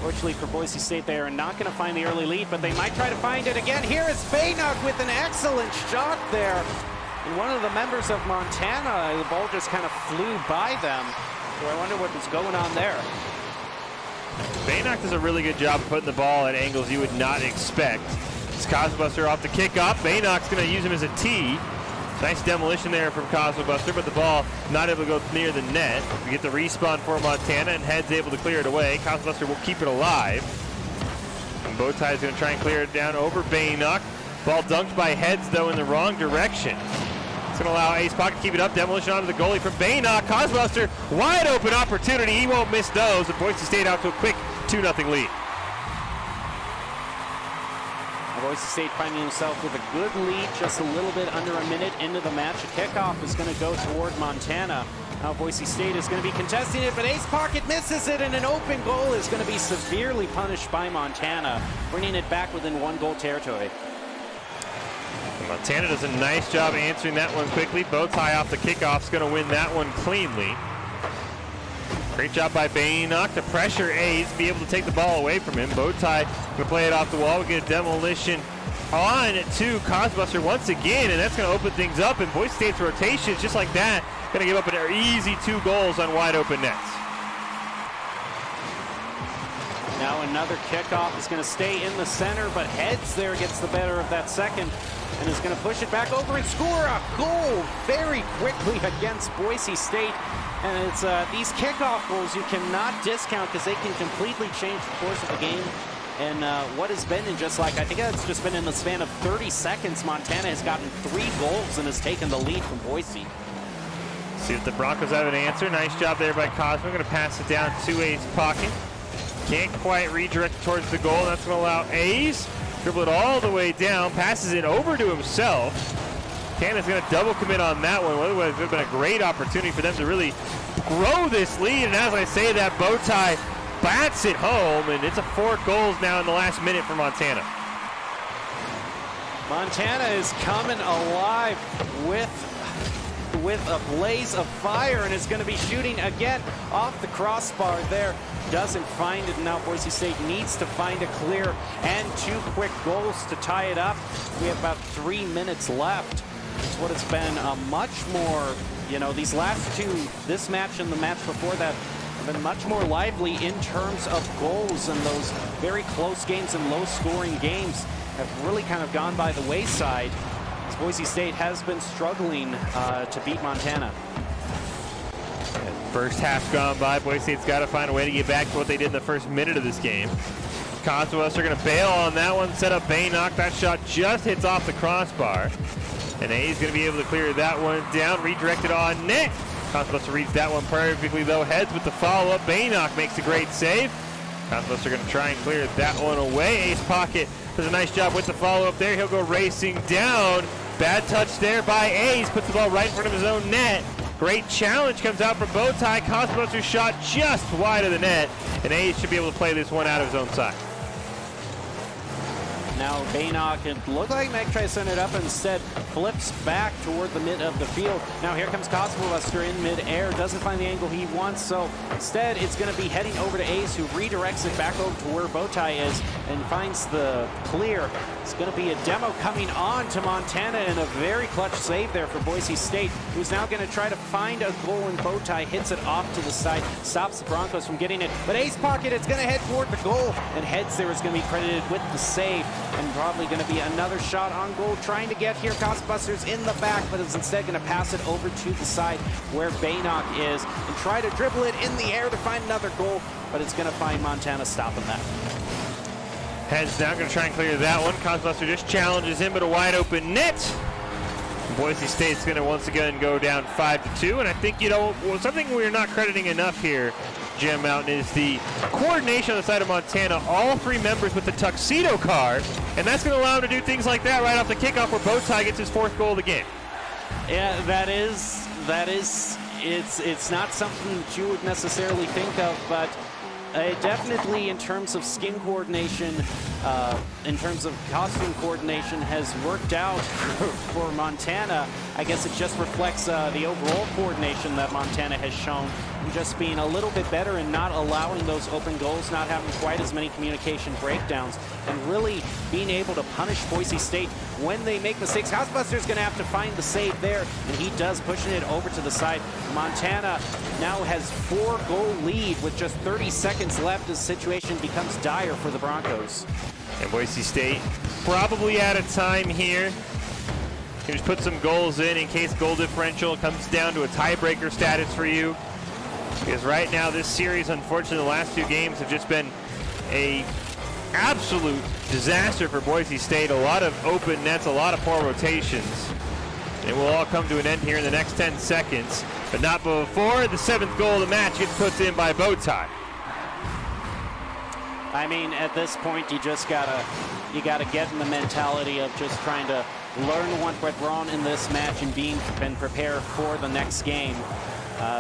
Fortunately for Boise State, they are not going to find the early lead, but they might try to find it again. Here is Baynock with an excellent shot there. And one of the members of Montana, the ball just kind of flew by them. So I wonder what was going on there. Baynock does a really good job of putting the ball at angles you would not expect. It's Cosmobuster off the kickoff. Baynock's going to use him as a tee. Nice demolition there from Cosmobuster, but the ball not able to go near the net. We get the respawn for Montana, and Head's able to clear it away. Cosmobuster will keep it alive. And Bowtie's going to try and clear it down over Baynock. Ball dunked by Heads, though, in the wrong direction. It's going to allow Ace Pocket to keep it up. Demolition onto the goalie from Baynock. Cosmobuster, wide open opportunity. He won't miss those. And Boise State out to a quick 2-0 lead. Boise State finding himself with a good lead, just a little bit under a minute into the match. A kickoff is going to go toward Montana. Now Boise State is going to be contesting it, but Ace Pocket misses it, and an open goal is going to be severely punished by Montana, bringing it back within 1-goal territory. Montana does a nice job answering that one quickly. Bowtie off the kickoff is going to win that one cleanly. Great job by Baynock to pressure Ace, be able to take the ball away from him. Bowtie going to play it off the wall. We get a demolition on to Cosbuster once again, and that's going to open things up. And Boise State's rotations, just like that, going to give up an easy 2 goals on wide open nets. Now another kickoff is going to stay in the center, but Heads there gets the better of that second and is going to push it back over and score a goal very quickly against Boise State. And it's these kickoff goals you cannot discount because they can completely change the course of the game. And what has been in just like, I think it's just been in the span of 30 seconds, Montana has gotten 3 goals and has taken the lead from Boise. See if the Broncos have an answer. Nice job there by Cosmo. Going to pass it down to A's pocket. Can't quite redirect it towards the goal. That's going to allow A's dribble it all the way down, passes it over to himself. Canada's going to double commit on that one. Otherwise, it would have been a great opportunity for them to really grow this lead. And as I say that, Bowtie bats it home, and it's a 4 goals now in the last minute for Montana. Montana is coming alive with a blaze of fire and is going to be shooting again off the crossbar there. Doesn't find it. Now Boise State needs to find a clear and 2 quick goals to tie it up. We have about 3 minutes left. It's what it's been a much more, these last 2, this match and the match before that, have been much more lively in terms of goals, and those very close games and low-scoring games have really kind of gone by the wayside, as Boise State has been struggling to beat Montana. First half gone by. Boise State's got to find a way to get back to what they did in the first minute of this game. Cosmos are going to bail on that one, set up Baynock. That shot just hits off the crossbar. And A's going to be able to clear that one down, redirected on net. Cosmos reads that one perfectly, though. Heads with the follow-up. Baynock makes a great save. Cosmos are going to try and clear that one away. Ace Pocket does a nice job with the follow-up there. He'll go racing down. Bad touch there by Ace. Puts the ball right in front of his own net. Great challenge comes out from Bowtie. Cosmos shot just wide of the net. And Ace should be able to play this one out of his own side. Now Baynock, it looked like Meg tries to send it up, instead flips back toward the mid of the field. Now here comes Cosmobuster in mid-air, doesn't find the angle he wants, so instead it's going to be heading over to Ace, who redirects it back over to where Bowtie is and finds the clear. It's going to be a demo coming on to Montana, and a very clutch save there for Boise State, who's now going to try to find a goal, and Bowtie hits it off to the side, stops the Broncos from getting it. But Ace Pocket, it's going to head toward the goal, and Heads there is going to be credited with the save, and probably going to be another shot on goal trying to get here. Cosbusters in the back, but is instead going to pass it over to the side where Baynock is and try to dribble it in the air to find another goal, but it's going to find Montana stopping that. Heads down, going to try and clear that one. Cosbuster just challenges him, but a wide open net. Boise State's going to once again go down 5-2, and I think, something we're not crediting enough here, Jim Mountain, is the coordination on the side of Montana. All 3 members with the tuxedo card, and that's going to allow him to do things like that right off the kickoff where Bowtie gets his 4th goal of the game. Yeah, that is, it's not something that you would necessarily think of, but definitely in terms of skin coordination, in terms of costume coordination, has worked out for Montana. I guess it just reflects the overall coordination that Montana has shown, and just being a little bit better and not allowing those open goals, not having quite as many communication breakdowns, and really being able to punish Boise State when they make mistakes. Housebuster's going to have to find the save there, and he does, pushing it over to the side. Montana now has 4-goal lead with just 30 seconds left. The situation becomes dire for the Broncos. And Boise State probably out of time here. You just put some goals in case goal differential comes down to a tiebreaker status for you. Because right now this series, unfortunately, the last 2 games have just been a absolute disaster for Boise State. A lot of open nets, a lot of poor rotations. And it will all come to an end here in the next 10 seconds. But not before the 7th goal of the match gets put in by Bowtie. I mean, at this point, you gotta get in the mentality of just trying to learn what went wrong in this match and prepare for the next game.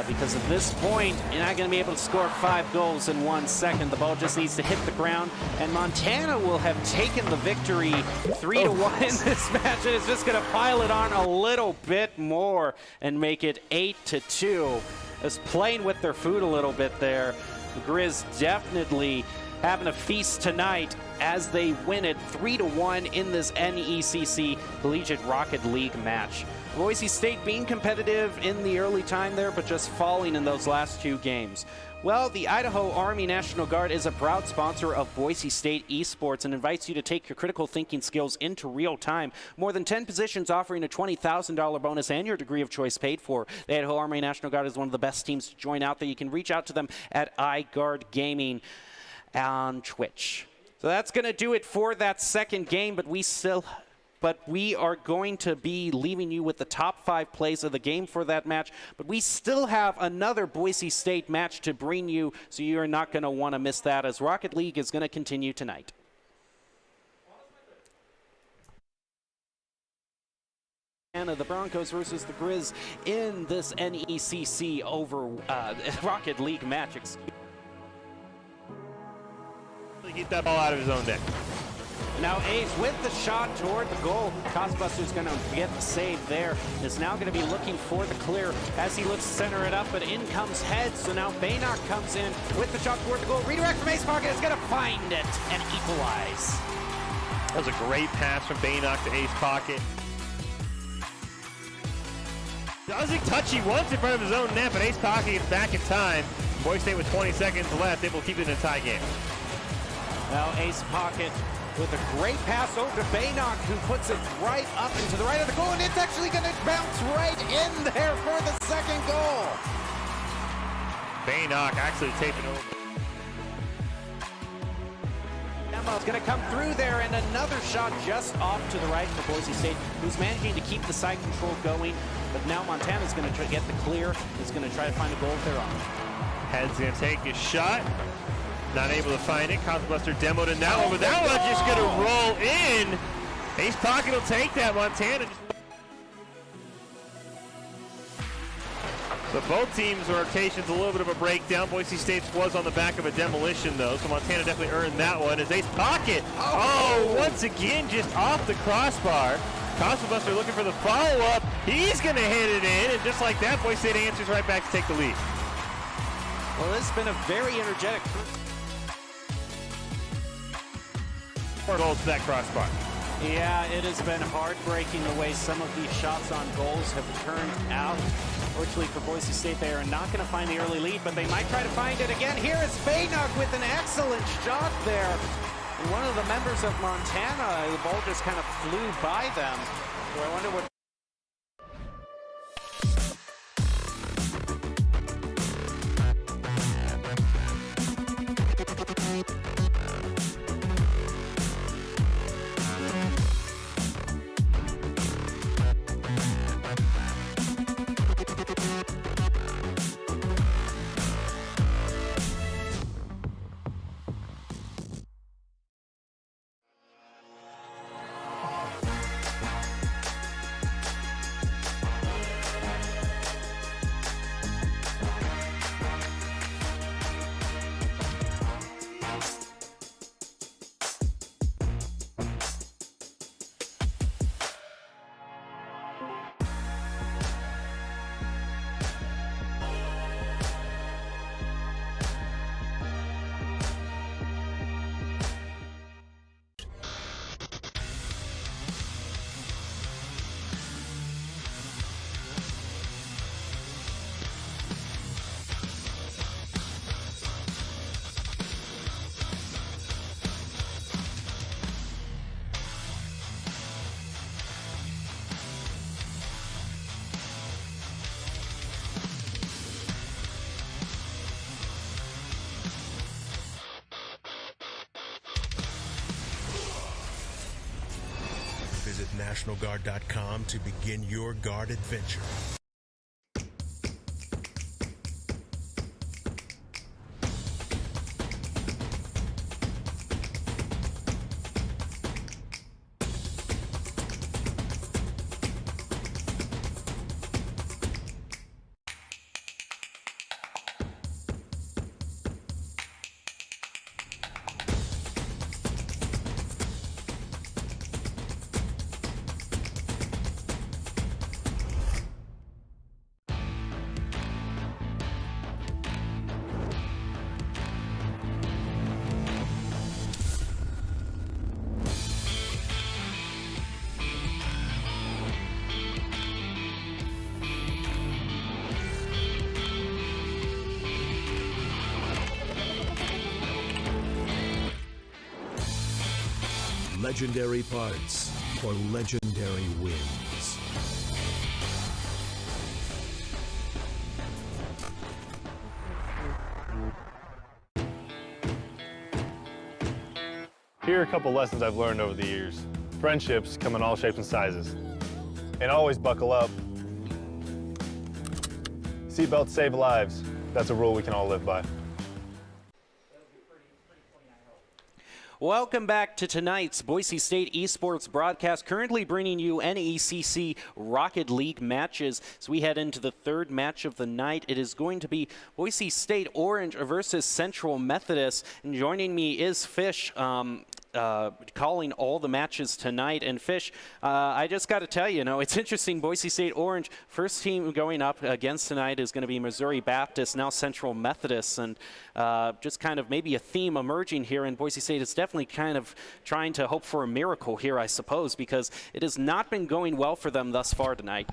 Because at this point, you're not going to be able to score 5 goals in 1 second. The ball just needs to hit the ground, and Montana will have taken the victory 3-1 in this match, and it's just going to pile it on a little bit more and make it 8-2. Just playing with their food a little bit there. The Grizz definitely having a feast tonight as they win it 3-1 in this NECC Collegiate Rocket League match. Boise State being competitive in the early time there, but just falling in those last 2 games. Well, the Idaho Army National Guard is a proud sponsor of Boise State Esports and invites you to take your critical thinking skills into real time. More than 10 positions offering a $20,000 bonus and your degree of choice paid for. The Idaho Army National Guard is one of the best teams to join out there. You can reach out to them at iGuard Gaming on Twitch. So that's going to do it for that second game, but we are going to be leaving you with the top 5 plays of the game for that match. But we still have another Boise State match to bring you, so you're not going to want to miss that, as Rocket League is going to continue tonight. And the Broncos versus the Grizz in this NECC Rocket League match. Keep that ball out of his own net. Now Ace with the shot toward the goal. Cosbuster's going to get the save there. Is now going to be looking for the clear as he looks to center it up, but in comes Head. So now Baynock comes in with the shot toward the goal. Redirect from Ace Pocket is going to find it and equalize. That was a great pass from Baynock to Ace Pocket. Doesn't touch he once in front of his own net, but Ace Pocket gets back in time. Boise State with 20 seconds left, able to keep it in a tie game. Now Ace Pocket with a great pass over to Baynock, who puts it right up into the right of the goal, and it's actually going to bounce right in there for the second goal. Baynock actually taking over. Emma's going to come through there, and another shot just off to the right for Boise State, who's managing to keep the side control going. But now Montana's going to try to get the clear. He's going to try to find a goal of their own. Head's going to take his shot. Not able to find it. Cosbuster demoed in that one, but that one's just going to roll in. Ace Pocket will take that. Montana. So both teams' rotations a little bit of a breakdown. Boise State was on the back of a demolition, though, so Montana definitely earned that one. As Ace Pocket, once again, just off the crossbar. Cosbuster looking for the follow-up. He's going to hit it in, and just like that, Boise State answers right back to take the lead. Well, this has been a very energetic. Goals to that crossbar. Yeah, it has been heartbreaking the way some of these shots on goals have turned out. Fortunately for Boise State, they are not going to find the early lead, but they might try to find it again. Here is Baynock with an excellent shot there. And one of the members of Montana, the ball just kind of flew by them. So I wonder what. Visit NationalGuard.com to begin your guard adventure. Legendary parts for legendary wins. Here are a couple lessons I've learned over the years. Friendships come in all shapes and sizes. And always buckle up. Seatbelts save lives. That's a rule we can all live by. Welcome back to tonight's Boise State Esports broadcast, currently bringing you NECC Rocket League matches. As we head into the third match of the night, it is going to be Boise State Orange versus Central Methodist. And joining me is Fish, calling all the matches tonight. And Fish, I just got to tell you, it's interesting. Boise State Orange, first team going up against tonight is going to be Missouri Baptist, now Central Methodist, and just kind of maybe a theme emerging here in Boise State. It's definitely kind of trying to hope for a miracle here, I suppose, because it has not been going well for them thus far tonight.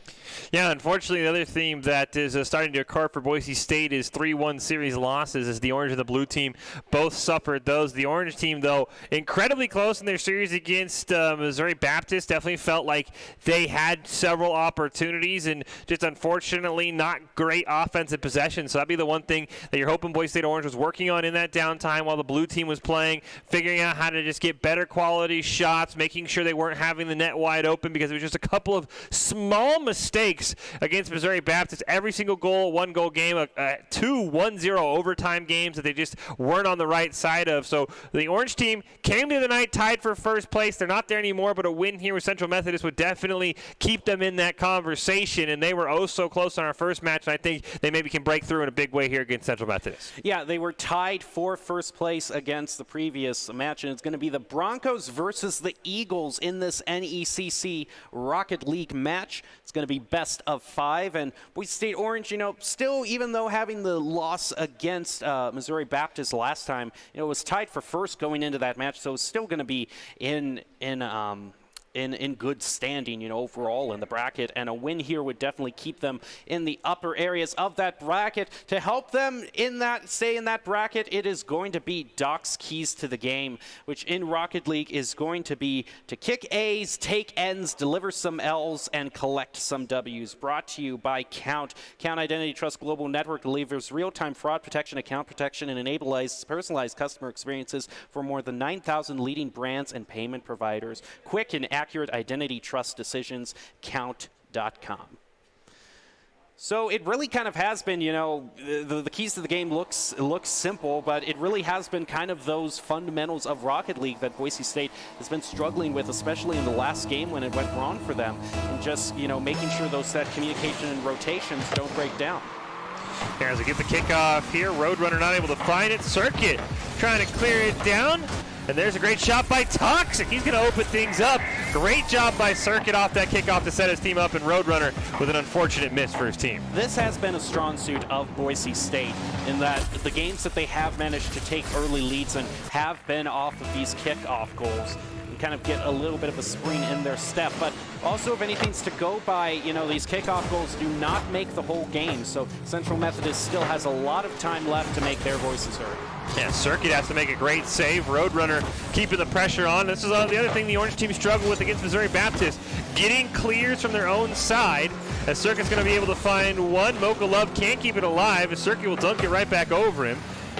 Yeah, unfortunately, the other theme that is starting to occur for Boise State is 3-1 series losses, as the Orange and the Blue team both suffered those. The Orange team, though, incredibly close in their series against Missouri Baptist. Definitely felt like they had several opportunities and just unfortunately not great offensive possession. So that'd be the one thing that you're hoping Boise State Orange was working on in that downtime while the Blue team was playing, figuring out how to just get better quality shots, making sure they weren't having the net wide open, because it was just a couple of small mistakes against Missouri Baptist. Every single goal, one-goal game, 2 1-0 overtime games that they just weren't on the right side of. So the Orange team came to the night tied for first place. They're not there anymore, but a win here with Central Methodist would definitely keep them in that conversation, and they were oh so close on our first match, and I think they maybe can break through in a big way here against Central Methodist. Yeah, they were tied for first place against the previous match, and it's going to be the Broncos versus the Eagles in this NECC Rocket League match. It's going to be best of 5, and Boise State Orange, still, even though having the loss against Missouri Baptist last time, was tied for first going into that match, so it's still going to be in good standing, overall in the bracket, and a win here would definitely keep them in the upper areas of that bracket. To help them stay in that bracket, it is going to be Doc's keys to the game, which in Rocket League is going to be to kick A's, take N's, deliver some L's, and collect some W's. Brought to you by Count. Count Identity Trust Global Network delivers real-time fraud protection, account protection, and enables personalized customer experiences for more than 9,000 leading brands and payment providers. Quick and accurate identity trust decisions, count.com. So it really kind of has been, the keys to the game looks simple, but it really has been kind of those fundamentals of Rocket League that Boise State has been struggling with, especially in the last game when it went wrong for them, and just, making sure those set communication and rotations don't break down. Here as we get the kickoff here, Roadrunner not able to find it. Circuit trying to clear it down. And there's a great shot by Toxic. He's going to open things up. Great job by Circuit off that kickoff to set his team up, and Roadrunner with an unfortunate miss for his team. This has been a strong suit of Boise State in that the games that they have managed to take early leads and have been off of these kickoff goals and kind of get a little bit of a spring in their step. But also, if anything's to go by, these kickoff goals do not make the whole game. So Central Methodist still has a lot of time left to make their voices heard. Yeah, Circuit has to make a great save. Roadrunner keeping the pressure on. This is the other thing the Orange team struggled with against Missouri Baptist, getting clears from their own side. As Circuit's going to be able to find one. Mocha Love can't keep it alive, as Circuit will dunk it right back over him.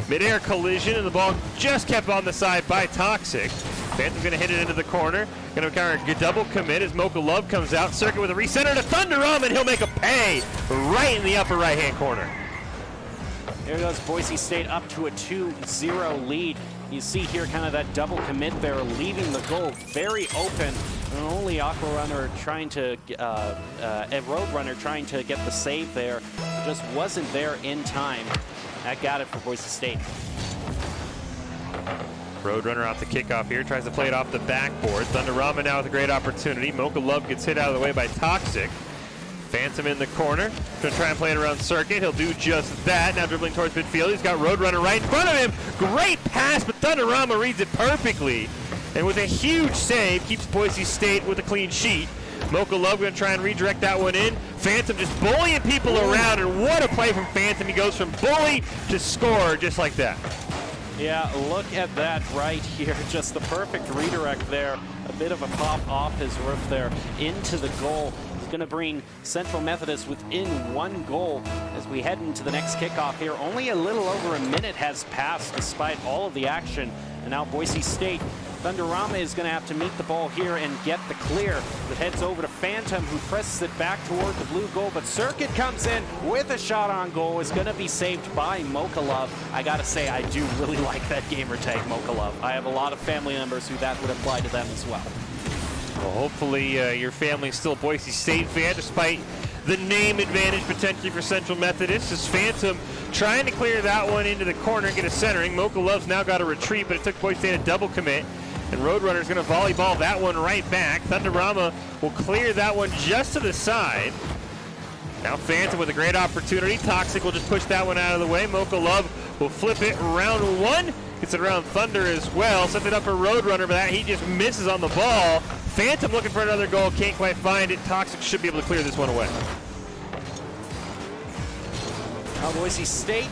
Mid-air collision, and the ball just kept on the side by Toxic. Phantom's going to hit it into the corner. Going to kind of double commit as Mocha Love comes out. Circuit with a recenter to Thunderum, and he'll make a pay right in the upper right-hand corner. There goes Boise State up to a 2-0 lead. You see here kind of that double commit there, leaving the goal very open. And only Aquarunner trying to, Roadrunner trying to get the save there. Just wasn't there in time. That got it for Boise State. Roadrunner off the kickoff here, tries to play it off the backboard. Thunderama now with a great opportunity. Mocha Love gets hit out of the way by Toxic. Phantom in the corner, going to try and play it around Circuit. He'll do just that. Now dribbling towards midfield. He's got Roadrunner right in front of him. Great pass, but Thunderama reads it perfectly. And with a huge save, keeps Boise State with a clean sheet. Mocha Love going to try and redirect that one in. Phantom just bullying people around, and what a play from Phantom. He goes from bully to score just like that. Yeah, look at that right here. Just the perfect redirect there. A bit of a pop off his roof there into the goal. He's going to bring Central Methodist within 1 goal as we head into the next kickoff here. Only a little over a minute has passed despite all of the action. And now Boise State, Thunderama is going to have to meet the ball here and get the clear. It heads over to Phantom, who presses it back toward the blue goal, but Circuit comes in with a shot on goal. It's going to be saved by Mokalov. I got to say, I do really like that gamer tag, Mokalov. I have a lot of family members who that would apply to them as well. Well, hopefully your family's still a Boise State fan, despite the name advantage potentially for Central Methodist. As Phantom trying to clear that one into the corner and get a centering. Mokalov's now got a retreat, but it took Boise State a double commit. And Roadrunner's going to volleyball that one right back. Thunderama will clear that one just to the side. Now Phantom with a great opportunity. Toxic will just push that one out of the way. Mokalov will flip it round 1. Gets it around Thunder as well. Sets it up for Roadrunner, but that he just misses on the ball. Phantom looking for another goal. Can't quite find it. Toxic should be able to clear this one away. Now Boise State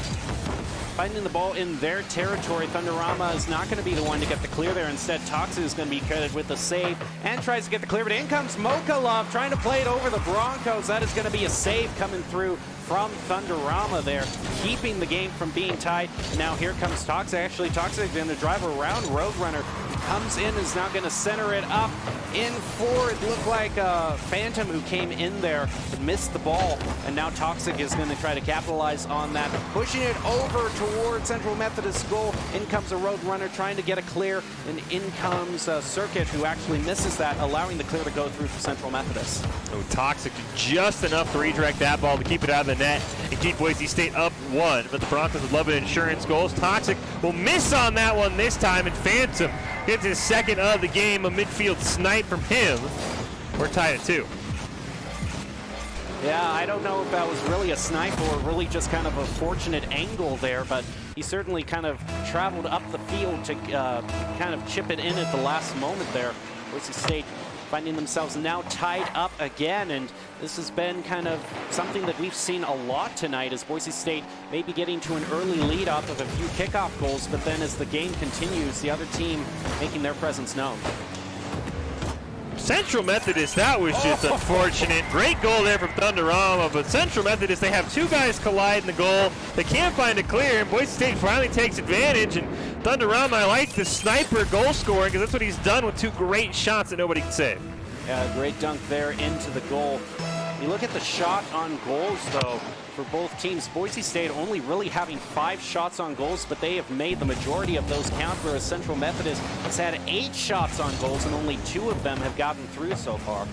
finding the ball in their territory. Thunderama is not going to be the one to get the clear there. Instead, Toxic is going to be credited with the save and tries to get the clear. But in comes Mokalov trying to play it over the Broncos. That is going to be a save coming through from Thunderama there, keeping the game from being tied. And now here comes Toxic. Actually, Toxic going to drive around Roadrunner. Comes in, is now going to center it up in for, it looked like Phantom who came in there but missed the ball, and now Toxic is going to try to capitalize on that, pushing it over toward Central Methodist goal. In comes a Roadrunner trying to get a clear, and in comes Circuit, who actually misses that, allowing the clear to go through for Central Methodist. Oh, Toxic just enough to redirect that ball to keep it out of the net and keep Boise State up 1, but the Broncos would love it insurance goals. Toxic will miss on that one this time, and Phantom gets his second of the game, a midfield snipe from him. We're tied at 2. Yeah, I don't know if that was really a snipe or really just kind of a fortunate angle there, but he certainly kind of traveled up the field to kind of chip it in at the last moment there. Boise State finding themselves now tied up again, and this has been kind of something that we've seen a lot tonight, as Boise State may be getting to an early lead off of a few kickoff goals, but then as the game continues, the other team making their presence known. Central Methodist, that was just unfortunate. Great goal there from Thunderama, but Central Methodist, they have 2 guys collide in the goal. They can't find a clear, and Boise State finally takes advantage. And Thunderama, I like the sniper goal scoring, because that's what he's done with 2 great shots that nobody can save. Yeah, great dunk there into the goal. You look at the shot on goals, though, for both teams. Boise State only really having 5 shots on goals, but they have made the majority of those count, whereas Central Methodist has had 8 shots on goals, and only 2 of them have gotten through so far.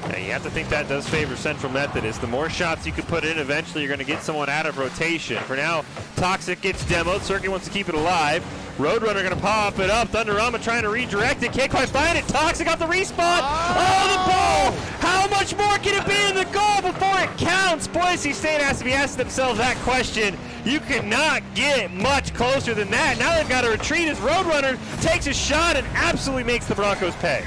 Now, you have to think that does favor Central Methodist. The more shots you can put in, eventually you're going to get someone out of rotation. For now, Toxic gets demoed. Circuit wants to keep it alive. Roadrunner going to pop it up. Thunderama trying to redirect it. Can't quite find it. Toxic got the respawn. Oh, the ball! How much more can it be in the goal before it counts? Boise State has to be asking themselves that question. You cannot get much closer than that. Now they've got to retreat as Roadrunner takes a shot and absolutely makes the Broncos pay.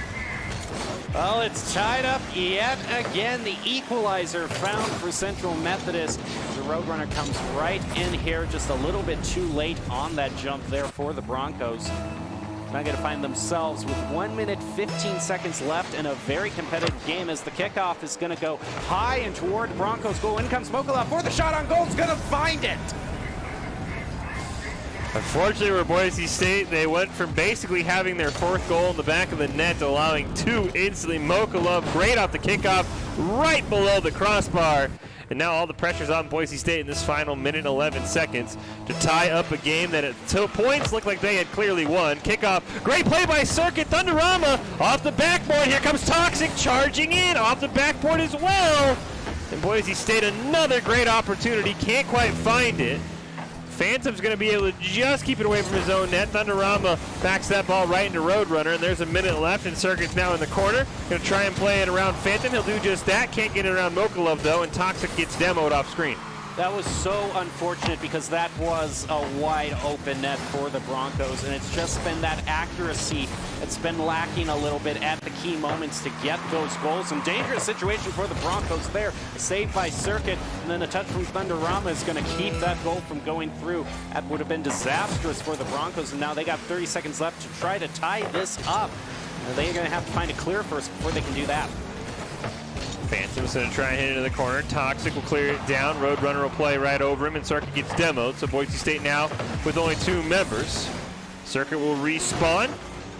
Well, it's tied up yet again. The equalizer found for Central Methodist. The Roadrunner comes right in here, just a little bit too late on that jump there for the Broncos. Now going to find themselves with 1 minute, 15 seconds left in a very competitive game, as the kickoff is going to go high and toward Broncos goal. In comes Mokalov for the shot on goal. It's going to find it. Unfortunately for Boise State, they went from basically having their 4th goal in the back of the net to allowing 2 instantly. Mokalov, great off the kickoff, right below the crossbar. And now all the pressure's on Boise State in this final minute and 11 seconds to tie up a game that at 2 points looked like they had clearly won. Kickoff, great play by Circuit. Thunderama off the backboard. Here comes Toxic charging in off the backboard as well. And Boise State, another great opportunity, can't quite find it. Phantom's going to be able to just keep it away from his own net. Thunderama backs that ball right into Roadrunner, and there's a minute left, and Circuit's now in the corner. Going to try and play it around Phantom. He'll do just that. Can't get it around Mokalov, though, and Toxic gets demoed off screen. That was so unfortunate because that was a wide open net for the Broncos, and it's just been that accuracy that's been lacking a little bit at the key moments to get those goals. Some dangerous situation for the Broncos there. A save by Circuit, and then a touch from Thunderama is going to keep that goal from going through. That would have been disastrous for the Broncos, and now they got 30 seconds left to try to tie this up. And they're going to have to find a clear first before they can do that. Phantom's going to try and hit into the corner. Toxic will clear it down. Roadrunner will play right over him, and Circuit gets demoed. So Boise State now with only 2 members. Circuit will respawn.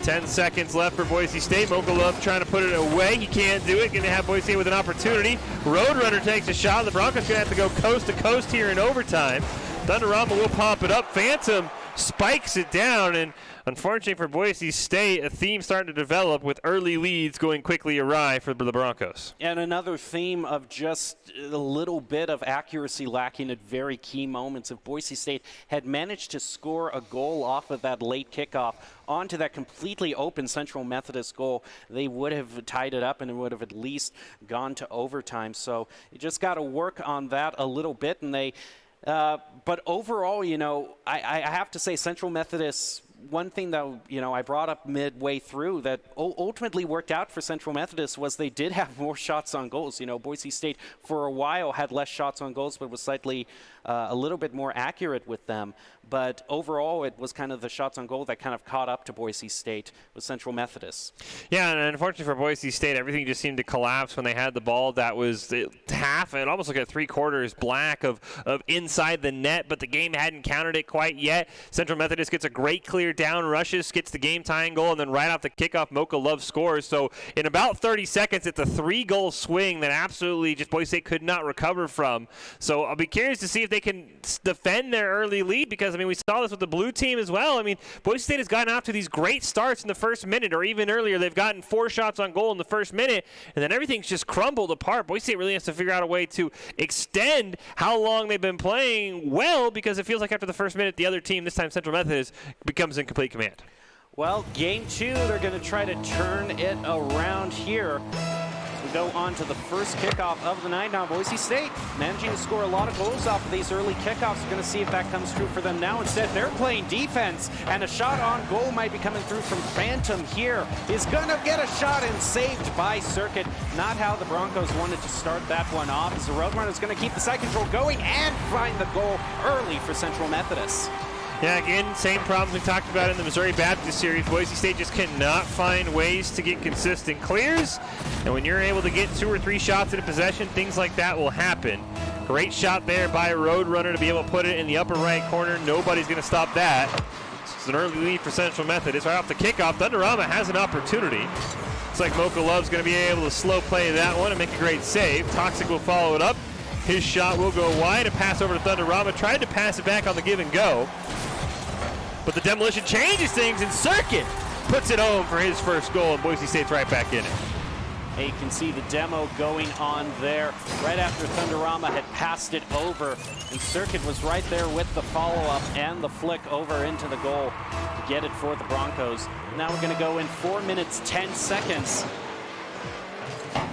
10 seconds left for Boise State. Mocha Love trying to put it away. He can't do it. Going to have Boise State with an opportunity. Roadrunner takes a shot. The Broncos going to have to go coast to coast here in overtime. Thunderama will pop it up. Phantom spikes it down, and unfortunately for Boise State, a theme starting to develop with early leads going quickly awry for the Broncos. And another theme of just a little bit of accuracy lacking at very key moments. If Boise State had managed to score a goal off of that late kickoff onto that completely open Central Methodist goal, they would have tied it up and it would have at least gone to overtime. So you just got to work on that a little bit. And they, but overall, you know, I have to say Central Methodist, one thing that, you know, I brought up midway through that ultimately worked out for Central Methodist was they did have more shots on goals. You know, Boise State for a while had less shots on goals, but was slightly a little bit more accurate with them. But overall, it was kind of the shots on goal that kind of caught up to Boise State with Central Methodist. Yeah, and unfortunately for Boise State, everything just seemed to collapse when they had the ball. That was half and almost like a 3/4 black of inside the net, but the game hadn't counted it quite yet. Central Methodist gets a great clear down, rushes, gets the game-tying goal, and then right off the kickoff, Mocha Love scores. So in about 30 seconds, it's a 3-goal swing that absolutely just Boise State could not recover from. So I'll be curious to see if they can defend their early lead, because, I mean, we saw this with the blue team as well. I mean, Boise State has gotten off to these great starts in the first minute, or even earlier. They've gotten 4 shots on goal in the first minute, and then everything's just crumbled apart. Boise State really has to figure out a way to extend how long they've been playing well, because it feels like after the first minute, the other team, this time Central Methodist, becomes in complete command. Well, game 2, they're going to try to turn it around here. We go on to the first kickoff of the night now. Boise State managing to score a lot of goals off of these early kickoffs. We're going to see if that comes true for them now. Instead, they're playing defense, and a shot on goal might be coming through from Phantom here. He's going to get a shot and saved by Circuit. Not how the Broncos wanted to start that one off, as the Roadrunner is going to keep the side control going and find the goal early for Central Methodist. Yeah, again, same problems we talked about in the Missouri Baptist series. Boise State just cannot find ways to get consistent clears. And when you're able to get 2 or 3 shots in a possession, things like that will happen. Great shot there by Roadrunner to be able to put it in the upper right corner. Nobody's going to stop that. It's an early lead for Central Methodist. Right off the kickoff, Thunderama has an opportunity. Looks like Mocha Love's going to be able to slow play that one and make a great save. Toxic will follow it up. His shot will go wide. A pass over to Thunderama. Tried to pass it back on the give and go. But the demolition changes things, and Circuit puts it home for his first goal, and Boise State's right back in it. And you can see the demo going on there right after Thunderama had passed it over, and Circuit was right there with the follow-up and the flick over into the goal to get it for the Broncos. Now we're going to go in 4 minutes, 10 seconds.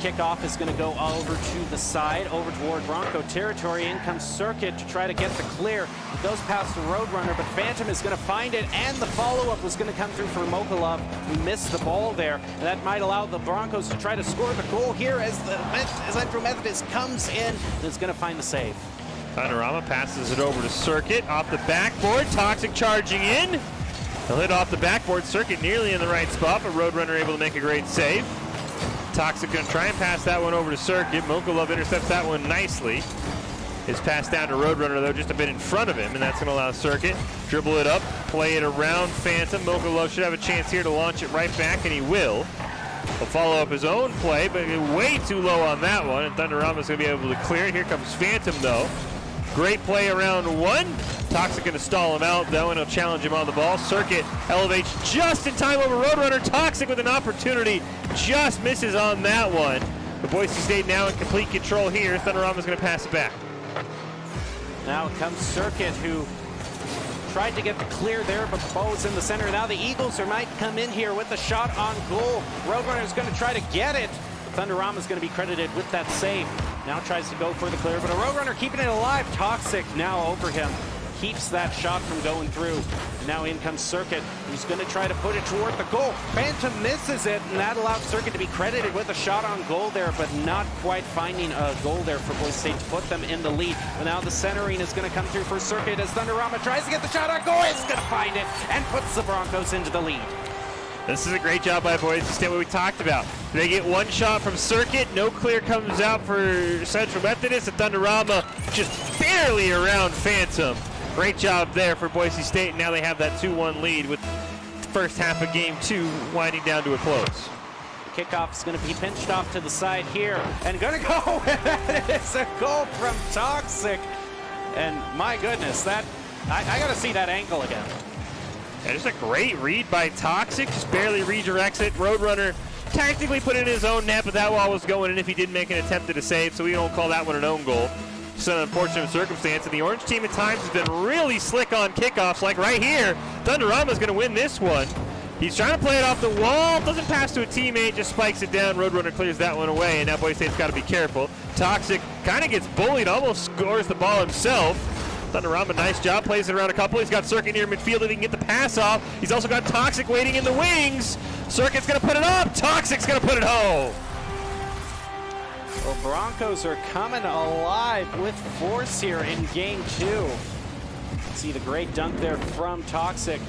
Kickoff is going to go over to the side, over toward Bronco territory. In comes Circuit to try to get the clear. It goes past the Roadrunner, but Phantom is going to find it, and the follow-up was going to come through for Mocha Love, who missed the ball there. And that might allow the Broncos to try to score the goal here as the Central Methodist comes in and is going to find the save. Panorama passes it over to Circuit off the backboard. Toxic charging in. They'll hit off the backboard. Circuit nearly in the right spot, but Roadrunner able to make a great save. Toxic going to try and pass that one over to Circuit. Mocha Love intercepts that one nicely. His pass down to Roadrunner, though, just a bit in front of him, and that's going to allow Circuit dribble it up, play it around Phantom. Mocha Love should have a chance here to launch it right back, and he will. He'll follow up his own play, but way too low on that one, and Thunderama's going to be able to clear it. Here comes Phantom, though. Great play around one. Toxic going to stall him out, though, and he'll challenge him on the ball. Circuit elevates just in time over Roadrunner. Toxic with an opportunity. Just misses on that one. But Boise State now in complete control here. Thunderama's going to pass it back. Now comes Circuit, who tried to get the clear there, but the ball was in the center. Now the Eagles might come in here with a shot on goal. Roadrunner is going to try to get it. Thunderama is going to be credited with that save. Now tries to go for the clear, but a Roadrunner keeping it alive. Toxic now over him. Keeps that shot from going through. Now in comes Circuit, who's going to try to put it toward the goal. Phantom misses it, and that allowed Circuit to be credited with a shot on goal there, but not quite finding a goal there for Boise State to put them in the lead. But now the centering is going to come through for Circuit as Thunderama tries to get the shot on goal. Is going to find it and puts the Broncos into the lead. This is a great job by Boise State, what we talked about. They get one shot from Circuit, no clear comes out for Central Methodist, and Thunderama just barely around Phantom. Great job there for Boise State, and now they have that 2-1 lead with the first half of game 2 winding down to a close. The kickoff is going to be pinched off to the side here, and going to go, and it's a goal from Toxic. And my goodness, that I got to see that angle again. Yeah, just a great read by Toxic, just barely redirects it. Roadrunner tactically put it in his own net, but that ball was going in if he didn't make an attempt at a save, so we don't call that one an own goal. Just an unfortunate circumstance, and the Orange team at times has been really slick on kickoffs, like right here. Thunderama's going to win this one. He's trying to play it off the wall, doesn't pass to a teammate, just spikes it down. Roadrunner clears that one away, and now Boise State's got to be careful. Toxic kind of gets bullied, almost scores the ball himself. Thunderama, nice job, plays it around a couple. He's got Circuit near midfield if he can get the pass off. He's also got Toxic waiting in the wings. Circuit's going to put it up. Toxic's going to put it home. Well, Broncos are coming alive with force here in game 2. See the great dunk there from Toxic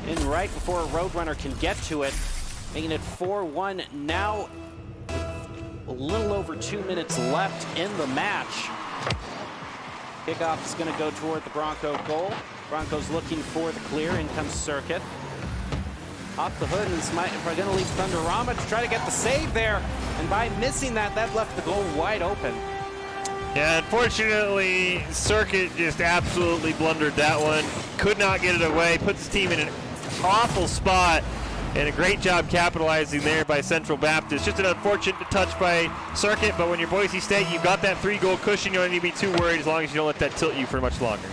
in right before a Roadrunner can get to it, making it 4-1 now with a little over 2 minutes left in the match. Kickoff is going to go toward the Bronco goal. Broncos looking for the clear. In comes Circuit. Off the hood, and it's going to leave Thunderama to try to get the save there. And by missing that, that left the goal wide open. Yeah, unfortunately, Circuit just absolutely blundered that one. Could not get it away. Puts the team in an awful spot. And a great job capitalizing there by Central Baptist. Just an unfortunate touch by Circuit, but when you're Boise State, you've got that 3-goal cushion. You don't need to be too worried as long as you don't let that tilt you for much longer.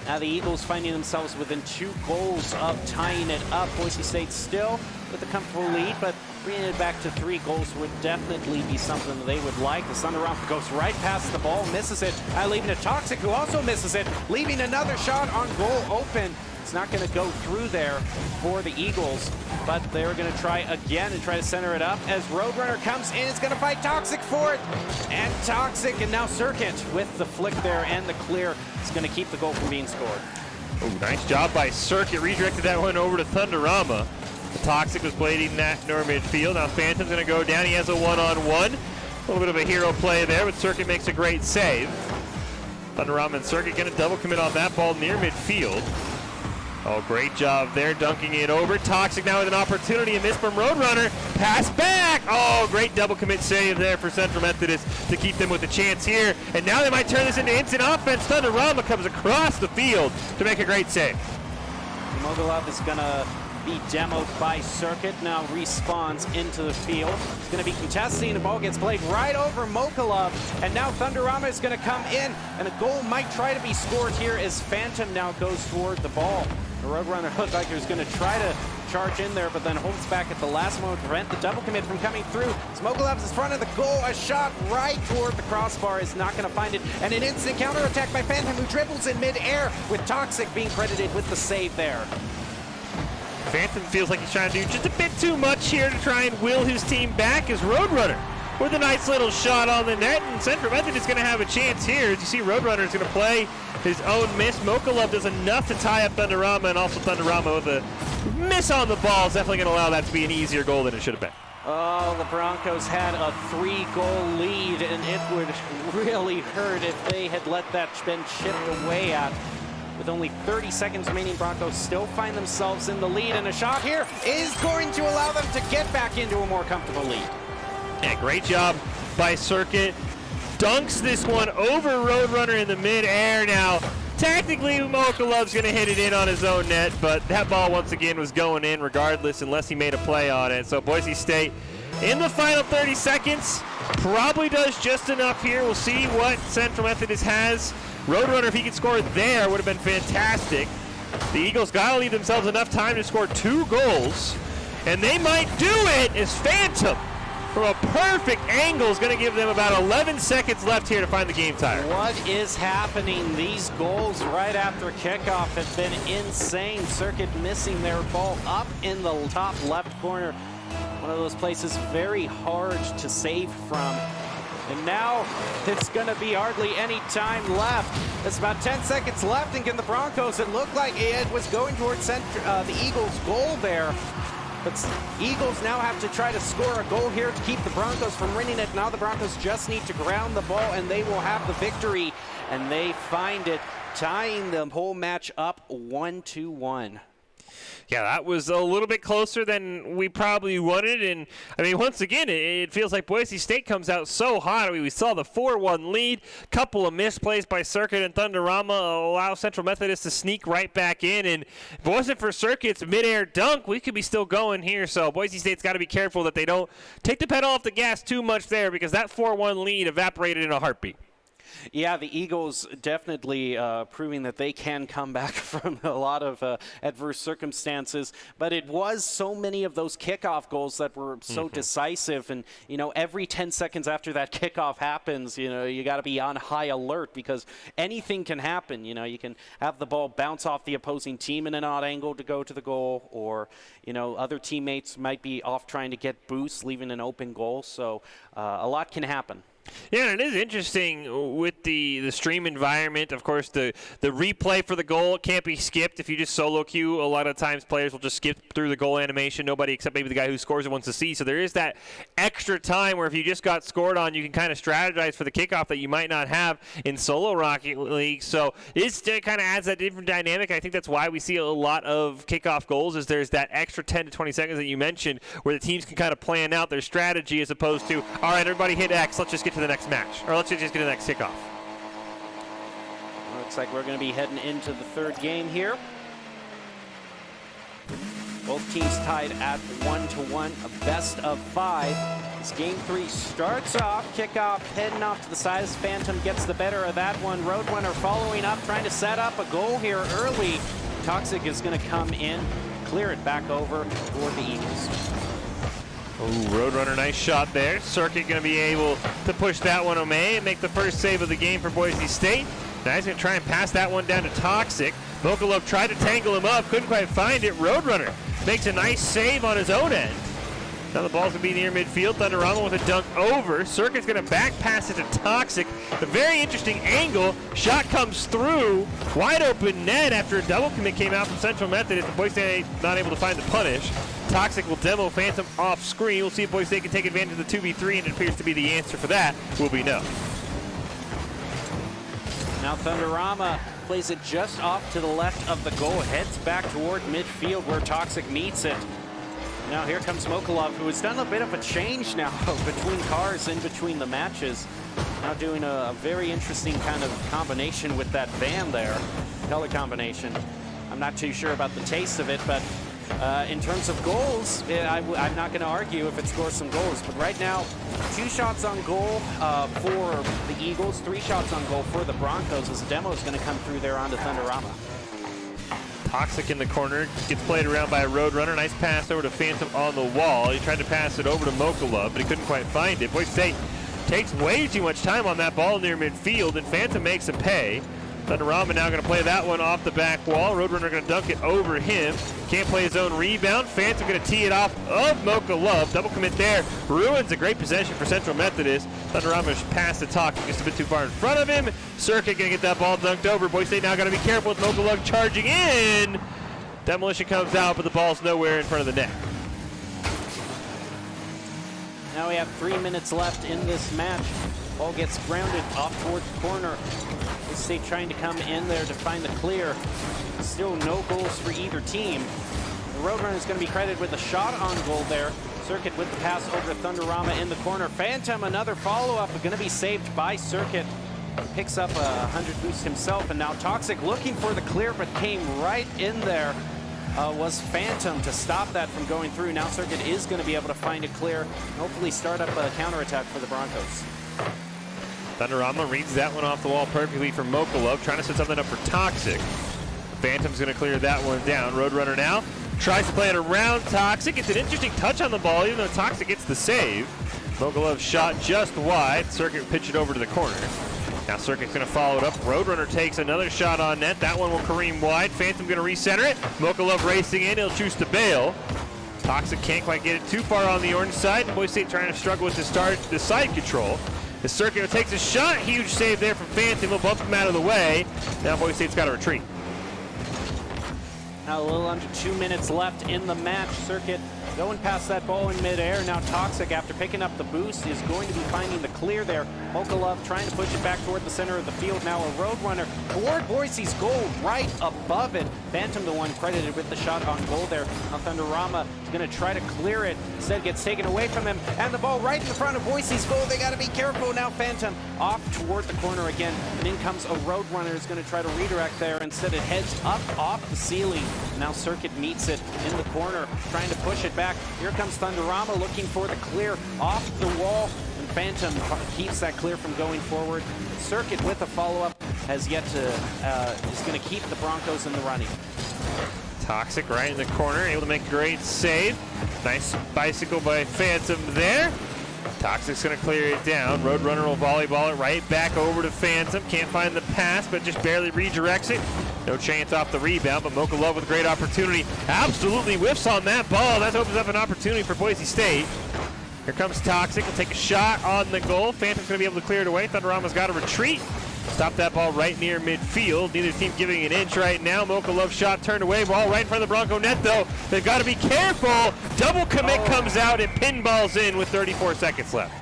Now the Eagles finding themselves within 2 goals of tying it up. Boise State still with a comfortable lead, but bringing it back to 3 goals would definitely be something that they would like. The Thunderama goes right past the ball, misses it, leaving it Toxic, who also misses it, leaving another shot on goal open. It's not going to go through there for the Eagles, but they're going to try again and try to center it up as Roadrunner comes in. It's going to fight Toxic for it, and Toxic, and now Circuit with the flick there and the clear. It's going to keep the goal from being scored. Oh, nice job by Circuit. Redirected that one over to Thunderama. The Toxic was blading that near midfield. Now Phantom's going to go down. He has a one-on-one. A little bit of a hero play there, but Circuit makes a great save. Thunderama and Circuit going to double commit on that ball near midfield. Oh, great job there, dunking it over. Toxic now with an opportunity, a miss from Roadrunner. Pass back! Oh, great double commit save there for Central Methodist to keep them with a chance here. And now they might turn this into instant offense. Thunderama comes across the field to make a great save. Mogilov is going to be demoed by Circuit, now respawns into the field. It's going to be contesting, the ball gets played right over Mogilov, and now Thunderama is going to come in, and a goal might try to be scored here as Phantom now goes toward the ball. The Roadrunner looked like he was going to try to charge in there, but then holds back at the last moment to prevent the double commit from coming through. Smogolov's in front of the goal, a shot right toward the crossbar is not going to find it, and an instant counterattack by Phantom, who dribbles in midair, with Toxic being credited with the save there. Phantom feels like he's trying to do just a bit too much here to try and will his team back as Roadrunner with a nice little shot on the net, and Central Methodist is going to have a chance here. As you see, Roadrunner is going to play his own miss. Mokolov does enough to tie up Thunderama, and also Thunderama with a miss on the ball is definitely going to allow that to be an easier goal than it should have been. Oh, the Broncos had a 3-goal lead, and it would really hurt if they had let that been chipped away at. With only 30 seconds remaining, Broncos still find themselves in the lead, and a shot here is going to allow them to get back into a more comfortable lead. Yeah, great job by Circuit. Dunks this one over Roadrunner in the mid-air now. Tactically, Mokolov's going to hit it in on his own net, but that ball once again was going in regardless unless he made a play on it. So Boise State in the final 30 seconds probably does just enough here. We'll see what Central Methodist has. Roadrunner, if he could score there, would have been fantastic. The Eagles got to leave themselves enough time to score 2 goals, and they might do it as Phantom from a perfect angle is going to give them about 11 seconds left here to find the game tire. What is happening? These goals right after kickoff have been insane. Circuit missing their ball up in the top left corner. One of those places very hard to save from. And now it's going to be hardly any time left. It's about 10 seconds left, and can the Broncos, it looked like it was going towards the Eagles' goal there. But Eagles now have to try to score a goal here to keep the Broncos from winning it. Now the Broncos just need to ground the ball, and they will have the victory. And they find it, tying the whole match up 1-1. Yeah, that was a little bit closer than we probably wanted. And, I mean, once again, it feels like Boise State comes out so hot. I mean, we saw the 4-1 lead. Couple of misplays by Circuit and Thunderama allow Central Methodist to sneak right back in. And if it wasn't for Circuit's midair dunk, we could be still going here. So Boise State's got to be careful that they don't take the pedal off the gas too much there, because that 4-1 lead evaporated in a heartbeat. Yeah, the Eagles definitely proving that they can come back from a lot of adverse circumstances. But it was so many of those kickoff goals that were so decisive. And, you know, every 10 seconds after that kickoff happens, you know, you got to be on high alert, because anything can happen. You know, you can have the ball bounce off the opposing team in an odd angle to go to the goal, or, you know, other teammates might be off trying to get boosts, leaving an open goal. So a lot can happen. Yeah, and it is interesting with the stream environment. Of course, the replay for the goal can't be skipped. If you just solo queue, a lot of times players will just skip through the goal animation. Nobody except maybe the guy who scores it wants to see. So there is that extra time where if you just got scored on, you can kind of strategize for the kickoff that you might not have in solo Rocket League. So it kind of adds that different dynamic. I think that's why we see a lot of kickoff goals, is there's that extra 10 to 20 seconds that you mentioned where the teams can kind of plan out their strategy, as opposed to, all right, everybody hit X, let's just get to the next match, or let's just get to the next kickoff. Looks like we're going to be heading into the third game here. Both teams tied at 1-1, a best of 5. As game 3 starts off, kickoff heading off to the side. Phantom gets the better of that one. Roadrunner following up, trying to set up a goal here early. Toxic is going to come in, clear it back over toward the Eagles. Oh, Roadrunner, nice shot there. Circuit going to be able to push that one away and make the first save of the game for Boise State. Now he's going to try and pass that one down to Toxic. Mokolov tried to tangle him up, couldn't quite find it. Roadrunner makes a nice save on his own end. Now the ball's going to be near midfield. Thunderama with a dunk over. Circuit's going to back pass it to Toxic. A very interesting angle. Shot comes through. Wide open net after a double commit came out from Central Methodist. And Boise State not able to find the punish. Toxic will demo Phantom off screen. We'll see if Boise State can take advantage of the 2v3, and it appears to be the answer for that will be no. Now Thunderama plays it just off to the left of the goal, heads back toward midfield where Toxic meets it. Now here comes Mokolov, who has done a bit of a change now between cars in between the matches. Now doing a very interesting kind of combination with that van there, color combination. I'm not too sure about the taste of it, but in terms of goals, I'm not going to argue if it scores some goals. But right now, 2 shots on goal for the Eagles, 3 shots on goal for the Broncos, as Demo is going to come through there onto Thunderama. Toxic in the corner, gets played around by a Roadrunner. Nice pass over to Phantom on the wall. He tried to pass it over to Mokolov, but he couldn't quite find it. Boise State takes way too much time on that ball near midfield, and Phantom makes him pay. Thunderama now going to play that one off the back wall. Roadrunner going to dunk it over him. Can't play his own rebound. Phantom going to tee it off of Mokolov. Double commit there. Ruins a great possession for Central Methodist. Thunderama pass to Toxic, just a bit too far in front of him. Circuit going to get that ball dunked over. Boise State now got to be careful with Mokolov charging in. Demolition comes out, but the ball's nowhere in front of the net. Now we have 3 minutes left in this match. Ball gets grounded off towards the corner. Boise State trying to come in there to find the clear. Still no goals for either team. The Roadrunner is going to be credited with a shot on goal there. Circuit with the pass over to Thunderama in the corner. Phantom, another follow-up, but going to be saved by Circuit. Picks up a 100 boost himself, and now Toxic looking for the clear, but came right in there. Was Phantom to stop that from going through. Now Circuit is going to be able to find a clear, and hopefully start up a counterattack for the Broncos. Thunderama reads that one off the wall perfectly for Mokolov, trying to set something up for Toxic. Phantom's going to clear that one down. Roadrunner now tries to play it around Toxic. It's an interesting touch on the ball, even though Toxic gets the save. Mokolov shot just wide. Circuit pitch it over to the corner. Now Circuit's going to follow it up. Roadrunner takes another shot on net. That one will careen wide. Phantom going to recenter it. Mokolov racing in. He'll choose to bail. Toxic can't quite get it too far on the orange side. Boise State trying to struggle with the side control. The Circuit takes a shot. Huge save there from Phantom. He'll bump him out of the way. Now Boise State's got to retreat. Now a little under 2 minutes left in the match. Circuit going past that ball in midair. Now Toxic, after picking up the boost, is going to be finding the clear there. Mokolov trying to push it back toward the center of the field. Now a Roadrunner toward Boise's goal, right above it. Phantom, the one credited with the shot on goal there. Now Thunderama is going to try to clear it. Instead gets taken away from him. And the ball right in the front of Boise's goal. They got to be careful. Now Phantom off toward the corner again. And in comes a Roadrunner. Is going to try to redirect there. Instead it heads up off the ceiling. Now Circuit meets it in the corner, trying to push it back. Here comes Thunderama looking for the clear off the wall. And Phantom keeps that clear from going forward. Circuit with a follow-up has yet to, is going to keep the Broncos in the running. Toxic right in the corner, able to make a great save. Nice bicycle by Phantom there. Toxic's going to clear it down. Roadrunner will volleyball it right back over to Phantom. Can't find the pass, but just barely redirects it. No chance off the rebound, but Mokolov with a great opportunity. Absolutely whiffs on that ball. That opens up an opportunity for Boise State. Here comes Toxic. Will take a shot on the goal. Phantom's going to be able to clear it away. Thunderama's got to retreat. Stop that ball right near midfield. Neither team giving an inch right now. Mokolov shot turned away. Ball right in front of the Bronco net, though. They've got to be careful. Double commit comes out. It pinballs in with 34 seconds left.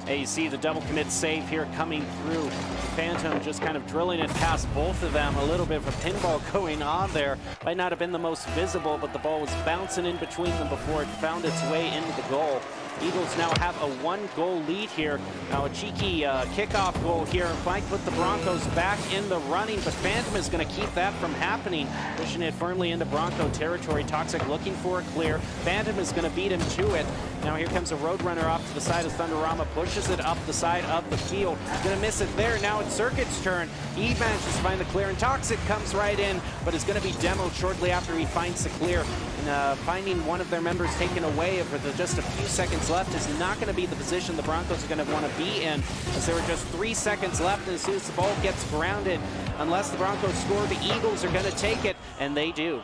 Hey, you see the double commit save here coming through. Phantom just kind of drilling it past both of them. A little bit of a pinball going on there. Might not have been the most visible, but the ball was bouncing in between them before it found its way into the goal. Eagles now have a 1-goal lead here. Now a cheeky kickoff goal here might put the Broncos back in the running, but Phantom is going to keep that from happening, pushing it firmly into Bronco territory. Toxic looking for a clear. Phantom is going to beat him to it. Now here comes a Roadrunner off to the side of Thunderama, pushes it up the side of the field. Going to miss it there. Now it's Circuit's turn. He manages to find the clear, and Toxic comes right in, but is going to be demoed shortly after he finds the clear. And finding one of their members taken away with just a few seconds left is not going to be the position the Broncos are going to want to be in, as there were just 3 seconds left, and as soon as the ball gets grounded, unless the Broncos score, the Eagles are going to take it, and they do.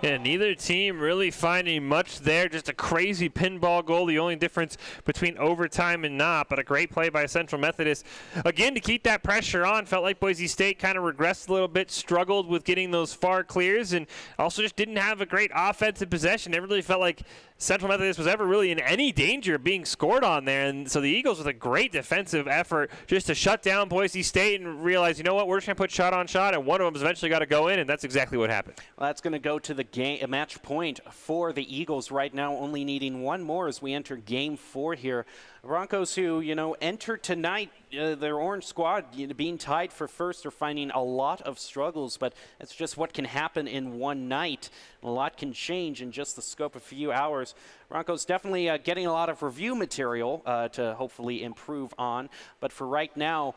Yeah, neither team really finding much there. Just a crazy pinball goal. The only difference between overtime and not, but a great play by Central Methodist. Again, to keep that pressure on, felt like Boise State kind of regressed a little bit, struggled with getting those far clears, and also just didn't have a great offensive possession. It really felt like Central Methodist was ever really in any danger of being scored on there. And so the Eagles with a great defensive effort just to shut down Boise State and realize, you know what, we're just going to put shot on shot, and one of them's eventually got to go in, and that's exactly what happened. Well, that's going to go to the match point for the Eagles right now, only needing one more as we enter game 4 here. Broncos who, enter tonight, their orange squad being tied for first are finding a lot of struggles, but it's just what can happen in one night. A lot can change in just the scope of a few hours. Broncos definitely getting a lot of review material to hopefully improve on, but for right now,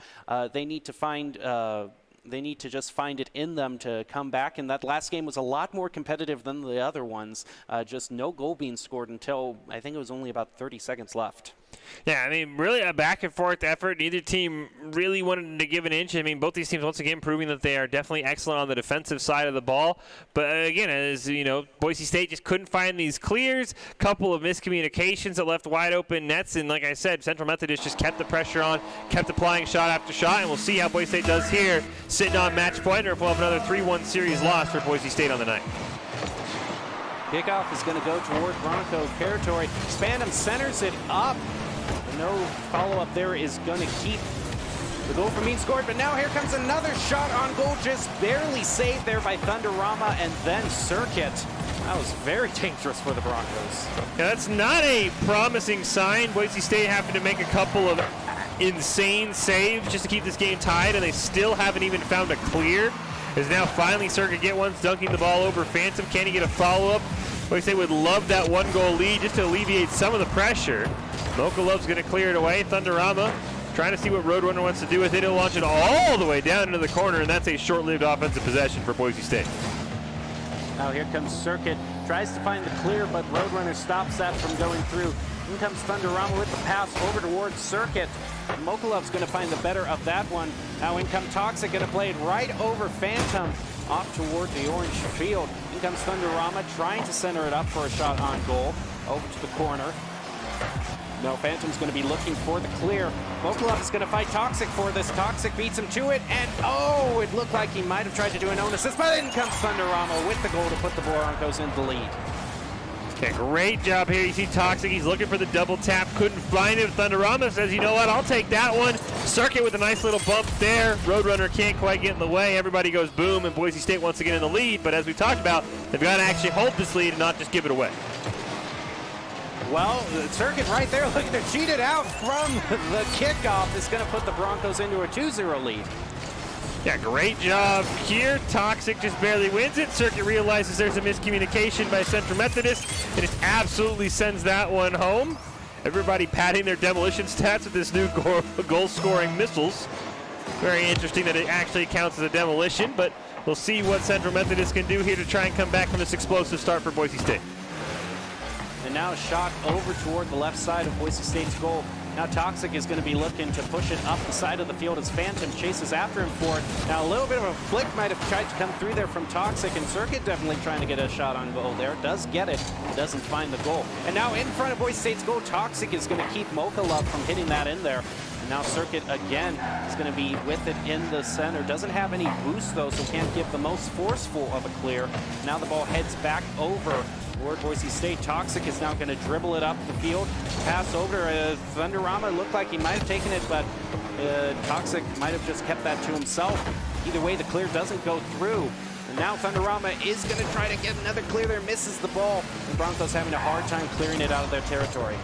they need to find they need to just find it in them to come back. And that last game was a lot more competitive than the other ones. Just no goal being scored until I think it was only about 30 seconds left. Yeah, I mean, really a back-and-forth effort. Neither team really wanted to give an inch. I mean, both these teams, once again, proving that they are definitely excellent on the defensive side of the ball. But, again, as you know, Boise State just couldn't find these clears. Couple of miscommunications that left wide-open nets. And, like I said, Central Methodist just kept the pressure on, kept applying shot after shot. And we'll see how Boise State does here, sitting on match point, or if we'll have another 3-1 series loss for Boise State on the night. Kickoff is going to go toward Bronco territory. Phantom centers it up. No follow-up there is going to keep the goal from being scored, but now here comes another shot on goal, just barely saved there by Thunderama and then Circuit. That was very dangerous for the Broncos. Yeah, that's not a promising sign. Boise State having to make a couple of insane saves just to keep this game tied, and they still haven't even found a clear. As now finally Circuit get one, dunking the ball over Phantom. Can he get a follow-up? Boise State would love that 1-goal lead just to alleviate some of the pressure. Mokolov's going to clear it away. Thunderama trying to see what Roadrunner wants to do with it. He'll launch it all the way down into the corner, and that's a short-lived offensive possession for Boise State. Now here comes Circuit tries to find the clear, but Roadrunner stops that from going through. In comes Thunderama with the pass over towards Circuit. Mokolov's going to find the better of that one. Now in comes Toxic, going to play it right over Phantom off toward the orange field. In comes Thunderama trying to center it up for a shot on goal. Over to the corner. No, Phantom's going to be looking for the clear. Mokolov is going to fight Toxic for this. Toxic beats him to it, and oh, it looked like he might have tried to do an own assist, but in comes Thunderama with the goal to put the Broncos in the lead. Okay, great job here. You see Toxic, he's looking for the double tap, couldn't find it. Thunderama says, you know what, I'll take that one. Circuit with a nice little bump there. Roadrunner can't quite get in the way. Everybody goes boom, and Boise State once again in the lead. But as we talked about, they've got to actually hold this lead and not just give it away. Well, the Circuit right there looking to cheat it out from the kickoff is going to put the Broncos into a 2-0 lead. Yeah, great job here. Toxic just barely wins it. Circuit realizes there's a miscommunication by Central Methodist, and it absolutely sends that one home. Everybody padding their demolition stats with this new goal-scoring missiles. Very interesting that it actually counts as a demolition, but we'll see what Central Methodist can do here to try and come back from this explosive start for Boise State. And now a shot over toward the left side of Boise State's goal. Now Toxic is going to be looking to push it up the side of the field as Phantom chases after him for it. Now a little bit of a flick might have tried to come through there from Toxic, and Circuit definitely trying to get a shot on goal there. Does get it, but doesn't find the goal. And now in front of Boise State's goal, Toxic is going to keep Mokolov from hitting that in there. And now Circuit again is going to be with it in the center. Doesn't have any boost though, so can't give the most forceful of a clear. Now the ball heads back over toward Boise State. Toxic is now going to dribble it up the field. Pass over to Thunderama. Looked like he might have taken it, but Toxic might have just kept that to himself. Either way, the clear doesn't go through. And now Thunderama is going to try to get another clear there. Misses the ball. The Broncos having a hard time clearing it out of their territory.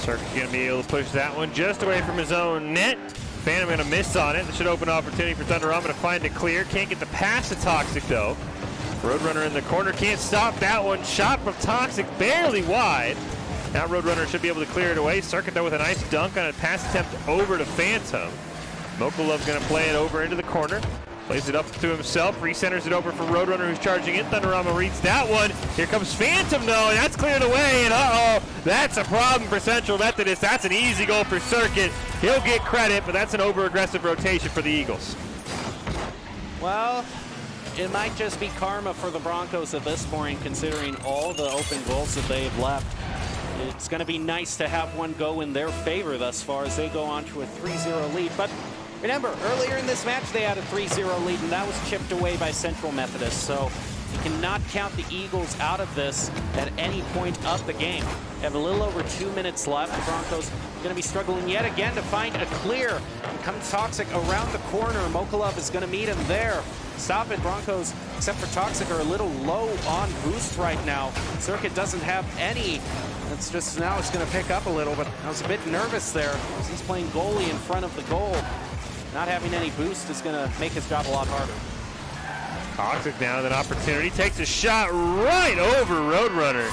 Circuit's going to be able to push that one just away from his own net. Phantom going to miss on it. That should open an opportunity for Thunderama to find a clear. Can't get the pass to Toxic, though. Roadrunner in the corner, can't stop that one. Shot from Toxic, barely wide. Now Roadrunner should be able to clear it away. Circuit though with a nice dunk on a pass attempt over to Phantom. Mokolov's gonna play it over into the corner. Plays it up to himself, recenters it over for Roadrunner who's charging in. Thunderama reads that one. Here comes Phantom though, and that's cleared away, and uh-oh, that's a problem for Central Methodist. That's an easy goal for Circuit. He'll get credit, but that's an over-aggressive rotation for the Eagles. Well, it might just be karma for the Broncos at this point, considering all the open goals that they've left. It's going to be nice to have one go in their favor thus far as they go on to a 3-0 lead. But remember, earlier in this match, they had a 3-0 lead, and that was chipped away by Central Methodist. So you cannot count the Eagles out of this at any point of the game. They have a little over 2 minutes left. The Broncos are going to be struggling yet again to find a clear. And comes Toxic around the corner. Mokolov is going to meet him there. Stop it, Broncos, except for Toxic, are a little low on boost right now. Circuit doesn't have any. It's just now it's going to pick up a little, but I was a bit nervous there because he's playing goalie in front of the goal. Not having any boost is going to make his job a lot harder. Toxic now with an opportunity, takes a shot right over Roadrunner.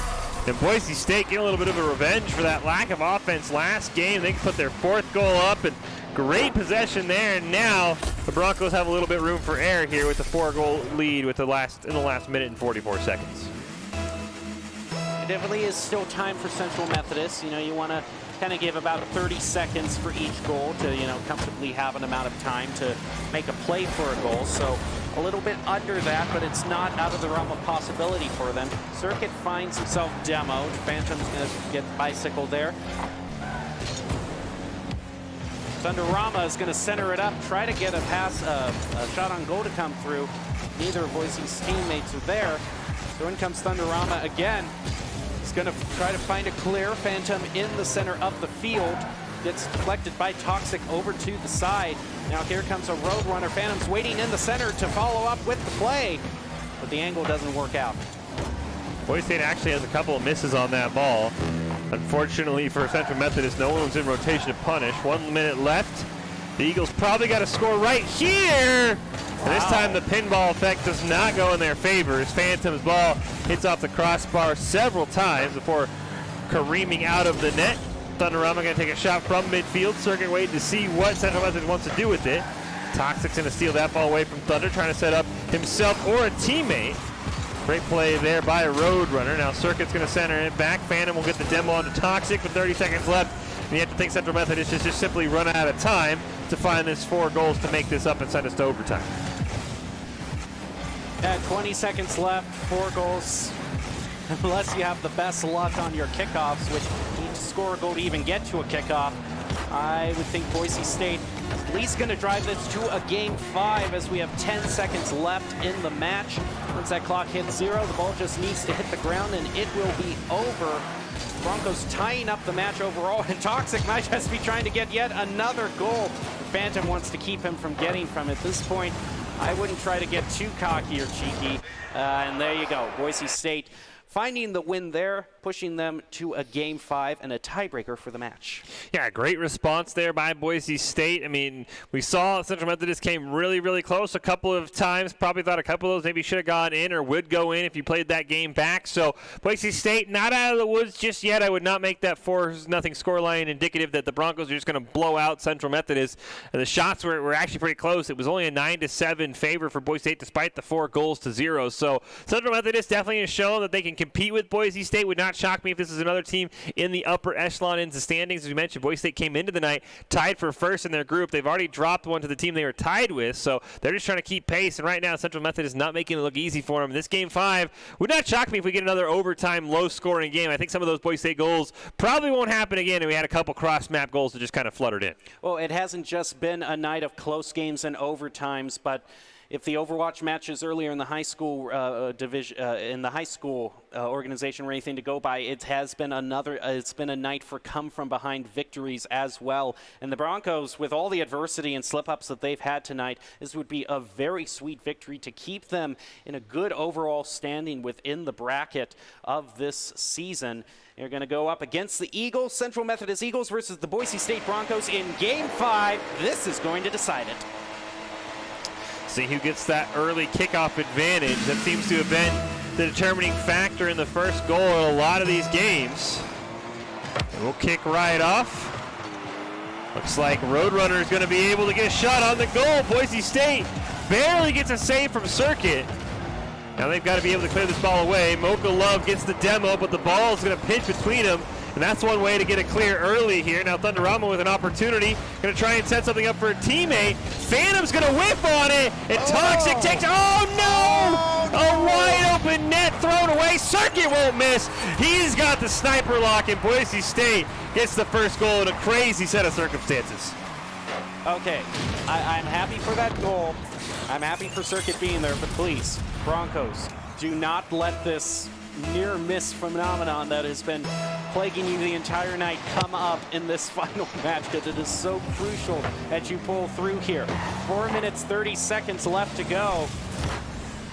And Boise State getting a little bit of a revenge for that lack of offense last game. They can put their fourth goal up, and great possession there. And now the Broncos have a little bit room for error here with the 4-goal lead with in the last minute and 44 seconds. It definitely is still time for Central Methodist. You know, you want to kind of give about 30 seconds for each goal to, you know, comfortably have an amount of time to make a play for a goal. So a little bit under that, but it's not out of the realm of possibility for them. Circuit finds himself demoed. Phantom's going to get bicycled there. Thunderama is going to center it up, try to get a pass, a shot on goal to come through. Neither of Boise's teammates are there. So in comes Thunderama again. He's going to try to find a clear. Phantom in the center of the field. Gets deflected by Toxic over to the side. Now here comes a Roadrunner. Phantom's waiting in the center to follow up with the play, but the angle doesn't work out. Boise State actually has a couple of misses on that ball. Unfortunately for Central Methodist, no one was in rotation to punish. 1 minute left. The Eagles probably got to score right here. Wow. And this time the pinball effect does not go in their favor as Phantom's ball hits off the crossbar several times before careening out of the net. Thunderama going to take a shot from midfield. Circuit waiting to see what Central Methodist wants to do with it. Toxic's going to steal that ball away from Thunder, trying to set up himself or a teammate. Great play there by Roadrunner. Now Circuit's going to center it back. Phantom will get the demo onto Toxic with 30 seconds left. And you have to think Central Methodist has just simply run out of time to find this 4 goals to make this up and send us to overtime. 20 seconds left, 4 goals. Unless you have the best luck on your kickoffs, which you need to score a goal to even get to a kickoff. I would think Boise State at least going to drive this to a game 5 as we have 10 seconds left in the match. Once that clock hits 0, the ball just needs to hit the ground and it will be over. Broncos tying up the match overall, and Toxic might just be trying to get yet another goal. Phantom wants to keep him from getting from it. At this point, I wouldn't try to get too cocky or cheeky. And there you go. Boise State finding the win there, pushing them to a game 5 and a tiebreaker for the match. Yeah, great response there by Boise State. I mean, we saw Central Methodist came really, really close a couple of times. Probably thought a couple of those maybe should have gone in or would go in if you played that game back. So Boise State not out of the woods just yet. I would not make that 4-0 scoreline indicative that the Broncos are just going to blow out Central Methodist. And the shots were actually pretty close. It was only a 9-7 favor for Boise State despite the 4 goals to 0. So Central Methodist definitely has shown that they can compete with Boise State. Would not shock me if this is another team in the upper echelon in the standings. As we mentioned, Boise State came into the night tied for first in their group. They've already dropped one to the team they were tied with, so they're just trying to keep pace. And right now, Central Methodist is not making it look easy for them. This game 5 would not shock me if we get another overtime, low-scoring game. I think some of those Boise State goals probably won't happen again, and we had a couple cross-map goals that just kind of fluttered in. Well, it hasn't just been a night of close games and overtimes, but if the Overwatch matches earlier in the high school organization were anything to go by, it has been it's been a night for come from behind victories as well. And the Broncos, with all the adversity and slip-ups that they've had tonight, this would be a very sweet victory to keep them in a good overall standing within the bracket of this season. They're going to go up against the Eagles, Central Methodist Eagles versus the Boise State Broncos in Game 5. This is going to decide it. See who gets that early kickoff advantage. That seems to have been the determining factor in the first goal in a lot of these games. And we'll kick right off. Looks like Roadrunner is going to be able to get a shot on the goal. Boise State barely gets a save from Circuit. Now they've got to be able to clear this ball away. Mocha Love gets the demo, but the ball is going to pinch between them. And that's one way to get it clear early here. Now Thunderama with an opportunity. Going to try and set something up for a teammate. Phantom's going to whiff on it. And Toxic takes... Oh, no! A wide open net thrown away. Circuit won't miss. He's got the sniper lock, and Boise State gets the first goal in a crazy set of circumstances. Okay, I'm happy for that goal. I'm happy for Circuit being there, but please, Broncos, do not let this near miss phenomenon that has been plaguing you the entire night come up in this final match, because it is so crucial that you pull through here. 4 minutes, 30 seconds left to go.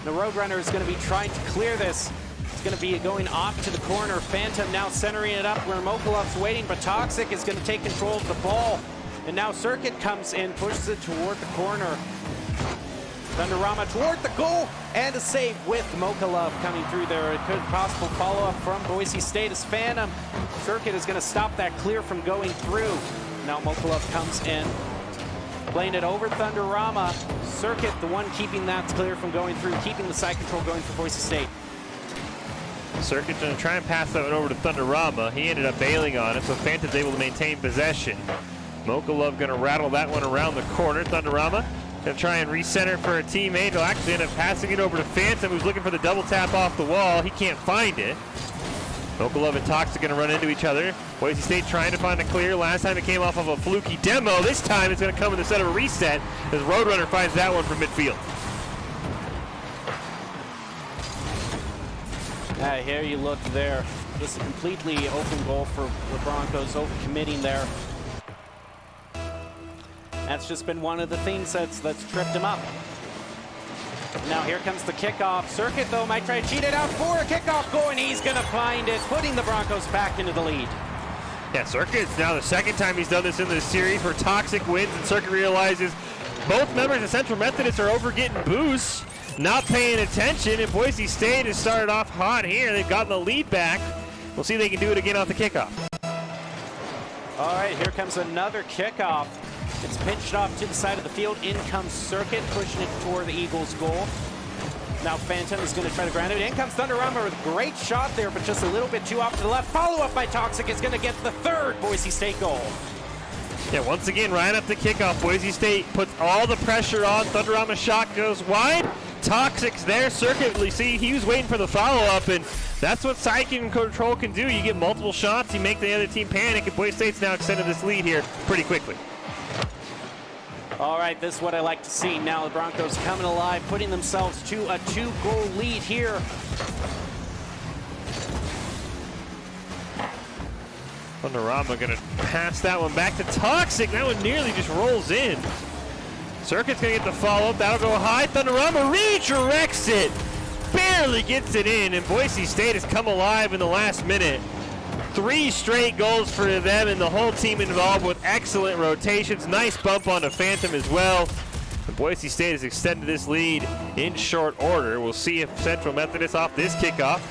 The Roadrunner is going to be trying to clear this. It's going to be going off to the corner. Phantom now centering it up where Mokolov's waiting, but Toxic is going to take control of the ball. And now Circuit comes in, pushes it toward the corner. Thunderama toward the goal, and a save with Mokolov coming through there. A good possible follow-up from Boise State as Phantom. Circuit is going to stop that clear from going through. Now Mokolov comes in, playing it over Thunderama. Circuit, the one keeping that clear from going through, keeping the side control going for Boise State. Circuit's going to try and pass that one over to Thunderama. He ended up bailing on it, so Phantom's able to maintain possession. Mokolov going to rattle that one around the corner. Thunderama going to try and recenter for a teammate. He'll actually end up passing it over to Phantom, who's looking for the double tap off the wall. He can't find it. Mokolov and Toxic going to run into each other. Boise State trying to find a clear. Last time it came off of a fluky demo. This time it's going to come in the set of a reset as Roadrunner finds that one from midfield. Here you look there. Just a completely open goal for the Broncos, overcommitting there. That's just been one of the things that's tripped him up. Now here comes the kickoff. Circuit, though, might try to cheat it out for a kickoff goal, and he's going to find it, putting the Broncos back into the lead. Yeah, Circuit's now the second time he's done this in this series where Toxic wins and Circuit realizes both members of Central Methodist are over getting boosts, not paying attention, and Boise State has started off hot here. They've gotten the lead back. We'll see if they can do it again off the kickoff. All right, here comes another kickoff. It's pinched off to the side of the field. In comes Circuit, pushing it toward the Eagles' goal. Now Phantom is going to try to ground it. In comes Thunderama with a great shot there, but just a little bit too off to the left. Follow-up by Toxic is going to get the third Boise State goal. Yeah, once again, right up the kickoff, Boise State puts all the pressure on. Thunderama's shot goes wide. Toxic's there. Circuit, you see, he was waiting for the follow-up, and that's what side control can do. You get multiple shots, you make the other team panic, and Boise State's now extended this lead here pretty quickly. All right, this is what I like to see. Now the Broncos coming alive, putting themselves to a 2-goal lead here. Thunderama gonna pass that one back to Toxic. That one nearly just rolls in. Circuit's gonna get the follow-up. That'll go high. Thunderama redirects it. Barely gets it in, and Boise State has come alive in the last minute. 3 straight goals for them and the whole team involved with excellent rotations. Nice bump on the Phantom as well. And Boise State has extended this lead in short order. We'll see if Central Methodist off this kickoff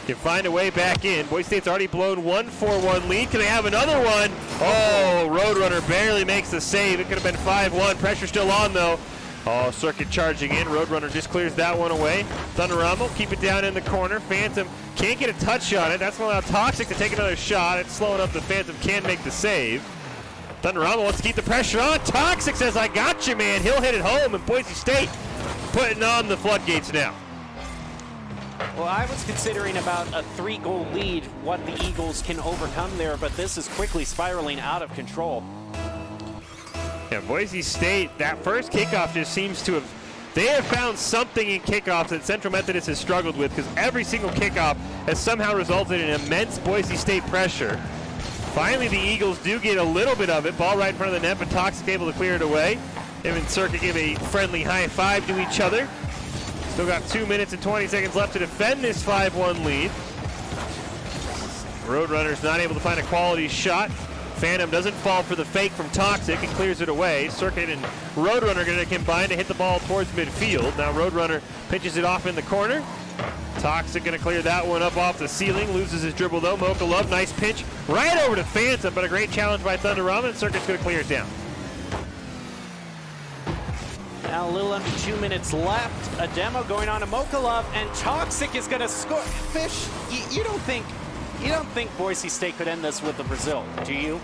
can find a way back in. Boise State's already blown 1-4-1 lead. Can they have another one? Oh, Roadrunner barely makes the save. It could have been 5-1. Pressure still on though. Oh, Circuit charging in. Roadrunner just clears that one away. Thunderama will keep it down in the corner. Phantom can't get a touch on it. That's going to allow Toxic to take another shot. It's slowing up the Phantom. Can make the save. Thunderama wants to keep the pressure on. Toxic says, I got you, man. He'll hit it home, and Boise State putting on the floodgates now. Well, I was considering about a 3-goal lead, what the Eagles can overcome there, but this is quickly spiraling out of control. Yeah, Boise State, that first kickoff just seems to have, they have found something in kickoffs that Central Methodist has struggled with, because every single kickoff has somehow resulted in immense Boise State pressure. Finally, the Eagles do get a little bit of it. Ball right in front of the net, but Toxic able to clear it away. Him and Circuit give a friendly high five to each other. Still got 2 minutes and 20 seconds left to defend this 5-1 lead. Roadrunner's not able to find a quality shot. Phantom doesn't fall for the fake from Toxic and clears it away. Circuit and Roadrunner going to combine to hit the ball towards midfield. Now Roadrunner pitches it off in the corner. Toxic going to clear that one up off the ceiling. Loses his dribble though. Mocha Love, nice pinch right over to Phantom, but a great challenge by Thunderama, and Circuit's going to clear it down. Now a little under 2 minutes left. A demo going on to Mocha Love, and Toxic is going to score. Fish, you don't think Boise State could end this with the Brazil, do you?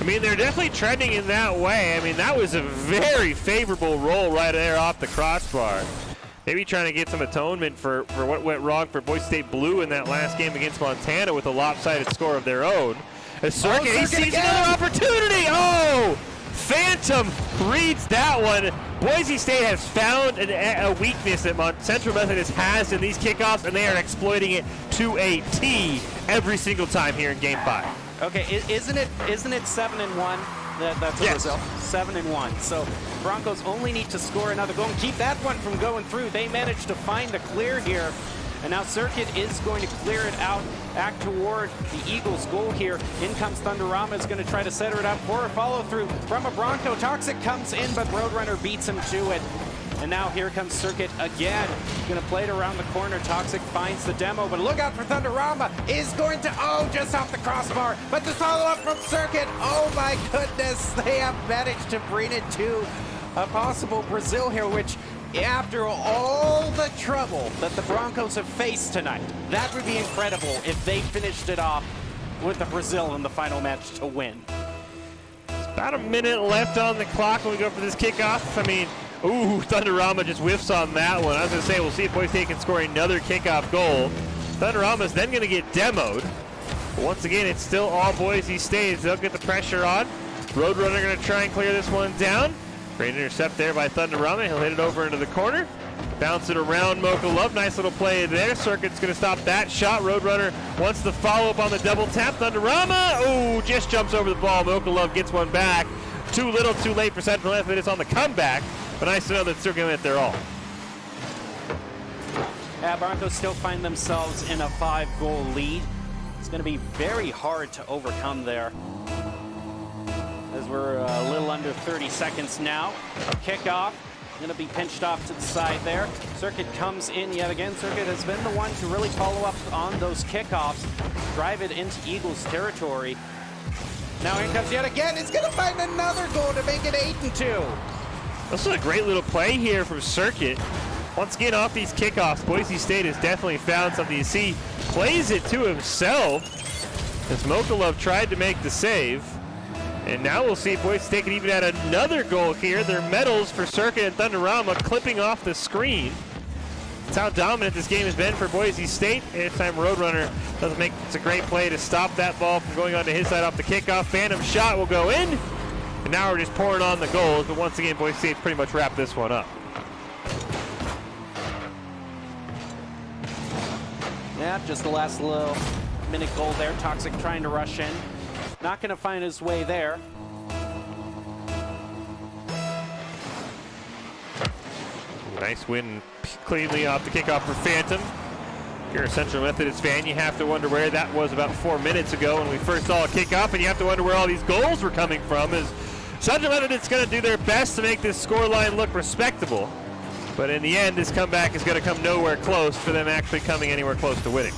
I mean, they're definitely trending in that way. I mean, that was a very favorable roll right there off the crossbar. Maybe trying to get some atonement for what went wrong for Boise State Blue in that last game against Montana with a lopsided score of their own. A Circuit, he sees another opportunity. Oh! Phantom reads that one. Boise State has found a weakness that Central Methodist has in these kickoffs, and they are exploiting it to a T every single time here in Game 5. Okay, isn't it 7-1? That's a result. 7-1. So Broncos only need to score another goal and keep that one from going through. They managed to find the clear here. And now Circuit is going to clear it out back toward the Eagles' goal here. In comes Thunderama, is going to try to center it up for a follow-through from a Bronco. Toxic comes in, but Roadrunner beats him to it. And now here comes Circuit again. Going to play it around the corner. Toxic finds the demo, but look out for Thunderama. Is going to, just off the crossbar. But the follow-up from Circuit. Oh my goodness, they have managed to bring it to a possible Brazil here, which after all the trouble that the Broncos have faced tonight, that would be incredible if they finished it off with the Brazil in the final match to win. About a minute left on the clock when we go for this kickoff. I mean, ooh, Thunderama just whiffs on that one. I was going to say, we'll see if Boise State can score another kickoff goal. Thunderama's then going to get demoed. But once again, it's still all Boise State. They'll get the pressure on. Roadrunner going to try and clear this one down. Great intercept there by Thunderama. He'll hit it over into the corner. Bounce it around Mocha Love. Nice little play there. Circuit's going to stop that shot. Roadrunner wants the follow-up on the double tap. Thunderama, oh, just jumps over the ball. Mocha Love gets one back. Too little, too late for Central Methodist on the comeback. But nice to know that Circuit went their all. Yeah, Broncos still find themselves in a 5-goal lead. It's going to be very hard to overcome there. As we're a little under 30 seconds now. Kickoff, going to be pinched off to the side there. Circuit comes in yet again. Circuit has been the one to really follow up on those kickoffs, drive it into Eagles territory. Now in comes yet again. It's going to find another goal to make it 8-2. This is a great little play here from Circuit. Once again, off these kickoffs, Boise State has definitely found something. You see, plays it to himself as Mokolov tried to make the save. And now we'll see if Boise State can even add another goal here. Their medals for Circuit and Thunderama clipping off the screen. That's how dominant this game has been for Boise State. Anytime Roadrunner doesn't make it's a great play to stop that ball from going onto his side off the kickoff. Phantom shot will go in. And now we're just pouring on the goals. But once again, Boise State's pretty much wrapped this one up. Yeah, just the last little minute goal there. Toxic trying to rush in. Not going to find his way there. Nice win cleanly off the kickoff for Phantom. If you're a Central Methodist fan, you have to wonder where that was about 4 minutes ago when we first saw a kickoff, and you have to wonder where all these goals were coming from. As Central Methodist is going to do their best to make this scoreline look respectable, but in the end, this comeback is going to come nowhere close for them actually coming anywhere close to winning.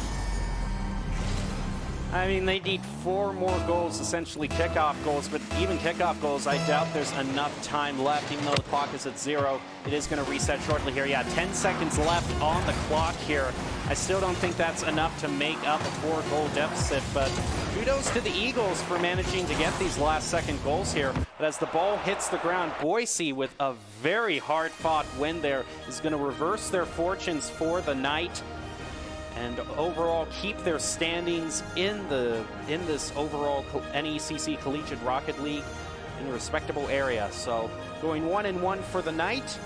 I mean, they need 4 more goals, essentially kickoff goals, but even kickoff goals, I doubt there's enough time left, even though the clock is at 0. It is going to reset shortly here. Yeah, 10 seconds left on the clock here. I still don't think that's enough to make up a 4-goal deficit, but kudos to the Eagles for managing to get these last-second goals here. But as the ball hits the ground, Boise, with a very hard-fought win there, is going to reverse their fortunes for the night and overall keep their standings in this overall NECC Collegiate Rocket League in a respectable area. So going 1-1 for the night.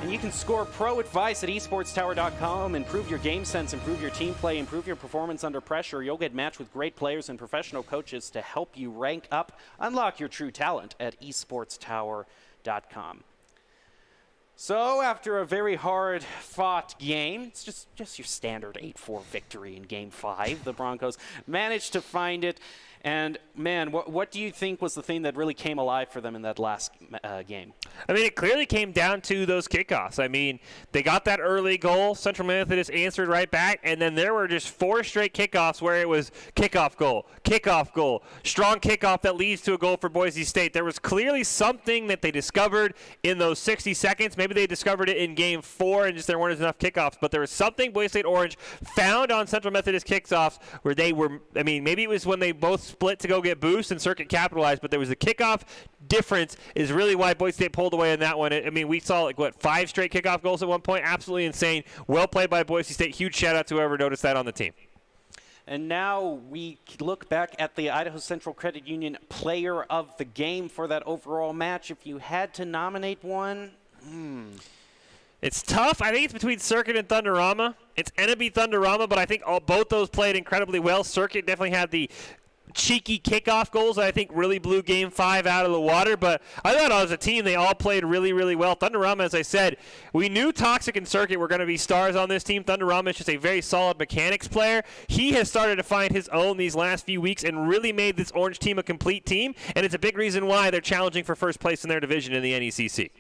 And you can score pro advice at esportstower.com. Improve your game sense, improve your team play, improve your performance under pressure. You'll get matched with great players and professional coaches to help you rank up. Unlock your true talent at esportstower.com. So after a very hard-fought game, it's just your standard 8-4 victory in Game 5. The Broncos managed to find it. And, man, what do you think was the thing that really came alive for them in that last game? I mean, it clearly came down to those kickoffs. I mean, they got that early goal. Central Methodist answered right back, and then there were just 4 straight kickoffs where it was kickoff goal, strong kickoff that leads to a goal for Boise State. There was clearly something that they discovered in those 60 seconds. Maybe they discovered it in Game 4 and just there weren't enough kickoffs, but there was something Boise State Orange found on Central Methodist kickoffs where they were, I mean, maybe it was when they both split to go get boost and Circuit capitalized, but there was a kickoff difference is really why Boise State pulled away in that one. I mean, we saw 5 straight kickoff goals at one point. Absolutely insane. Well played by Boise State. Huge shout out to whoever noticed that on the team. And now we look back at the Idaho Central Credit Union player of the game for that overall match. If you had to nominate one, It's tough. I think it's between Circuit and Thunderama. It's enemy Thunderama, but I think both those played incredibly well. Circuit definitely had the cheeky kickoff goals that I think really blew Game 5 out of the water, but I thought as a team they all played really, really well. Thunderama, as I said, we knew Toxic and Circuit were going to be stars on this team. Thunderama is just a very solid mechanics player. He has started to find his own these last few weeks and really made this Orange team a complete team, and it's a big reason why they're challenging for first place in their division in the NECC.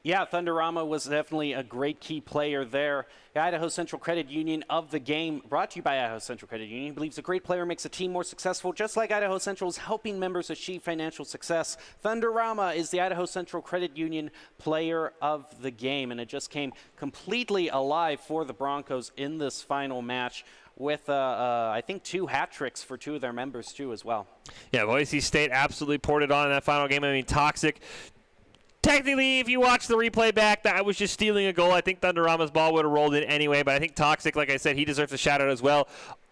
Yeah, Thunderama was definitely a great key player there. The Idaho Central Credit Union of the game, brought to you by Idaho Central Credit Union, believes a great player makes a team more successful, just like Idaho Central is helping members achieve financial success. Thunderama is the Idaho Central Credit Union player of the game, and it just came completely alive for the Broncos in this final match with, I think, 2 hat tricks for 2 of their members, too, as well. Yeah, Boise State absolutely poured it on in that final game. I mean, Toxic. Technically, if you watch the replay back, that was just stealing a goal. I think Thunderama's ball would have rolled in anyway, but I think Toxic, like I said, he deserves a shout-out as well.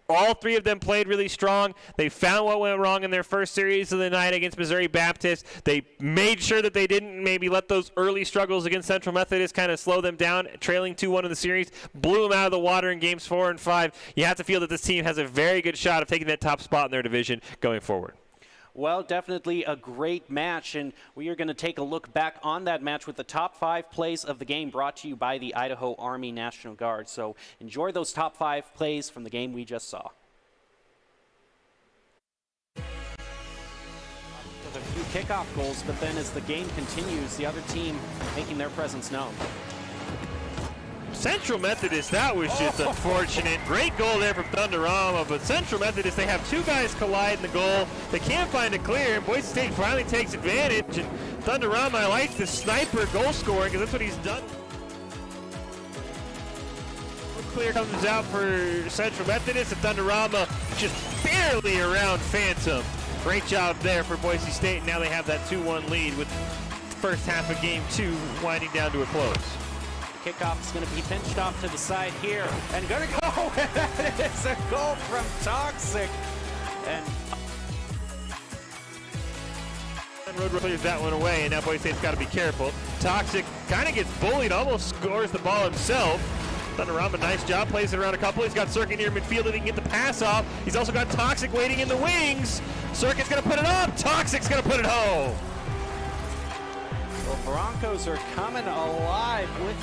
All 3 of them played really strong. They found what went wrong in their first series of the night against Missouri Baptist. They made sure that they didn't maybe let those early struggles against Central Methodist kind of slow them down, trailing 2-1 in the series, blew them out of the water in Games 4 and 5. You have to feel that this team has a very good shot of taking that top spot in their division going forward. Well, definitely a great match, and we are going to take a look back on that match with the top 5 plays of the game brought to you by the Idaho Army National Guard. So enjoy those top 5 plays from the game we just saw. With a few kickoff goals, but then as the game continues, the other team making their presence known. Central Methodist, that was just unfortunate. Great goal there from Thunderama, but Central Methodist, they have 2 guys collide in the goal. They can't find it clear, and Boise State finally takes advantage. And Thunderama, I like the sniper goal scoring because that's what he's done. Clear comes out for Central Methodist, and Thunderama just barely around Phantom. Great job there for Boise State, and now they have that 2-1 lead with the first half of game 2 winding down to a close. Kickoff is going to be pinched off to the side here, and going to go. It's a goal from Toxic, and Road clears that one away, and now Boise State's got to be careful. Toxic kind of gets bullied, almost scores the ball himself. Thunderama, nice job, plays it around a couple. He's got Circuit near midfield that he can get the pass off. He's also got Toxic waiting in the wings. Circuit's going to put it up. Toxic's going to put it home. the Broncos are coming alive with.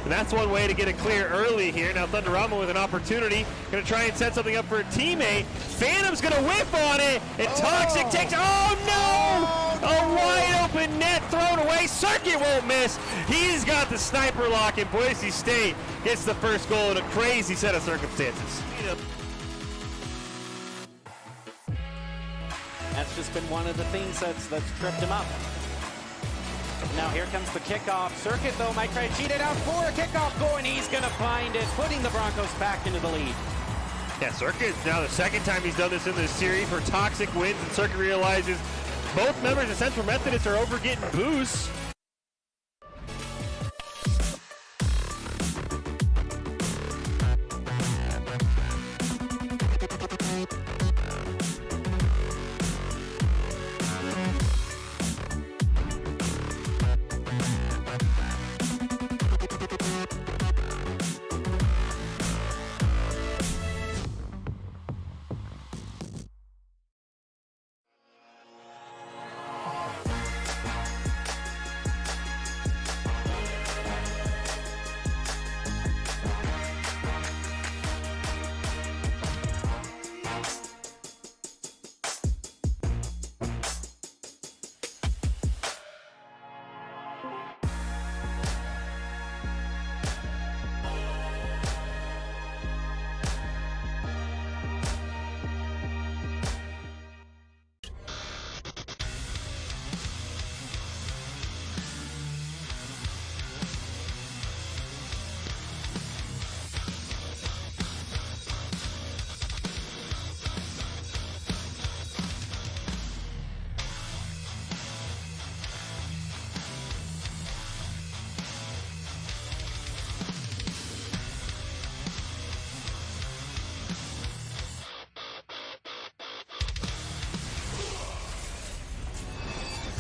And that's one way to get it clear early here. Now Thunderama with an opportunity. Going to try and set something up for a teammate. Phantom's going to whiff on it. And Toxic takes. Oh no! A wide open net thrown away. Circuit won't miss. He's got the sniper lock, and Boise State gets the first goal in a crazy set of circumstances. That's just been one of the things that's tripped him up. Now here comes the kickoff. Circuit, though, might try to cheat it out for a kickoff goal, and he's going to find it, putting the Broncos back into the lead. Yeah, Circuit, now the second time he's done this in this series where Toxic wins, and Circuit realizes both members of Central Methodist are over getting boosts.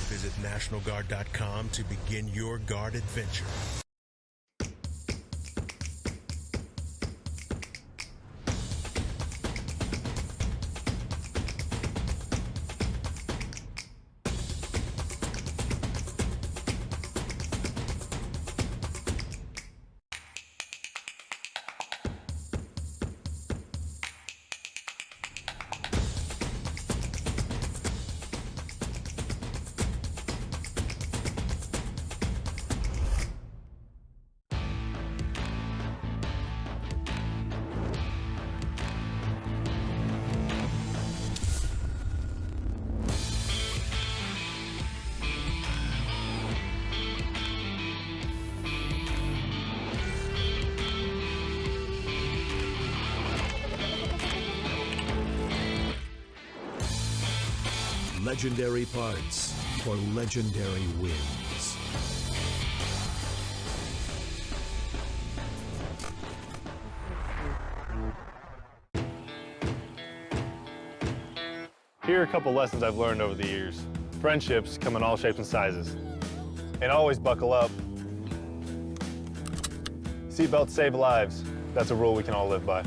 Visit NationalGuard.com to begin your guard adventure. Legendary parts for legendary wins. Here are a couple lessons I've learned over the years. Friendships come in all shapes and sizes. And always buckle up. Seatbelts save lives. That's a rule we can all live by.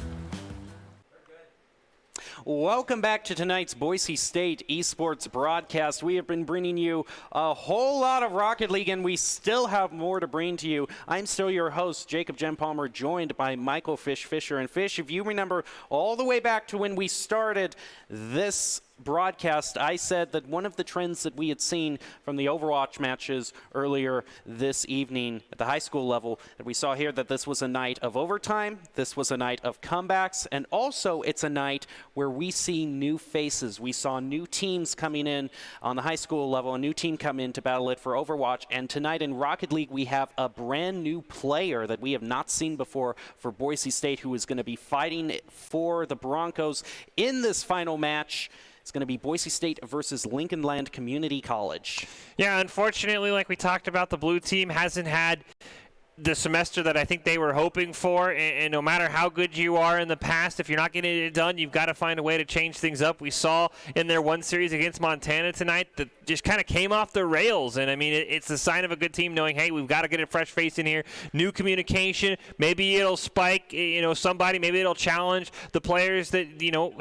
Welcome back to tonight's Boise State esports broadcast. We have been bringing you a whole lot of Rocket League, and we still have more to bring to you. I'm still your host, Jacob Jen Palmer, joined by Michael Fish Fisher. And Fish, if you remember all the way back to when we started this broadcast, I said that one of the trends that we had seen from the Overwatch matches earlier this evening at the high school level, that we saw here, that this was a night of overtime, this was a night of comebacks, and also it's a night where we see new faces. We saw new teams coming in on the high school level, a new team come in to battle it for Overwatch, and tonight in Rocket League we have a brand new player that we have not seen before for Boise State, who is going to be fighting for the Broncos in this final match. It's going to be Boise State versus Lincoln Land Community College. Yeah, unfortunately, like we talked about, the blue team hasn't had the semester that I think they were hoping for, and no matter how good you are in the past, if you're not getting it done, you've got to find a way to change things up. We saw in their one series against Montana tonight that just kind of came off the rails, and I mean, it's a sign of a good team knowing, hey, we've got to get a fresh face in here, new communication. Maybe it'll spike, somebody, maybe it'll challenge the players that,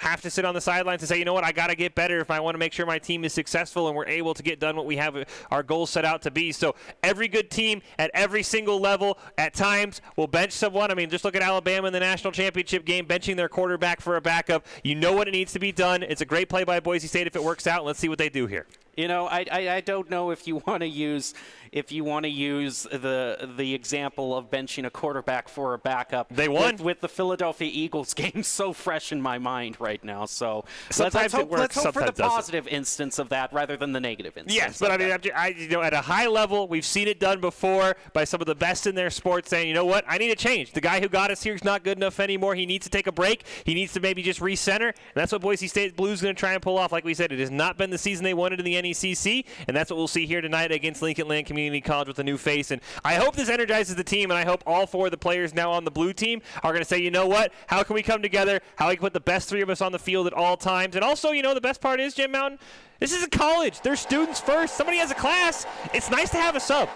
have to sit on the sidelines and say, you know what, I got to get better if I want to make sure my team is successful and we're able to get done what we have our goals set out to be. So every good team at every single level at times will bench someone. I mean, just look at Alabama in the national championship game, benching their quarterback for a backup. You know what it needs to be done. It's a great play by Boise State if it works out. Let's see what they do here. I don't know if you want to use the example of benching a quarterback for a backup. They won with the Philadelphia Eagles game so fresh in my mind right now. So sometimes let's hope for the doesn't. Positive instance of that rather than the negative instance. Yes, but I mean, at a high level, we've seen it done before by some of the best in their sport saying, you know what, I need to change. The guy who got us here is not good enough anymore. He needs to take a break. He needs to maybe just recenter. And that's what Boise State Blues is going to try and pull off. Like we said, it has not been the season they wanted in the NECC, and that's what we'll see here tonight against Lincoln Land Community College with a new face. And I hope this energizes the team, and I hope all four of the players now on the blue team are going to say, you know what, how can we come together, how we can put the best three of us on the field at all times. And also, the best part is, Jim Mountain, this is a college. They're students first. Somebody has a class. It's nice to have a sub.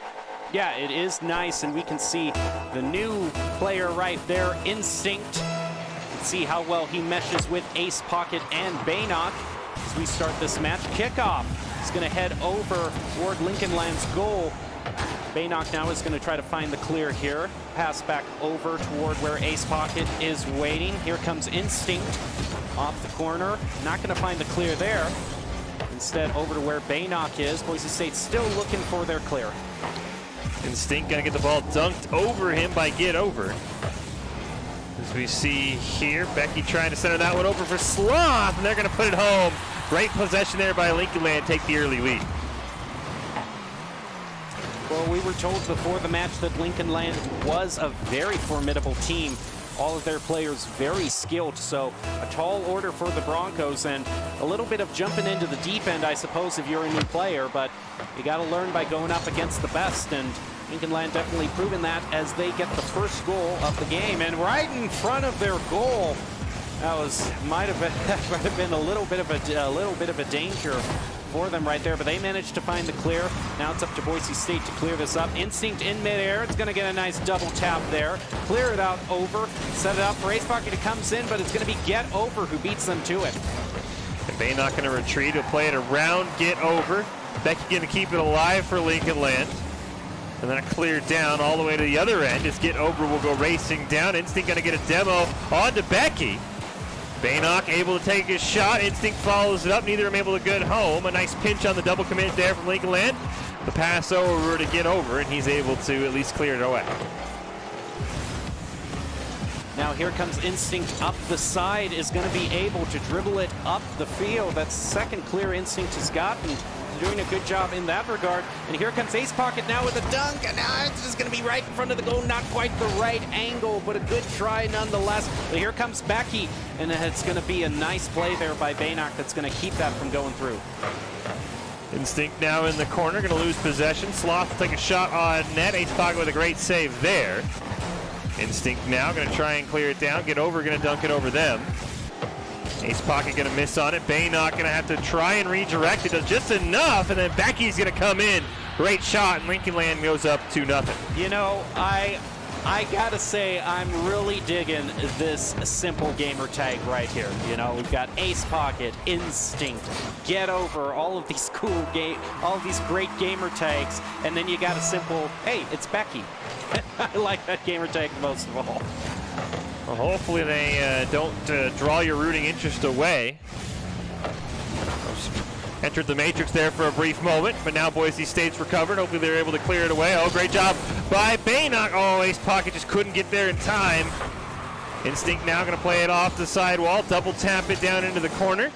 Yeah, it is nice, and we can see the new player right there, Instinct. See how well he meshes with Ace Pocket and Baynock as we start this match. Kickoff is going to head over toward Lincoln Land's goal. Baynock now is going to try to find the clear here. Pass back over toward where Ace Pocket is waiting. Here comes Instinct off the corner. Not going to find the clear there. Instead, over to where Baynock is. Boise State still looking for their clear. Instinct going to get the ball dunked over him by Get Over. As we see here, Becky trying to center that one over for Sloth, and they're going to put it home. Great possession there by Lincoln Land, take the early lead. Well, we were told before the match that Lincoln Land was a very formidable team. All of their players very skilled, so a tall order for the Broncos and a little bit of jumping into the deep end, I suppose, if you're a new player, but you got to learn by going up against the best, and Lincoln Land definitely proven that as they get the first goal of the game, and right in front of their goal. That might have been a little bit of a danger for them right there, but they managed to find the clear. Now it's up to Boise State to clear this up. Instinct in midair. It's going to get a nice double tap there. Clear it out over. Set it up for Ace Pocket. It comes in, but it's going to be Get Over who beats them to it. And Bay not going to retreat. He'll play it around Get Over. Becky going to keep it alive for Lincoln Land. And then a clear down all the way to the other end as Get Over will go racing down. Instinct going to get a demo onto Becky. Baynock able to take his shot. Instinct follows it up. Neither of them able to get home. A nice pinch on the double commit there from Lincoln Land. The pass over to Get Over, and he's able to at least clear it away. Now here comes Instinct up the side, is going to be able to dribble it up the field. That's the second clear Instinct has gotten. Doing a good job in that regard. And here comes Ace Pocket now with a dunk, and now it's just going to be right in front of the goal. Not quite the right angle, but a good try nonetheless. But here comes Becky, and it's going to be a nice play there by Baynock that's going to keep that from going through. Instinct now in the corner, going to lose possession. Sloth will take a shot on net. Ace Pocket with a great save there. Instinct now going to try and clear it down. Get Over, going to dunk it over them. Ace Pocket going to miss on it. Baynock going to have to try and redirect it. Does just enough, and then Becky's going to come in. Great shot, and Lincoln Land goes up 2-0. You know, I got to say, I'm really digging this simple gamer tag right here. You know, we've got Ace Pocket, Instinct, Get Over, all of these all of these great gamer tags, and then you got a simple, hey, it's Becky. I like that gamer tag most of all. Well, hopefully they don't draw your rooting interest away. Entered the matrix there for a brief moment, but now Boise State's recovered. Hopefully they're able to clear it away. Oh, great job by Baynock. Oh, Ace Pocket just couldn't get there in time. Instinct now going to play it off the sidewall. Double tap it down into the corner.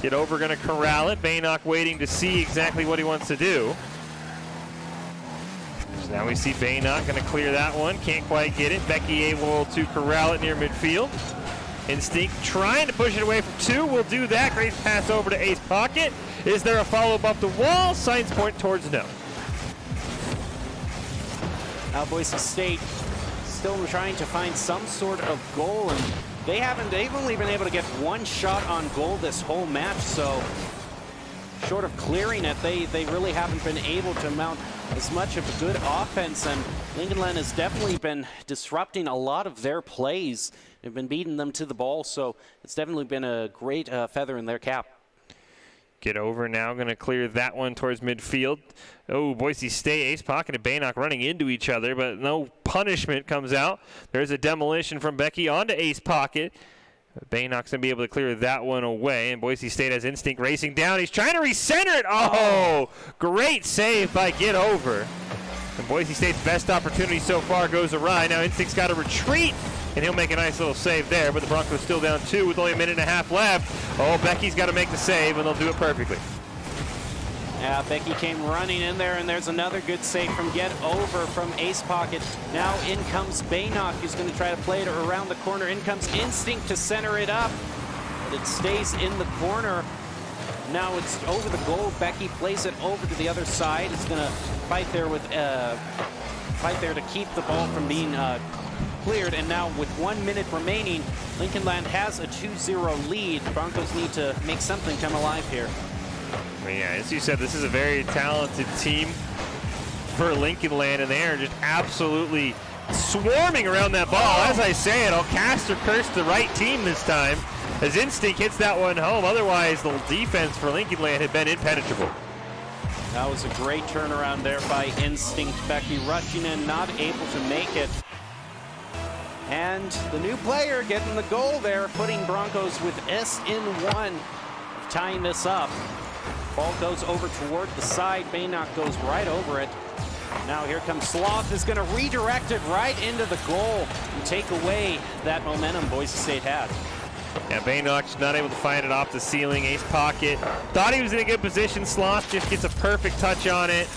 Get over, going to corral it. Baynock waiting to see exactly what he wants to do. So now we see Baynock going to clear that one. Can't quite get it. Becky able to corral it near midfield. Instinct trying to push it away from two. Will do that. Great pass over to Ace Pocket. Is there a follow-up up the wall? Signs point towards no. Now Boise State still trying to find some sort of goal, and they've only been able to get one shot on goal this whole match, so short of clearing it, they really haven't been able to mount as much of a good offense, and Lincoln Land has definitely been disrupting a lot of their plays. They've been beating them to the ball, so it's definitely been a great feather in their cap. Get over now, going to clear that one towards midfield. Oh, Boise State, Ace Pocket and Baynock running into each other, but no punishment comes out. There's a demolition from Becky onto Ace Pocket. Baynock's going to be able to clear that one away, and Boise State has Instinct racing down. He's trying to recenter it. Oh, great save by Get Over. And Boise State's best opportunity so far goes awry. Now Instinct's got to retreat, and he'll make a nice little save there, but the Broncos still down 2 with only a minute and a half left. Oh, Becky's got to make the save, and they'll do it perfectly. Yeah, Becky came running in there, and there's another good save from Get Over from Ace Pocket. Now in comes Baynock, who's going to try to play it around the corner. In comes Instinct to center it up, but it stays in the corner. Now it's over the goal. Becky plays it over to the other side. It's going to fight there to keep the ball from being cleared. And now with 1 minute remaining, Lincoln Land has a 2-0 lead. Broncos need to make something come alive here. Well, yeah, as you said, this is a very talented team for Lincoln Land, and they are just absolutely swarming around that ball. As I say it, I'll cast or curse the right team this time as Instinct hits that one home. Otherwise, the defense for Lincoln Land had been impenetrable. That was a great turnaround there by Instinct. Becky rushing in, not able to make it. And the new player getting the goal there, putting Broncos with S in one, tying this up. Ball goes over toward the side. Baynock goes right over it. Now here comes Sloth, is going to redirect it right into the goal and take away that momentum Boise State had. Yeah, Baynock's not able to find it off the ceiling. Ace Pocket thought he was in a good position. Sloth just gets a perfect touch on it.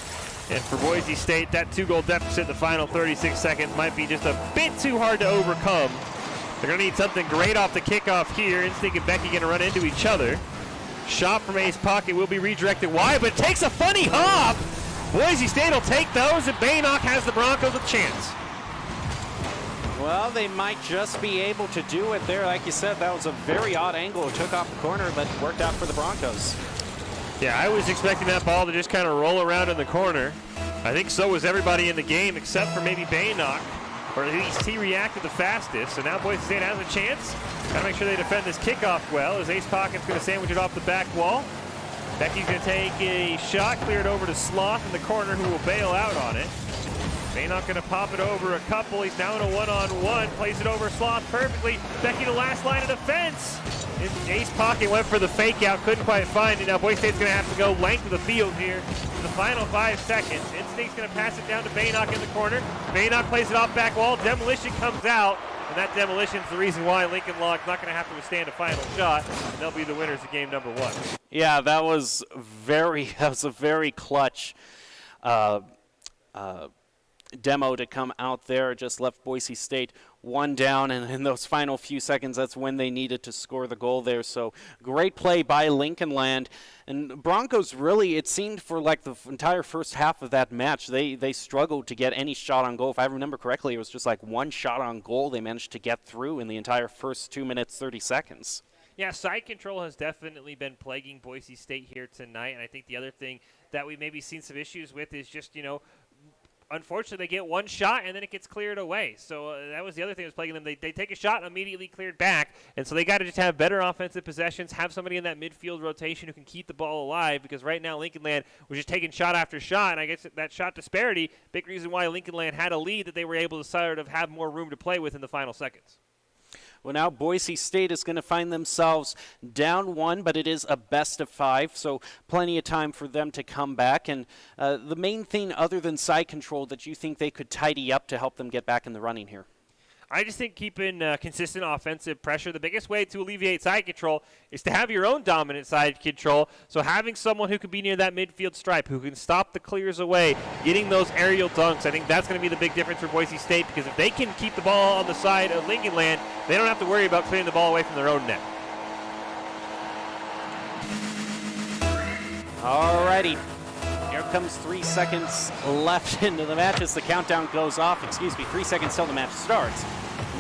And for Boise State, that 2-goal deficit in the final 36 seconds might be just a bit too hard to overcome. They're going to need something great off the kickoff here. Instinct and Becky going to run into each other. Shot from Ace Pocket will be redirected wide, but it takes a funny hop. Boise State will take those, and Baynock has the Broncos a chance. Well, they might just be able to do it there. Like you said, that was a very odd angle. It took off the corner, but worked out for the Broncos. Yeah, I was expecting that ball to just kind of roll around in the corner. I think so was everybody in the game except for maybe Baynock, or at least he reacted the fastest. So now Boise State has a chance. Got to make sure they defend this kickoff well, as Ace Pocket's going to sandwich it off the back wall. Becky's going to take a shot, clear it over to Sloth in the corner, who will bail out on it. Baynock going to pop it over a couple. He's now in a one-on-one. Plays it over Sloth perfectly. Becky to last line of defense. Ace Pocket went for the fake out, couldn't quite find it. Now Boise State's going to have to go length of the field here in the final 5 seconds. Instinct's going to pass it down to Baynock in the corner. Baynock plays it off back wall. Demolition comes out. And that demolition is the reason why Lincoln Log's not going to have to withstand a final shot. And they'll be the winners of game number 1. Yeah, that was a very clutch demo to come out there. Just left Boise State one down, and in those final few seconds, that's when they needed to score the goal there. So great play by Lincoln Land. And Broncos really, it seemed for like the entire first half of that match, they struggled to get any shot on goal. If I remember correctly, it was just like one shot on goal they managed to get through in the entire first 2 minutes, 30 seconds. Yeah, side control has definitely been plaguing Boise State here tonight. And I think the other thing that we maybe seen some issues with is just, unfortunately, they get one shot and then it gets cleared away. So that was the other thing that was plaguing them. They take a shot and immediately cleared back. And so they got to just have better offensive possessions, have somebody in that midfield rotation who can keep the ball alive, because right now Lincoln Land was just taking shot after shot. And I guess that shot disparity, big reason why Lincoln Land had a lead, that they were able to sort of have more room to play with in the final seconds. Well, now Boise State is going to find themselves down 1, but it is a best of 5, so plenty of time for them to come back. And the main thing other than side control that you think they could tidy up to help them get back in the running here? I just think keeping consistent offensive pressure, the biggest way to alleviate side control is to have your own dominant side control. So having someone who can be near that midfield stripe, who can stop the clears away, getting those aerial dunks, I think that's going to be the big difference for Boise State, because if they can keep the ball on the side of Lincoln Land, they don't have to worry about clearing the ball away from their own net. Alrighty. Here comes 3 seconds left into the match as the countdown goes off. 3 seconds till the match starts.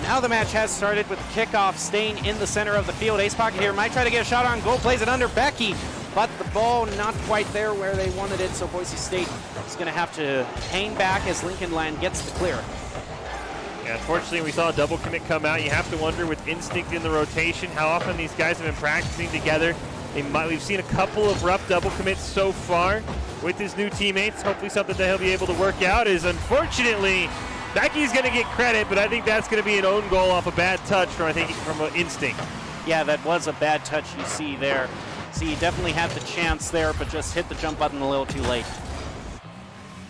Now the match has started with the kickoff staying in the center of the field. Ace Pocket here might try to get a shot on goal, plays it under Becky, but the ball not quite there where they wanted it, so Boise State is going to have to hang back as Lincoln Land gets the clear. Yeah, unfortunately, we saw a double commit come out. You have to wonder with Instinct in the rotation how often these guys have been practicing together. We've seen a couple of rough double commits so far with his new teammates. Hopefully something that he'll be able to work out is, unfortunately, Becky's going to get credit, but I think that's going to be an own goal off a bad touch from Instinct. Yeah, that was a bad touch you see there. So you definitely had the chance there, but just hit the jump button a little too late.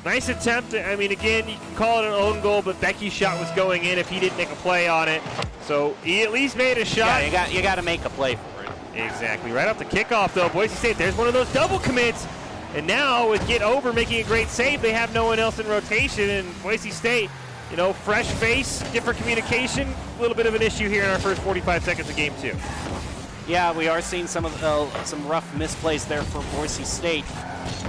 Nice attempt. I mean, again, you can call it an own goal, but Becky's shot was going in if he didn't make a play on it. So he at least made a shot. Yeah, you got to make a play for it. Exactly. Right off the kickoff, though, Boise State, there's one of those double commits. And now with Get Over making a great save, they have no one else in rotation. And Boise State, fresh face, different communication, a little bit of an issue here in our first 45 seconds of game 2. Yeah, we are seeing some rough misplays there for Boise State.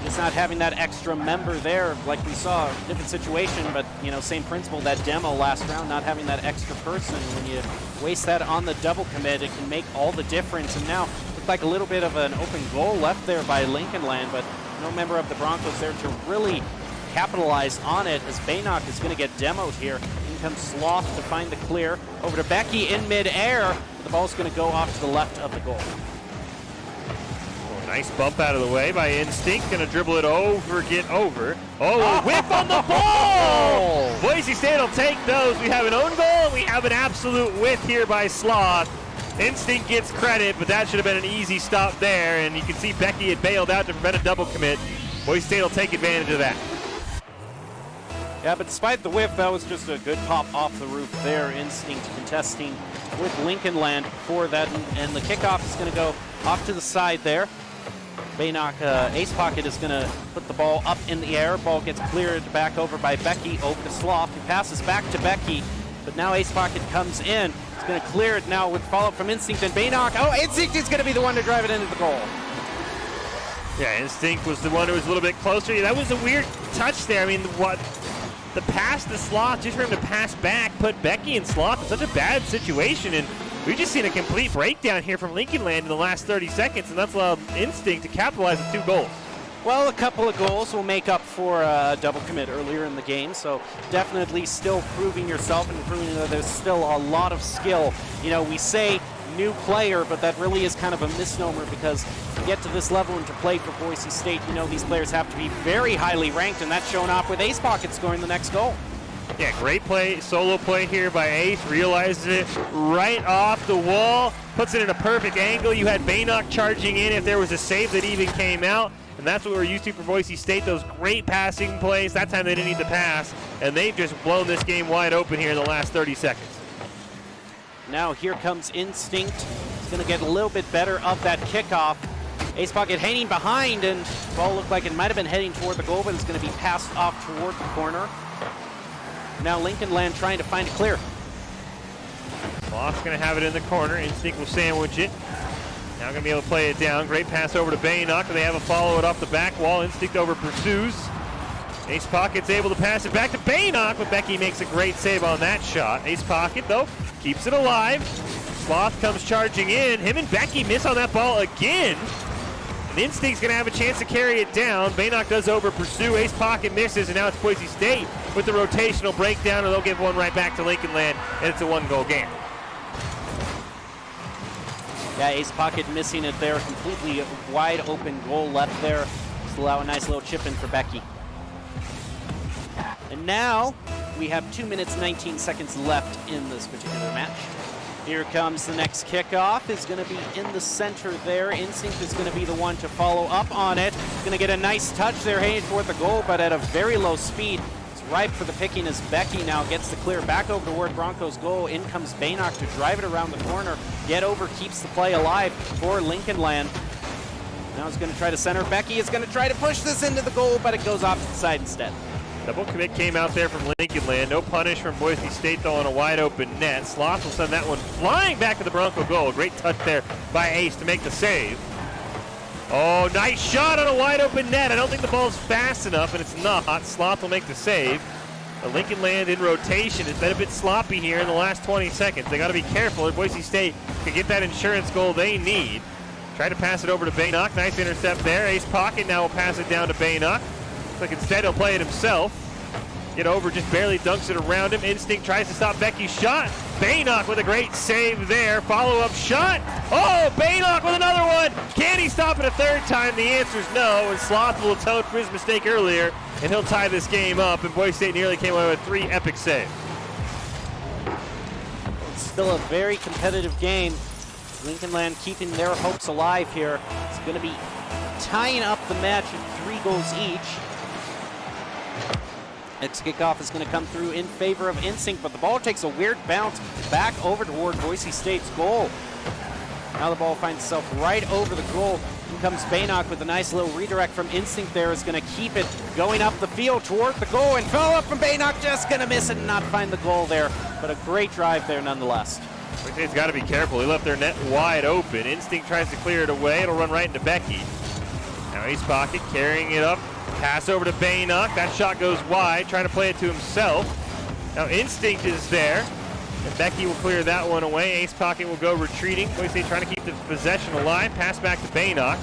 Just not having that extra member there, like we saw, different situation, but same principle, that demo last round, not having that extra person. When you waste that on the double commit, it can make all the difference. And now looked like a little bit of an open goal left there by Lincoln Land, but no member of the Broncos there to really capitalize on it, as Baynock is going to get demoed here. In comes Sloth to find the clear over to Becky in midair. The ball's going to go off to the left of the goal. Nice bump out of the way by Instinct. Going to dribble it over, Get Over. Oh, whip on the ball! Boise State will take those. We have an own goal, and we have an absolute whip here by Sloth. Instinct gets credit, but that should have been an easy stop there, and you can see Becky had bailed out to prevent a double commit. Boise State will take advantage of that. Yeah, but despite the whiff, that was just a good pop off the roof there. Instinct contesting with Lincoln Land for that, and the kickoff is going to go off to the side there. Baynock, Ace Pocket is going to put the ball up in the air. Ball gets cleared back over by Becky, over to Sloth, who passes back to Becky, but now Ace Pocket comes in. It's going to clear it now with follow-up from Instinct and Baynock. Oh, Instinct is going to be the one to drive it into the goal. Yeah, Instinct was the one who was a little bit closer. Yeah, that was a weird touch there. I mean, the pass to Sloth, just for him to pass back, put Becky and Sloth in such a bad situation, and we've just seen a complete breakdown here from Lincoln Land in the last 30 seconds, and that's allowed Instinct to capitalize with 2 goals. Well, a couple of goals will make up for a double commit earlier in the game, so definitely still proving yourself and proving that there's still a lot of skill. We say new player, but that really is kind of a misnomer, because to get to this level and to play for Boise State, these players have to be very highly ranked, and that's shown off with Ace Pocket scoring the next goal. Yeah, great play, solo play here by Ace, realizes it right off the wall, puts it in a perfect angle. You had Baynock charging in if there was a save that even came out, and that's what we're used to for Boise State, those great passing plays. That time they didn't need to pass, and they've just blown this game wide open here in the last 30 seconds. Now here comes Instinct. He's going to get a little bit better of that kickoff. Ace Pocket hanging behind, and the ball looked like it might have been heading toward the goal, but it's going to be passed off toward the corner. Now Lincoln Land trying to find a clear. Sloth's going to have it in the corner. Instinct will sandwich it. Now going to be able to play it down. Great pass over to Baynock, and they have a follow it off the back wall. Instinct over pursues. Ace Pocket's able to pass it back to Baynock, but Becky makes a great save on that shot. Ace Pocket, though, keeps it alive. Sloth comes charging in. Him and Becky miss on that ball again. And Instinct's going to have a chance to carry it down. Baynock does over pursue. Ace Pocket misses, and now it's Boise State with the rotational breakdown, and they'll give one right back to Lincoln Land, and it's a 1-goal game. Yeah, Ace Pocket missing it there. Completely wide open goal left there. Just allow a nice little chip in for Becky. And now we have 2 minutes, 19 seconds left in this particular match. Here comes the next kickoff. Is going to be in the center there. Instinct is going to be the one to follow up on it. Going to get a nice touch there heading toward the goal, but at a very low speed. It's ripe for the picking as Becky now gets the clear back over toward Broncos goal. In comes Baynock to drive it around the corner. Get over, keeps the play alive for Lincoln Land. Now he's going to try to center. Becky is going to try to push this into the goal, but it goes off to the side instead. Double commit came out there from Lincoln Land. No punish from Boise State, though, on a wide open net. Sloth will send that one flying back to the Bronco goal. Great touch there by Ace to make the save. Oh, nice shot on a wide open net. I don't think the ball's fast enough, and it's not. Sloth will make the save. But Lincoln Land in rotation has been a bit sloppy here in the last 20 seconds. They got to be careful, or Boise State can get that insurance goal they need. Try to pass it over to Baynock. Nice intercept there. Ace pocket now will pass it down to Baynock. Looks like instead he'll play it himself. Get over, just barely dunks it around him. Instinct tries to stop Becky's shot. Baynock with a great save there. Follow-up shot. Oh, Baynock with another one. Can he stop it a third time? The answer is no, and Sloth will atone for his mistake earlier, and he'll tie this game up, and Boise State nearly came away with 3 epic saves. It's still a very competitive game. Lincoln Land keeping their hopes alive here. It's going to be tying up the match at 3 goals each. Next kickoff is going to come through in favor of Instinct, but the ball takes a weird bounce back over toward Boise State's goal. Now the ball finds itself right over the goal. In comes Baynock with a nice little redirect from Instinct there. Is going to keep it going up the field toward the goal, and follow-up from Baynock, just going to miss it and not find the goal there, but a great drive there nonetheless. Boise State's got to be careful. He left their net wide open. Instinct tries to clear it away. It'll run right into Becky. Now Ace Pocket carrying it up. Pass over to Baynock. That shot goes wide, trying to play it to himself. Now Instinct is there, and Becky will clear that one away. Ace Pocket will go retreating. Boise State trying to keep the possession alive. Pass back to Baynock.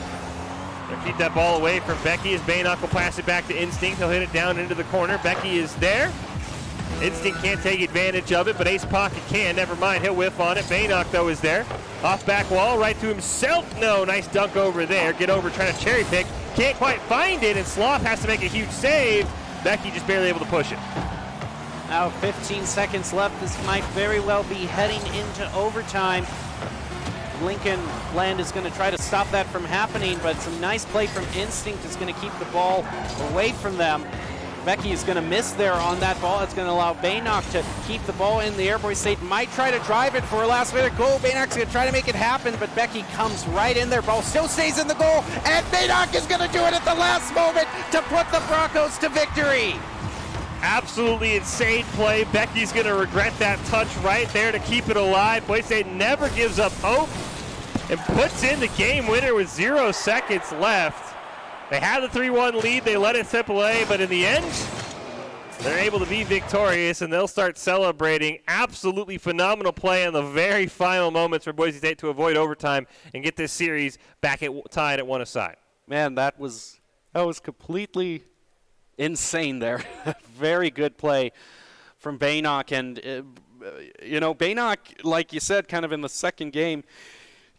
They'll keep that ball away from Becky as Baynock will pass it back to Instinct. He'll hit it down into the corner. Becky is there. Instinct can't take advantage of it, but Ace Pocket can. Never mind, he'll whiff on it. Baynock, though, is there. Off back wall, right to himself. No, nice dunk over there. Get over, trying to cherry pick. Can't quite find it, and Sloth has to make a huge save. Becky just barely able to push it. Now 15 seconds left. This might very well be heading into overtime. Lincoln Land is going to try to stop that from happening, but some nice play from Instinct is going to keep the ball away from them. Becky is going to miss there on that ball. It's going to allow Baynock to keep the ball in the air. Boise State might try to drive it for a last-minute goal. Baynock's going to try to make it happen, but Becky comes right in there. Ball still stays in the goal, and Baynock is going to do it at the last moment to put the Broncos to victory. Absolutely insane play. Becky's going to regret that touch right there to keep it alive. Boise State never gives up hope and puts in the game winner with 0 seconds left. They had the 3-1 lead. They let it slip away, but in the end, they're able to be victorious, and they'll start celebrating. Absolutely phenomenal play in the very final moments for Boise State to avoid overtime and get this series back tied at 1-1. Man, that was completely insane there. Very good play from Baynock, and Baynock, like you said, kind of in the second game.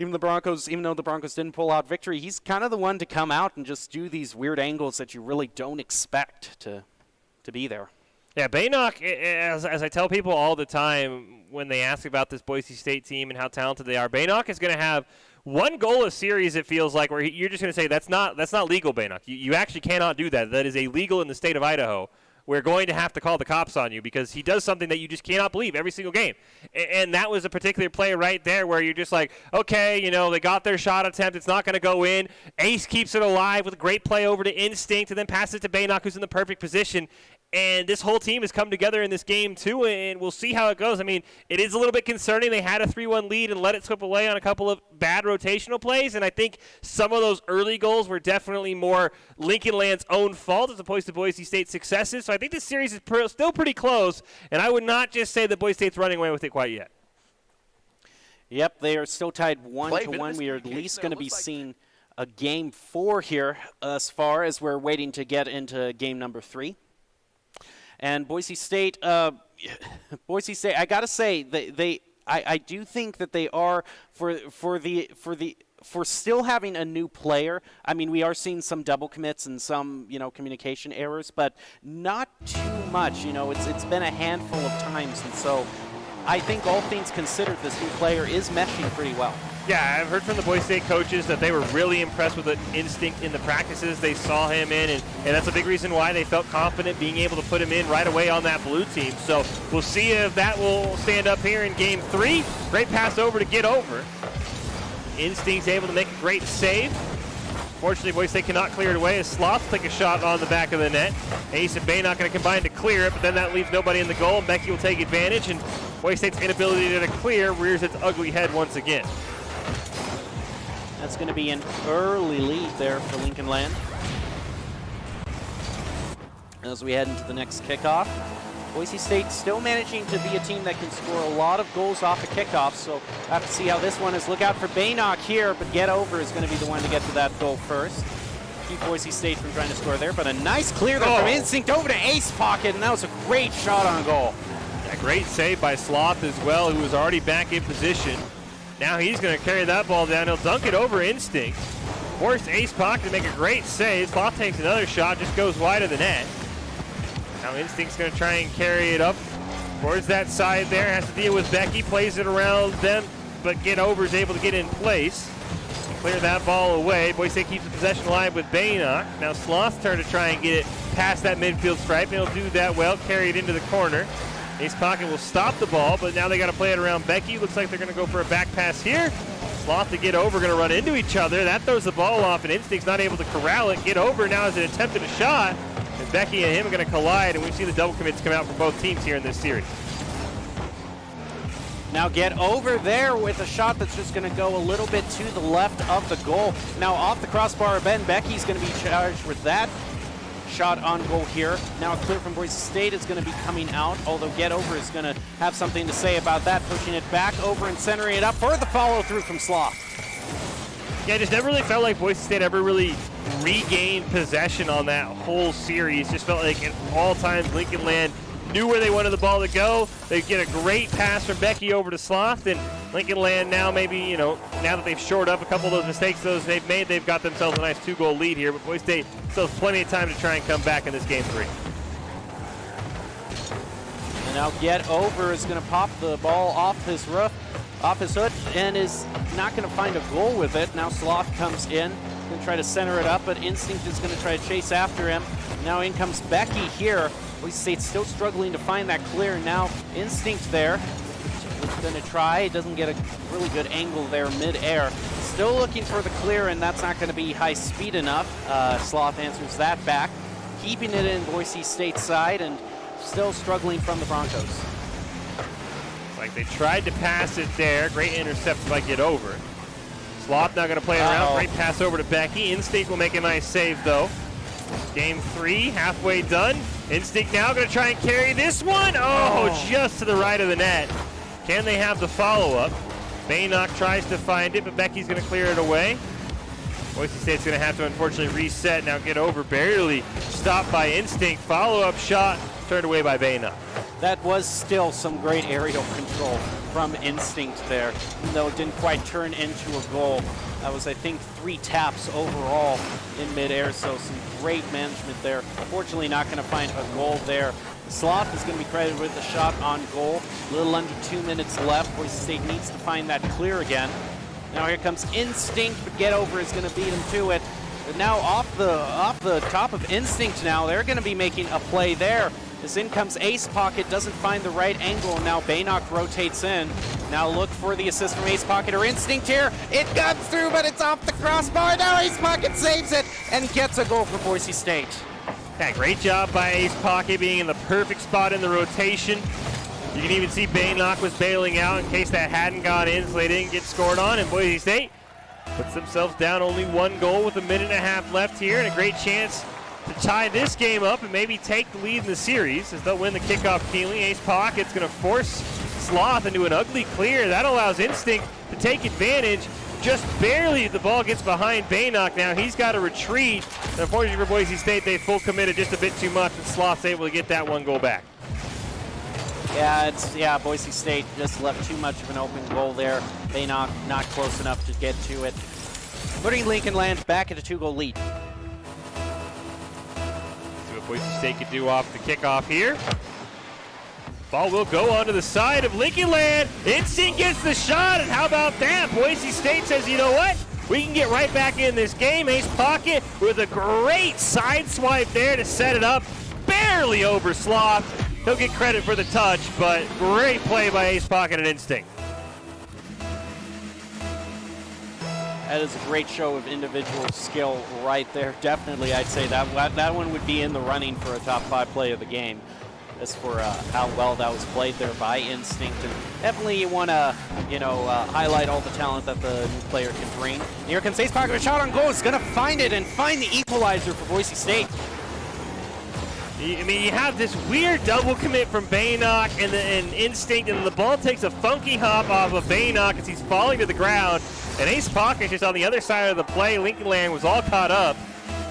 Even though the Broncos didn't pull out victory, he's kind of the one to come out and just do these weird angles that you really don't expect to be there. Yeah, Baynock, as I tell people all the time when they ask about this Boise State team and how talented they are, Baynock is going to have one goal a series, it feels like, where you're just going to say, that's not legal, Baynock. You actually cannot do that. That is illegal in the state of Idaho. We're going to have to call the cops on you because he does something that you just cannot believe every single game. And that was a particular play right there where you're just like, okay, they got their shot attempt. It's not going to go in. Ace keeps it alive with a great play over to Instinct and then passes it to Baynock, who's in the perfect position. And this whole team has come together in this game, too, and we'll see how it goes. I mean, it is a little bit concerning. They had a 3-1 lead and let it slip away on a couple of bad rotational plays, and I think some of those early goals were definitely more Lincoln Land's own fault as opposed to Boise State's successes. So I think this series is still pretty close, and I would not just say that Boise State's running away with it quite yet. Yep, they are still tied 1-1. We are at least going to be seeing a game 4 here as far as we're waiting to get into game number 3. And Boise State, I gotta say, I do think that they are for still having a new player. I mean, we are seeing some double commits and some communication errors, but not too much. It's been a handful of times, and so I think all things considered, this new player is meshing pretty well. Yeah, I've heard from the Boise State coaches that they were really impressed with the instinct in the practices they saw him in, and that's a big reason why they felt confident being able to put him in right away on that blue team. So we'll see if that will stand up here in game 3. Great pass over to get over. Instinct's able to make a great save. Fortunately, Boise State cannot clear it away as Sloth take a shot on the back of the net. Ace and Bay not going to combine to clear it, but then that leaves nobody in the goal. Becky will take advantage, and Boise State's inability to clear rears its ugly head once again. That's going to be an early lead there for Lincoln Land. As we head into the next kickoff, Boise State still managing to be a team that can score a lot of goals off of kickoffs, so we'll have to see how this one is. Look out for Baynock here, but Get Over is going to be the one to get to that goal first. Keep Boise State from trying to score there, but a nice clear there from Instinct over to Ace Pocket, and that was a great shot on goal. A great save by Sloth as well, who was already back in position. Now he's going to carry that ball down. He'll dunk it over Instinct. Force Ace Pocket to make a great save. Sloth takes another shot, just goes wide of the net. Now Instinct's going to try and carry it up towards that side there. Has to deal with Becky, plays it around them, but Get Over is able to get in place. Clear that ball away. Boise State keeps the possession alive with Baynock. Now Sloth's turn to try and get it past that midfield stripe, and he'll do that well, carry it into the corner. Ace Pocket will stop the ball, but now they got to play it around Becky. Looks like they're going to go for a back pass here. Sloth to Get Over, going to run into each other. That throws the ball off, and Instinct's not able to corral it. Get Over now has an attempted a shot, and Becky and him are going to collide, and we've seen the double commits come out for both teams here in this series. Now Get Over there with a shot that's just going to go a little bit to the left of the goal. Now off the crossbar, Ben Becky's going to be charged with that shot on goal here. Now a clear from Boise State is going to be coming out, although Get Over is going to have something to say about that, pushing it back over and centering it up for the follow through from Sloth. Yeah, I just never really felt like Boise State ever really regained possession on that whole series. Just felt like at all times Lincoln Land knew where they wanted the ball to go. They get a great pass from Becky over to Sloth, and Lincoln Land now maybe, now that they've shored up a couple of those mistakes they've made, they've got themselves a nice 2-goal lead here, but Boise State still has plenty of time to try and come back in this game 3. And now Get Over is going to pop the ball off his hood, and is not going to find a goal with it. Now Sloth comes in, going to try to center it up, but Instinct is going to try to chase after him. Now in comes Becky here. Boise State's still struggling to find that clear. Now Instinct there. It's going to try. It doesn't get a really good angle there mid-air. Still looking for the clear, and that's not going to be high speed enough. Sloth answers that back. Keeping it in Boise State's side, and still struggling from the Broncos. It's like they tried to pass it there. Great intercept by Get Over. Sloth not going to play it around. Great pass over to Becky. Instinct will make a nice save, though. Game 3, halfway done. Instinct now going to try and carry this one. Just to the right of the net. Can they have the follow-up? Baynock tries to find it, but Becky's going to clear it away. Boise State's going to have to unfortunately reset. Now Get Over barely stopped by Instinct. Follow-up shot turned away by Baynock. That was still some great aerial control from Instinct there, even though it didn't quite turn into a goal. That was, I think, 3 taps overall in midair, so some great management there. Unfortunately, not going to find a goal there. Sloth is going to be credited with the shot on goal. A little under 2 minutes left. Boise State needs to find that clear again. Now here comes Instinct, but Get Over is going to beat him to it. But now off the top of Instinct now, they're going to be making a play there. As in comes Ace Pocket, doesn't find the right angle. Now Baynock rotates in. Now look for the assist from Ace Pocket or Instinct here. It comes through, but it's off the crossbar. Now Ace Pocket saves it and gets a goal for Boise State. Yeah, great job by Ace Pocket being in the perfect spot in the rotation. You can even see Baynock was bailing out in case that hadn't gone in, so they didn't get scored on. And Boise State puts themselves down only 1 goal with a minute and a half left here, and a great chance to tie this game up and maybe take the lead in the series as they'll win the kickoff cleanly. Ace Pocket's going to force Sloth into an ugly clear. That allows Instinct to take advantage. Just barely the ball gets behind Baynock. Now he's got to retreat. And unfortunately for Boise State, they full committed just a bit too much, and Sloth's able to get that 1 goal back. Yeah, Boise State just left too much of an open goal there. Baynock not close enough to get to it. Putting Lincoln Land back at a 2-goal lead. See what Boise State could do off the kickoff here. Ball will go onto the side of Lincoln Land. Instinct gets the shot, and how about that? Boise State says, you know what? We can get right back in this game. Ace Pocket with a great side swipe there to set it up. Barely over Sloth. He'll get credit for the touch, but great play by Ace Pocket and Instinct. That is a great show of individual skill right there. Definitely, I'd say that one would be in the running for a top 5 play of the game. As for how well that was played there by Instinct, and definitely you want to, highlight all the talent that the new player can bring. Here comes Ace Pocket, a shot on goal. Is going to find it and find the equalizer for Boise State. I mean, you have this weird double commit from Baynock and Instinct, and the ball takes a funky hop off of Baynock as he's falling to the ground. And Ace Pocket just on the other side of the play. Lincoln Land was all caught up.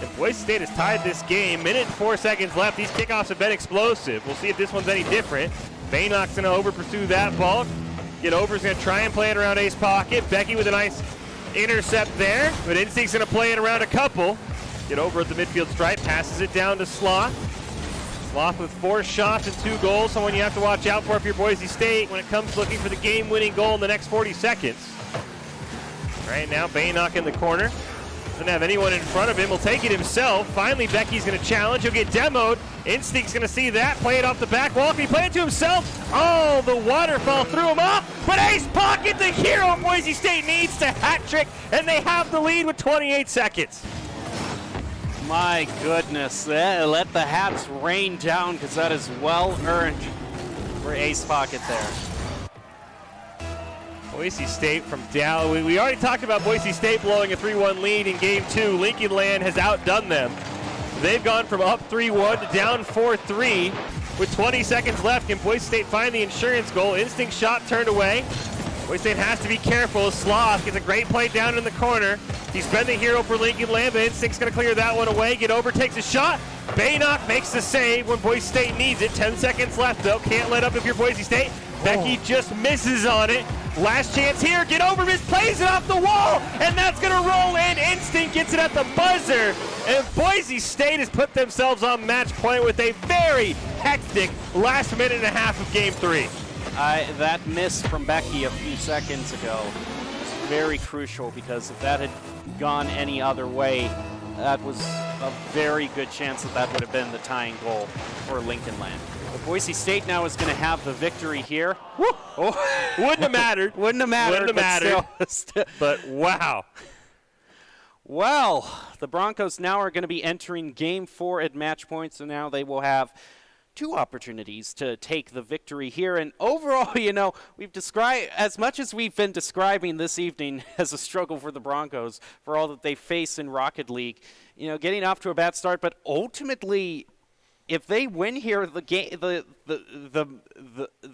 And Boise State has tied this game. Minute and 4 seconds left. These kickoffs have been explosive. We'll see if this one's any different. Baynock's going to over pursue that ball. Get over's going to try and play it around Ace Pocket. Becky with a nice intercept there. But Instinct's going to play it around a couple. Get over at the midfield stripe. Passes it down to Sloth. Sloth with 4 shots and 2 goals. Someone you have to watch out for if you're Boise State when it comes to looking for the game-winning goal in the next 40 seconds. Right now, Baynock in the corner. Doesn't have anyone in front of him. Will take it himself. Finally, Becky's going to challenge. He'll get demoed. Instinct's going to see that. Play it off the back wall. Can he play it to himself? Oh, the waterfall threw him off. But Ace Pocket, the hero of Boise State, needs to hat trick, and they have the lead with 28 seconds. My goodness. Let the hats rain down because that is well earned for Ace Pocket there. Boise State from Dow. We already talked about Boise State blowing a 3-1 lead in Game 2. Lincoln Land has outdone them. They've gone from up 3-1 to down 4-3 with 20 seconds left. Can Boise State find the insurance goal? Instinct shot turned away. Boise State has to be careful. Sloth gets a great play down in the corner. He's been the hero for Lincoln Land, but Instinct's going to clear that one away. Get over, takes a shot. Baynock makes the save when Boise State needs it. 10 seconds left, though. Can't let up if you're Boise State. Becky just misses on it. Last chance here. Get over, misplays it off the wall, and that's going to roll in. Instinct gets it at the buzzer, and Boise State has put themselves on match point with a very hectic last minute and a half of Game 3. That miss from Becky a few seconds ago was very crucial because if that had gone any other way, that was a very good chance that would have been the tying goal for Lincoln Land. But Boise State now is going to have the victory here. Woo! Oh. Wouldn't have mattered. Wouldn't have mattered. But wow. Well, the Broncos now are going to be entering Game 4 at match point, so now they will have 2 opportunities to take the victory here. And overall, we've described, as much as we've been describing this evening as a struggle for the Broncos, for all that they face in Rocket League, getting off to a bad start, but ultimately, if they win here, the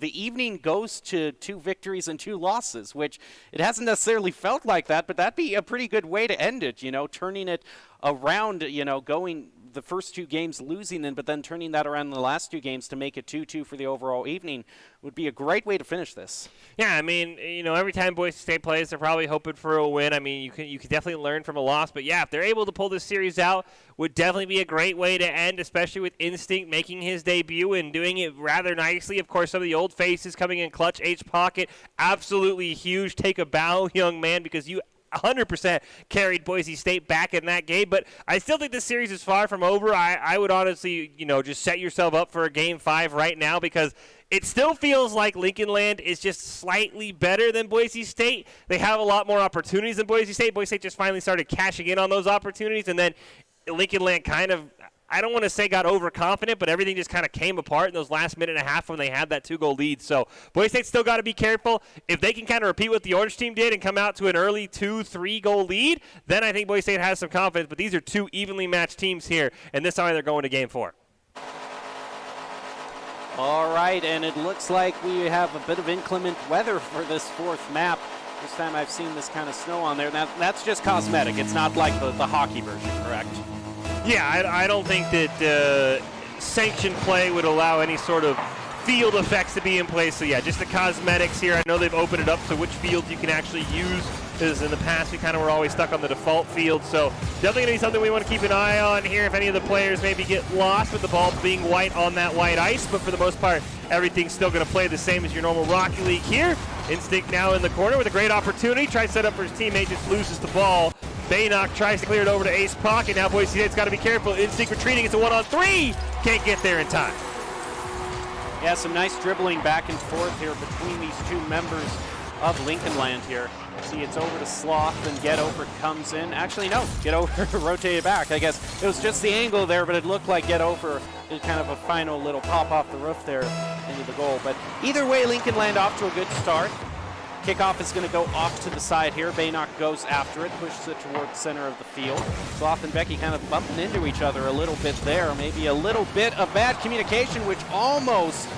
evening goes to 2 victories and 2 losses, which it hasn't necessarily felt like that, but that'd be a pretty good way to end it, turning it around, going the first 2 games losing them, but then turning that around in the last 2 games to make it 2-2 for the overall evening would be a great way to finish this. Yeah, I mean, every time Boise State plays, they're probably hoping for a win. I mean, you can definitely learn from a loss, but yeah, if they're able to pull this series out, would definitely be a great way to end, especially with Instinct making his debut and doing it rather nicely. Of course, some of the old faces coming in clutch. Ace Pocket, absolutely huge. Take a bow, young man, because you 100% carried Boise State back in that game, but I still think this series is far from over. I would honestly, just set yourself up for a Game 5 right now because it still feels like Lincoln Land is just slightly better than Boise State. They have a lot more opportunities than Boise State. Boise State just finally started cashing in on those opportunities, and then Lincoln Land kind of, I don't want to say got overconfident, but everything just kind of came apart in those last minute and a half when they had that 2-goal lead. So Boise State still got to be careful. If they can kind of repeat what the Orange team did and come out to an early 2-3-goal lead, then I think Boise State has some confidence. But these are 2 evenly matched teams here, and this time they're going to Game 4. All right, and it looks like we have a bit of inclement weather for this 4th map. First time I've seen this kind of snow on there. That's just cosmetic. It's not like the hockey version, correct? Yeah, I don't think that sanctioned play would allow any sort of field effects to be in place. So, yeah, just the cosmetics here. I know they've opened it up to which fields you can actually use, because in the past we kind of were always stuck on the default field. So definitely going to be something we want to keep an eye on here if any of the players maybe get lost with the ball being white on that white ice. But for the most part, everything's still going to play the same as your normal Rocky League here. Instinct now in the corner with a great opportunity. Tries to set up for his teammate, just loses the ball. Baynock tries to clear it over to Ace Pocket. Now Boise State's got to be careful. Instinct retreating. It's a 1-on-3. Can't get there in time. Yeah, some nice dribbling back and forth here between these two members of Lincoln Land here. See, it's over to Sloth, and Get Over comes in. Actually, no, Get Over rotated back. I guess it was just the angle there, but it looked like Get Over did kind of a final little pop off the roof there into the goal. But either way, Lincoln Land off to a good start. Kickoff is going to go off to the side here. Baynock goes after it, pushes it toward the center of the field. Sloth and Becky kind of bumping into each other a little bit there. Maybe a little bit of bad communication, which almost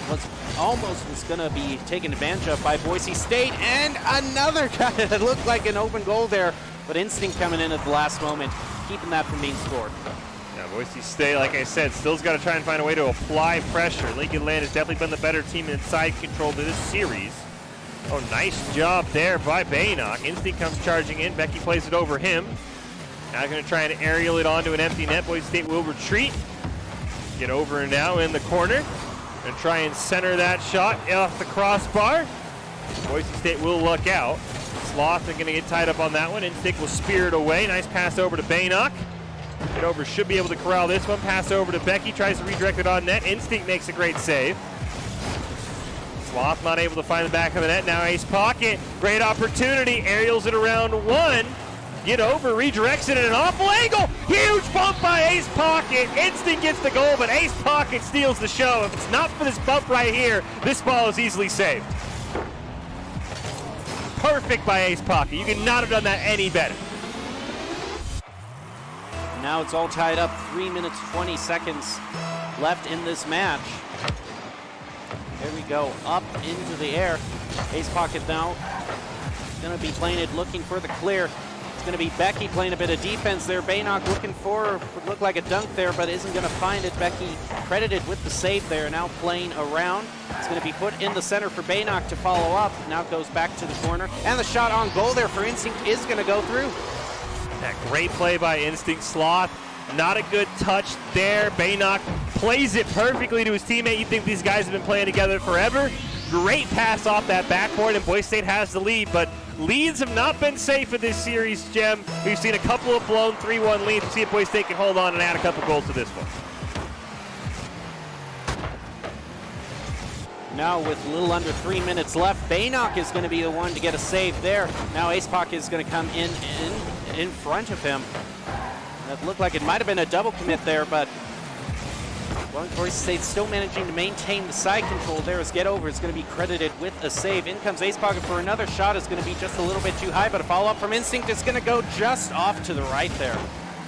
was going to be taken advantage of by Boise State. And another guy that looked like an open goal there, but Instinct coming in at the last moment, keeping that from being scored. Yeah, Boise State, like I said, still's got to try and find a way to apply pressure. Lincoln Land has definitely been the better team in side control to this series. Oh, nice job there by Baynock. Instinct comes charging in. Becky plays it over him. Now going to try and aerial it onto an empty net. Boise State will retreat. Get Over now in the corner. And try and center that shot off the crossbar. Boise State will luck out. Sloth are going to get tied up on that one. Instinct will spear it away. Nice pass over to Baynock. Get Over should be able to corral this one. Pass over to Becky. Tries to redirect it on net. Instinct makes a great save. Sloth not able to find the back of the net. Now Ace Pocket. Great opportunity. Aerials it around one. Get Over, redirects it at an awful angle. Huge bump by Ace Pocket. Instinct gets the goal, but Ace Pocket steals the show. If it's not for this bump right here, this ball is easily saved. Perfect by Ace Pocket. You could not have done that any better. Now it's all tied up. 3 minutes, 20 seconds left in this match. There we go, up into the air. Ace Pocket now going to be playing it, looking for the clear. It's going to be Becky playing a bit of defense there. Baynock looking for, would look like a dunk there, but isn't going to find it. Becky credited with the save there, now playing around. It's going to be put in the center for Baynock to follow up. Now it goes back to the corner. And the shot on goal there for Instinct is going to go through. That great play by Instinct. Sloth, not a good touch there. Baynock plays it perfectly to his teammate. You think these guys have been playing together forever. Great pass off that backboard, and Boise State has the lead, but leads have not been safe in this series, Jem. We've seen a couple of blown 3-1 leads. We'll see if Boise State can hold on and add a couple goals to this one. Now with a little under 3 minutes left, Baynock is going to be the one to get a save there. Now Ace Pocket is going to come in front of him. That looked like it might have been a double commit there, but Boise State still managing to maintain the side control there as Get Over is going to be credited with a save. In comes Ace Pocket for another shot. Is going to be just a little bit too high, but a follow-up from Instinct is going to go just off to the right there.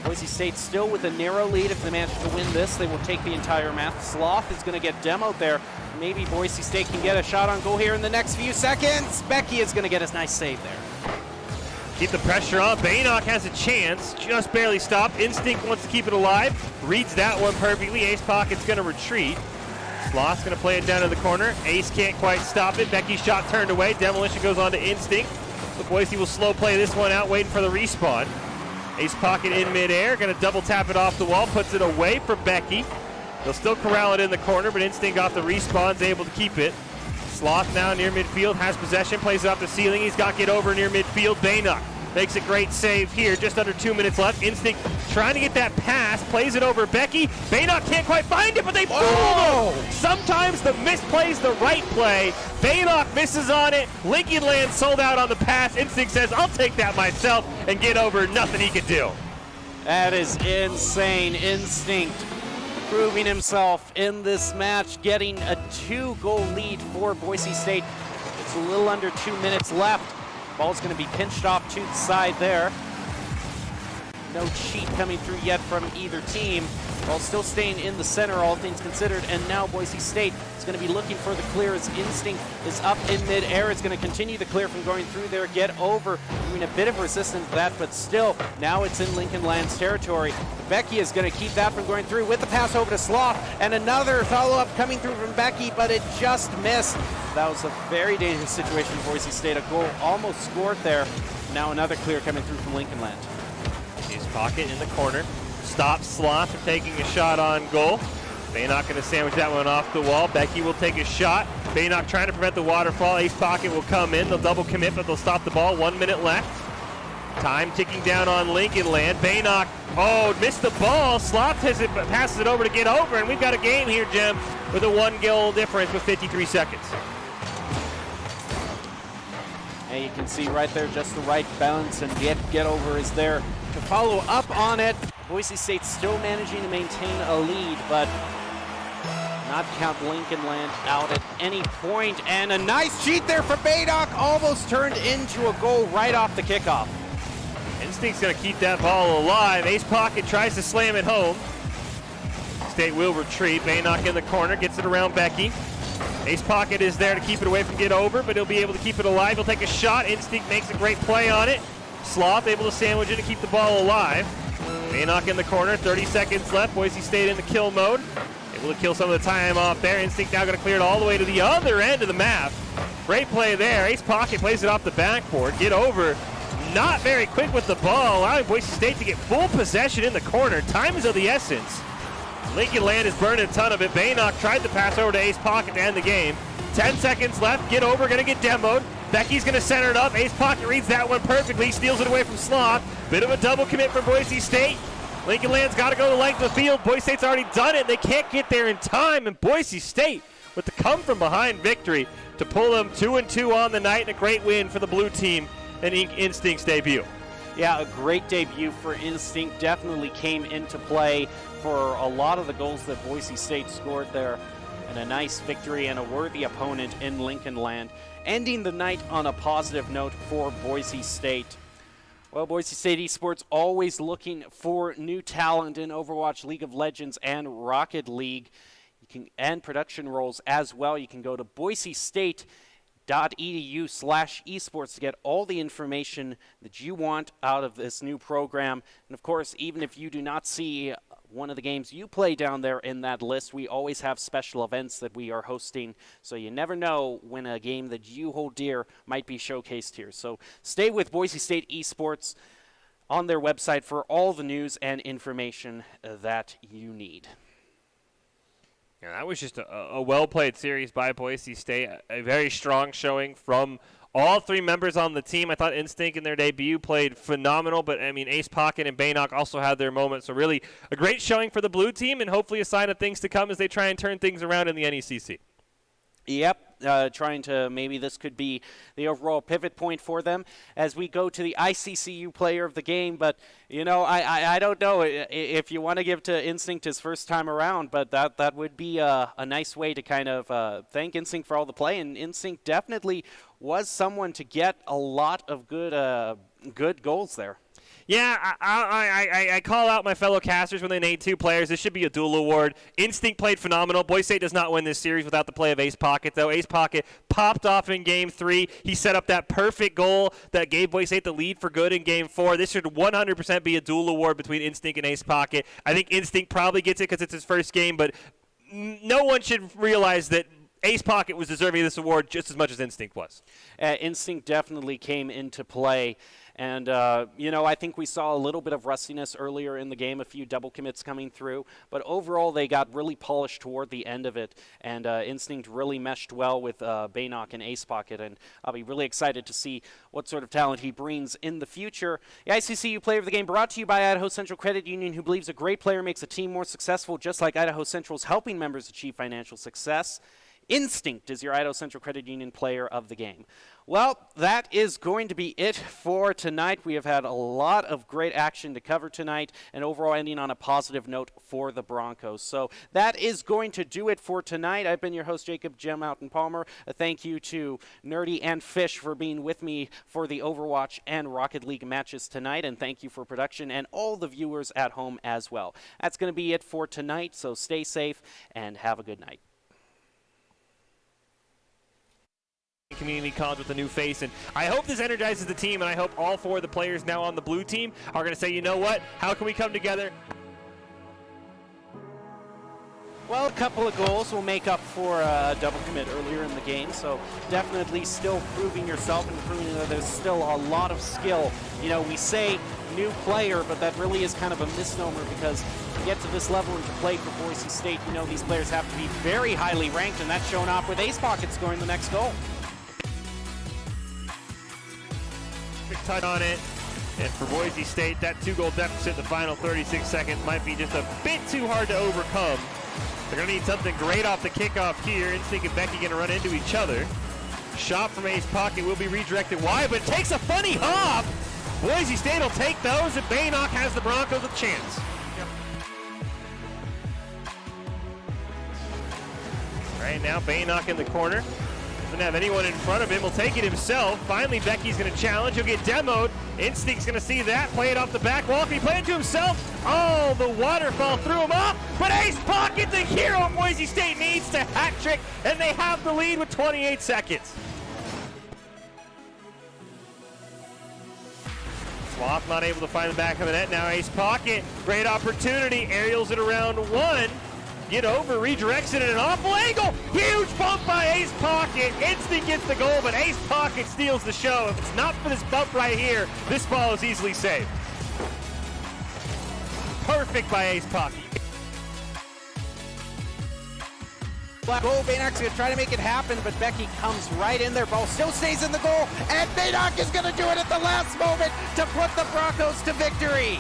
Boise State still with a narrow lead. If they manage to win this, they will take the entire match. Sloth is going to get demoed there. Maybe Boise State can get a shot on goal here in the next few seconds. Becky is going to get a nice save there. Keep the pressure on. Baynock has a chance. Just barely stopped. Instinct wants to keep it alive. Reads that one perfectly. Ace Pocket's going to retreat. Sloth's going to play it down to the corner. Ace can't quite stop it. Becky's shot turned away. Demolition goes on to Instinct. But Boise will slow play this one out, waiting for the respawn. Ace Pocket in midair. Going to double tap it off the wall. Puts it away from Becky. They'll still corral it in the corner, but Instinct off the respawn's able to keep it. Sloth now near midfield, has possession, plays it off the ceiling. He's got Get Over near midfield. Baynock makes a great save here, just under 2 minutes left. Instinct trying to get that pass, plays it over Becky. Baynock can't quite find it, but they fooled him. Sometimes the misplay's the right play. Baynock misses on it. Lincoln Land sold out on the pass. Instinct says, I'll take that myself, and Get Over, nothing he can do. That is insane. Instinct proving himself in this match, getting a 2-goal lead for Boise State. It's a little under 2 minutes left. Ball's going to be pinched off to the side there. No cheat coming through yet from either team. Ball still staying in the center, all things considered. And now Boise State is going to be looking for the clear as Instinct is up in midair. It's going to continue the clear from going through there. Get Over doing a bit of resistance to that, but still, now it's in Lincoln Land's territory. Becky is going to keep that from going through with the pass over to Sloth. And another follow-up coming through from Becky, but it just missed. That was a very dangerous situation for Boise State. A goal almost scored there. Now another clear coming through from Lincoln Land. Ace Pocket in the corner. Stops Sloth from taking a shot on goal. Baynock going to sandwich that one off the wall. Becky will take a shot. Baynock trying to prevent the waterfall. Ace Pocket will come in. They'll double commit, but they'll stop the ball. 1 minute left. Time ticking down on Lincoln Land. Baynock, missed the ball. Sloth passes it over to get over, and we've got a game here, Jim, with a 1-goal difference with 53 seconds. And you can see right there just the right bounce, and get over is there to follow up on it. Boise State still managing to maintain a lead, but not count Lincoln Land out at any point. And a nice cheat there for Baynock, almost turned into a goal right off the kickoff. Instinct's going to keep that ball alive. Ace Pocket tries to slam it home. State will retreat. Baynock in the corner, gets it around Becky. Ace Pocket is there to keep it away from get over, but he'll be able to keep it alive. He'll take a shot. Instinct makes a great play on it. Sloth able to sandwich it and keep the ball alive. Baynock in the corner, 30 seconds left. Boise State in the kill mode. Able to kill some of the time off there. Instinct now going to clear it all the way to the other end of the map. Great play there. Ace Pocket plays it off the backboard. Get over. Not very quick with the ball, allowing Boise State to get full possession in the corner. Time is of the essence. Lincoln Land is burning a ton of it. Baynock tried to pass over to Ace Pocket to end the game. 10 seconds left. Get over, going to get demoed. Becky's going to center it up. Ace Pocket reads that one perfectly. Steals it away from Sloth. Bit of a double commit for Boise State. Lincoln Land's got to go the length of the field. Boise State's already done it. They can't get there in time. And Boise State with the come-from-behind victory to pull them 2-2 on the night, and a great win for the blue team in Instinct's debut. Yeah, a great debut for Instinct. Definitely came into play for a lot of the goals that Boise State scored there. And a nice victory and a worthy opponent in Lincoln Land, ending the night on a positive note for Boise State. Well, Boise State Esports always looking for new talent in Overwatch, League of Legends, and Rocket League. And production roles as well. You can go to boisestate.edu/esports to get all the information that you want out of this new program. And of course, even if you do not see one of the games you play down there in that list, we always have special events that we are hosting, so you never know when a game that you hold dear might be showcased here. So stay with Boise State Esports on their website for all the news and information that you need. Yeah, that was just a well-played series by Boise State. A very strong showing from all three members on the team. I thought Instinct in their debut played phenomenal, but I mean, Ace Pocket and Baynock also had their moments. So really a great showing for the blue team, and hopefully a sign of things to come as they try and turn things around in the NECC. Yep, trying to, maybe this could be the overall pivot point for them as we go to the ICCU player of the game. But, you know, I don't know if you want to give to Instinct his first time around, but that would be a nice way to kind of thank Instinct for all the play. And Instinct definitely was someone to get a lot of good goals there. Yeah, I call out my fellow casters when they name two players. This should be a dual award. Instinct played phenomenal. Boise State does not win this series without the play of Ace Pocket, though. Ace Pocket popped off in Game 3. He set up that perfect goal that gave Boise State the lead for good in Game 4. This should 100% be a dual award between Instinct and Ace Pocket. I think Instinct probably gets it because it's his first game, but no one should realize that Ace Pocket was deserving of this award just as much as Instinct was. Instinct definitely came into play. And, you know, I think we saw a little bit of rustiness earlier in the game, a few double commits coming through. But overall, they got really polished toward the end of it. And Instinct really meshed well with Baynock and Ace Pocket. And I'll be really excited to see what sort of talent he brings in the future. The ICCU Player of the Game brought to you by Idaho Central Credit Union, who believes a great player makes a team more successful, just like Idaho Central's helping members achieve financial success. Instinct is your Idaho Central Credit Union player of the game. Well, that is going to be it for tonight. We have had a lot of great action to cover tonight, and overall ending on a positive note for the Broncos. So that is going to do it for tonight. I've been your host, Jacob Jem Mountain Palmer. A thank you to Nerdy and Fish for being with me for the Overwatch and Rocket League matches tonight, and thank you for production and all the viewers at home as well. That's going to be it for tonight, so stay safe and have a good night. Community college with a new face, and I hope this energizes the team, and I hope all four of the players now on the blue team are going to say, you know what, how can we come together Well, a couple of goals will make up for a double commit earlier in the game, so definitely still proving yourself and proving that there's still a lot of skill. You know, we say new player, but that really is kind of a misnomer because to get to this level and to play for Boise State, you know these players have to be very highly ranked, and that's shown off with Ace Pocket scoring the next goal. Big touch on it. And for Boise State, that 2-goal deficit in the final 36 seconds might be just a bit too hard to overcome. They're going to need something great off the kickoff here. Instinct and Becky going to run into each other. Shot from Ace Pocket will be redirected wide, but it takes a funny hop. Boise State will take those, and Baynock has the Broncos a chance. Right now, Baynock in the corner. Doesn't have anyone in front of him. Will take it himself. Finally, Becky's going to challenge. He'll get demoed. Instinct's going to see that. Play it off the back wall. Can he play it to himself? Oh, the waterfall threw him off. But Ace Pocket, the hero Boise State needs to hat trick, and they have the lead with 28 seconds. Sloth not able to find the back of the net. Now Ace Pocket, great opportunity. Aerials it around one. Get over, redirects it at an awful angle. Huge bump by Ace Pocket. Instinct gets the goal, but Ace Pocket steals the show. If it's not for this bump right here, this ball is easily saved. Perfect by Ace Pocket. Black goal, Baynock's going to try to make it happen, but Becky comes right in there. Ball still stays in the goal, and Baynock is going to do it at the last moment to put the Broncos to victory.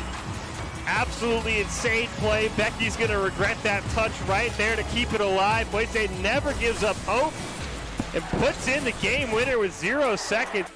Absolutely insane play. Becky's going to regret that touch right there to keep it alive. Boise State never gives up hope and puts in the game winner with 0 seconds.